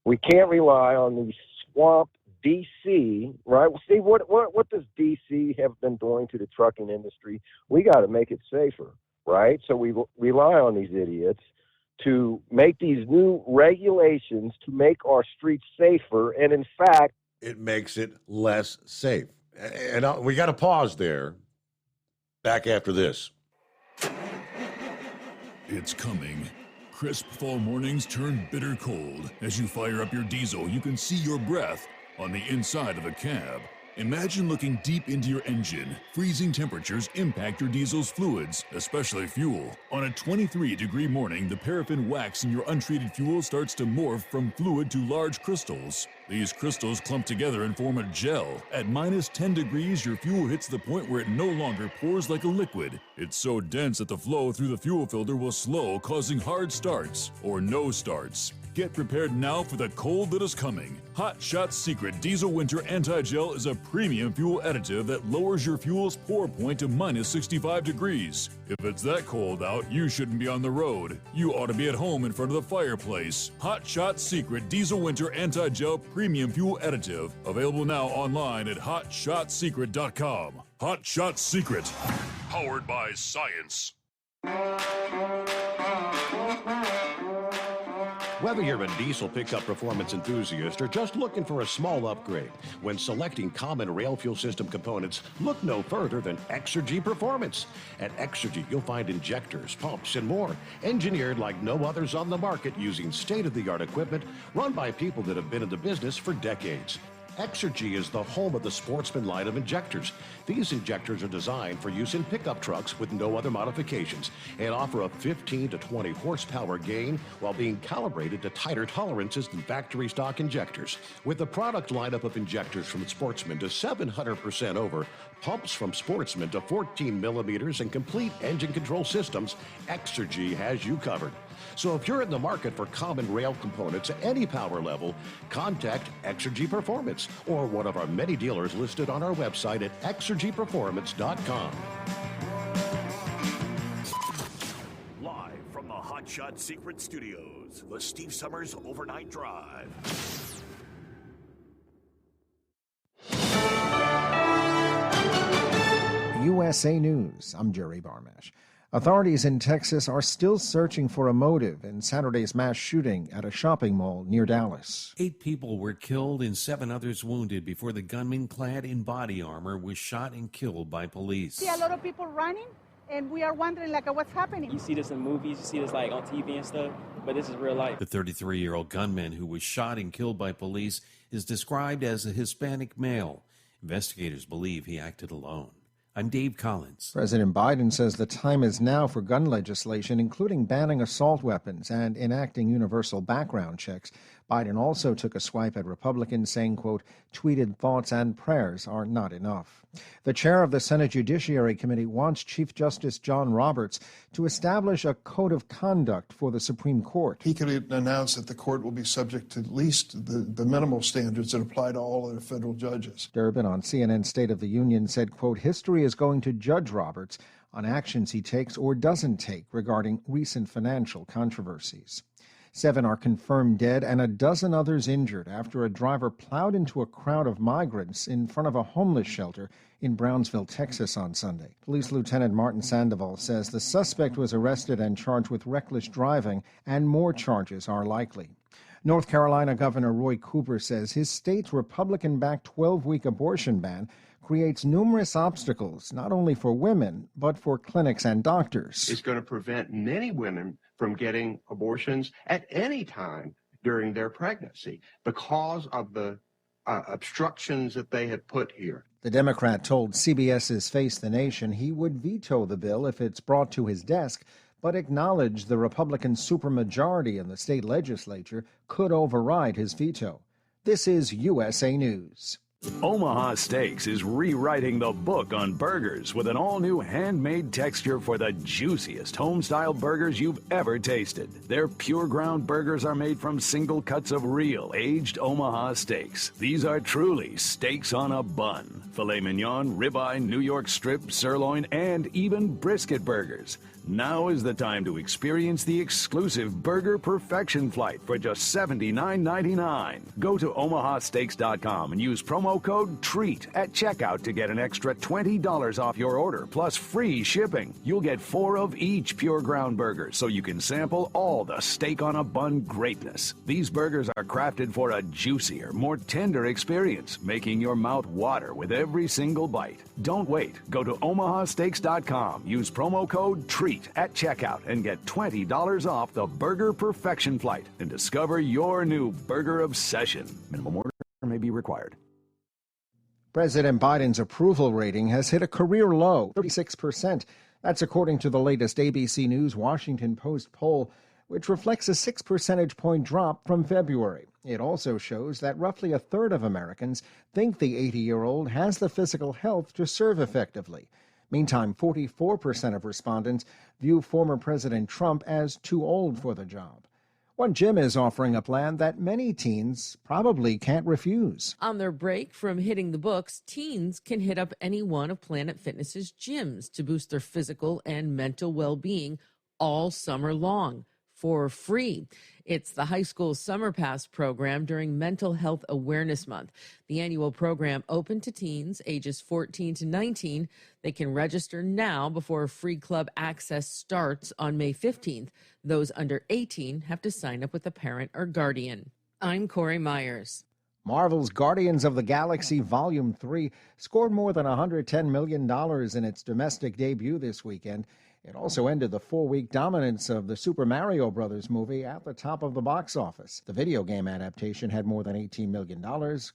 Speaker 5: We can't rely on these swamp DC, right? Well, Steve, what does DC have been doing to the trucking industry? We got to make it safer, right? So we rely on these idiots to make these new regulations to make our streets safer, and in fact,
Speaker 15: it makes it less safe. And we got to pause there. Back after this.
Speaker 13: It's coming. Crisp fall mornings turn bitter cold. As you fire up your diesel, you can see your breath on the inside of the cab. Imagine looking deep into your engine. Freezing temperatures impact your diesel's fluids, especially fuel. On a 23-degree morning, the paraffin wax in your untreated fuel starts to morph from fluid to large crystals. These crystals clump together and form a gel. At minus 10 degrees, your fuel hits the point where it no longer pours like a liquid. It's so dense that the flow through the fuel filter will slow, causing hard starts or no starts. Get prepared now for the cold that is coming. Hot Shot Secret Diesel Winter Anti-Gel is a premium fuel additive that lowers your fuel's pour point to minus 65 degrees. If it's that cold out, you shouldn't be on the road. You ought to be at home in front of the fireplace. Hot Shot Secret Diesel Winter Anti-Gel Premium Fuel Additive. Available now online at hotshotsecret.com. Hot Shot Secret. Powered by science.
Speaker 15: Whether you're a diesel pickup performance enthusiast or just looking for a small upgrade, when selecting common rail fuel system components, look no further than Exergy Performance. At Exergy, you'll find injectors, pumps, and more, engineered like no others on the market using state-of-the-art equipment run by people that have been in the business for decades. Exergy is the home of the Sportsman line of injectors. These injectors are designed for use in pickup trucks with no other modifications and offer a 15 to 20 horsepower gain while being calibrated to tighter tolerances than factory stock injectors. With a product lineup of injectors from Sportsman to 700% over, pumps from Sportsman to 14 millimeters, and complete engine control systems, Exergy has you covered. So if you're in the market for common rail components at any power level, contact Exergy Performance or one of our many dealers listed on our website at exergyperformance.com.
Speaker 17: Live from the Hot Shot Secret Studios, the Steve Summers Overnight Drive.
Speaker 2: USA News. I'm Jerry Barmash. Authorities in Texas are still searching for a motive in Saturday's mass shooting at a shopping mall near Dallas.
Speaker 6: 8 people were killed and 7 others wounded before the gunman clad in body armor was shot and killed by police.
Speaker 7: See a lot of people running, and we are wondering like what's happening.
Speaker 8: You see this in movies, you see this like on TV and stuff, but this is real life.
Speaker 6: The 33-year-old gunman who was shot and killed by police is described as a Hispanic male. Investigators believe he acted alone. I'm Dave Collins.
Speaker 2: President Biden says the time is now for gun legislation, including banning assault weapons and enacting universal background checks. Biden also took a swipe at Republicans, saying, quote, tweeted thoughts and prayers are not enough. The chair of the Senate Judiciary Committee wants Chief Justice John Roberts to establish a code of conduct for the Supreme Court.
Speaker 9: He could announce that the court will be subject to at least the minimal standards that apply to all other federal judges.
Speaker 2: Durbin on CNN State of the Union said, quote, history is going to judge Roberts on actions he takes or doesn't take regarding recent financial controversies. 7 are confirmed dead and a dozen others injured after a driver plowed into a crowd of migrants in front of a homeless shelter in Brownsville, Texas on Sunday. Police Lieutenant Martin Sandoval says the suspect was arrested and charged with reckless driving, and more charges are likely. North Carolina Governor Roy Cooper says his state's Republican-backed 12-week abortion ban creates numerous obstacles, not only for women, but for clinics and doctors.
Speaker 1: It's going to prevent many women from getting abortions at any time during their pregnancy because of the obstructions that they have put here.
Speaker 2: The Democrat told CBS's Face the Nation he would veto the bill if it's brought to his desk, but acknowledged the Republican supermajority in the state legislature could override his veto. This is USA News.
Speaker 24: Omaha Steaks is rewriting the book on burgers with an all-new handmade texture for the juiciest home-style burgers you've ever tasted. Their pure ground burgers are made from single cuts of real, aged Omaha steaks. These are truly steaks on a bun. Filet mignon, ribeye, New York strip, sirloin, and even brisket burgers. Now is the time to experience the exclusive Burger Perfection Flight for just $79.99. Go to omahasteaks.com and use promo code TREAT at checkout to get an extra $20 off your order, plus free shipping. You'll get 4 of each pure ground burger, so you can sample all the steak on a bun greatness. These burgers are crafted for a juicier, more tender experience, making your mouth water with every single bite. Don't wait. Go to omahasteaks.com. Use promo code TREAT at checkout and get $20 off the Burger Perfection Flight and discover your new burger obsession. Minimum order may be required.
Speaker 2: President Biden's approval rating has hit a career low, 36%. That's according to the latest ABC News Washington Post poll, which reflects a 6 percentage point drop from February. It also shows that roughly a third of Americans think the 80-year-old has the physical health to serve effectively. Meantime, 44% of respondents view former President Trump as too old for the job. One gym is offering a plan that many teens probably can't refuse.
Speaker 23: On their break from hitting the books, teens can hit up any one of Planet Fitness's gyms to boost their physical and mental well-being all summer long for free. It's the high school summer pass program during Mental Health Awareness Month. The annual program open to teens ages 14 to 19. They can register now before free club access starts on May 15th. Those under 18 have to sign up with a parent or guardian. I'm Corey Myers.
Speaker 2: Marvel's Guardians of the Galaxy Volume 3 scored more than $110 million in its domestic debut this weekend. It also ended the 4-week dominance of the Super Mario Bros. Movie at the top of the box office. The video game adaptation had more than $18 million,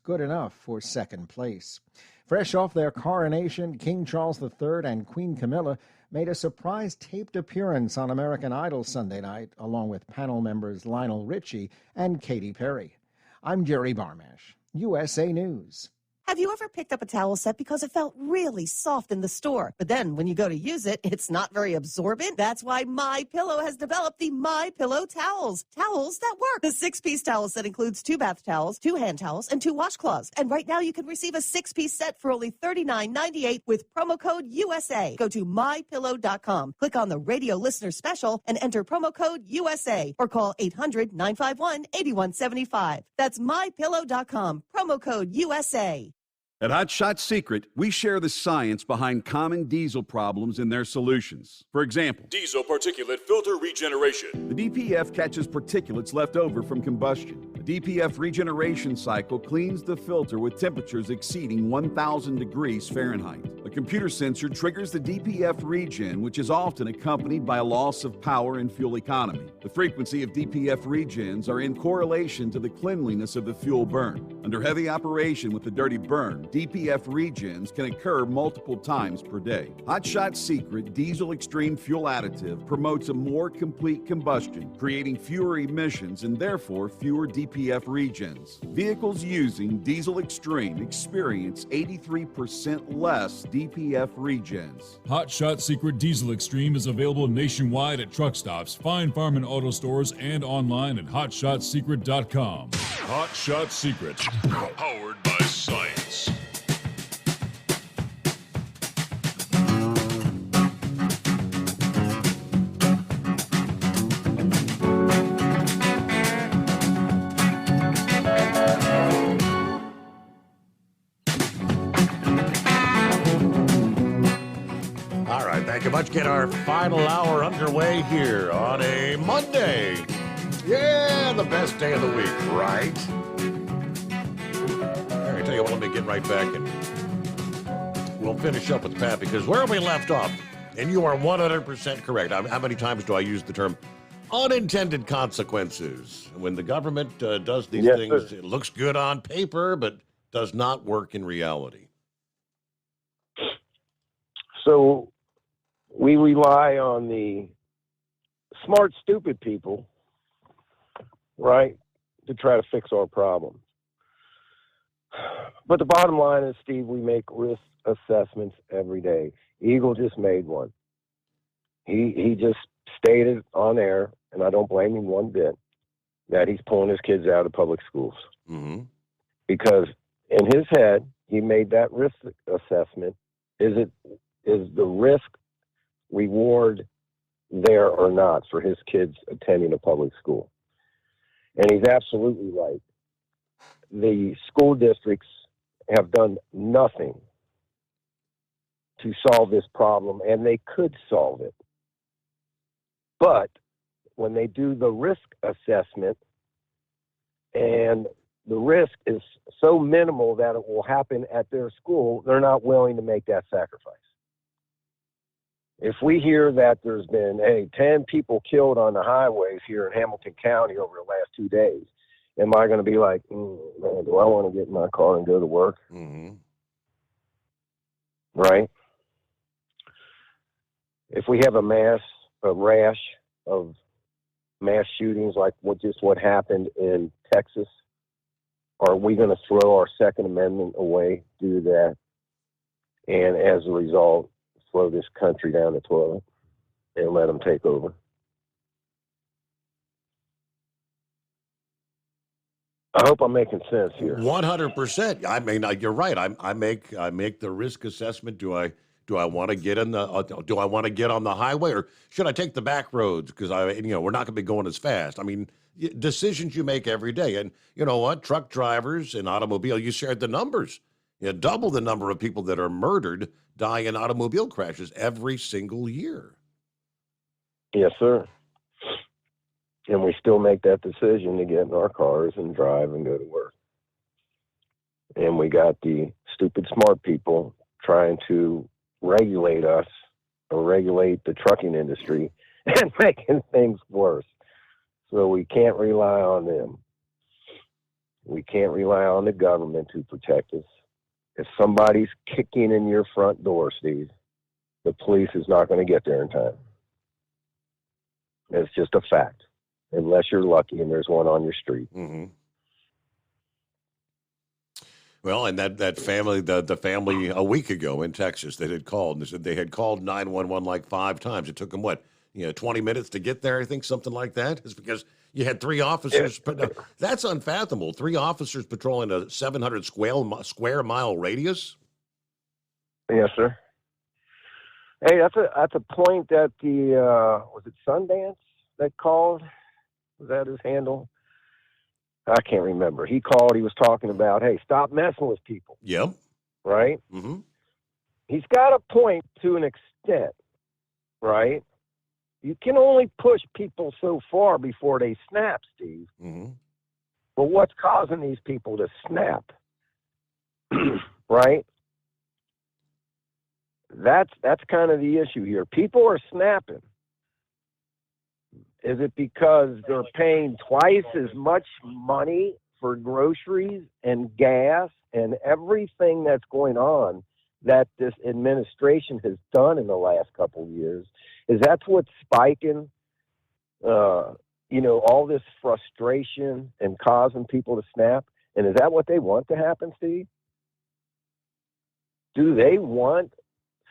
Speaker 2: good enough for second place. Fresh off their coronation, King Charles III and Queen Camilla made a surprise taped appearance on American Idol Sunday night, along with panel members Lionel Richie and Katy Perry. I'm Jerry Barmash, USA News.
Speaker 22: Have you ever picked up a towel set because it felt really soft in the store, but then when you go to use it, it's not very absorbent? That's why MyPillow has developed the MyPillow towels. Towels that work. The 6-piece towel set includes 2 bath towels, 2 hand towels, and 2 washcloths. And right now you can receive a 6-piece set for only $39.98 with promo code USA. Go to MyPillow.com, click on the radio listener special, and enter promo code USA, or call 800-951-8175. That's MyPillow.com, promo code USA.
Speaker 12: At Hot Shot Secret, we share the science behind common diesel problems and their solutions. For example,
Speaker 13: Diesel particulate filter regeneration.
Speaker 12: the DPF catches particulates left over from combustion. The DPF regeneration cycle cleans the filter with temperatures exceeding 1,000 degrees Fahrenheit. A computer sensor triggers the DPF regen, which is often accompanied by a loss of power and fuel economy. The frequency of DPF regens are in correlation to the cleanliness of the fuel burn. Under heavy operation with the dirty burn, DPF regens can occur multiple times per day. Hot Shot Secret Diesel Extreme Fuel Additive promotes a more complete combustion, creating fewer emissions and therefore fewer DPF regens. Vehicles using Diesel Extreme experience 83% less DPF regens.
Speaker 13: Hot Shot Secret Diesel Extreme is available nationwide at truck stops, Fine Farm and auto stores, and online at hotshotsecret.com. Hot Shot Secret, powered by science.
Speaker 15: Thank you much. Get our final hour underway here on a Monday. Yeah, the best day of the week, right? All right, tell you what, let me get right back and we'll finish up with Pat, because where we left off, and you are 100% correct. How many times do I use the term unintended consequences? When the government does these things, it looks good on paper, but does not work in reality.
Speaker 5: So we rely on the smart, stupid people, right, to try to fix our problems. But the bottom line is, Steve, we make risk assessments every day. Eagle just made one. He just stated on air, and I don't blame him one bit, that he's pulling his kids out of public schools.
Speaker 15: Mm-hmm.
Speaker 5: Because in his head, he made that risk assessment. Is the risk reward there or not for his kids attending a public school? And he's absolutely right. The school districts have done nothing to solve this problem, and they could solve it. But when they do the risk assessment, and the risk is so minimal that it will happen at their school, they're not willing to make that sacrifice. If we hear that there's been 10 people killed on the highways here in Hamilton County over the last 2 days, am I going to be like, man, do I want to get in my car and go to work?
Speaker 15: Mm-hmm.
Speaker 5: Right? If we have a rash of mass shootings like what happened in Texas, are we going to throw our Second Amendment away due to that? And as a result, throw this country down the toilet and let them take over? I hope I'm making sense here.
Speaker 15: 100%. I mean, you're right. I make the risk assessment. Do I want to get on the highway, or should I take the back roads? Because we're not going to be going as fast. I mean, decisions you make every day. And you know what? Truck drivers and automobile, you shared the numbers. Double the number of people that are murdered die in automobile crashes every single year.
Speaker 5: Yes, sir. And we still make that decision to get in our cars and drive and go to work. And we got the stupid smart people trying to regulate us or regulate the trucking industry and making things worse. So we can't rely on them. We can't rely on the government to protect us. If somebody's kicking in your front door, Steve, the police is not going to get there in time. It's just a fact, unless you're lucky and there's one on your street.
Speaker 15: Mm-hmm. Well, and that family, the family a week ago in Texas that had called, and they said they had called 911 like 5 times. It took them 20 minutes to get there, I think, something like that. It's because you had 3 officers. That's unfathomable. 3 officers patrolling a 700 square mile radius.
Speaker 5: Yes, sir. Hey, that's a point that the was it Sundance that called? Was that his handle? I can't remember. He called. He was talking about, hey, stop messing with people.
Speaker 15: Yep.
Speaker 5: Right.
Speaker 15: Mm-hmm.
Speaker 5: He's got a point to an extent. Right. You can only push people so far before they snap, Steve.
Speaker 15: Mm-hmm.
Speaker 5: But what's causing these people to snap? Right? that's kind of the issue here. People are snapping. Is it because they're paying twice as much money for groceries and gas and everything that's going on that this administration has done in the last couple of years? Is that's what's spiking, all this frustration and causing people to snap? And is that what they want to happen, Steve? Do they want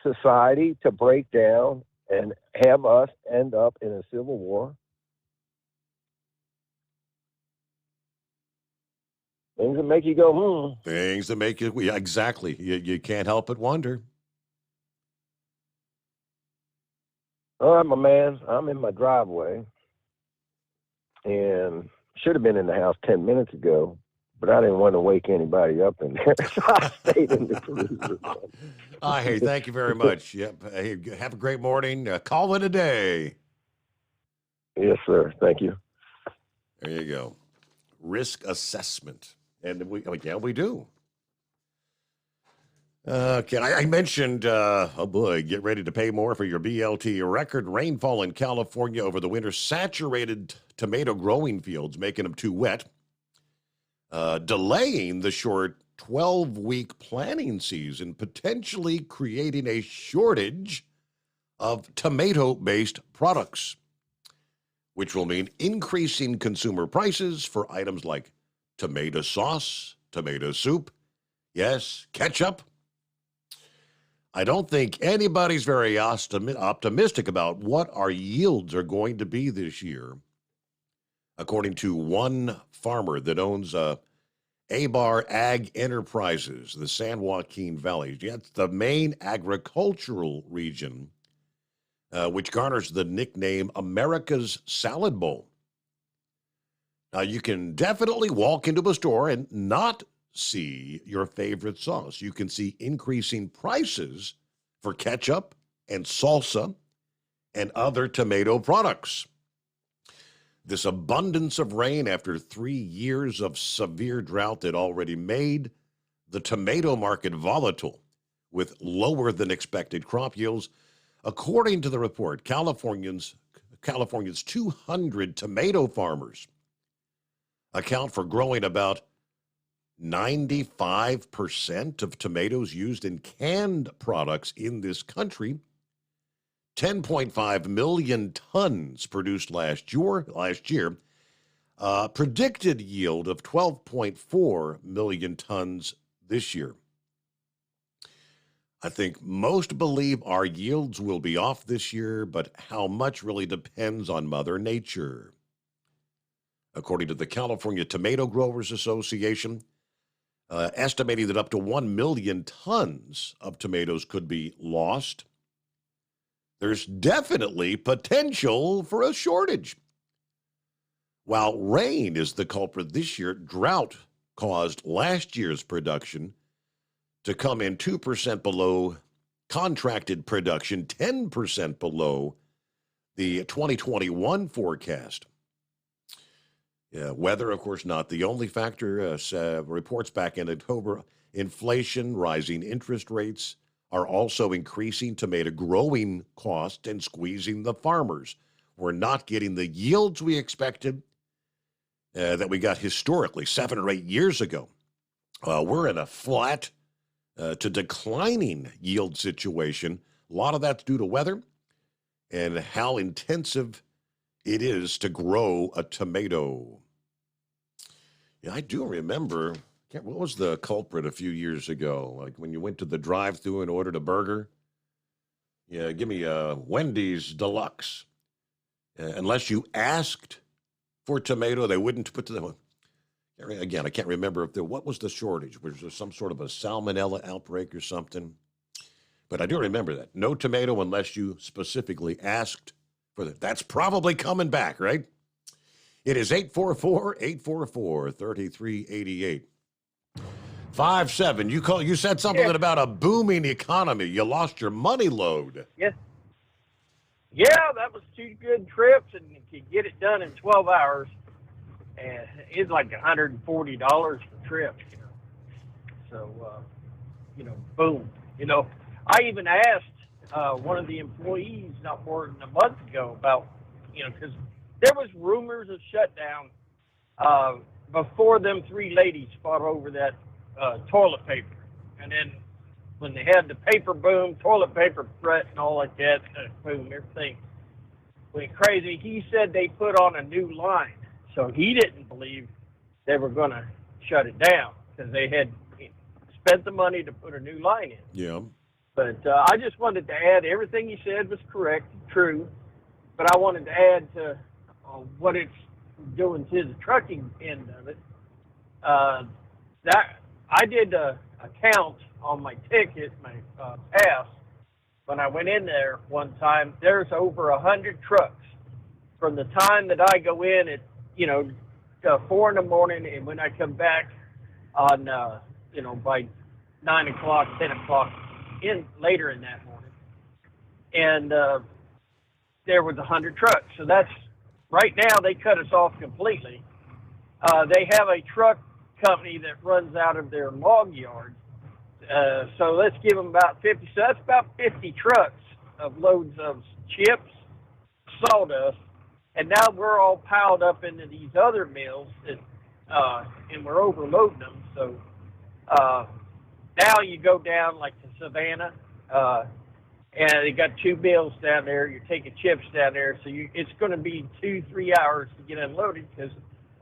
Speaker 5: society to break down and have us end up in a civil war? Things that make you go,
Speaker 15: Things that make you, yeah, exactly. You can't help but wonder.
Speaker 5: All right, my man, I'm in my driveway and should have been in the house 10 minutes ago, but I didn't want to wake anybody up in there, so I stayed in the cruiser.
Speaker 15: Hey, thank you very much. Yep. Hey, have a great morning. Call it a day.
Speaker 5: Yes, sir. Thank you.
Speaker 15: There you go. Risk assessment. And we do. Okay, I mentioned, get ready to pay more for your BLT. Record rainfall in California over the winter saturated tomato growing fields, making them too wet, delaying the short 12-week planting season, potentially creating a shortage of tomato-based products, which will mean increasing consumer prices for items like tomato sauce, tomato soup, yes, ketchup. I don't think anybody's very optimistic about what our yields are going to be this year, according to one farmer that owns Abar Ag Enterprises, the San Joaquin Valley. It's the main agricultural region, which garners the nickname America's Salad Bowl. Now, you can definitely walk into a store and not see your favorite sauce. You can see increasing prices for ketchup and salsa and other tomato products. This abundance of rain after 3 years of severe drought that already made the tomato market volatile with lower than expected crop yields. According to the report, California's 200 tomato farmers account for growing about 95% of tomatoes used in canned products in this country. 10.5 million tons produced last year. Predicted yield of 12.4 million tons this year. I think most believe our yields will be off this year, but how much really depends on Mother Nature. According to the California Tomato Growers Association, estimating that up to 1 million tons of tomatoes could be lost. There's definitely potential for a shortage. While rain is the culprit this year, drought caused last year's production to come in 2% below contracted production, 10% below the 2021 forecast. Weather, of course, not the only factor. Reports back in October, inflation, rising interest rates are also increasing tomato growing costs and squeezing the farmers. We're not getting the yields we expected that we got historically 7 or 8 years ago. We're in a flat to declining yield situation. A lot of that's due to weather and how intensive it is to grow a tomato. Yeah, I do remember, what was the culprit a few years ago? Like when you went to the drive-thru and ordered a burger? Yeah, give me a Wendy's Deluxe. Unless you asked for tomato, they wouldn't put the... Again, I can't remember what was the shortage? Was there some sort of a salmonella outbreak or something? But I do remember that. No tomato unless you specifically asked for that. That's probably coming back, right? It is 844-844-3388. 57. You said something about a booming economy. You lost your money load.
Speaker 3: Yes. Yeah, that was 2 good trips, and you could get it done in 12 hours. And it's like $140 per trip. So, boom. I even asked one of the employees not more than a month ago about, because there was rumors of shutdown before them three ladies fought over that toilet paper. And then when they had the paper boom, toilet paper threat and all like that, boom, everything went crazy. He said they put on a new line. So he didn't believe they were going to shut it down because they had spent the money to put a new line in.
Speaker 15: Yeah.
Speaker 3: But I just wanted to add, everything he said was correct, true, but I wanted to add to what it's doing to the trucking end of it. That I did a count on my ticket, my pass, when I went in there one time. There's over 100 trucks from the time that I go in at 4 in the morning, and when I come back on by 9 o'clock, 10 o'clock later in that morning, and there was 100 trucks. So that's right now they cut us off completely. They have a truck company that runs out of their log yard. So let's give them about 50. So that's about 50 trucks of loads of chips, sawdust, and now we're all piled up into these other mills that, and we're overloading them. So now you go down like to Savannah, and they got 2 mills down there. You're taking chips down there, so it's going to be 2-3 hours to get unloaded because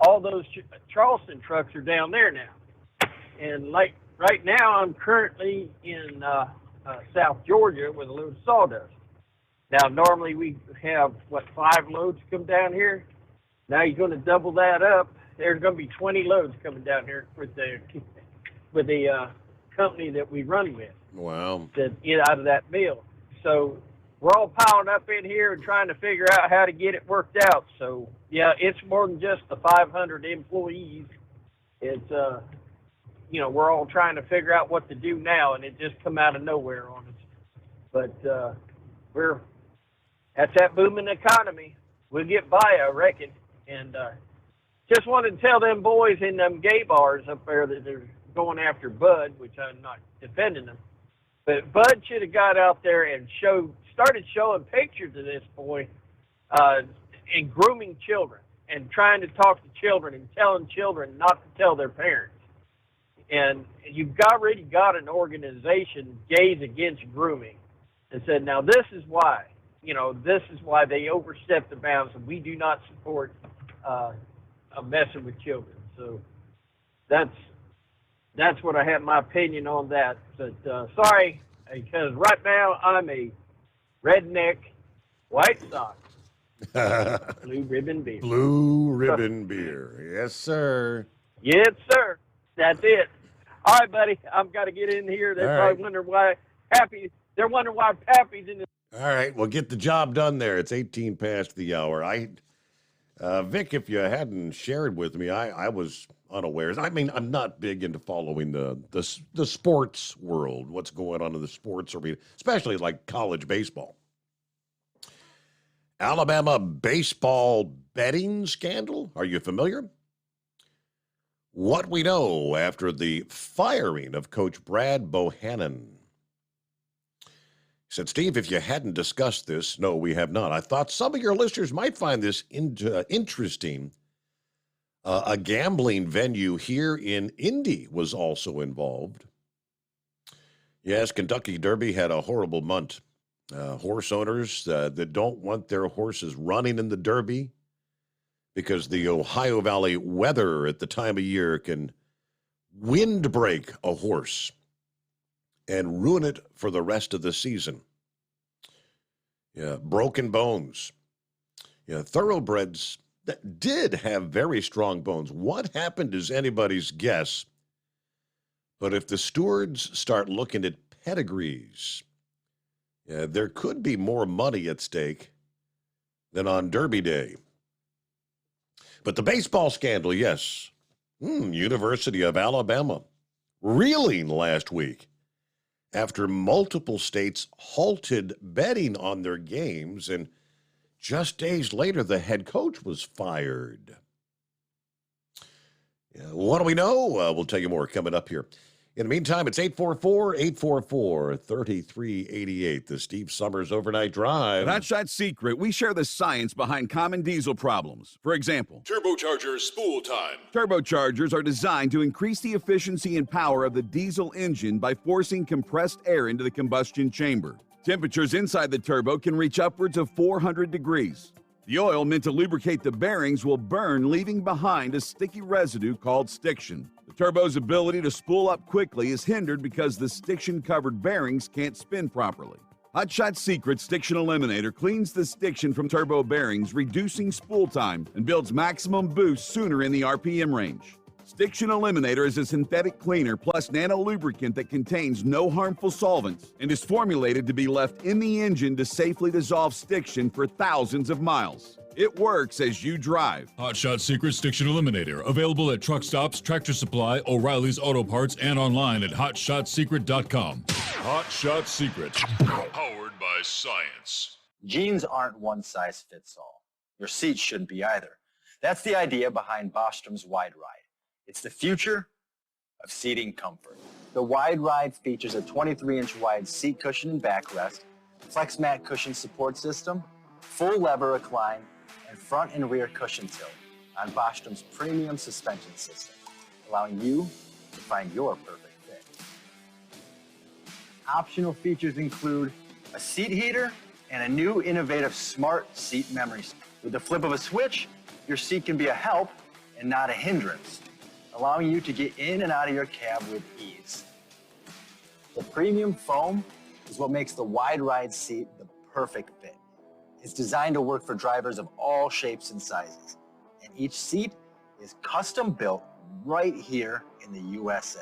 Speaker 3: all those Charleston trucks are down there now. And like right now, I'm currently in South Georgia with a load of sawdust. Now, normally we have, 5 loads come down here? Now you're going to double that up. There's going to be 20 loads coming down here with the company that we run with.
Speaker 15: Wow.
Speaker 3: That get out of that mill. So we're all piling up in here and trying to figure out how to get it worked out. So, yeah, it's more than just the 500 employees. It's, we're all trying to figure out what to do now, and it just come out of nowhere on us. But that's that booming economy. We'll get by, I reckon. And just wanted to tell them boys in them gay bars up there that they're going after Bud, which I'm not defending them. But Bud should have got out there and started showing pictures of this boy and grooming children and trying to talk to children and telling children not to tell their parents. And you've already got an organization, Gays Against Grooming, and said, now this is why. This is why they overstep the bounds, and we do not support messing with children. So that's what I have my opinion on that. But sorry, because right now I'm a redneck White Sox Blue Ribbon Beer.
Speaker 15: Blue Ribbon Beer. Yes, sir.
Speaker 3: Yes, sir. That's it. All right, buddy. I've got to get in here. They're probably wondering why They're wondering why Pappy's in the.
Speaker 15: All right, well, get the job done there. It's 18 past the hour. Vic, if you hadn't shared with me, I was unawares. I mean, I'm not big into following the sports world, what's going on in the sports arena, especially like college baseball. Alabama baseball betting scandal. Are you familiar? What we know after the firing of Coach Brad Bohannon. He said, Steve, if you hadn't discussed this, no, we have not. I thought some of your listeners might find this interesting. A gambling venue here in Indy was also involved. Yes, Kentucky Derby had a horrible month. Horse owners that don't want their horses running in the Derby because the Ohio Valley weather at the time of year can windbreak a horse and ruin it for the rest of the season. Yeah, broken bones. Yeah, thoroughbreds that did have very strong bones. What happened is anybody's guess. But if the stewards start looking at pedigrees, there could be more money at stake than on Derby Day. But the baseball scandal, yes. University of Alabama reeling last week after multiple states halted betting on their games, and just days later, the head coach was fired. What do we know? We'll tell you more coming up here. In the meantime, it's 844-844-3388, the Steve Summers Overnight Drive.
Speaker 12: At Hot Shot Secret, we share the science behind common diesel problems. For example,
Speaker 13: Turbocharger spool time.
Speaker 12: turbochargers are designed to increase the efficiency and power of the diesel engine by forcing compressed air into the combustion chamber. Temperatures inside the turbo can reach upwards of 400 degrees. The oil meant to lubricate the bearings will burn, leaving behind a sticky residue called stiction. The turbo's ability to spool up quickly is hindered because the stiction-covered bearings can't spin properly. Hot Shot Secret Stiction Eliminator cleans the stiction from turbo bearings, reducing spool time, and builds maximum boost sooner in the RPM range. Stiction Eliminator is a synthetic cleaner plus nano-lubricant that contains no harmful solvents and is formulated to be left in the engine to safely dissolve stiction for thousands of miles. It works as you drive.
Speaker 13: Hot Shot Secret Stiction Eliminator. Available at truck stops, Tractor Supply, O'Reilly's Auto Parts, and online at HotShotSecret.com. Hot Shot Secret. Powered by science.
Speaker 16: Jeans aren't one size fits all. Your seats shouldn't be either. That's the idea behind Bostrom's Wide Ride. It's the future of seating comfort. The Wide Ride features a 23-inch wide seat cushion and backrest, flex mat cushion support system, full lever recline, and front and rear cushion tilt on Bostrom's premium suspension system, allowing you to find your perfect fit. Optional features include a seat heater and a new innovative smart seat memory. With the flip of a switch, your seat can be a help and not a hindrance, allowing you to get in and out of your cab with ease. The premium foam is what makes the Wide Ride seat the perfect fit. It's designed to work for drivers of all shapes and sizes, and each seat is custom built right here in the USA.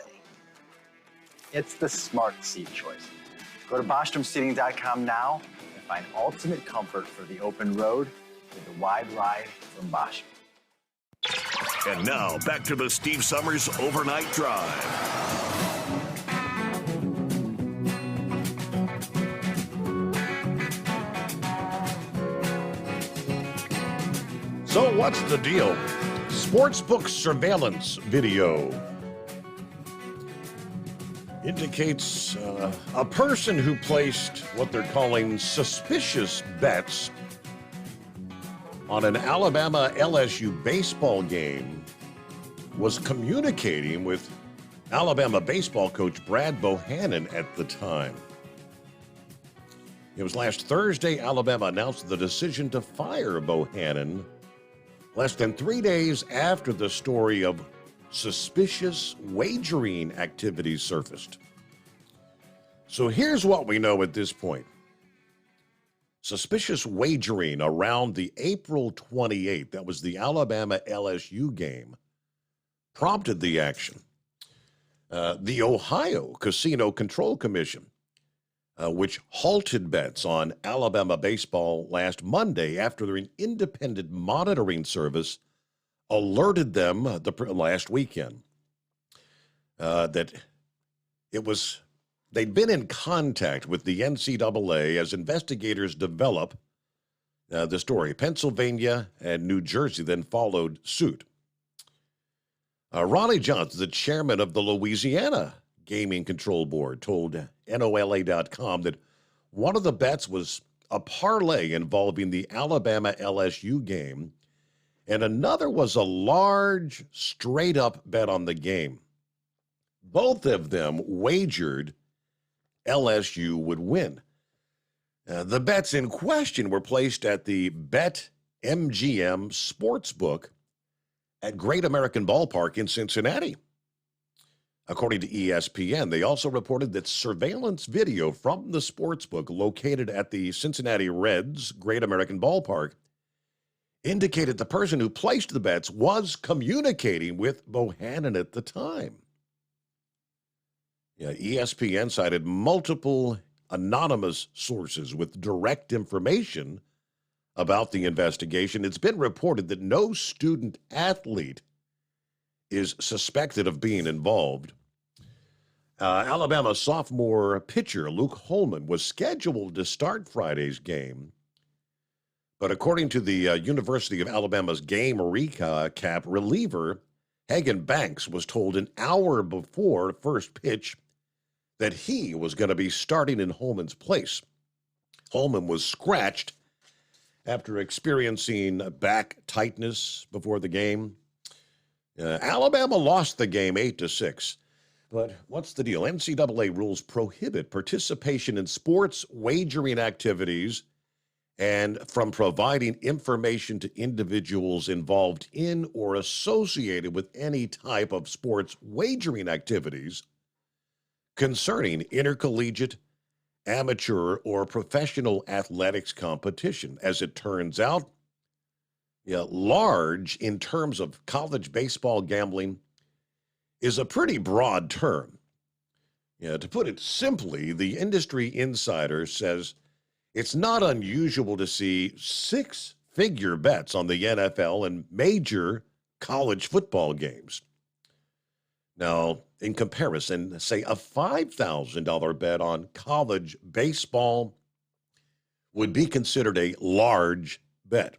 Speaker 16: It's the smart seat choice. Go to BostromSeating.com now and find ultimate comfort for the open road with the Wide Ride from Bostrom.
Speaker 17: And now, back to the Steve Summers Overnight Drive.
Speaker 15: So what's the deal? Sportsbook surveillance video indicates a person who placed what they're calling suspicious bets on an Alabama LSU baseball game was communicating with Alabama baseball coach Brad Bohannon at the time. It was last Thursday Alabama announced the decision to fire Bohannon less than 3 days after the story of suspicious wagering activities surfaced. So here's what we know at this point. Suspicious wagering around the April 28th, that was the Alabama LSU game, prompted the action. The Ohio Casino Control Commission, which halted bets on Alabama baseball last Monday after an independent monitoring service alerted them last weekend that they'd been in contact with the NCAA as investigators develop the story. Pennsylvania and New Jersey then followed suit. Ronnie Johnson, the chairman of the Louisiana Gaming Control Board, told NOLA.com that one of the bets was a parlay involving the Alabama LSU game, and another was a large straight-up bet on the game. Both of them wagered LSU would win. The bets in question were placed at the BetMGM Sportsbook at Great American Ballpark in Cincinnati. According to ESPN, they also reported that surveillance video from the sportsbook located at the Cincinnati Reds Great American Ballpark indicated the person who placed the bets was communicating with Bohannon at the time. ESPN cited multiple anonymous sources with direct information about the investigation. It's been reported that no student athlete is suspected of being involved. Alabama sophomore pitcher Luke Holman was scheduled to start Friday's game, but according to the University of Alabama's game recap reliever Hagan Banks was told an hour before first pitch that he was going to be starting in Holman's place. Holman was scratched after experiencing back tightness before the game. Alabama lost the game 8-6. But what's the deal? NCAA rules prohibit participation in sports wagering activities and from providing information to individuals involved in or associated with any type of sports wagering activities concerning intercollegiate, amateur, or professional athletics competition. As it turns out, large in terms of college baseball gambling is a pretty broad term. To put it simply, the industry insider says it's not unusual to see six-figure bets on the NFL and major college football games. Now, in comparison, say a $5,000 bet on college baseball would be considered a large bet.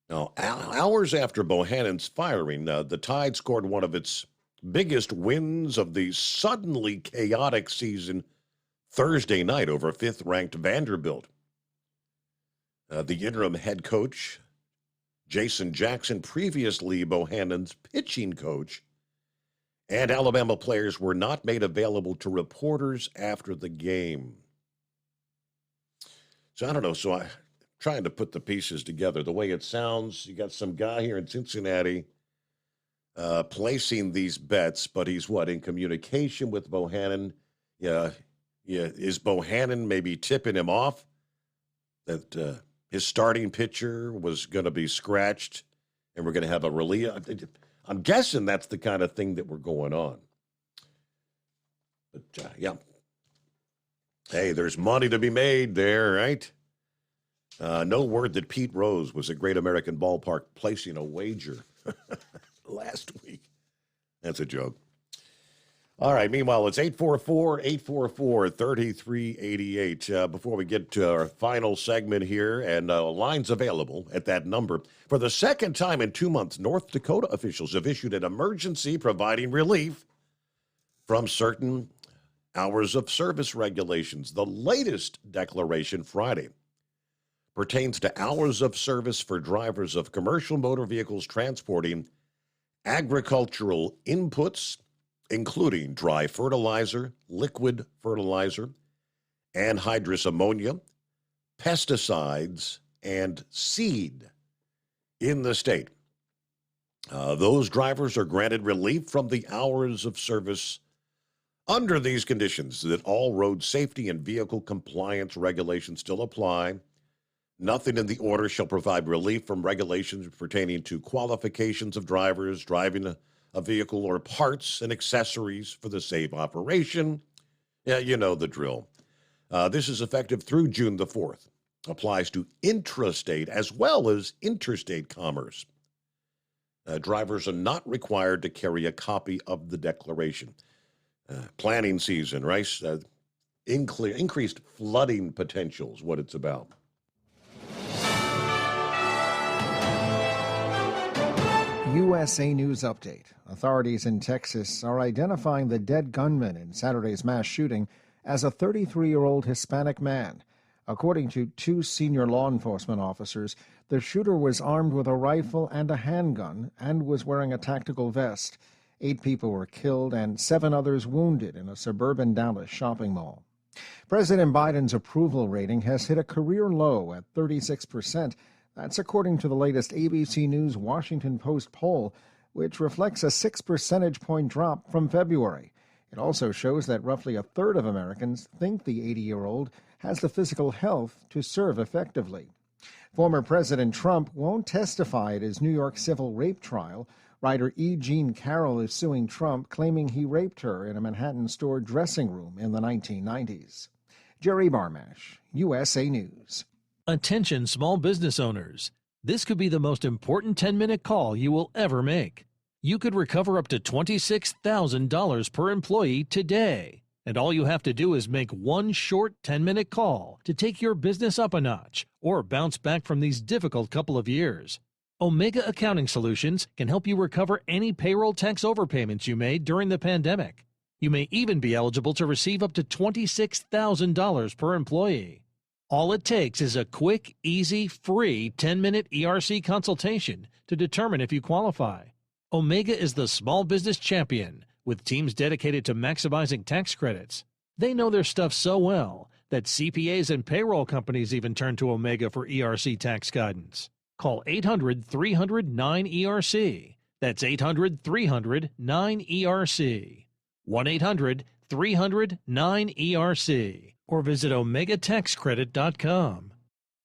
Speaker 15: Now, hours after Bohannon's firing, the Tide scored one of its biggest wins of the suddenly chaotic season Thursday night over fifth-ranked Vanderbilt. The interim head coach, Jason Jackson, previously Bohannon's pitching coach, and Alabama players were not made available to reporters after the game. So I don't know. So I'm trying to put the pieces together. The way it sounds, you got some guy here in Cincinnati placing these bets, but he's in communication with Bohannon. Yeah. Is Bohannon maybe tipping him off that his starting pitcher was going to be scratched and we're going to have a relief? I'm guessing that's the kind of thing that we're going on. But, hey, there's money to be made there, right? No word that Pete Rose was at Great American Ballpark placing a wager last week. That's a joke. All right, meanwhile, it's 844-844-3388. Before we get to our final segment here, and lines available at that number. For the second time in 2 months, North Dakota officials have issued an emergency providing relief from certain hours of service regulations. The latest declaration Friday pertains to hours of service for drivers of commercial motor vehicles transporting agricultural inputs, including dry fertilizer, liquid fertilizer, anhydrous ammonia, pesticides, and seed in the state. Those drivers are granted relief from the hours of service under these conditions that all road safety and vehicle compliance regulations still apply. Nothing in the order shall provide relief from regulations pertaining to qualifications of drivers driving a vehicle or parts and accessories for the safe operation. Yeah, you know the drill. This is effective through June the 4th. Applies to intrastate as well as interstate commerce. Drivers are not required to carry a copy of the declaration. Planning season, right? Increased flooding potential is what it's about.
Speaker 2: USA News Update. Authorities in Texas are identifying the dead gunman in Saturday's mass shooting as a 33-year-old Hispanic man. According to two senior law enforcement officers, the shooter was armed with a rifle and a handgun and was wearing a tactical vest. 8 people were killed and 7 others wounded in a suburban Dallas shopping mall. President Biden's approval rating has hit a career low at 36%. That's according to the latest ABC News Washington Post poll, which reflects a 6 percentage point drop from February. It also shows that roughly a third of Americans think the 80-year-old has the physical health to serve effectively. Former President Trump won't testify at his New York civil rape trial. Writer E. Jean Carroll is suing Trump, claiming he raped her in a Manhattan store dressing room in the 1990s. Jerry Barmash, USA News.
Speaker 10: Attention small business owners. This could be the most important 10-minute call you will ever make. You could recover up to $26,000 per employee today. And all you have to do is make one short 10-minute call to take your business up a notch or bounce back from these difficult couple of years. Omega Accounting Solutions can help you recover any payroll tax overpayments you made during the pandemic. You may even be eligible to receive up to $26,000 per employee. All it takes is a quick, easy, free 10-minute ERC consultation to determine if you qualify. Omega is the small business champion with teams dedicated to maximizing tax credits. They know their stuff so well that CPAs and payroll companies even turn to Omega for ERC tax guidance. Call 800-300-9ERC. That's 800-300-9ERC. 1-800-300-9ERC. Or visit OmegaTaxCredit.com.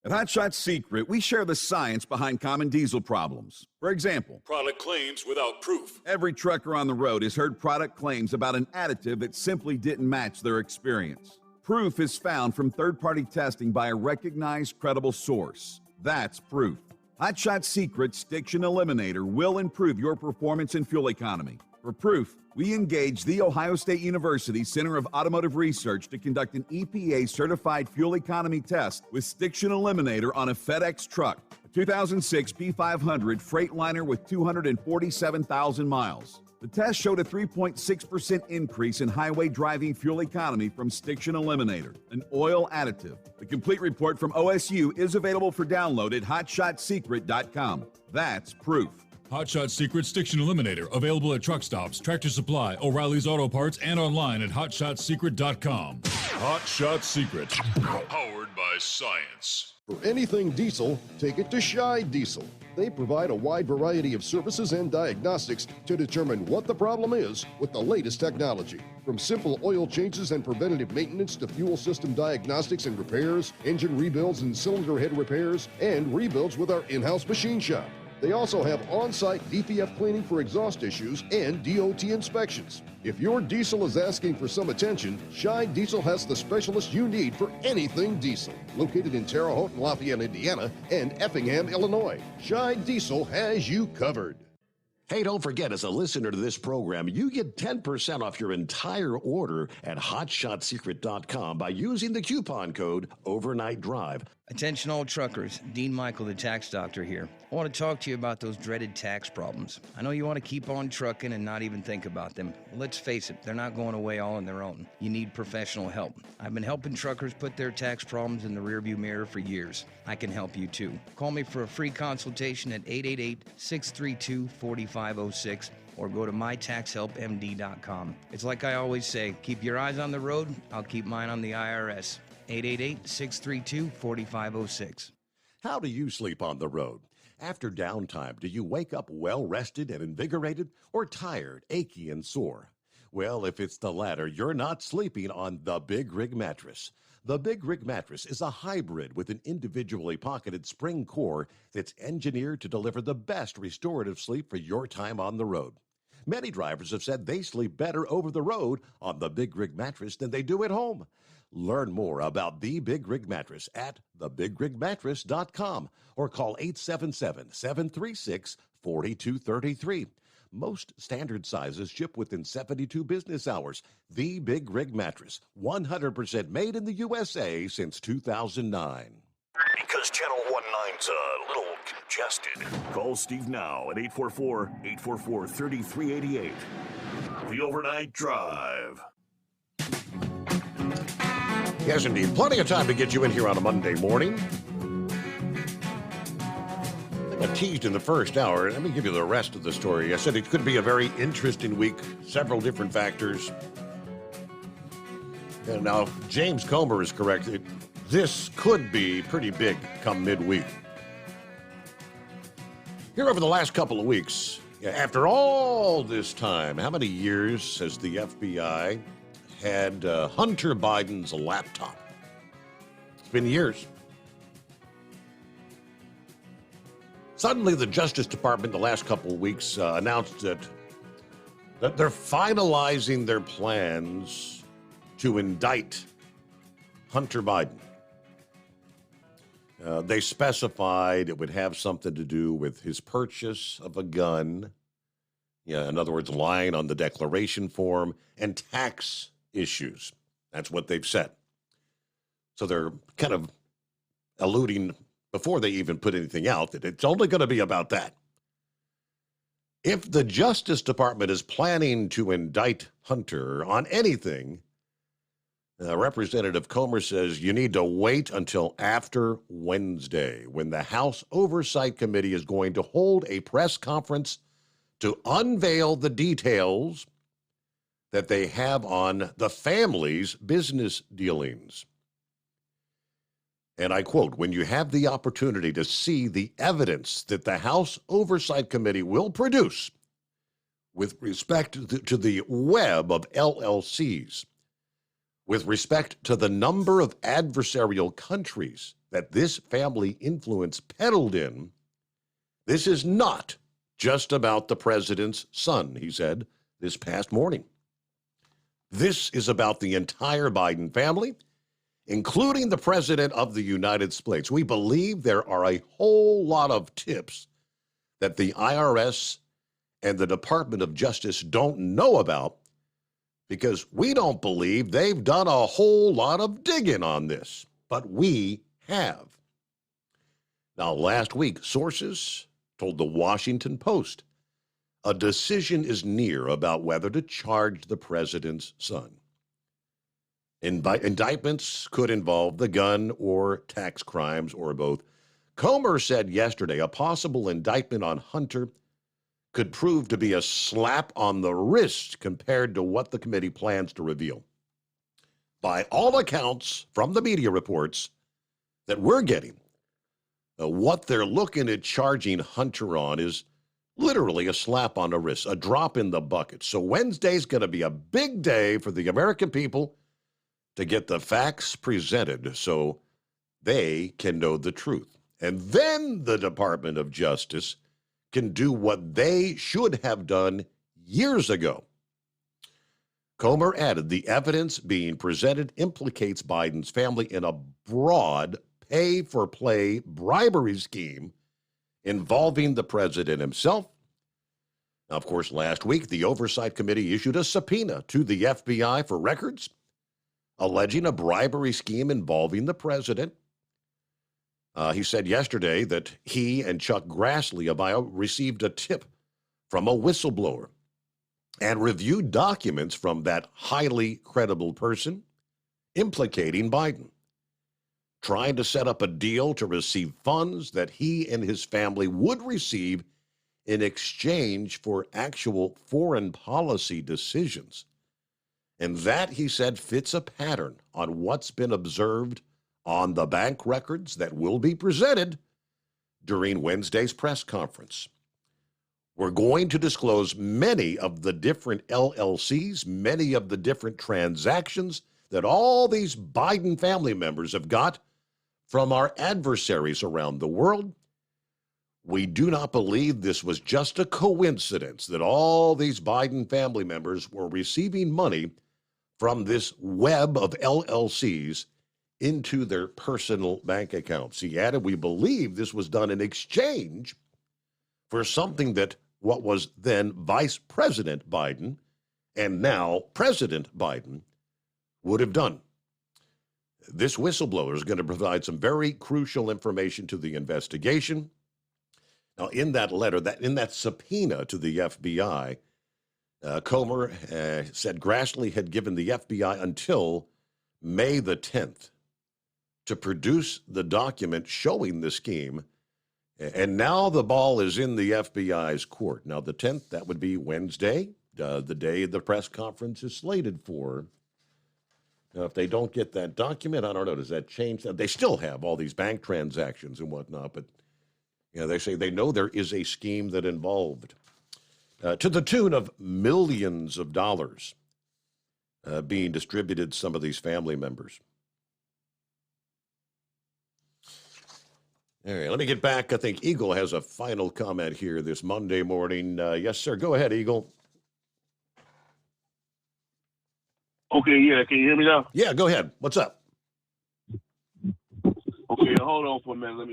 Speaker 12: At Hot Shot Secret, we share the science behind common diesel problems. For example,
Speaker 13: Product claims without proof.
Speaker 12: every trucker on the road has heard product claims about an additive that simply didn't match their experience. Proof is found from third-party testing by a recognized, credible source. That's proof. Hot Shot Secret Stiction Eliminator will improve your performance and fuel economy. For proof, we engaged the Ohio State University Center of Automotive Research to conduct an EPA-certified fuel economy test with Stiction Eliminator on a FedEx truck, a 2006 P500 Freightliner with 247,000 miles. The test showed a 3.6% increase in highway driving fuel economy from Stiction Eliminator, an oil additive. The complete report from OSU is available for download at hotshotsecret.com. That's proof.
Speaker 13: Hot Shot Secret Stiction Eliminator, available at truck stops, Tractor Supply, O'Reilly's Auto Parts, and online at hotshotsecret.com. Hot Shot Secret, powered by science.
Speaker 11: For anything diesel, take it to Scheid Diesel. They provide a wide variety of services and diagnostics to determine what the problem is with the latest technology. From simple oil changes and preventative maintenance to fuel system diagnostics and repairs, engine rebuilds and cylinder head repairs, and rebuilds with our in-house machine shop. They also have on-site DPF cleaning for exhaust issues and DOT inspections. If your diesel is asking for some attention, Scheid Diesel has the specialist you need for anything diesel. Located in Terre Haute and Lafayette, Indiana, and Effingham, Illinois, Scheid Diesel has you covered.
Speaker 15: Hey, don't forget, as a listener to this program, you get 10% off your entire order at hotshotsecret.com by using the coupon code Overnight Drive.
Speaker 14: Attention all truckers, Dean Michael, the tax doctor here. I want to talk to you about those dreaded tax problems. I know you want to keep on trucking and not even think about them. Well, let's face it, they're not going away all on their own. You need professional help. I've been helping truckers put their tax problems in the rearview mirror for years. I can help you too. Call me for a free consultation at 888-632-4506 or go to mytaxhelpmd.com. It's like I always say, keep your eyes on the road, I'll keep mine on the IRS. 888-632-4506.
Speaker 15: How do you sleep on the road? After downtime, do you wake up well-rested and invigorated or tired, achy, and sore? Well, if it's the latter, you're not sleeping on the Big Rig Mattress. The Big Rig Mattress is a hybrid with an individually pocketed spring core that's engineered to deliver the best restorative sleep for your time on the road. Many drivers have said they sleep better over the road on the Big Rig Mattress than they do at home. Learn more about the Big Rig Mattress at thebigrigmattress.com or call 877-736-4233. Most standard sizes ship within 72 business hours. The Big Rig Mattress, 100% made in the USA since 2009.
Speaker 17: Because Channel 19's a little congested. Call Steve now at 844-844-3388. The Overnight Drive.
Speaker 15: Yes, indeed. Plenty of time to get you in here on a Monday morning. I teased in the first hour. Let me give you the rest of the story. I said it could be a very interesting week, several different factors. And now, James Comer is correct. This could be pretty big come midweek. Here over the last couple of weeks, after all this time, how many years has the FBI had Hunter Biden's laptop? It's been years. Suddenly, the Justice Department the last couple of weeks announced that they're finalizing their plans to indict Hunter Biden. They specified it would have something to do with his purchase of a gun. Yeah, in other words, lying on the declaration form and tax issues. That's what they've said. So they're kind of alluding before they even put anything out, that it's only going to be about that. If the Justice Department is planning to indict Hunter on anything, Representative Comer says you need to wait until after Wednesday, when the House Oversight Committee is going to hold a press conference to unveil the details that they have on the family's business dealings. And I quote, when you have the opportunity to see the evidence that the House Oversight Committee will produce with respect to the web of LLCs, with respect to the number of adversarial countries that this family influence peddled in, this is not just about the president's son, he said this past morning. This is about the entire Biden family, including the President of the United States. We believe there are a whole lot of tips that the IRS and the Department of Justice don't know about because we don't believe they've done a whole lot of digging on this, but we have. Now, last week, sources told the Washington Post a decision is near about whether to charge the president's son. Indictments could involve the gun or tax crimes or both. Comer said yesterday a possible indictment on Hunter could prove to be a slap on the wrist compared to what the committee plans to reveal. By all accounts from the media reports that we're getting, what they're looking at charging Hunter on is literally a slap on the wrist, a drop in the bucket. So Wednesday's going to be a big day for the American people to get the facts presented so they can know the truth. And then the Department of Justice can do what they should have done years ago. Comer added the evidence being presented implicates Biden's family in a broad pay-for-play bribery scheme involving the president himself. Now, of course, last week, the Oversight Committee issued a subpoena to the FBI for records alleging a bribery scheme involving the president. He said yesterday that he and Chuck Grassley of Iowa received a tip from a whistleblower and reviewed documents from that highly credible person implicating Biden, trying to set up a deal to receive funds that he and his family would receive in exchange for actual foreign policy decisions. And that, he said, fits a pattern on what's been observed on the bank records that will be presented during Wednesday's press conference. We're going to disclose many of the different LLCs, many of the different transactions that all these Biden family members have got from our adversaries around the world. We do not believe this was just a coincidence that all these Biden family members were receiving money from this web of LLCs into their personal bank accounts. He added, we believe this was done in exchange for something that what was then Vice President Biden and now President Biden would have done. This whistleblower is going to provide some very crucial information to the investigation. Now, in that letter, in that subpoena to the FBI, Comer said Grassley had given the FBI until May the 10th to produce the document showing the scheme. And now the ball is in the FBI's court. Now, the 10th, that would be Wednesday, the day the press conference is slated for. Now, if they don't get that document, I don't know, does that change? They still have all these bank transactions and whatnot, but they say they know there is a scheme that involved to the tune of millions of dollars being distributed to some of these family members. All right, let me get back. I think Eagle has a final comment here this Monday morning. Yes, sir. Go ahead, Eagle.
Speaker 18: Okay, yeah. Can you hear me now?
Speaker 15: Yeah, go ahead. What's up?
Speaker 18: Okay, hold on for a minute. Let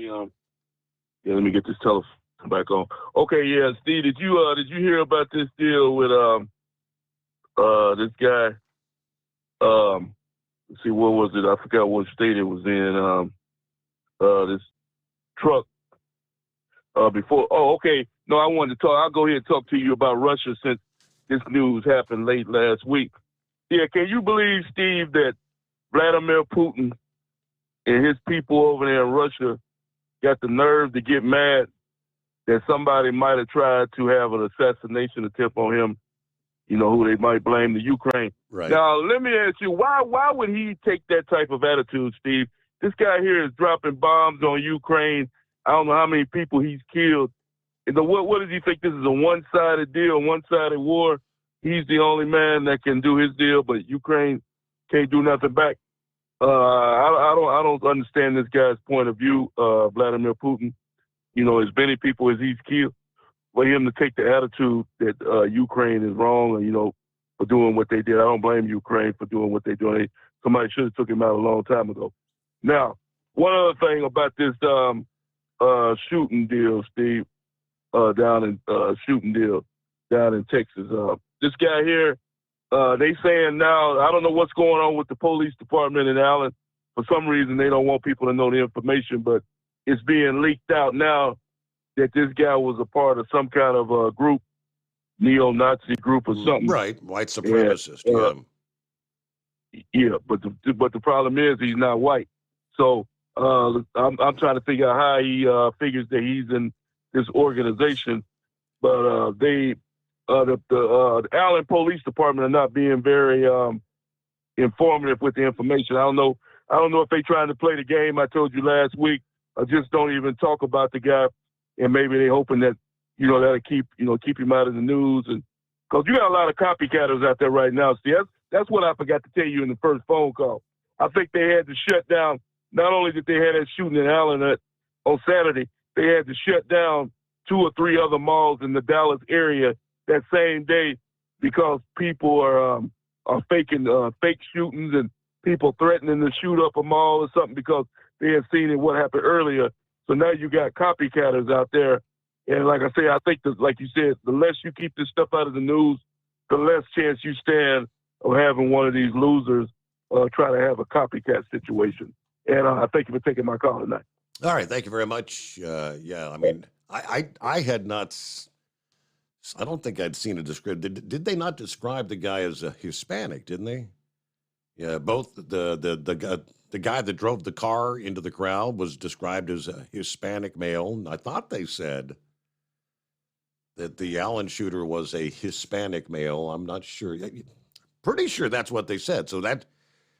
Speaker 18: me get this telephone back on. Okay, yeah, Steve, did you hear about this deal with this guy? Let's see, what was it? I forgot what state it was in. This truck before. Oh, okay. No, I wanted to talk. I'll go ahead and talk to you about Russia since this news happened late last week. Yeah, can you believe, Steve, that Vladimir Putin and his people over there in Russia got the nerve to get mad that somebody might have tried to have an assassination attempt on him, you know, who they might blame the Ukraine.
Speaker 15: Right.
Speaker 18: Now, let me ask you, why would he take that type of attitude, Steve? This guy here is dropping bombs on Ukraine. I don't know how many people he's killed. And what does he think? This is a one-sided deal, one-sided war? He's the only man that can do his deal, but Ukraine can't do nothing back. I don't understand this guy's point of view, Vladimir Putin. You know, as many people as he's killed, for him to take the attitude that Ukraine is wrong, and, you know, for doing what they did. I don't blame Ukraine for doing what they're doing. Somebody should have took him out a long time ago. Now, one other thing about this shooting deal, Steve, down in Texas. This guy here, they saying now, I don't know what's going on with the police department in Allen. For some reason, they don't want people to know the information, but it's being leaked out now that this guy was a part of some kind of a group, neo-Nazi group or something.
Speaker 15: Right, white supremacist.
Speaker 18: Yeah, but the problem is he's not white. So I'm trying to figure out how he figures that he's in this organization. But the Allen Police Department are not being very informative with the information. I don't know if they're trying to play the game I told you last week. I just don't even talk about the guy, and maybe they're hoping that, you know, that'll keep him out of the news. And because you got a lot of copycatters out there right now. See, that's what I forgot to tell you in the first phone call. I think they had to shut down. Not only did they have that shooting in Allen on Saturday, they had to shut down 2 or 3 other malls in the Dallas area that same day because people are faking fake shootings and people threatening to shoot up a mall or something because they had seen what happened earlier. So now you got copycatters out there. And like I say, I think that, like you said, the less you keep this stuff out of the news, the less chance you stand of having one of these losers try to have a copycat situation. And I thank you for taking my call tonight.
Speaker 15: All right, thank you very much. I mean, I had not. I don't think I'd seen a description. Did they not describe the guy as a Hispanic? Didn't they? Yeah, both the guy that drove the car into the crowd was described as a Hispanic male. And I thought they said that the Allen shooter was a Hispanic male. I'm not sure. Pretty sure that's what they said. So that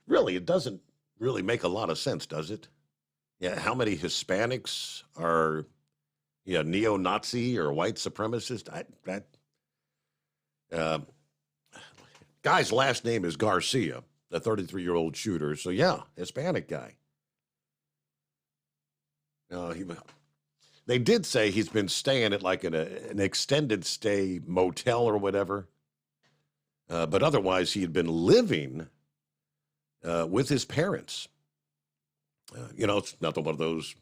Speaker 15: really, it doesn't really make a lot of sense, does it? Yeah, how many Hispanics are neo-Nazi or white supremacist? Guy's last name is Garcia, the 33-year-old shooter. So, yeah, Hispanic guy. They did say he's been staying at like an extended stay motel or whatever. But otherwise, he had been living with his parents. It's nothing one of those,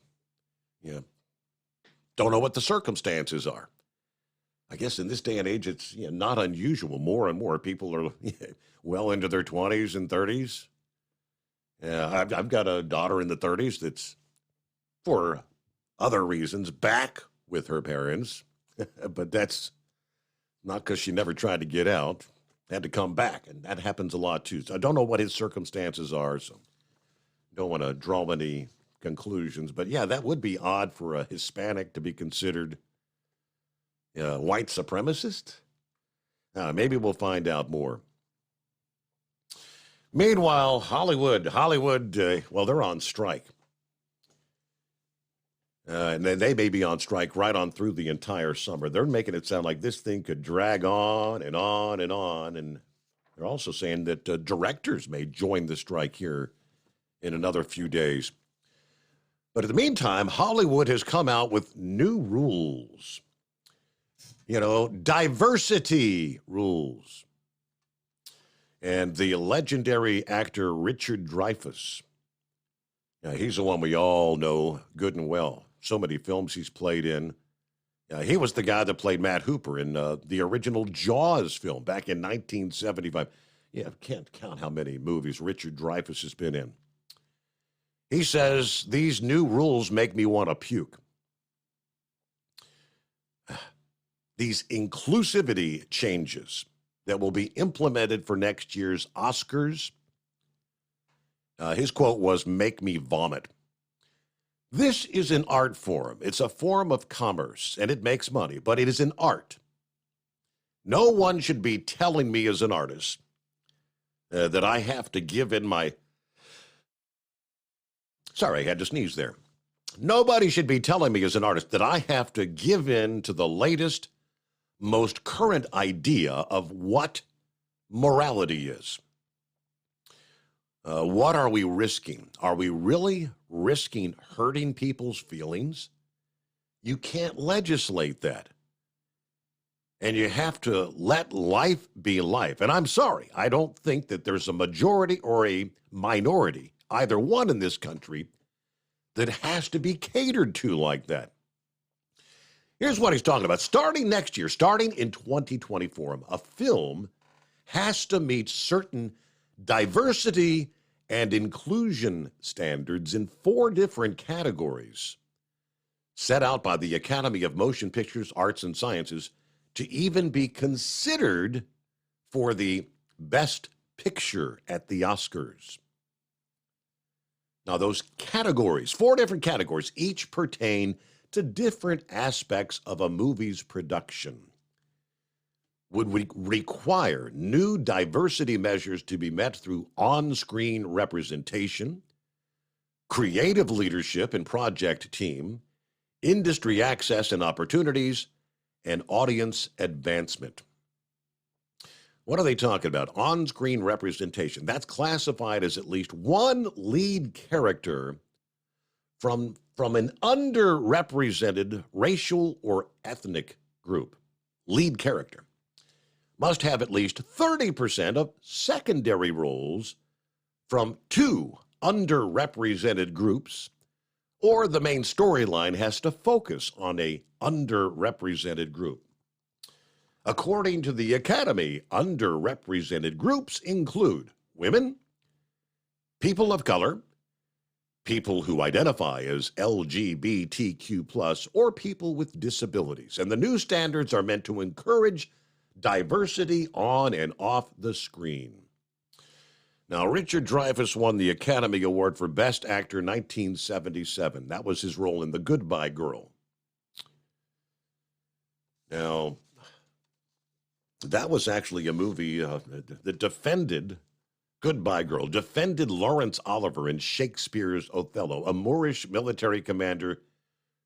Speaker 15: don't know what the circumstances are. I guess in this day and age, it's not unusual. More and more people are well into their 20s and 30s. I've got a daughter in the 30s that's, for other reasons, back with her parents. But that's not because she never tried to get out. Had to come back, and that happens a lot, too. So I don't know what his circumstances are, so don't want to draw any conclusions. But, yeah, that would be odd for a Hispanic to be considered white supremacist. Maybe we'll find out more. Meanwhile, Hollywood, they're on strike. And they may be on strike right on through the entire summer. They're making it sound like this thing could drag on and on and on. And they're also saying that directors may join the strike here in another few days. But in the meantime, Hollywood has come out with new rules. Diversity rules. And the legendary actor Richard Dreyfuss, he's the one we all know good and well. So many films he's played in. He was the guy that played Matt Hooper in the original Jaws film back in 1975. I can't count how many movies Richard Dreyfuss has been in. He says, these new rules make me want to puke. these inclusivity changes that will be implemented for next year's Oscars. His quote was, "Make me vomit." This is an art form. It's a form of commerce, and it makes money, but it is an art. No one should be telling me as an artist that I have to give in my... Sorry, I had to sneeze there. Nobody should be telling me as an artist that I have to give in to the latest, most current idea of what morality is. What are we risking? Are we really risking hurting people's feelings? You can't legislate that. And you have to let life be life. And I'm sorry, I don't think that there's a majority or a minority, either one in this country, that has to be catered to like that. Here's what he's talking about. Starting next year, starting in 2024, a film has to meet certain diversity and inclusion standards in 4 different categories set out by the Academy of Motion Pictures, Arts, and Sciences to even be considered for the Best Picture at the Oscars. Now, those categories, 4 different categories, each pertain to different aspects of a movie's production, would require new diversity measures to be met through on-screen representation, creative leadership and project team, industry access and opportunities, and audience advancement. What are they talking about? On-screen representation. That's classified as at least one lead character from an underrepresented racial or ethnic group. Lead character must have at least 30% of secondary roles from 2 underrepresented groups, or the main storyline has to focus on a underrepresented group. According to the Academy, underrepresented groups include women, people of color, people who identify as LGBTQ+, or people with disabilities. And the new standards are meant to encourage diversity on and off the screen. Now, Richard Dreyfuss won the Academy Award for Best Actor 1977. That was his role in The Goodbye Girl. Now, that was actually a movie that defended Goodbye Girl, defended Laurence Olivier in Shakespeare's Othello, a Moorish military commander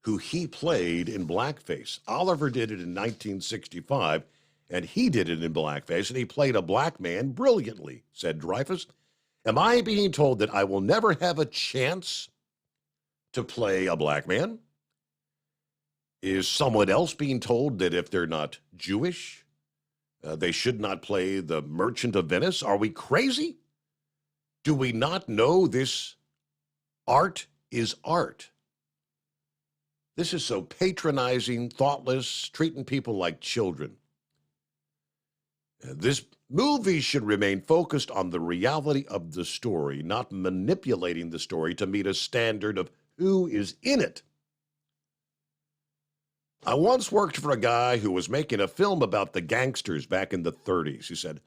Speaker 15: who he played in blackface. Olivier did it in 1965, and he did it in blackface, and he played a black man brilliantly, said Dreyfuss. Am I being told that I will never have a chance to play a black man? Is someone else being told that if they're not Jewish, they should not play the Merchant of Venice? Are we crazy? Do we not know this art is art? This is so patronizing, thoughtless, treating people like children. This movie should remain focused on the reality of the story, not manipulating the story to meet a standard of who is in it. I once worked for a guy who was making a film about the gangsters back in the 30s.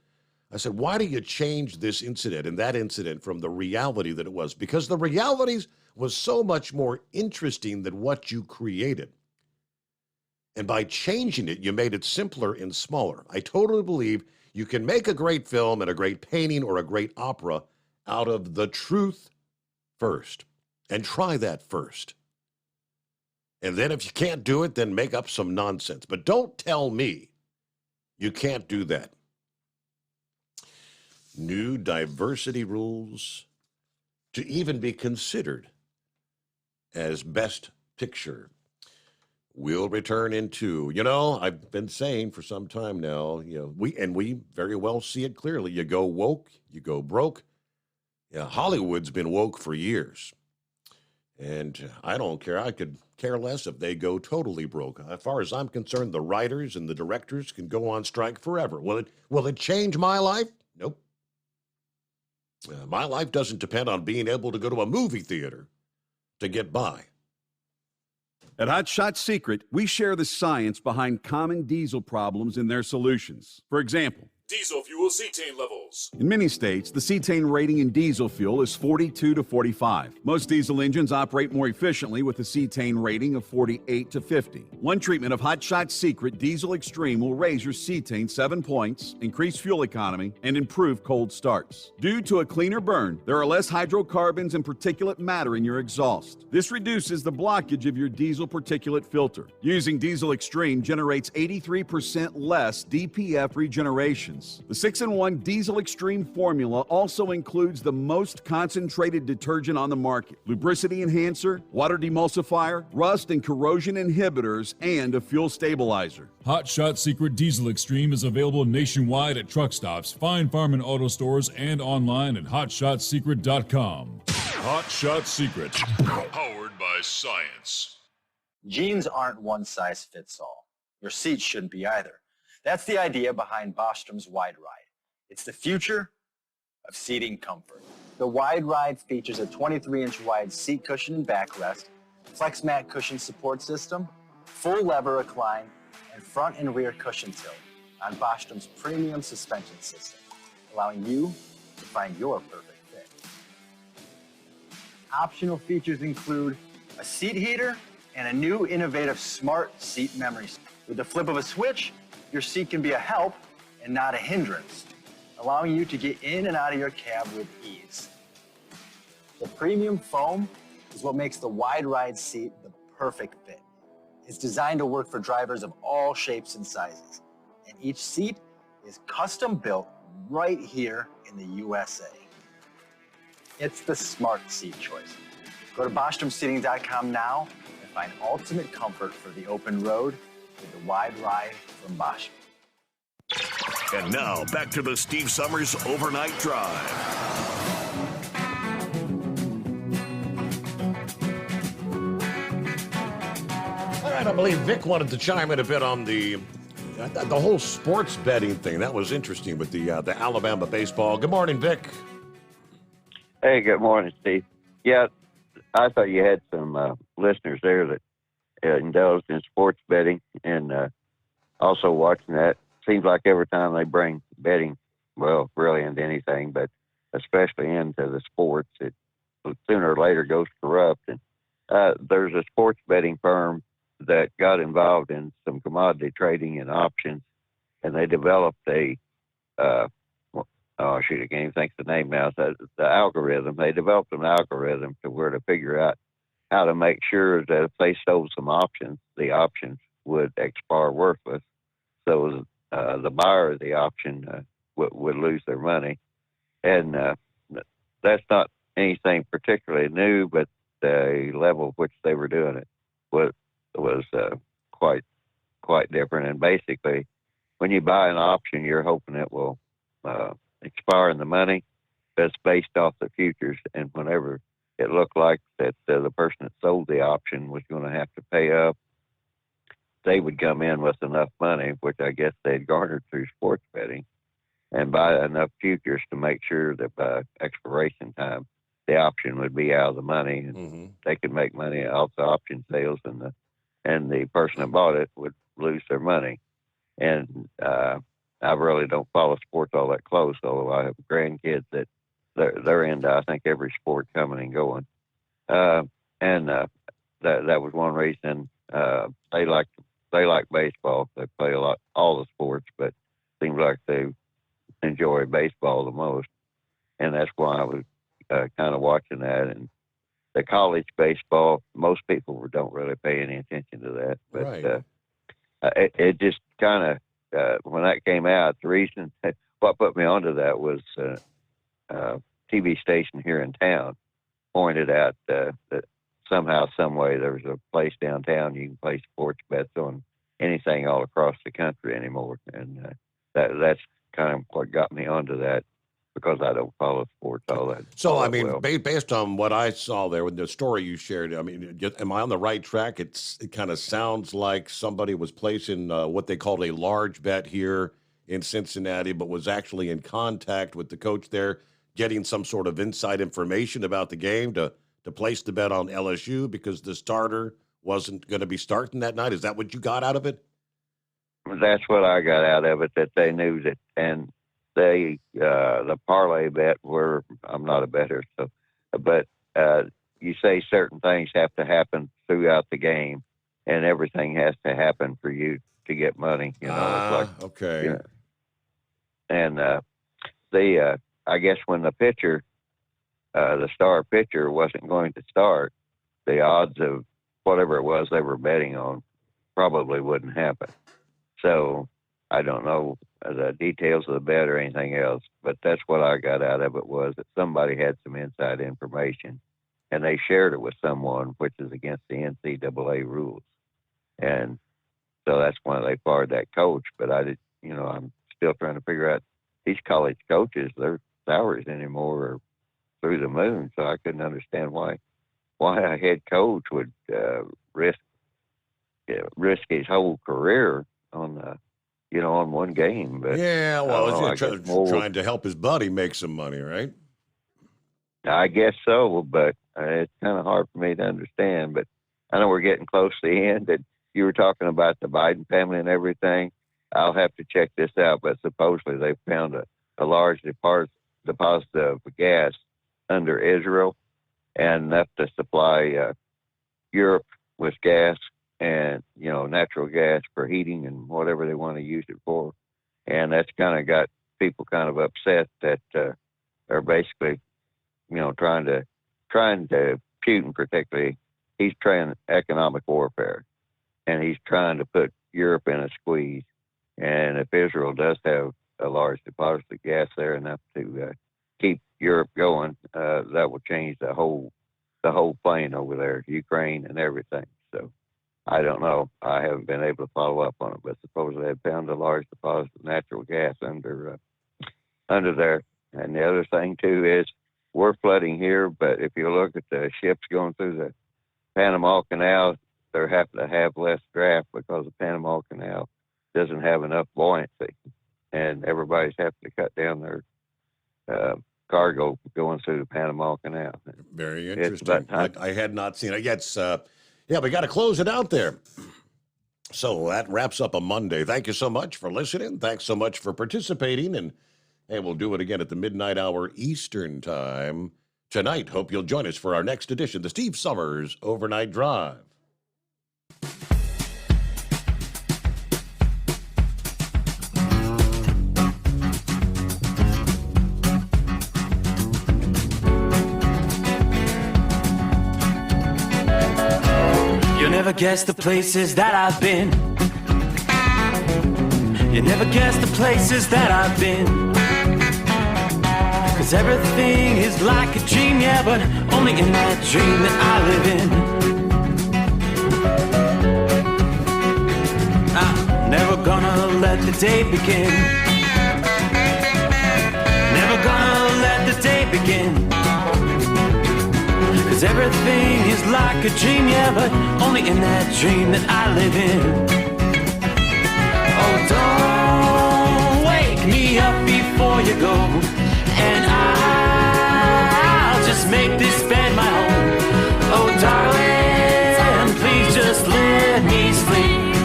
Speaker 15: I said, why do you change this incident and that incident from the reality that it was? Because the realities was so much more interesting than what you created. And by changing it, you made it simpler and smaller. I totally believe you can make a great film and a great painting or a great opera out of the truth first. And try that first. And then if you can't do it, then make up some nonsense. But don't tell me you can't do that. New diversity rules to even be considered as Best Picture. We'll return into, I've been saying for some time now, we very well see it clearly. You go woke, you go broke. Yeah, Hollywood's been woke for years. And I don't care. I could care less if they go totally broke. As far as I'm concerned, the writers and the directors can go on strike forever. Will it change my life? Nope. My life doesn't depend on being able to go to a movie theater to get by.
Speaker 12: At Hot Shot Secret, we share the science behind common diesel problems and their solutions. For example,
Speaker 13: Diesel fuel cetane levels.
Speaker 12: in many states, the cetane rating in diesel fuel is 42 to 45. Most diesel engines operate more efficiently with a cetane rating of 48 to 50. One treatment of Hot Shot Secret Diesel Extreme will raise your cetane 7 points, increase fuel economy, and improve cold starts. Due to a cleaner burn, there are less hydrocarbons and particulate matter in your exhaust. This reduces the blockage of your diesel particulate filter. Using Diesel Extreme generates 83% less DPF regeneration. The 6-in-1 Diesel Extreme formula also includes the most concentrated detergent on the market, lubricity enhancer, water demulsifier, rust and corrosion inhibitors, and a fuel stabilizer.
Speaker 13: Hot Shot Secret Diesel Extreme is available nationwide at truck stops, Fine Farm and auto stores, and online at hotshotsecret.com. Hot Shot Secret, powered by science.
Speaker 16: Jeans aren't one size fits all. Your seats shouldn't be either. That's the idea behind Bostrom's Wide Ride. It's the future of seating comfort. The Wide Ride features a 23-inch wide seat cushion and backrest, flex mat cushion support system, full lever recline, and front and rear cushion tilt on Bostrom's premium suspension system, allowing you to find your perfect fit. Optional features include a seat heater and a new innovative smart seat memory. With the flip of a switch, your seat can be a help and not a hindrance, allowing you to get in and out of your cab with ease. The premium foam is what makes the Wide Ride seat the perfect fit. It's designed to work for drivers of all shapes and sizes, and each seat is custom built right here in the USA. It's the smart seat choice. Go to BostromSeating.com now and find ultimate comfort for the open road with the Wide Ride from Bosch.
Speaker 17: And now, back to the Steve Summers Overnight Drive.
Speaker 15: All right, I believe Vic wanted to chime in a bit on the whole sports betting thing. That was interesting with the Alabama baseball. Good morning, Vic.
Speaker 4: Hey, good morning, Steve. Yeah, I thought you had some listeners there that indulged in sports betting, and also watching that. Seems like every time they bring betting, well, really into anything, but especially into the sports, it sooner or later goes corrupt. And there's a sports betting firm that got involved in some commodity trading and options, and they developed I can't even think of the name now. The algorithm. They developed an algorithm to where to figure out how to make sure that if they sold some options, the options would expire worthless. So the buyer of the option would lose their money. And that's not anything particularly new, but the level at which they were doing it was quite different. And basically, when you buy an option, you're hoping it will expire in the money. That's based off the futures, and whenever it looked like that the person that sold the option was going to have to pay up, they would come in with enough money, which I guess they'd garnered through sports betting, and buy enough futures to make sure that by expiration time, the option would be out of the money, and they could make money off the option sales, and the person that bought it would lose their money. And I really don't follow sports all that close, although I have grandkids that they're into, I think, every sport coming and going. That was one reason they like baseball. They play all the sports, but it seems like they enjoy baseball the most. And that's why I was kind of watching that. And the college baseball, most people don't really pay any attention to that. But it just kind of, when that came out, the reason what put me onto that was TV station here in town pointed out that somehow, some way, there was a place downtown you can play sports bets on anything all across the country anymore, and that's kind of what got me onto that, because I don't follow sports all that.
Speaker 15: So, I mean, based on what I saw there with the story you shared, I mean, am I on the right track? It kind of sounds like somebody was placing what they called a large bet here in Cincinnati, but was actually in contact with the coach there, getting some sort of inside information about the game to place the bet on LSU because the starter wasn't going to be starting that night? Is that what you got out of it?
Speaker 4: That's what I got out of it, that they knew that. And they, the parlay bet were, I'm not a bettor, so, but you say certain things have to happen throughout the game, and everything has to happen for you to get money. You know, it's like,
Speaker 15: okay.
Speaker 4: You know, and I guess when the pitcher, the star pitcher wasn't going to start, the odds of whatever it was they were betting on probably wouldn't happen. So I don't know the details of the bet or anything else, but that's what I got out of it, was that somebody had some inside information and they shared it with someone, which is against the NCAA rules. And so that's why they fired that coach. But I'm still trying to figure out, these college coaches, their salaries anymore are through the moon. So I couldn't understand why a head coach would risk his whole career on on one game. But
Speaker 15: yeah, well, trying to help his buddy make some money, right?
Speaker 4: I guess so, but it's kind of hard for me to understand. But I know we're getting close to the end, and you were talking about the Biden family and everything. I'll have to check this out, but supposedly they found a large deposit of gas under Israel, and enough to supply Europe with gas and, natural gas for heating and whatever they want to use it for. And that's kind of got people kind of upset that are basically, trying to Putin particularly, he's trying economic warfare, and he's trying to put Europe in a squeeze. And if Israel does have a large deposit of gas there, enough to keep Europe going, that will change the whole plane over there, Ukraine and everything. So I don't know. I haven't been able to follow up on it, but supposedly they found a large deposit of natural gas under there. And the other thing too is we're flooding here, but if you look at the ships going through the Panama Canal, they're having to have less draft because the Panama Canal doesn't have enough buoyancy, and everybody's having to cut down their cargo going through the Panama Canal.
Speaker 15: Very interesting. I had not seen it yet. We got to close it out there. So that wraps up a Monday. Thank you so much for listening. Thanks so much for participating, and we'll do it again at the midnight hour Eastern time tonight. Hope you'll join us for our next edition, the Steve Summers Overnight Drive.
Speaker 7: You'll never guess the places that I've been. You never guess the places that I've been. 'Cause everything is like a dream, yeah, but only in that dream that I live in. I'm never gonna let the day begin. Never gonna let the day begin. 'Cause everything is like a dream, yeah, but only in that dream that I live in. Oh, don't wake me up before you go, and I'll just make this bed my home. Oh, darling, please just let me sleep.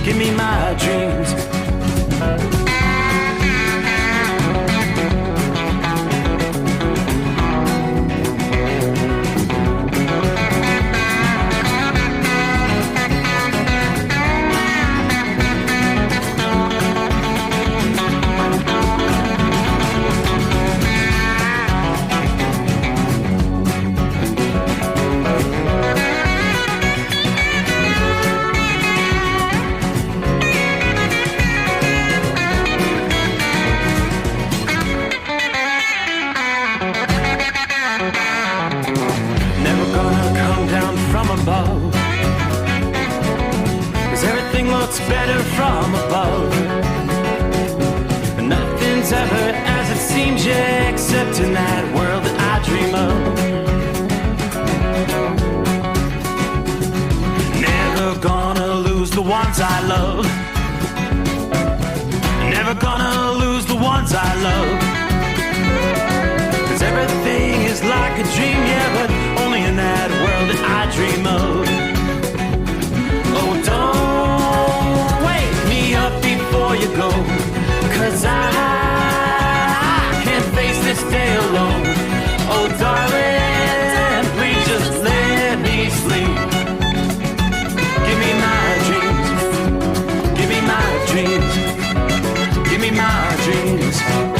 Speaker 7: Give me my dreams. Above, 'cause everything looks better from above, but nothing's ever as it seems, yeah, except in that world that I dream of. Never gonna lose the ones I love. Never gonna lose the ones I love. 'Cause everything is like a dream, yeah, but only in that world that I dream of. dreams. Give me my dreams.